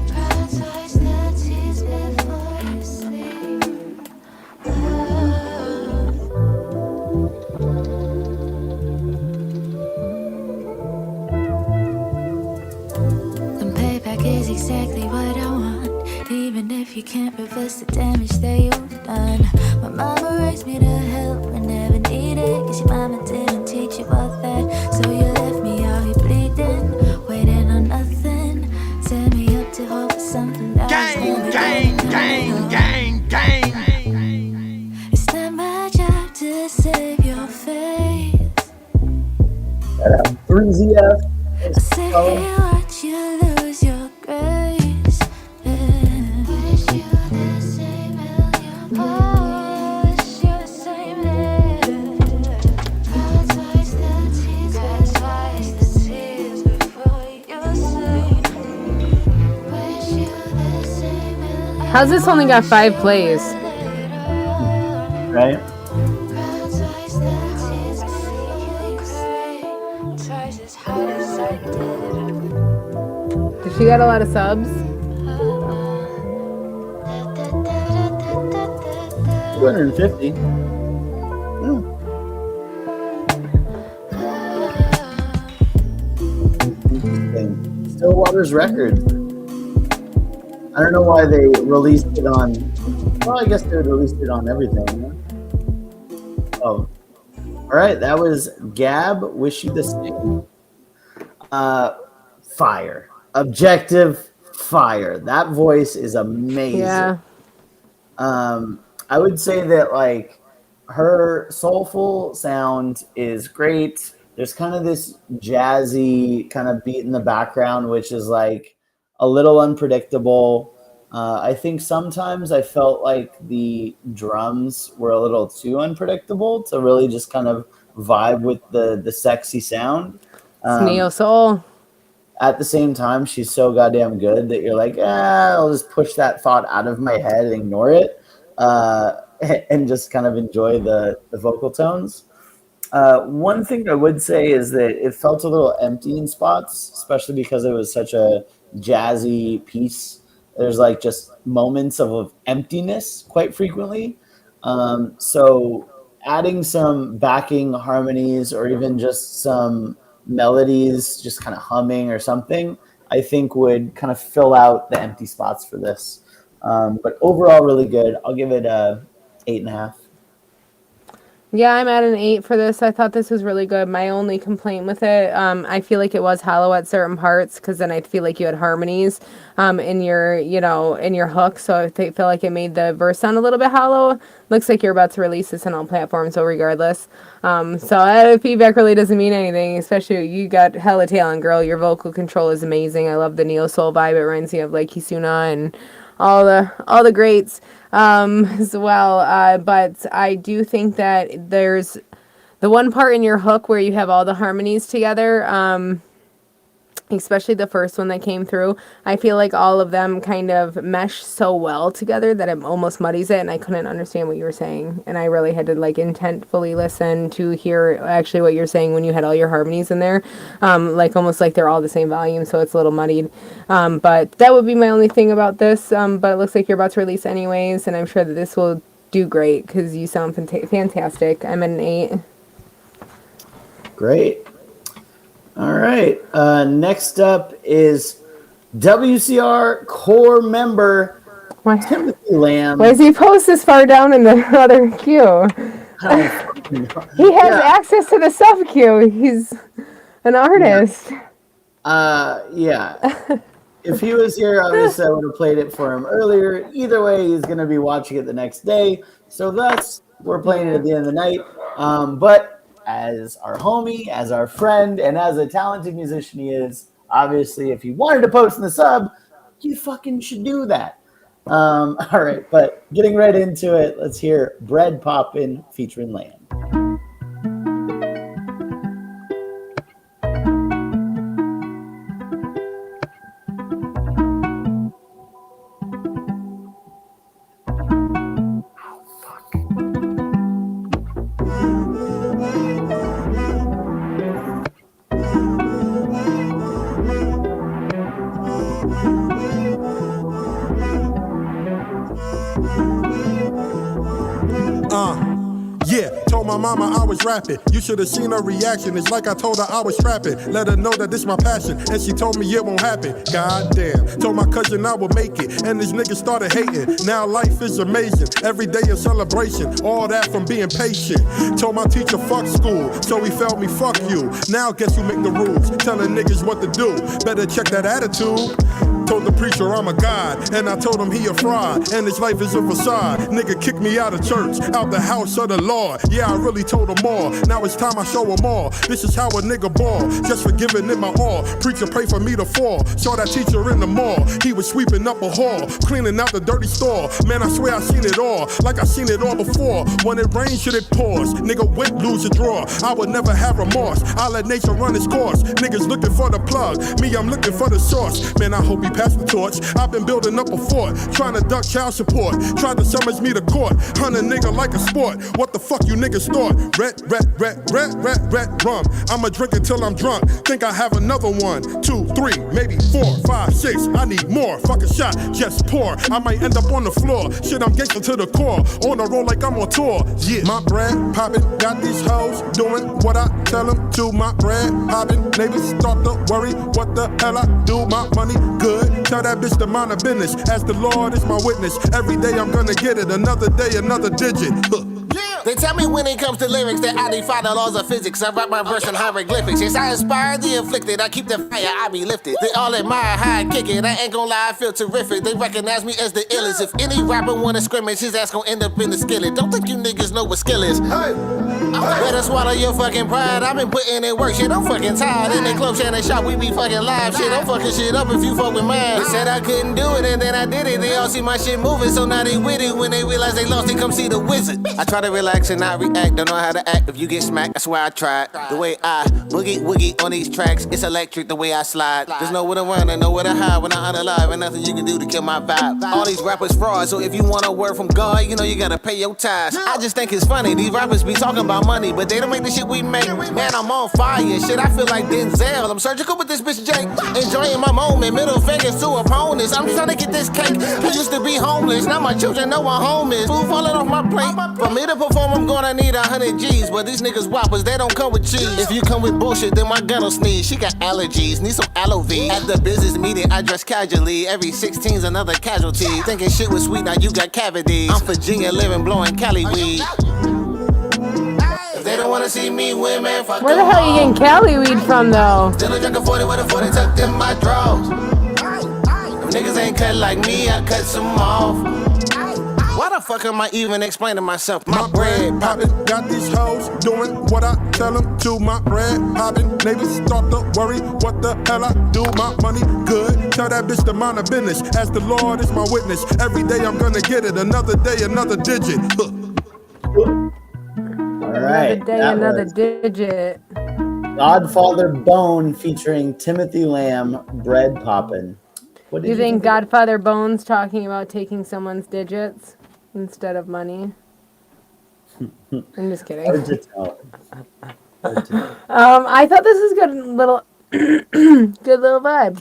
Prioritize the tears before you sleep. The payback is exactly what I want. Even if you can't reverse the damage that you've done. My mama raised me to help and never needed. Cause your mama didn't teach you about that. So you left me out here bleeding, waiting on nothing. Set me up to hope for something that gang. It's not my job to save your face. 3ZF. I sit here, watch you lose your grace. Wish you the same million. Oh, wish you the same million. Prioritize the tears, prioritize the tears before you sleep. Wish you the same million. How's this only got 5 plays? Right? Prioritize the tears before you sleep. Twice as hard as I did. Does she got a lot of subs? 250. Interesting. Stillwater's record. I don't know why they released it on. Well, I guess they released it on everything. Huh? Oh, all right. That was Gab. Wish you the same. Fire. Objective fire. That voice is amazing. Yeah. I would say that like her soulful sound is great. There's kind of this jazzy kind of beat in the background, which is like a little unpredictable. I think sometimes I felt like the drums were a little too unpredictable to really just kind of vibe with the sexy sound. It's neo soul. At the same time, she's so goddamn good that you're like, I'll just push that thought out of my head and ignore it, and just kind of enjoy the vocal tones. One thing I would say is that it felt a little empty in spots, especially because it was such a jazzy piece. There's like just moments of emptiness quite frequently. So adding some backing harmonies or even just some melodies, just kind of humming or something, I think would kind of fill out the empty spots for this. But overall, really good. I'll give it a 8.5. Yeah, I'm at an 8 for this. I thought this was really good. My only complaint with it, I feel like it was hollow at certain parts because then I feel like you had harmonies in your, in your hook. So I feel like it made the verse sound a little bit hollow. Looks like you're about to release this on all platforms, so regardless. So feedback really doesn't mean anything, especially you got hella talent, girl. Your vocal control is amazing. I love the neo soul vibe. It reminds me of like Kisuna and all the greats as well. But I do think that there's the one part in your hook where you have all the harmonies together, especially the first one that came through. I feel like all of them kind of mesh so well together that it almost muddies it, and I couldn't understand what you were saying. And I really had to like intentfully listen to hear actually what you're saying when you had all your harmonies in there, like almost like they're all the same volume, so it's a little muddied. But that would be my only thing about this. But it looks like you're about to release anyways, and I'm sure that this will do great because you sound fantastic. I'm at an 8. Great. All right. Next up is WCR core member Timothy Lamb. Why does he post this far down in the other queue? He has access to the sub queue. He's an artist. Yeah. If he was here, obviously I would have played it for him earlier. Either way, he's going to be watching it the next day. So thus, we're playing it at the end of the night. But as our homie, as our friend, and as a talented musician he is, obviously, if he wanted to post in the sub, you fucking should do that. All right, but getting right into it, let's hear Bread Poppin' featuring Lamb. Yeah, told my mama I was rapping. You should have seen her reaction. It's like I told her I was trapping. Let her know that this my passion. And she told me it won't happen. Goddamn. Told my cousin I would make it. And this nigga started hating. Now life is amazing. Every day a celebration. All that from being patient. Told my teacher fuck school. So he felt me fuck you. Now guess who make the rules? Telling niggas what to do. Better check that attitude. Told the preacher I'm a god, and I told him he a fraud, and his life is a facade. Nigga kicked me out of church, out the house of the Lord. Yeah, I really told him all. Now it's time I show him all. This is how a nigga ball, just for giving it my all. Preacher pray for me to fall. Saw that teacher in the mall. He was sweeping up a hall, cleaning out the dirty store. Man, I swear I seen it all, like I seen it all before. When it rains, shit it pours. Nigga went lose a draw. I would never have remorse. I let nature run its course. Niggas looking for the plug. Me, I'm looking for the source. Man, I hope he pass the torch. I've been building up a fort, trying to duck child support. Tried to summons me to court, hunt a nigga like a sport. What the fuck you niggas thought? Red rum. I'ma drink until I'm drunk. Think I have another 1, 2, 3, maybe 4, 5, 6. I need more. Fuck a shot, just pour. I might end up on the floor. Shit, I'm gangster to the core. On the road like I'm on tour. Yeah, my bread poppin', got these hoes doing what I tell them to. My bread poppin', neighbors start to worry what the hell I do. My money good. Tell that bitch to mind her business, as the Lord is my witness. Every day I'm gonna get it, another day, another digit. They tell me when it comes to lyrics that I defy the laws of physics. I write my verse in hieroglyphics. Yes, I inspire the afflicted. I keep the fire, I be lifted. They all admire how I kick it. I ain't gon' lie, I feel terrific. They recognize me as the illest. If any rapper wanna scrimmage, his ass gon' end up in the skillet. Don't think you niggas know what skill is. Better swallow your fucking pride. I've been putting in work, shit, I'm fucking tired. In the club, chatting shop, we be fucking live. Shit, I'm fucking shit up if you fuck with mine. They said I couldn't do it, and then I did it. They all see my shit moving, so now they with it. When they realize they lost, they come see the wizard. I try to relax and not react, don't know how to act. If you get smacked, that's why I tried. The way I boogie woogie on these tracks, it's electric the way I slide. There's nowhere to run and nowhere to hide when I'm unalive, and nothing you can do to kill my vibe. All these rappers fraud, so if you want a word from God, you know you gotta pay your tithes. I just think it's funny, these rappers be talking about money, but they don't make the shit we make. Man, I'm on fire, shit, I feel like Denzel. I'm surgical with this bitch Jake, enjoying my moment. Middle fingers to opponents, I'm trying to get this cake. I used to be homeless, now my children know I'm homeless. Food falling off my plate, for me to perform I'm gonna need 100 G's, but these niggas whoppers, they don't come with cheese. If you come with bullshit, then my gun will sneeze. She got allergies, need some aloe V. At the business meeting, I dress casually. Every 16's another casualty. Thinking shit was sweet, now you got cavities. I'm Virginia living, blowing Cali weed. If they don't wanna see me win, man, fuck Where the hell are you getting Cali weed from, though? Still a drink of 40 with a 40 tucked in my drawers. Them niggas ain't cut like me, I cut some off. Why the fuck am I even explaining myself? My bread poppin', got these hoes doing what I tell them to. My bread poppin', neighbors start to worry what the hell I do. My money good, tell that bitch to mind her business, as the Lord is my witness. Every day I'm gonna get it, another day, another digit. All right, Another day, another digit. Godfather Bone featuring Timothy Lamb, Bread Poppin'. What did You think Godfather Bones talking about taking someone's digits instead of money? I'm just kidding. Hard to tell. I thought this was good little good little vibe.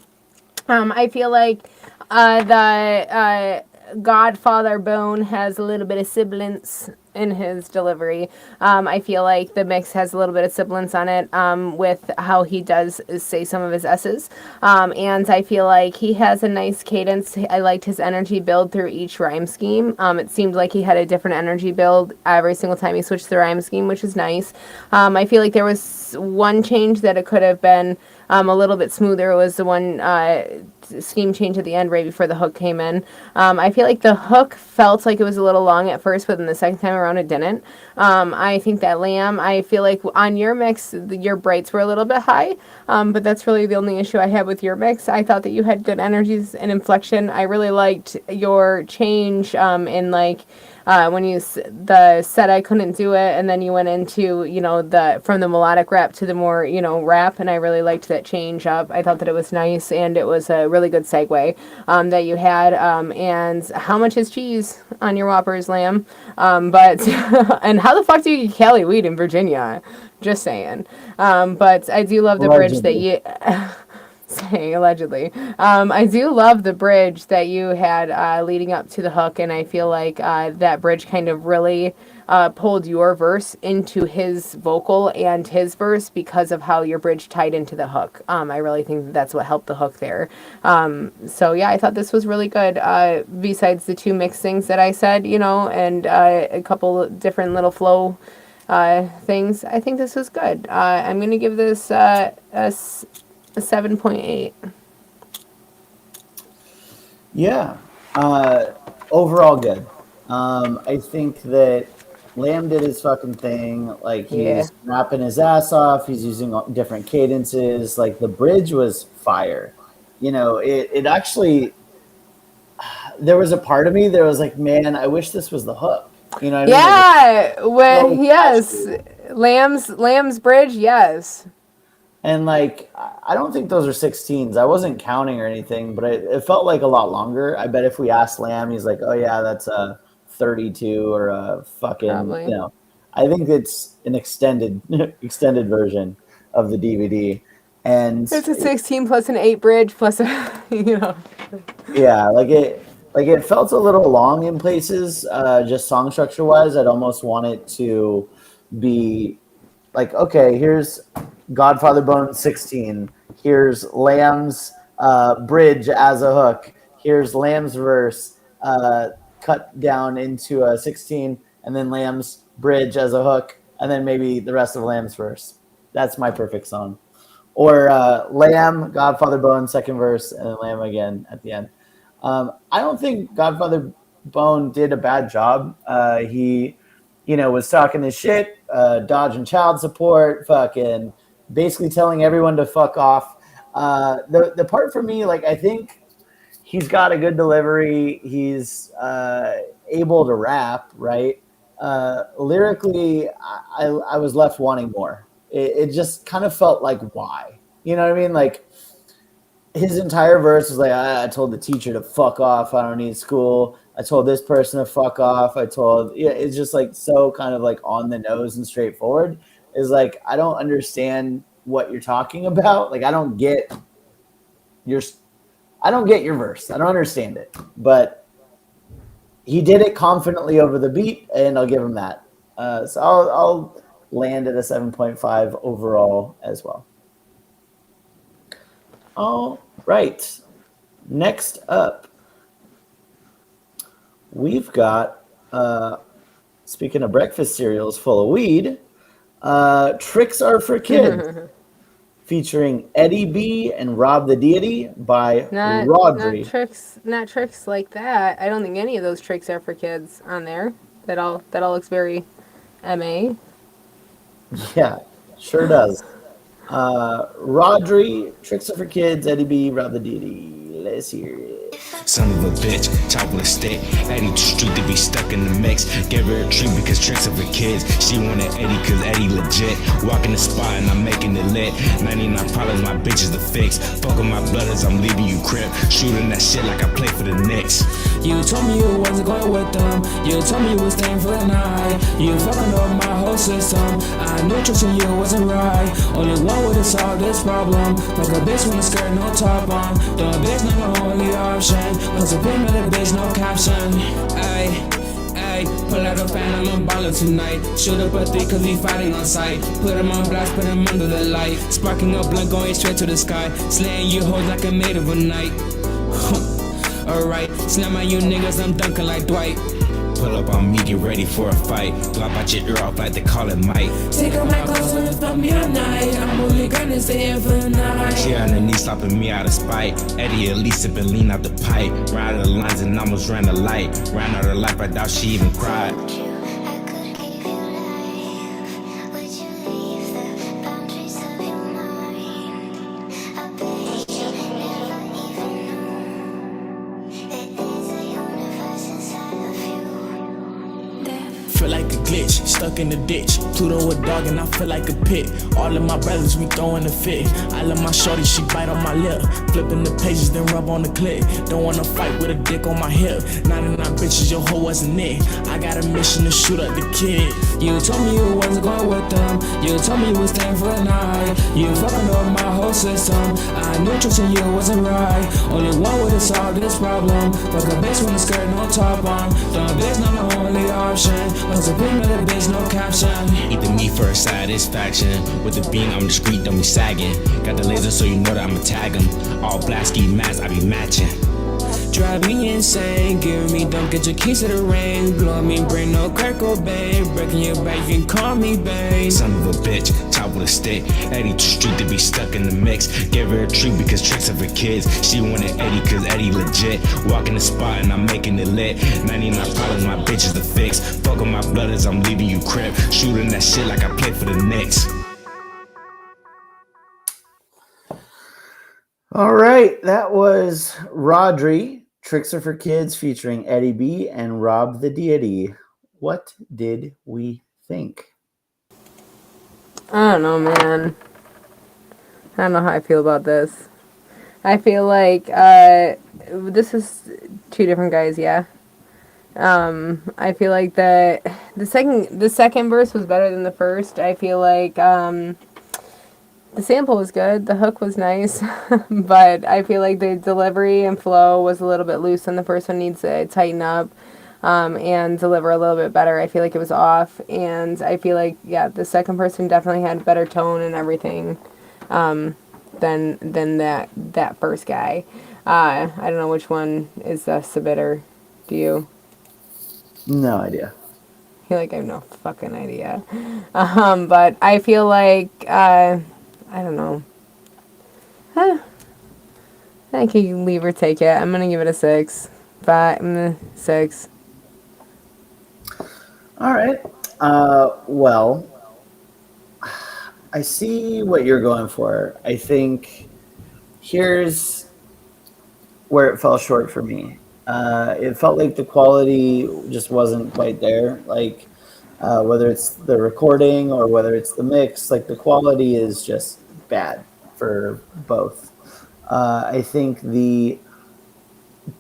I feel like the Godfather Bone has a little bit of sibilance in his delivery. I feel like the mix has a little bit of sibilance on it with how he does say some of his S's. And I feel like he has a nice cadence. I liked his energy build through each rhyme scheme. It seemed like he had a different energy build every single time he switched the rhyme scheme, which is nice. I feel like there was one change that it could have been a little bit smoother was the one scheme change at the end right before the hook came in. I feel like the hook felt like it was a little long at first, but then the second time around it didn't. I think that lamb, I feel like on your mix, your brights were a little bit high, but that's really the only issue I had with your mix. I thought that you had good energies and inflection. I really liked your change in like when you said I couldn't do it, and then you went into, you know, from the melodic rap to the more, you know, rap, and I really liked that change up. I thought that it was nice, and it was a really good segue that you had. And how much is cheese on your Whoppers, lamb? But and how the fuck do you get Cali weed in Virginia? Just saying. But I do love the bridge that you. Saying allegedly. I do love the bridge that you had leading up to the hook, and I feel like that bridge kind of really pulled your verse into his vocal and his verse because of how your bridge tied into the hook. I really think that's what helped the hook there. So yeah, I thought this was really good. Besides the two mixed things that I said, you know, and a couple different little flow things, I think this was good. I'm going to give this a 7.8. Yeah. Overall good. I think that Lamb did his fucking thing. Like, he's rapping his ass off. He's using different cadences. Like, the bridge was fire. You know, it actually, there was a part of me that was like, man, I wish this was the hook. You know what I mean? Yeah. Yes. Lamb's bridge. Yes. And like, I don't think those are 16s. I wasn't counting or anything, but it felt like a lot longer. I bet if we asked Lamb, he's like, oh yeah, that's a 32 or a fucking, Probably. you know. I think it's an extended version of the DVD. And it's a 16 plus an 8 bridge plus a, you know. Yeah, it felt a little long in places, just song structure wise. I'd almost want it to be like, okay, here's Godfather Bone 16. Here's Lamb's bridge as a hook. Here's Lamb's verse cut down into a 16, and then Lamb's bridge as a hook, and then maybe the rest of Lamb's verse. That's my perfect song. Or Lamb, Godfather Bone, second verse, and then Lamb again at the end. I don't think Godfather Bone did a bad job. He, you know, was talking his shit, dodging child support, fucking basically telling everyone to fuck off. The part for me, like, I think he's got a good delivery. He's able to rap, right? Lyrically, I was left wanting more. It just kind of felt like, why? You know what I mean? Like, his entire verse was like, I told the teacher to fuck off. I don't need school. I told this person to fuck off. It's just like so kind of like on the nose and straightforward. Is like, I don't understand what you're talking about. Like, I don't get your verse. I don't understand it. But he did it confidently over the beat, and I'll give him that. So I'll land at a 7.5 overall as well. All right. Next up, we've got, speaking of breakfast cereals full of weed, Tricks Are for Kids, featuring Eddie B and Rob the Deity by Rodri. Not tricks like that. I don't think any of those tricks are for kids on there. That all looks very MA. Yeah, sure does. Rodri, Tricks Are for Kids, Eddie B, Rob the Deity. Let's hear it. Son of a bitch, chocolate stick. Eddie too street to be stuck in the mix. Gave her a treat because tricks are for kids. She wanted Eddie cause Eddie legit. Walking the spot and I'm making it lit. 99 problems, my bitch is the fix. Fucking my brothers, I'm leaving you crib. Shooting that shit like I play for the Knicks. You told me you wasn't going with them. You told me you was staying for the night. You fucking up my whole system. I knew trusting you wasn't right. Only one way to solve this problem. Fuck a bitch when the skirt no top on. The bitch not the only option. Cause a pin with a bitch no caption. Ayy, pull out a fan, I'm ballin' tonight. Shoot up a three cause we fighting on sight. Put him on blast, put him under the light. Sparking up blunt going straight to the sky. Slaying you hoes like a maid of a night. Alright, slam on you niggas, I'm dunking like Dwight. pull up on me, get ready for a fight. Drop out your ear off like they call it Mike. Take on my clothes when it's fuck me at night. I'm only gonna stay in for the night. She underneath stopping me out of spite. Eddie at least sipping lean out the pipe. Ran the lines and almost ran the light. Ran out of life, I doubt she even cried. Feel like a glitch, stuck in the ditch. Pluto a dog and I feel like a pit. All of my brothers, we throwing a fit. I love my shorty, she bite on my lip. Flipping the pages, then rub on the clip. Don't wanna fight with a dick on my hip. 99 bitches, your hoe wasn't it. I got a mission to shoot up the kid. You told me you wasn't going with them. You told me you was staying for the night. You fucking up my whole system. I knew trusting you wasn't right. Only one way to solve this problem. Fuck a bitch with a skirt, no top on. The bitch not my only option. Was a big mother bitch, no caption. Eat the meat for satisfaction. With the beam, I'm discreet, don't be sagging. Got the laser so you know that I'ma tag him. All black ski masks, I be matching. Drive me insane, give me, don't get your keys to the ring. Blow me, bring no crack or babe. Breaking your back, you can call me babe. Son of a bitch, chop with a stick. Eddie too street to be stuck in the mix. Gave her a treat because tricks are for kids. She wanted Eddie cause Eddie legit. Walking the spot and I'm making it lit. 99 problems, my bitch is the fix. Fuck on my brothers, I'm leaving you crib. Shooting that shit like I play for the Knicks. All right, that was Rodri, Tricks Are for Kids, featuring Eddie B and Rob the Deity. What did we think? I don't know, man. I don't know how I feel about this. I feel like this is two different guys, yeah. I feel like the second verse was better than the first. I feel like the sample was good, the hook was nice, but I feel like the delivery and flow was a little bit loose, and the first one needs to tighten up and deliver a little bit better. I feel like it was off, and I feel like, yeah, the second person definitely had better tone and everything than that first guy. I don't know which one is the submitter. Do you? No idea. I feel like I have no fucking idea. But I feel like, I don't know. I can leave or take it. I'm going to give it a 6. 6. All right. Well, I see what you're going for. I think here's where it fell short for me. It felt like the quality just wasn't quite there. Like, whether it's the recording or whether it's the mix, like the quality is just bad for both. I think the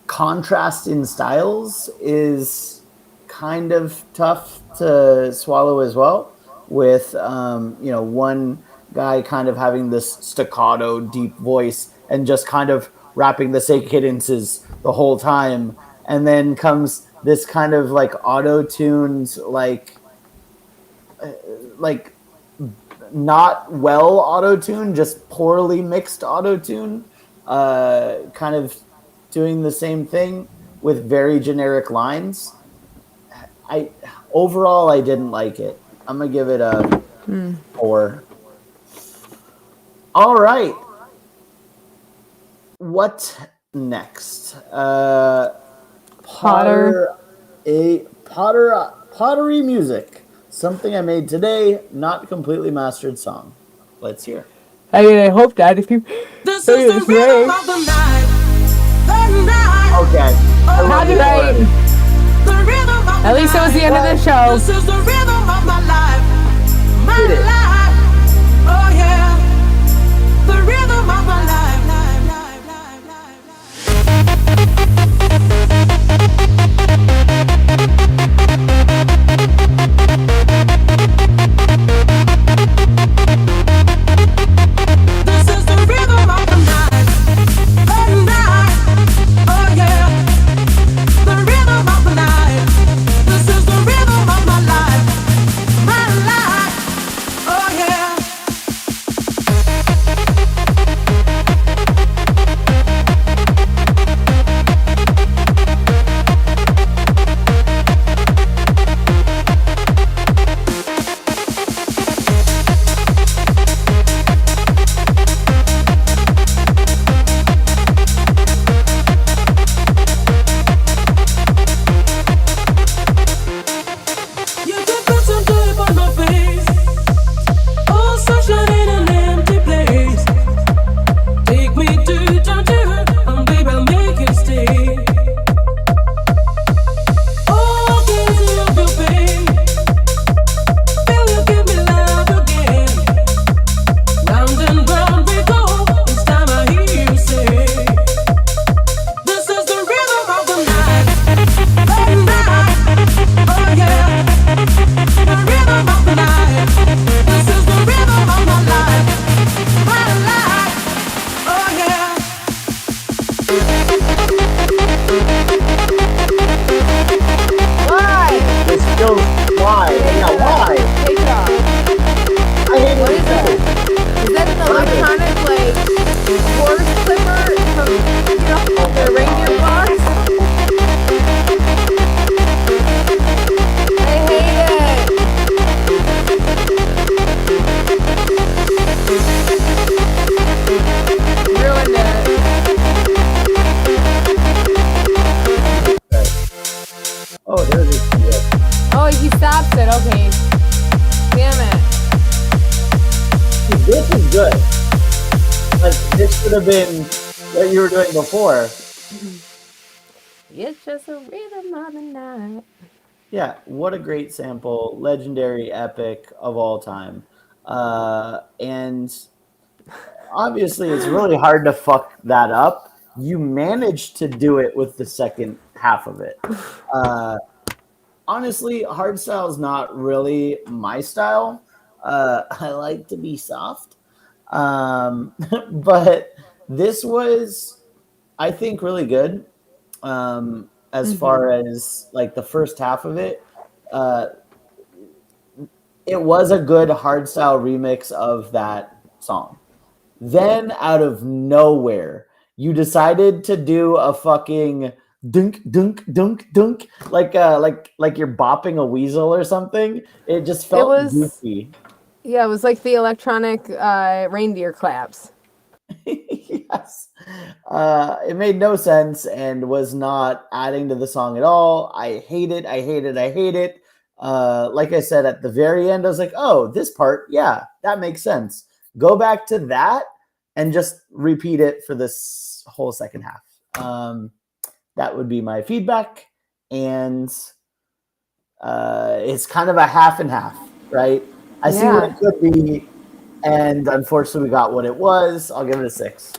contrast in styles is kind of tough to swallow as well, with one guy kind of having this staccato deep voice and just kind of rapping the same cadences the whole time, and then comes this kind of like auto-tuned, like not well auto-tuned, just poorly mixed auto-tune, kind of doing the same thing with very generic lines. Overall, I didn't like it. I'm gonna give it a 4. All right. What next? Pottery music. Something I made today, not completely mastered song. Let's hear. I mean, I hope that if you This is the rhythm of the night. Okay. Copyright. At least it was the end of the show. This is the rhythm of my life. My life. Oh yeah. The rhythm of my life. This is the rhythm of the night. Oh yeah. The rhythm of the night. This is the rhythm of my life. My life. Oh This is good. Like, this should have been what you were doing before. It's just a rhythm of the night. Yeah, what a great sample. Legendary epic of all time. And obviously, it's really hard to fuck that up. You managed to do it with the second half of it. Honestly, hardstyle is not really my style. I like to be soft. But this was, I think, really good. As far as like the first half of it, it was a good hardstyle remix of that song. Then out of nowhere, you decided to do a fucking dunk dunk dunk dunk like you're bopping a weasel or something. It just felt goofy. Yeah, it was like the electronic reindeer claps. Yes. It made no sense and was not adding to the song at all. I hate it. I hate it. I hate it. Like I said, at the very end, I was like, oh, this part, yeah, that makes sense. Go back to that and just repeat it for this whole second half. That would be my feedback. And it's kind of a half and half, right? I see what it could be. And unfortunately, we got what it was. I'll give it a 6.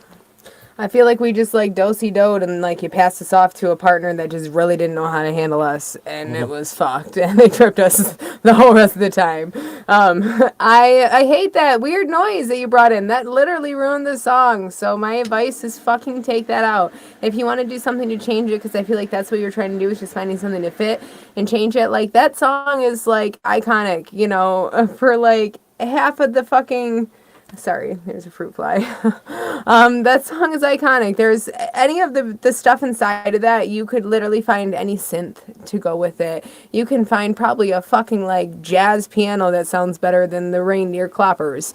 I feel like we just like do-si-doed and like you passed us off to a partner that just really didn't know how to handle us, and it was fucked, and they tripped us the whole rest of the time. I hate that weird noise that you brought in. That literally ruined the song. So my advice is fucking take that out. If you want to do something to change it, because I feel like that's what you're trying to do, is just finding something to fit and change it. Like that song is like iconic, you know, for like half of the fucking. Sorry, there's a fruit fly. That song is iconic. There's any of the stuff inside of that, you could literally find any synth to go with it. You can find probably a fucking like jazz piano that sounds better than the reindeer cloppers.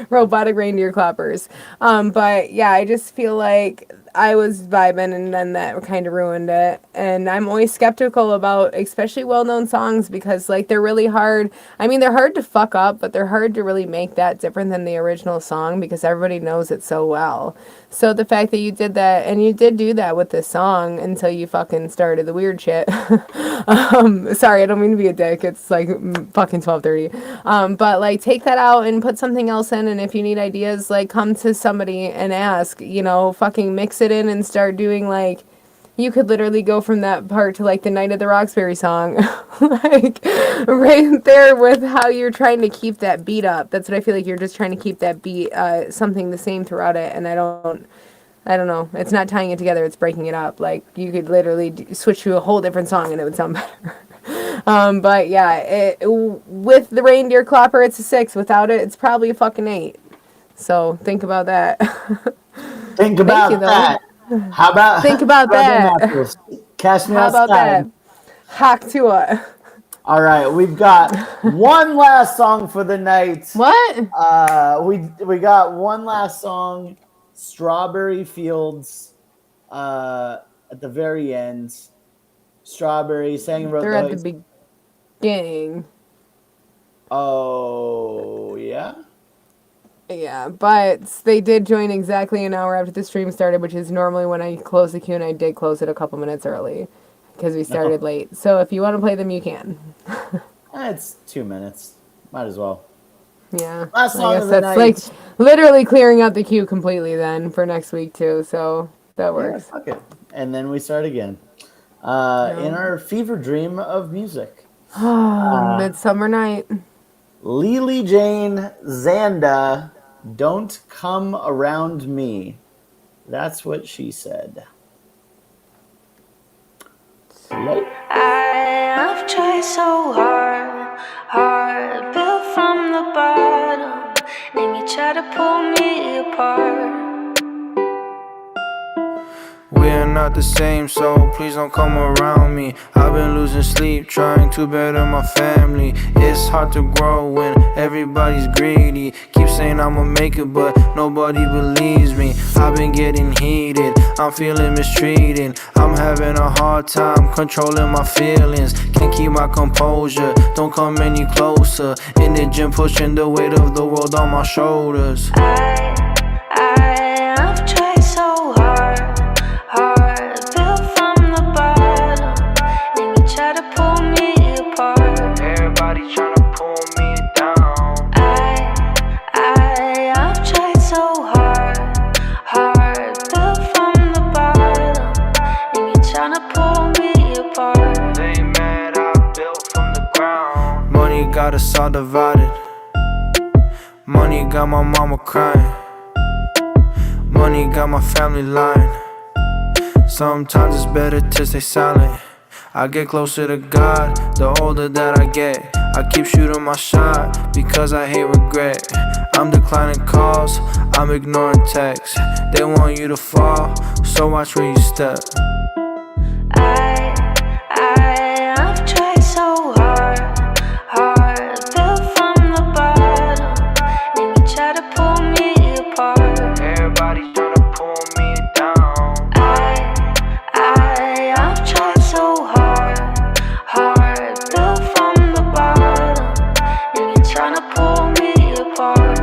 Robotic reindeer cloppers. But yeah, I just feel like I was vibing and then that kind of ruined it. And I'm always skeptical about especially well-known songs because like they're really hard. I mean, they're hard to fuck up, but they're hard to really make that different than the original song because everybody knows it so well. So the fact that you did that, and you did do that with this song until you fucking started the weird shit. Sorry, I don't mean to be a dick. It's like fucking 12:30. But like take that out and put something else in. And if you need ideas, like come to somebody and ask, you know, fucking mix it in and start doing like, you could literally go from that part to like the Night of the Roxbury song, like right there with how you're trying to keep that beat up. That's what I feel like you're just trying to keep that beat, something the same throughout it. And I don't know. It's not tying it together. It's breaking it up. Like you could literally switch to a whole different song and it would sound better. But yeah, with the reindeer clopper, it's a 6. Without it, it's probably a fucking 8. So think about that. Think about that. How about think about that? Cash me How outside. about that? Hack to it. All right, we've got one last song for the night. What? We got one last song, Strawberry Fields. At the very end, Strawberry sang. They're at the beginning. Oh yeah. Yeah, but they did join exactly an hour after the stream started, which is normally when I close the queue, and I did close it a couple minutes early because we started late. So if you want to play them, you can. It's 2 minutes. Might as well. Yeah. Last song I guess of the that's night. like literally clearing out the queue completely then for next week too. So that works. Yeah, fuck it. And then we start again. In our fever dream of music. Midsummer Night. Lily Jane Zanda, don't come around me. That's what she said. I've tried so hard, built from the bottom, and you try to pull me apart. We're not the same, so please don't come around me. I've been losing sleep, trying to better my family. It's hard to grow when everybody's greedy. Keep saying I'ma make it, but nobody believes me. I've been getting heated, I'm feeling mistreated. I'm having a hard time controlling my feelings. Can't keep my composure, don't come any closer. In the gym, pushing the weight of the world on my shoulders. I've tried so hard, built from the bottom, and you try to pull me apart. Everybody tryna pull me down. I've tried so hard, built from the bottom, and you tryna pull me apart. They mad I built from the ground. Money got us all divided. Money got my mama crying. Money got my family lying. Sometimes it's better to stay silent. I get closer to God the older that I get. I keep shooting my shot because I hate regret. I'm declining calls, I'm ignoring texts. They want you to fall, so watch where you step. I've tried so hard, built from the bottom, and you try to pull me apart. Everybody tryna pull me down. I've tried so hard, built from the bottom, and you're trying to pull me apart.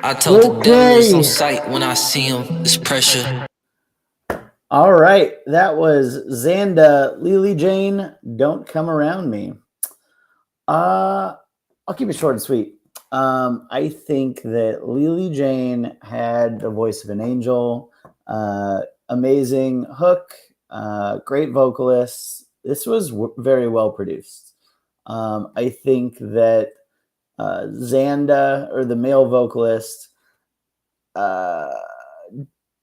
I told the devil it's on sight when I see him, it's pressure. All right, that was Xanda, Lily Jane, Don't Come Around Me. I'll keep it short and sweet. I think that Lily Jane had the voice of an angel, amazing hook, great vocalist. This was very well produced. I think that Xanda, or the male vocalist,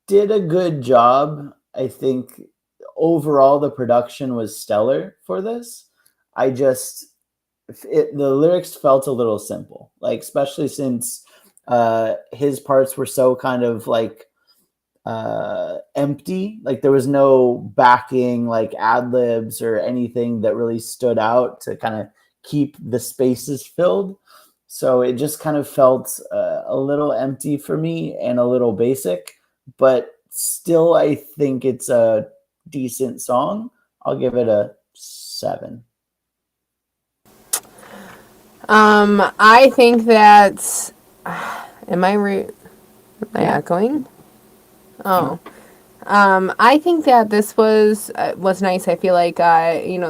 did a good job. I think overall the production was stellar for this. The lyrics felt a little simple, like especially since his parts were so kind of like empty. Like there was no backing, like ad libs or anything that really stood out to kind of keep the spaces filled. So it just kind of felt a little empty for me and a little basic, but still I think it's a decent song. I'll give it a 7. I think that am I echoing? Oh. I think that this was nice. I feel like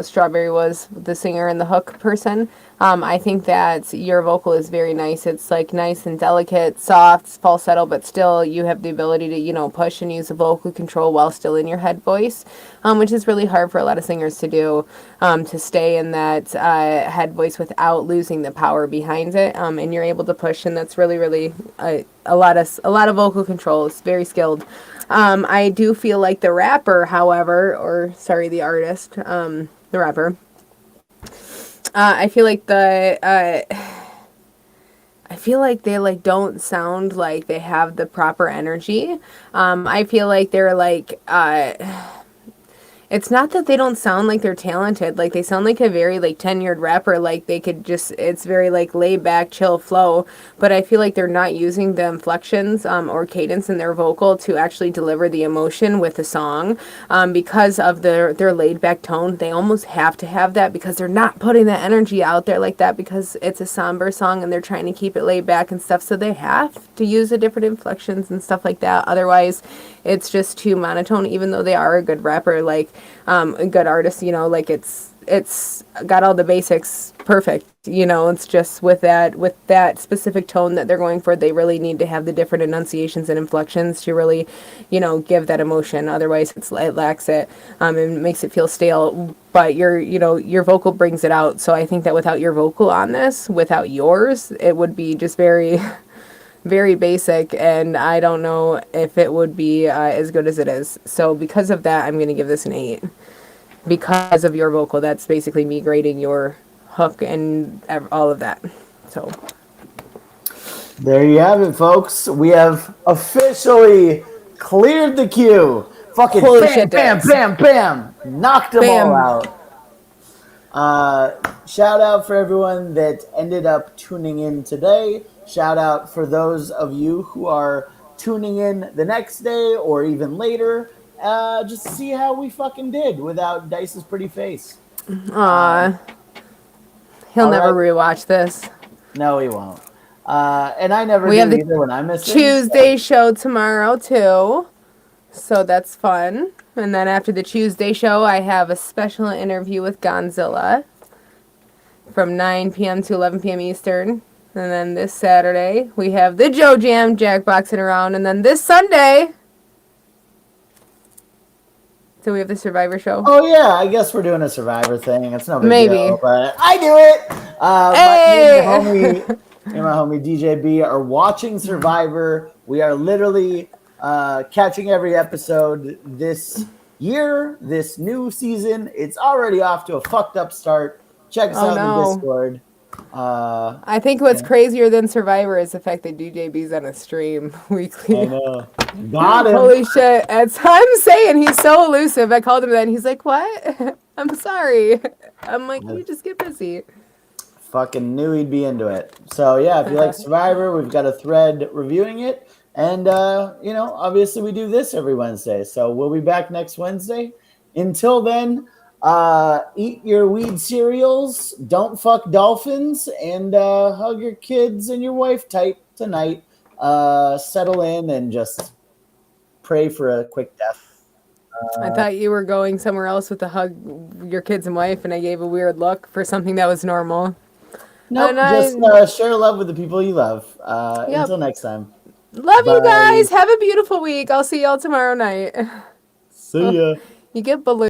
Strawberry was the singer and the hook person. I think that your vocal is very nice. It's like nice and delicate, soft, falsetto, but still you have the ability to, push and use the vocal control while still in your head voice, which is really hard for a lot of singers to do, to stay in that head voice without losing the power behind it. And you're able to push, and that's really, really a lot of vocal control. It's very skilled. I do feel like the rapper, however, the artist, the rapper, I feel like I feel like they don't sound like they have the proper energy. I feel like they're it's not that they don't sound like they're talented. Like they sound like a very tenured rapper. Like they could it's very laid back, chill flow. But I feel like they're not using the inflections or cadence in their vocal to actually deliver the emotion with the song. Because of their laid back tone, they almost have to have that because they're not putting that energy out there like that because it's a somber song and they're trying to keep it laid back and stuff. So they have to use the different inflections and stuff like that. Otherwise, it's just too monotone, even though they are a good rapper, a good artist, it's got all the basics perfect, it's just with that specific tone that they're going for, they really need to have the different enunciations and inflections to really, give that emotion. Otherwise it lacks it, and makes it feel stale, but your vocal brings it out. So I think that without your vocal on this, without yours, it would be just very very basic, and I don't know if it would be as good as it is. So because of that, I'm going to give this an 8. Because of your vocal, that's basically me grading your hook and all of that. So there you have it, folks. We have officially cleared the queue. Fucking Holy bam, shit, bam, Dex. bam, bam. Knocked them all out. Shout out for everyone that ended up tuning in today. Shout out for those of you who are tuning in the next day or even later. Just to see how we fucking did without Dice's pretty face. He'll never rewatch this. No, he won't. And I never We do have the either when I miss it. Tuesday show tomorrow too, so that's fun. And then after the Tuesday show, I have a special interview with Gonzilla from 9 p.m. to 11 p.m. Eastern. And then this Saturday, we have the Joe Jam Jackboxing around. And then this Sunday, so we have the Survivor show. Oh yeah, I guess we're doing a Survivor thing. It's no big Maybe. deal, but I do it. Hey! Me and my homie DJ B are watching Survivor. We are literally catching every episode this year, this new season. It's already off to a fucked up start. Check us out in the Discord. I think what's crazier than Survivor is the fact that DJ B's on a stream weekly. I know. Got him. Holy shit. That's what I'm saying. He's so elusive. I called him that and he's like, what? I'm sorry. I'm like, you just get busy. Fucking knew he'd be into it. So yeah, if you like Survivor, we've got a thread reviewing it. And, obviously we do this every Wednesday. So we'll be back next Wednesday. Until then, eat your weed cereals, don't fuck dolphins, and hug your kids and your wife tight tonight. Settle in and just pray for a quick death. I thought you were going somewhere else with the hug your kids and wife, and I gave a weird look for something that was normal. No, just share love with the people you love. Until next time. Love Bye. you guys. Have a beautiful week. I'll see y'all tomorrow night. See ya. You get balloons.